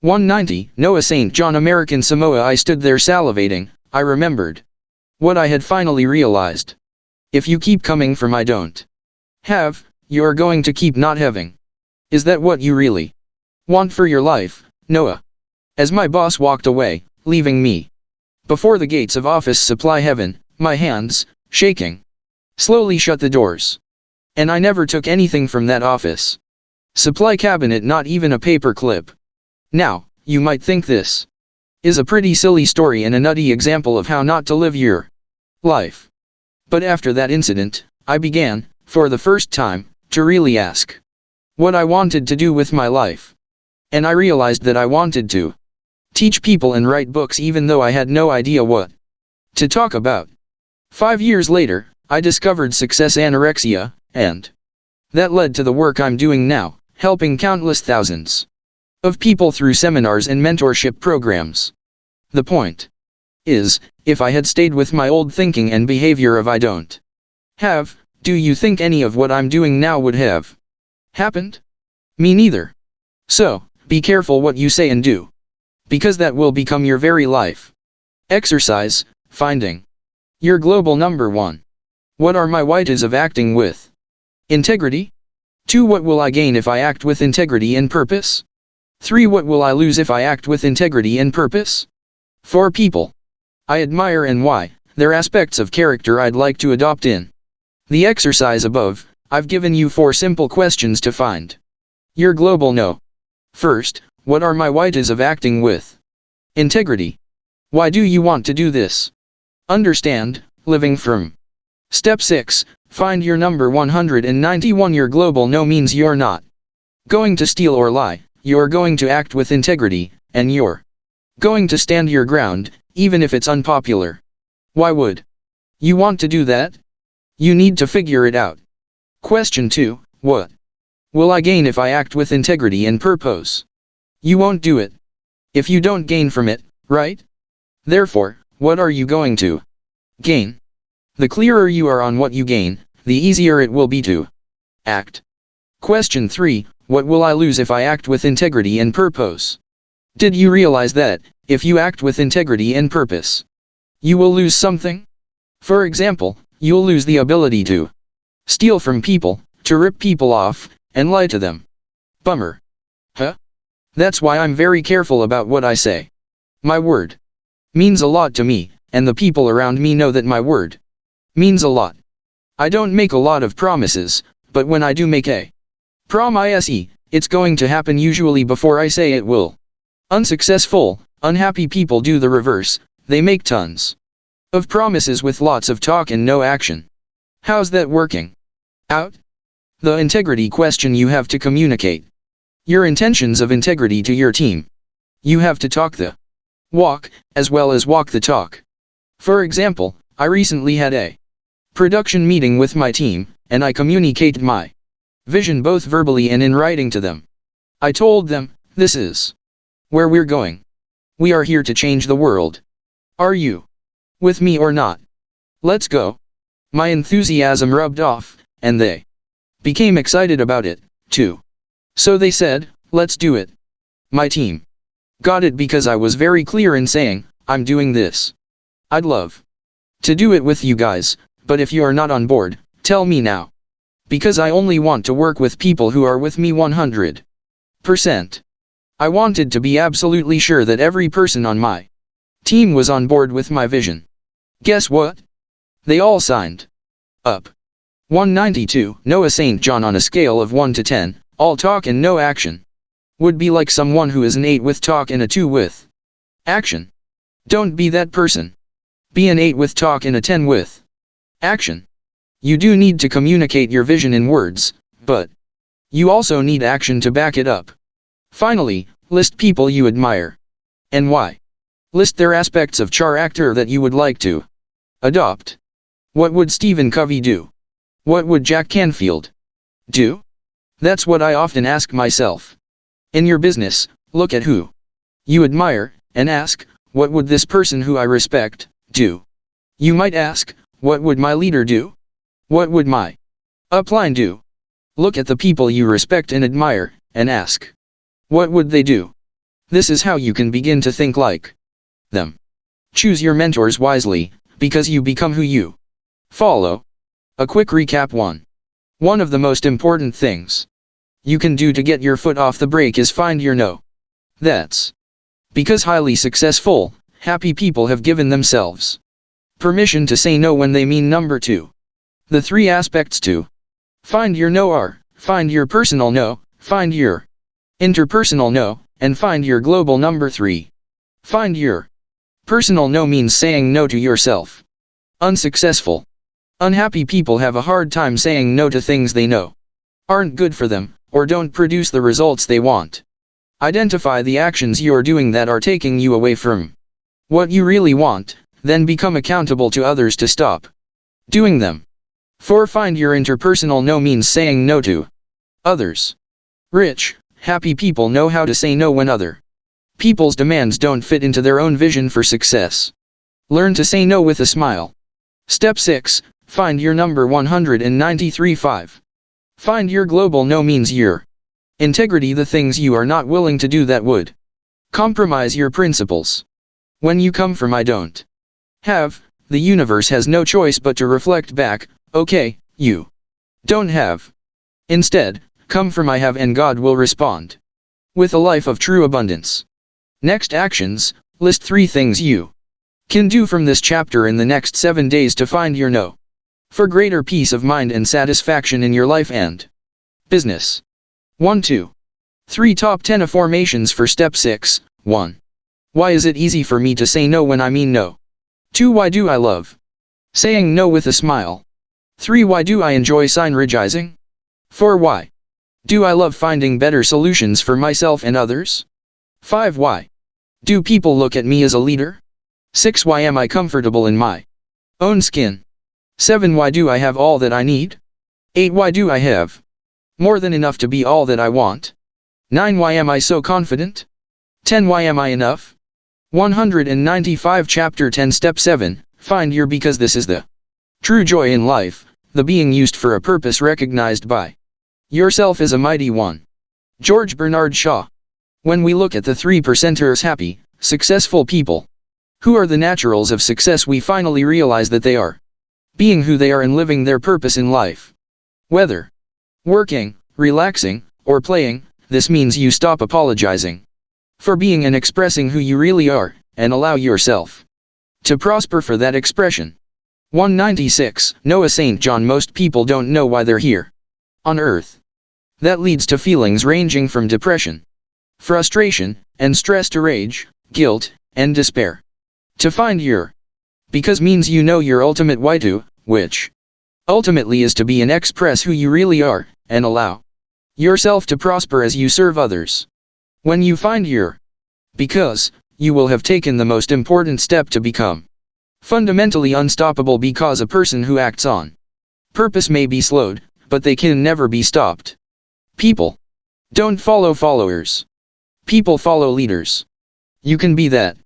190, Noah St. John, American Samoa. I stood there salivating. I remembered what I had finally realized. If you keep coming from I don't have, you're going to keep not having. Is that what you really want for your life, Noah? As my boss walked away, leaving me before the gates of office supply heaven, my hands, shaking, slowly shut the doors. And I never took anything from that office supply cabinet, not even a paper clip. Now, you might think this is a pretty silly story and a nutty example of how not to live your life. But after that incident, I began, for the first time, to really ask what I wanted to do with my life. And I realized that I wanted to teach people and write books even though I had no idea what to talk about. 5 years later, I discovered success anorexia, and that led to the work I'm doing now, helping countless thousands of people through seminars and mentorship programs. The point is, if I had stayed with my old thinking and behavior of I don't have, do you think any of what I'm doing now would have happened? Me neither. So, be careful what you say and do, because that will become your very life. Exercise, finding your global number 1. What are my whites of acting with integrity? 2. What will I gain if I act with integrity and purpose? 3. What will I lose if I act with integrity and purpose? 4. People I admire and why, their aspects of character I'd like to adopt in the exercise above. I've given you 4 simple questions to find your global no. First, what are my whites of acting with integrity? Why do you want to do this? Understand, living from. Step 6, find your number 191. Your global no means you're not going to steal or lie, you're going to act with integrity, and you're going to stand your ground, even if it's unpopular. Why would you want to do that? You need to figure it out. Question 2, what will I gain if I act with integrity and purpose? You won't do it if you don't gain from it, right? Therefore, what are you going to gain? The clearer you are on what you gain, the easier it will be to act. Question 3, what will I lose if I act with integrity and purpose? Did you realize that, if you act with integrity and purpose, you will lose something? For example, you'll lose the ability to steal from people, to rip people off, and lie to them. Bummer. Huh? That's why I'm very careful about what I say. My word means a lot to me, and the people around me know that my word means a lot. I don't make a lot of promises, but when I do make a promise, it's going to happen usually before I say it will. Unsuccessful, unhappy people do the reverse, they make tons of promises with lots of talk and no action. How's that working out? The integrity question: you have to communicate your intentions of integrity to your team. You have to talk the walk, as well as walk the talk. For example, I recently had a production meeting with my team, and I communicated my vision both verbally and in writing to them. I told them, this is where we're going. We are here to change the world. Are you with me or not? Let's go. My enthusiasm rubbed off, and they became excited about it, too. So they said, let's do it. My team got it because I was very clear in saying, I'm doing this. I'd love to do it with you guys, but if you are not on board, tell me now. Because I only want to work with people who are with me 100%. I wanted to be absolutely sure that every person on my team was on board with my vision. Guess what? They all signed up. 192. Noah St. John: on a scale of 1 to 10, all talk and no action would be like someone who is an 8 with talk and a 2 with action. Don't be that person. Be an 8 with talk and a 10 with action. You do need to communicate your vision in words, but you also need action to back it up. Finally, list people you admire. And why? List their aspects of character that you would like to adopt. What would Stephen Covey do? What would Jack Canfield do? That's what I often ask myself. In your business, look at who you admire, and ask, what would this person who I respect do? You might ask, what would my leader do? What would my upline do? Look at the people you respect and admire, and ask, what would they do? This is how you can begin to think like them. Choose your mentors wisely, because you become who you follow. A quick recap: 1. One of the most important things you can do to get your foot off the brake is find your no. That's because highly successful, happy people have given themselves permission to say no when they mean. Number 2. The 3 aspects to find your no are: find your personal no, find your interpersonal no, and find your global. Number 3. Find your personal no means saying no to yourself. Unsuccessful, unhappy people have a hard time saying no to things they know aren't good for them, or don't produce the results they want. Identify the actions you're doing that are taking you away from what you really want, then become accountable to others to stop doing them. 4. Find your interpersonal no means saying no to others. Rich, happy people know how to say no when other people's demands don't fit into their own vision for success. Learn to say no with a smile. Step 6. Find your number 193. 5. Find your global no means your integrity, the things you are not willing to do that would compromise your principles. When you come from I don't have, the universe has no choice but to reflect back, okay, you don't have. Instead, come from I have and God will respond with a life of true abundance. Next actions, list 3 things you can do from this chapter in the next 7 days to find your no. For greater peace of mind and satisfaction in your life and business. 1, 2, 3. Top 10 affirmations for Step 6. 1. Why is it easy for me to say no when I mean no? 2. Why do I love saying no with a smile? 3. Why do I enjoy synergizing? 4. Why do I love finding better solutions for myself and others? 5. Why do people look at me as a leader? 6. Why am I comfortable in my own skin? 7. Why do I have all that I need? 8. Why do I have more than enough to be all that I want? 9. Why am I so confident? 10. Why am I enough? 195. Chapter 10. Step 7. Find your because. This is the true joy in life, the being used for a purpose recognized by yourself as a mighty one. George Bernard Shaw. When we look at the 3%ers, happy, successful people, who are the naturals of success, we finally realize that they are being who they are and living their purpose in life. Whether working, relaxing, or playing, this means you stop apologizing for being and expressing who you really are, and allow yourself to prosper for that expression. 196. Noah St. John. Most people don't know why they're here on earth. That leads to feelings ranging from depression, frustration, and stress to rage, guilt, and despair. To find your because means you know your ultimate why to, which ultimately is to be and express who you really are, and allow yourself to prosper as you serve others. When you find your because, you will have taken the most important step to become fundamentally unstoppable, because a person who acts on purpose may be slowed, but they can never be stopped. People don't follow followers. People follow leaders. You can be that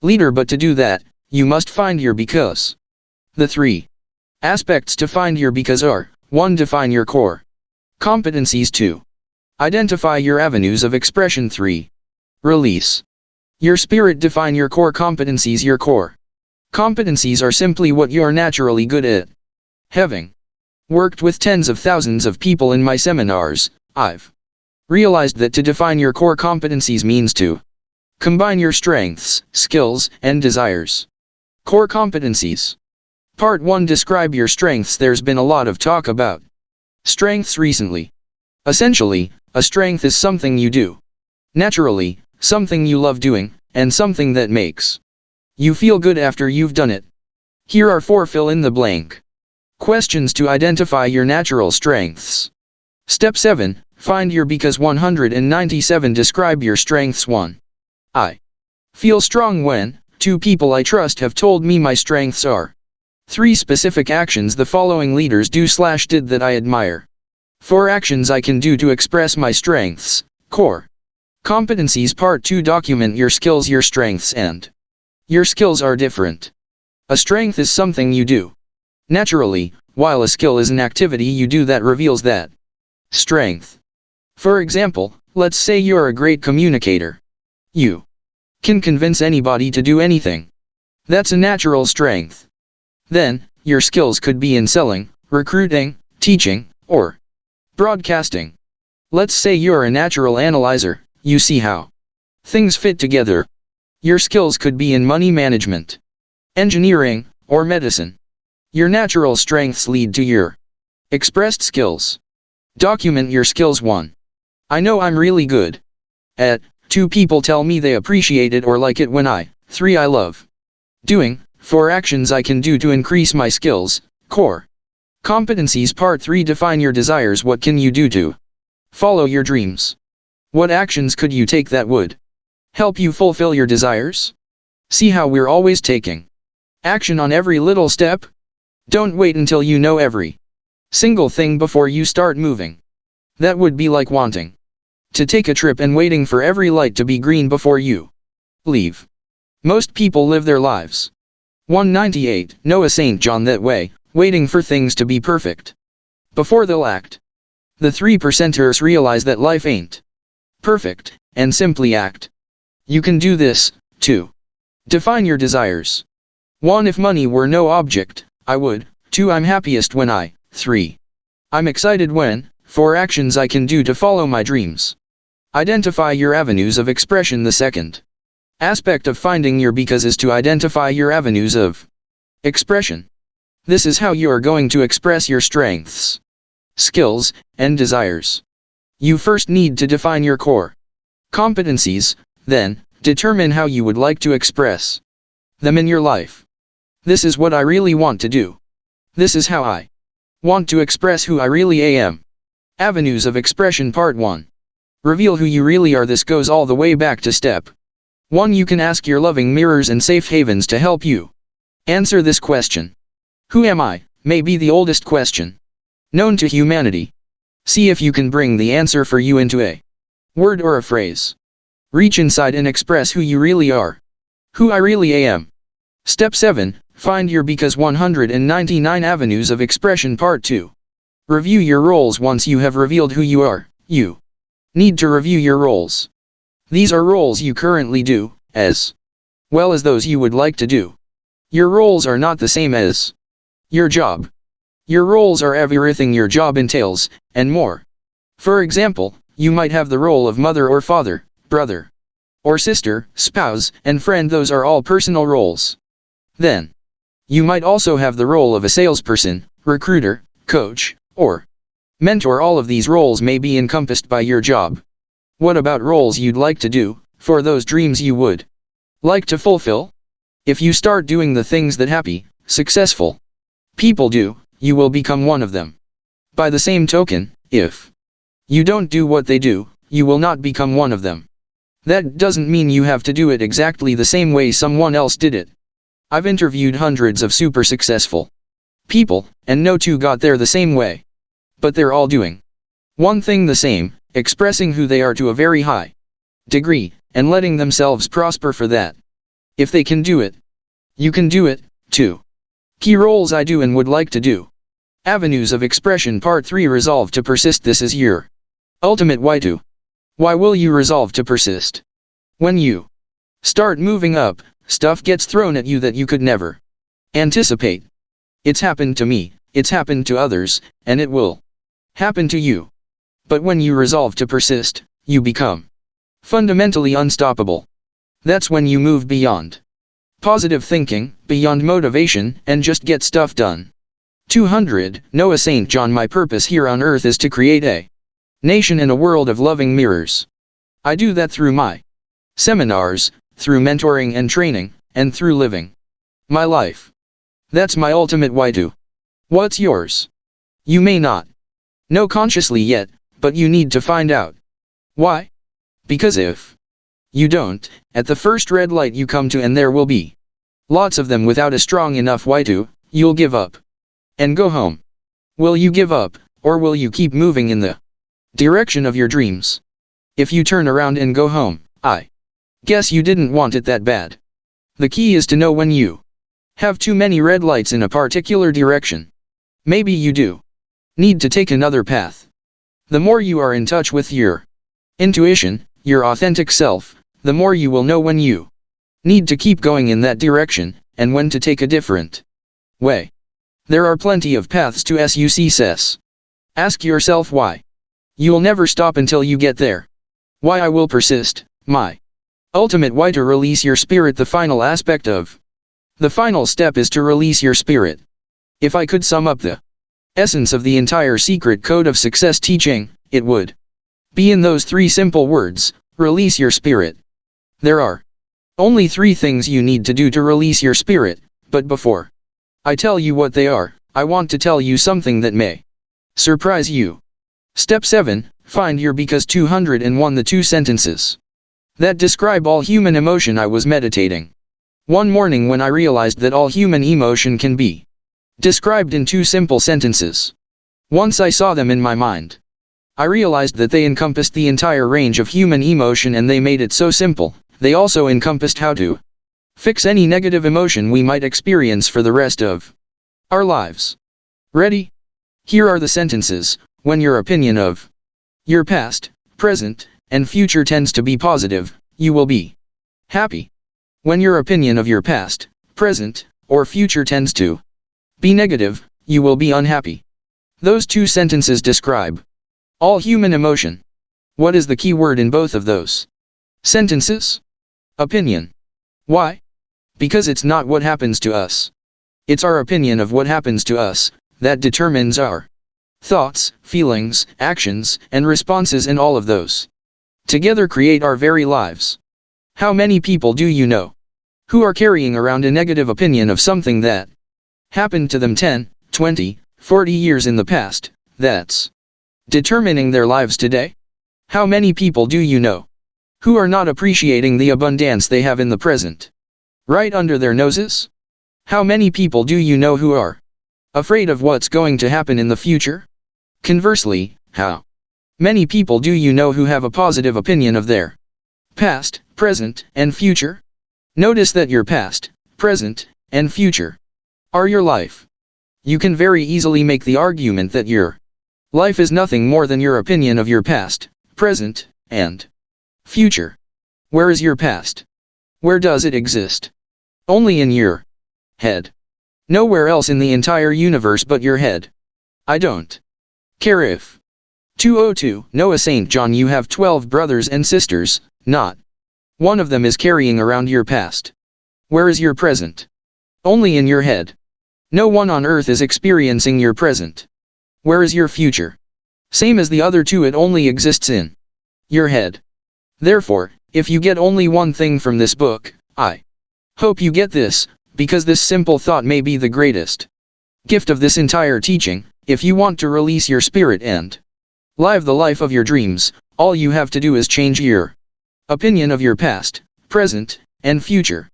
leader, but to do that, you must find your because. The 3 aspects to find your because are: 1. Define your core competencies. 2. Identify your avenues of expression. 3. Release your spirit. Define your core competencies. Your core competencies are simply what you're naturally good at. Having worked with tens of thousands of people in my seminars, I've realized that to define your core competencies means to combine your strengths, skills, and desires. Core competencies. Part 1. Describe your strengths. There's been a lot of talk about strengths recently. Essentially, a strength is something you do naturally, something you love doing, and something that makes you feel good after you've done it. Here are 4 fill in the blank questions to identify your natural strengths. Step 7. Find your because. 197. Describe your strengths. 1. I feel strong when 2 people I trust have told me my strengths are. 3 specific actions the following leaders do/did that I admire. 4 actions I can do to express my strengths. Core competencies. Part 2. Document your skills. Your strengths and your skills are different. A strength is something you do naturally, while a skill is an activity you do that reveals that strength. For example, let's say you're a great communicator. You can convince anybody to do anything. That's a natural strength. Then, your skills could be in selling, recruiting, teaching, or broadcasting. Let's say you're a natural analyzer. You see how things fit together. Your skills could be in money management, engineering, or medicine. Your natural strengths lead to your expressed skills. Document your skills. 1. I know I'm really good at. 2. People tell me they appreciate it or like it when I. 3. I love doing. 4 actions I can do to increase my skills. Core competencies. Part 3. Define your desires. What can you do to follow your dreams? What actions could you take that would help you fulfill your desires? See how we're always taking action on every little step? Don't wait until you know every single thing before you start moving. That would be like wanting to take a trip and waiting for every light to be green before you leave. Most people live their lives 198 Noah St. John that way, waiting for things to be perfect before they'll act. The 3%ers realize that life ain't perfect, and simply act. You can do this, too. Define your desires. 1. If money were no object, I would. 2. I'm happiest when I. 3. I'm excited when. 4. Actions I can do to follow my dreams. Identify your avenues of expression. The second aspect of finding your because is to identify your avenues of expression. This is how you are going to express your strengths, skills, and desires. You first need to define your core competencies, then determine how you would like to express them in your life. This is what I really want to do. This is how I want to express who I really am. Avenues of expression Part 1. Reveal who you really are. This goes all the way back to step 1. You can ask your loving mirrors and safe havens to help you answer this question. Who am I? May be the oldest question known to humanity. See if you can bring the answer for you into a word or a phrase. Reach inside and express who you really are. Who I really am. Step 7. Find your because 199 avenues of expression Part 2. Review your roles. Once you have revealed who you are, you need to review your roles. These are roles you currently do, as well as those you would like to do. Your roles are not the same as your job. Your roles are everything your job entails, and more. For example, you might have the role of mother or father, brother or sister, spouse, and friend. Those are all personal roles. Then, you might also have the role of a salesperson, recruiter, coach, or mentor. All of these roles may be encompassed by your job. What about roles you'd like to do, for those dreams you would like to fulfill? If you start doing the things that happy, successful people do, you will become one of them. By the same token, if you don't do what they do, you will not become one of them. That doesn't mean you have to do it exactly the same way someone else did it. I've interviewed hundreds of super successful people, and no two got there the same way. But they're all doing one thing the same, expressing who they are to a very high degree, and letting themselves prosper for that. If they can do it, you can do it, too. Key roles I do and would like to do. Avenues of expression Part 3. Resolve to persist. This is your ultimate why to. Why will you resolve to persist? When you start moving up, stuff gets thrown at you that you could never anticipate. It's happened to me, it's happened to others, and it will happen to you. But when you resolve to persist, you become fundamentally unstoppable. That's when you move beyond positive thinking, beyond motivation, and just get stuff done. 200 Noah St. John. My purpose here on earth is to create a nation in a world of loving mirrors. I do that through my seminars, through mentoring and training, and through living my life. That's my ultimate why to. What's yours? You may not know consciously yet, but you need to find out. Why? Because if you don't, at the first red light you come to, and there will be lots of them without a strong enough why to, you'll give up and go home. Will you give up, or will you keep moving in the direction of your dreams? If you turn around and go home, I guess you didn't want it that bad. The key is to know when you have too many red lights in a particular direction. Maybe you do need to take another path. The more you are in touch with your intuition, your authentic self, the more you will know when you need to keep going in that direction, and when to take a different way. There are plenty of paths to success. Ask yourself why. You'll never stop until you get there. Why I will persist, my ultimate why to release your spirit. The final aspect of the final step is to release your spirit. If I could sum up the essence of the entire secret code of success teaching, it would be in those 3 simple words: release your spirit. There are only 3 things you need to do to release your spirit, but before I tell you what they are, I want to tell you something that may surprise you. Step 7, find your because. 201 The 2 sentences that describe all human emotion. I was meditating one morning when I realized that all human emotion can be described in 2 simple sentences. Once I saw them in my mind, I realized that they encompassed the entire range of human emotion, and they made it so simple. They also encompassed how to fix any negative emotion we might experience for the rest of our lives. Ready? Here are the sentences. When your opinion of your past, present, and future tends to be positive, you will be happy. When your opinion of your past, present, or future tends to be negative, you will be unhappy. Those two sentences describe all human emotion. What is the key word in both of those sentences? Opinion. Why? Because it's not what happens to us. It's our opinion of what happens to us that determines our thoughts, feelings, actions, and responses, and all of those together create our very lives. How many people do you know who are carrying around a negative opinion of something that happened to them 10, 20, 40 years in the past, that's determining their lives today? How many people do you know who are not appreciating the abundance they have in the present, right under their noses? How many people do you know who are afraid of what's going to happen in the future? Conversely, how many people do you know who have a positive opinion of their past, present, and future? Notice that your past, present, and future are your life. You can very easily make the argument that your life is nothing more than your opinion of your past, present, and future. Where is your past? Where does it exist? Only in your head. Nowhere else in the entire universe but your head. I don't care if 202 Noah St. John, you have 12 brothers and sisters, not one of them is carrying around your past. Where is your present? Only in your head. No one on earth is experiencing your present. Where is your future? Same as the other two, it only exists in your head. Therefore, if you get only one thing from this book, I hope you get this, because this simple thought may be the greatest gift of this entire teaching. If you want to release your spirit and live the life of your dreams, all you have to do is change your opinion of your past, present, and future.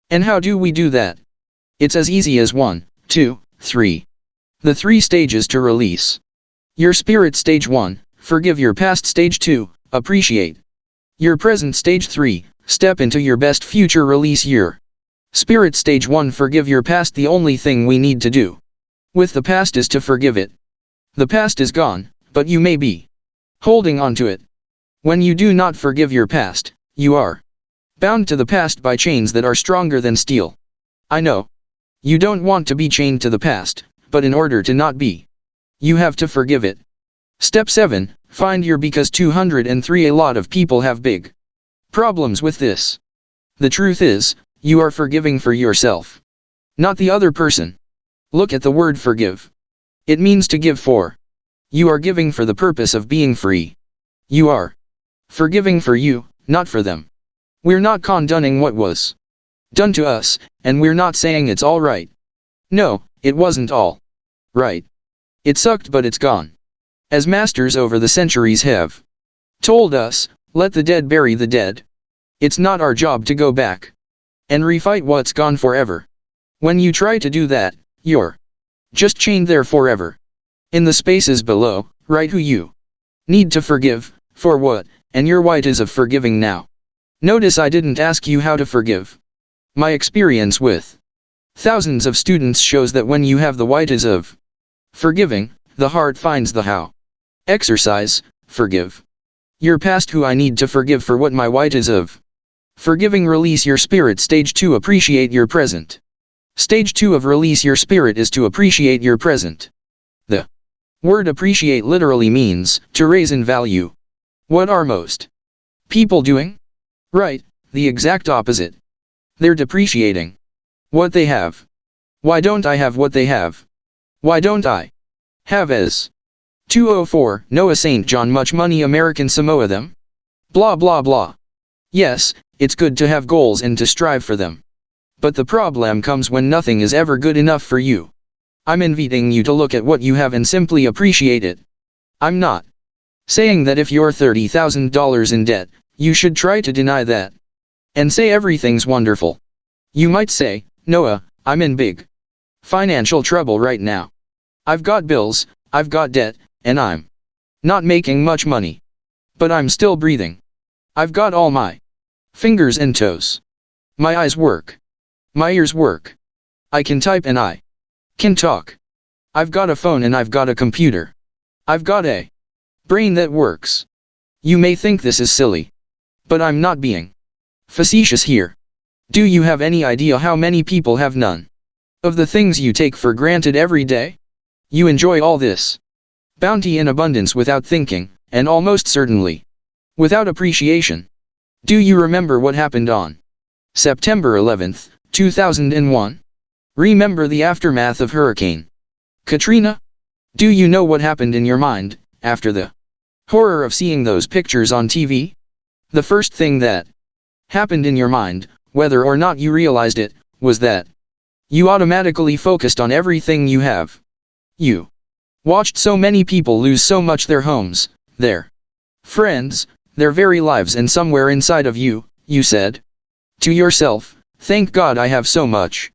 And how do we do that? It's as easy as 1, 2, 3. The 3 stages to release your spirit. Stage 1, forgive your past. Stage 2, appreciate your present. Stage 3, step into your best future. Release your spirit. Stage 1, forgive your past. The only thing we need to do with the past is to forgive it. The past is gone, but you may be holding on to it. When you do not forgive your past, you are bound to the past by chains that are stronger than steel. I know you don't want to be chained to the past, but in order to not be, you have to forgive it. Step 7, find your because. 203 A lot of people have big problems with this. The truth is, you are forgiving for yourself, not the other person. Look at the word forgive. It means to give for. You are giving for the purpose of being free. You are forgiving for you, not for them. We're not condoning what was done to us, and we're not saying it's all right. No, it wasn't all right. It sucked, but it's gone. As masters over the centuries have told us, let the dead bury the dead. It's not our job to go back and refight what's gone forever. When you try to do that, you're just chained there forever. In the spaces below, write who you need to forgive, for what, and your why is of forgiving now. Notice I didn't ask you how to forgive. My experience with thousands of students shows that when you have the why is of forgiving, the heart finds the how. Exercise, forgive your past. Who I need to forgive for what my why is of forgiving. Release your spirit. Stage 2, appreciate your present. Stage 2 of release your spirit is to appreciate your present. The word appreciate literally means to raise in value. What are most people doing? Right, the exact opposite. They're depreciating what they have. Why don't I have what they have? Why don't I have as 204 Noah St. John much money American Samoa them? Blah blah blah. Yes, it's good to have goals and to strive for them. But the problem comes when nothing is ever good enough for you. I'm inviting you to look at what you have and simply appreciate it. I'm not saying that if you're $30,000 in debt, you should try to deny that and say everything's wonderful. You might say, Noah, I'm in big financial trouble right now. I've got bills, I've got debt, and I'm not making much money. But I'm still breathing. I've got all my fingers and toes. My eyes work. My ears work. I can type and I can talk. I've got a phone and I've got a computer. I've got a brain that works. You may think this is silly. But I'm not being facetious here. Do you have any idea how many people have none of the things you take for granted every day? You enjoy all this bounty in abundance without thinking, and almost certainly without appreciation. Do you remember what happened on September 11th, 2001? Remember the aftermath of Hurricane Katrina? Do you know what happened in your mind after the horror of seeing those pictures on TV? The first thing that happened in your mind, whether or not you realized it, was that you automatically focused on everything you have. You watched so many people lose so much: their homes, their friends, their very lives, and somewhere inside of you, you said to yourself, "Thank God I have so much."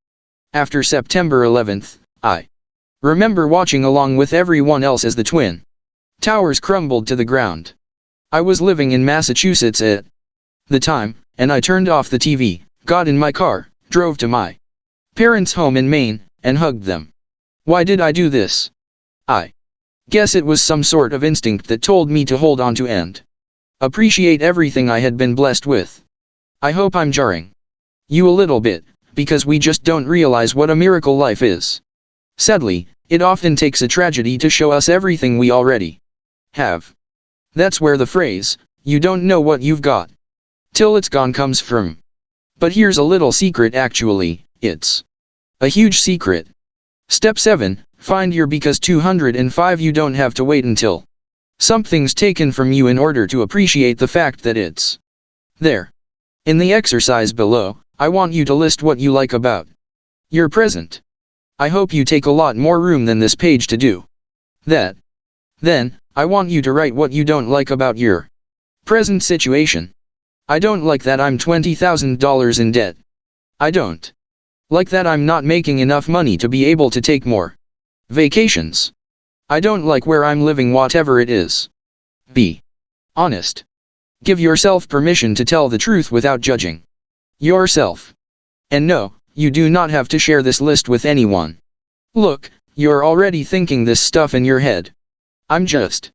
After September 11th, I remember watching along with everyone else as the Twin Towers crumbled to the ground. I was living in Massachusetts at the time, and I turned off the TV, got in my car, drove to my parents' home in Maine, and hugged them. Why did I do this? I guess it was some sort of instinct that told me to hold on to and appreciate everything I had been blessed with. I hope I'm jarring you a little bit, because we just don't realize what a miracle life is. Sadly, it often takes a tragedy to show us everything we already have. That's where the phrase, "you don't know what you've got till it's gone," comes from. But here's a little secret. Actually, it's a huge secret. Step 7, find your because 205. You don't have to wait until something's taken from you in order to appreciate the fact that it's there. In the exercise below, I want you to list what you like about your present. I hope you take a lot more room than this page to do that. Then, I want you to write what you don't like about your present situation. I don't like that I'm $20,000 in debt. I don't like that I'm not making enough money to be able to take more vacations. I don't like where I'm living, whatever it is. Be honest. Give yourself permission to tell the truth without judging yourself. And no, you do not have to share this list with anyone. Look, you're already thinking this stuff in your head. I'm just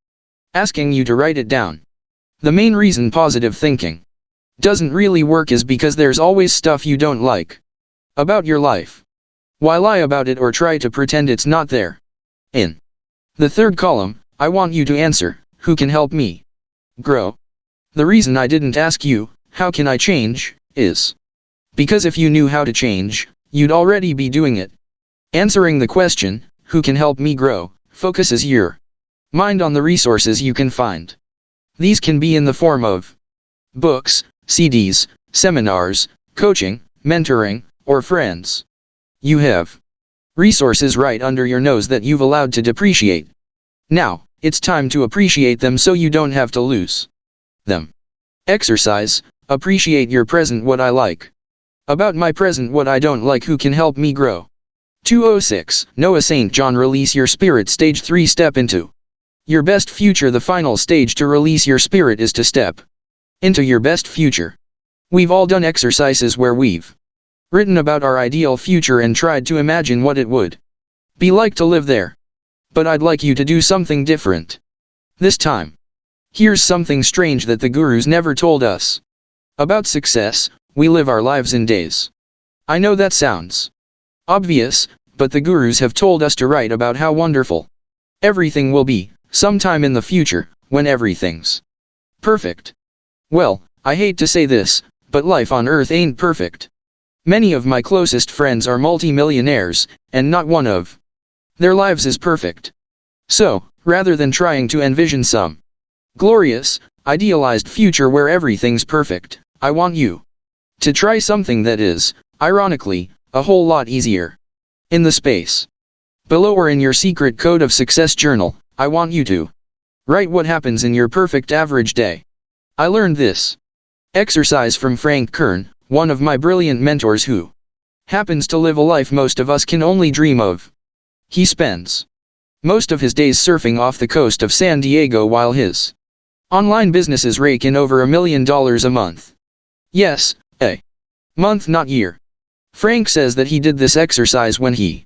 asking you to write it down. The main reason positive thinking doesn't really work is because there's always stuff you don't like about your life. Why lie about it or try to pretend it's not there? In the third column, I want you to answer, who can help me grow? The reason I didn't ask you, how can I change, is because if you knew how to change, you'd already be doing it. Answering the question, who can help me grow, focuses your mind on the resources you can find. These can be in the form of books, CDs, seminars, coaching, mentoring, or friends. You have resources right under your nose that you've allowed to depreciate. Now, it's time to appreciate them so you don't have to lose them. Exercise, appreciate your present. What I like about my present, what I don't like, who can help me grow. 206, Noah St. John. Release your spirit. Stage 3, step into your best future. The final stage to release your spirit is to step into your best future. We've all done exercises where we've written about our ideal future and tried to imagine what it would be like to live there. But I'd like you to do something different this time. Here's something strange that the gurus never told us about success: we live our lives in days. I know that sounds obvious, but the gurus have told us to write about how wonderful everything will be sometime in the future, when everything's perfect. Well, I hate to say this, but life on Earth ain't perfect. Many of my closest friends are multi-millionaires, and not one of their lives is perfect. So, rather than trying to envision some glorious, idealized future where everything's perfect, I want you to try something that is, ironically, a whole lot easier. In the space below or in your secret Code of Success journal, I want you to write what happens in your perfect average day. I learned this exercise from Frank Kern, one of my brilliant mentors who happens to live a life most of us can only dream of. He spends most of his days surfing off the coast of San Diego while his online businesses rake in over $1 million a month. Yes, a month, not year. Frank says that he did this exercise when he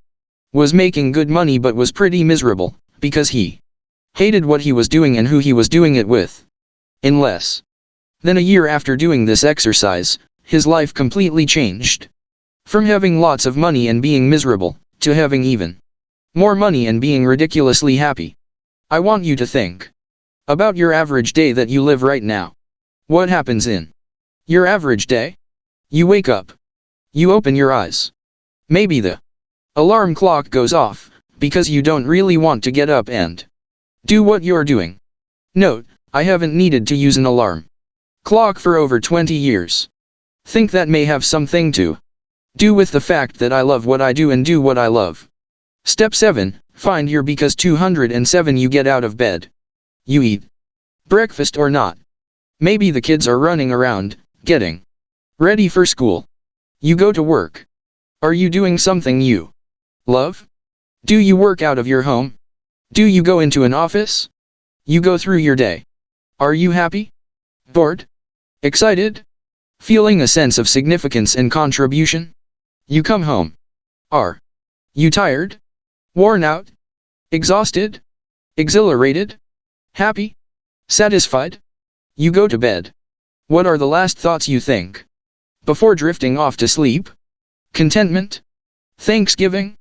was making good money but was pretty miserable, because he hated what he was doing and who he was doing it with. In less than a year after doing this exercise, his life completely changed. From having lots of money and being miserable, to having even more money and being ridiculously happy. I want you to think about your average day that you live right now. What happens in your average day? You wake up. You open your eyes. Maybe the alarm clock goes off, because you don't really want to get up and do what you're doing. Note, I haven't needed to use an alarm clock for over 20 years. Think that may have something to do with the fact that I love what I do and do what I love. Step 7, find your because. 207 You get out of bed. You eat breakfast or not. Maybe the kids are running around, getting ready for school. You go to work. Are you doing something you love? Do you work out of your home? Do you go into an office? You go through your day. Are you happy? Bored? Excited? Feeling a sense of significance and contribution? You come home. Are you tired? Worn out? Exhausted? Exhilarated? Happy? Satisfied? You go to bed. What are the last thoughts you think before drifting off to sleep? Contentment? Thanksgiving?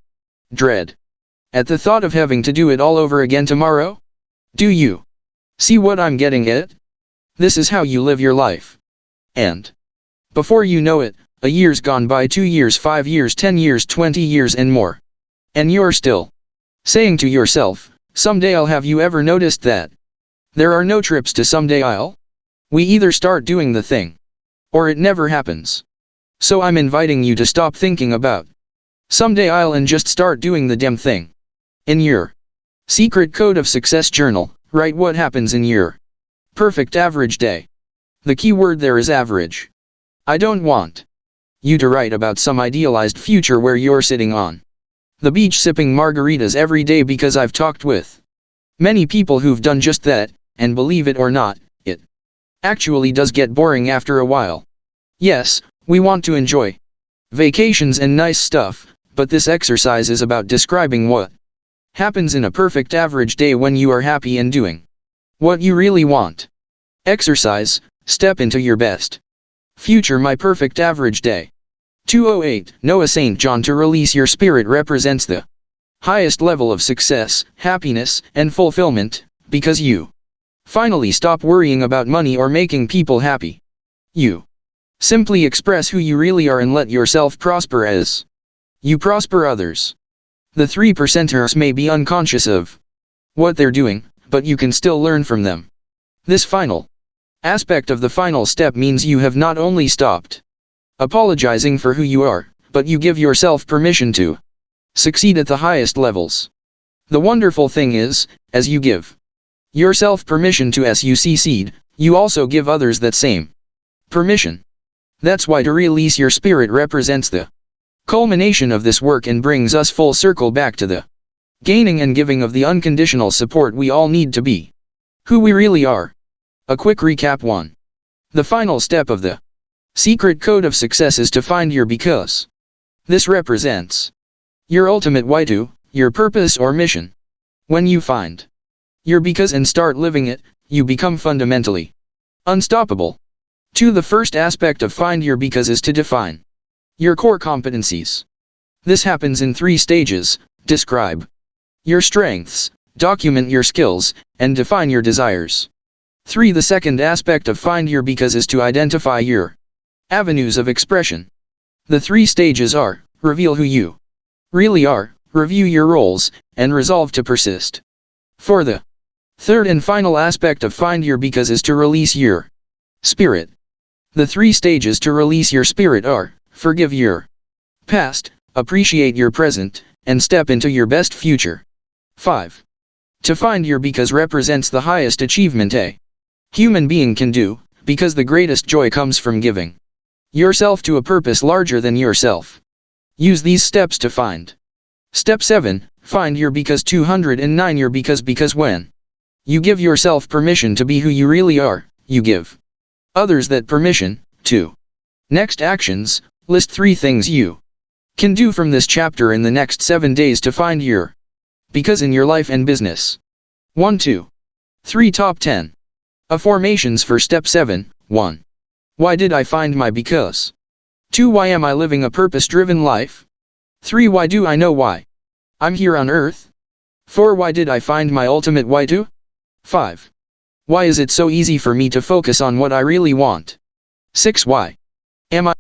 Dread at the thought of having to do it all over again tomorrow? Do you see what I'm getting at? This is how you live your life. And before you know it, a year's gone by, 2 years, 5 years, 10 years, 20 years and more. And you're still saying to yourself, someday I'll have. You ever noticed that there are no trips to someday I'll? We either start doing the thing, or it never happens. So I'm inviting you to stop thinking about someday I'll and just start doing the damn thing. In your secret code of success journal, write what happens in your perfect average day. The key word there is average. I don't want you to write about some idealized future where you're sitting on the beach sipping margaritas every day, because I've talked with many people who've done just that, and believe it or not, it actually does get boring after a while. Yes, we want to enjoy vacations and nice stuff, but this exercise is about describing what happens in a perfect average day when you are happy and doing what you really want. Exercise, step into your best future. My perfect average day. 208 Noah St. John. To release your spirit represents the highest level of success, happiness, and fulfillment, because you finally stop worrying about money or making people happy. You simply express who you really are and let yourself prosper as you prosper others. The 3%ers may be unconscious of what they're doing, but you can still learn from them. This final aspect of the final step means you have not only stopped apologizing for who you are, but you give yourself permission to succeed at the highest levels. The wonderful thing is, as you give yourself permission to succeed, you also give others that same permission. That's why to release your spirit represents the culmination of this work and brings us full circle back to the gaining and giving of the unconditional support we all need to be who we really are. A quick recap. 1. The final step of the secret code of success is to find your because. This represents your ultimate why to, your purpose or mission. When you find your because and start living it, you become fundamentally unstoppable. 2. The first aspect of find your because is to define your core competencies. This happens in 3 stages: describe your strengths, document your skills, and define your desires. 3. The second aspect of find your because is to identify your avenues of expression. The 3 stages are: reveal who you really are, review your roles, and resolve to persist. 4. The third and final aspect of find your because is to release your spirit. The 3 stages to release your spirit are: forgive your past, appreciate your present, and step into your best future. 5. To find your because represents the highest achievement a human being can do, because the greatest joy comes from giving yourself to a purpose larger than yourself. Use these steps to find Step 7. Find your because. 209 your because when you give yourself permission to be who you really are, you give others that permission, too. Next actions, list 3 things you can do from this chapter in the next 7 days to find your because in your life and business. 1, 2, 3. Top 10 affirmations for Step 7. 1. Why did I find my because? 2. Why am I living a purpose-driven life? 3. Why do I know why I'm here on earth? 4. Why did I find my ultimate why to? 5. Why is it so easy for me to focus on what I really want? 6. Why am I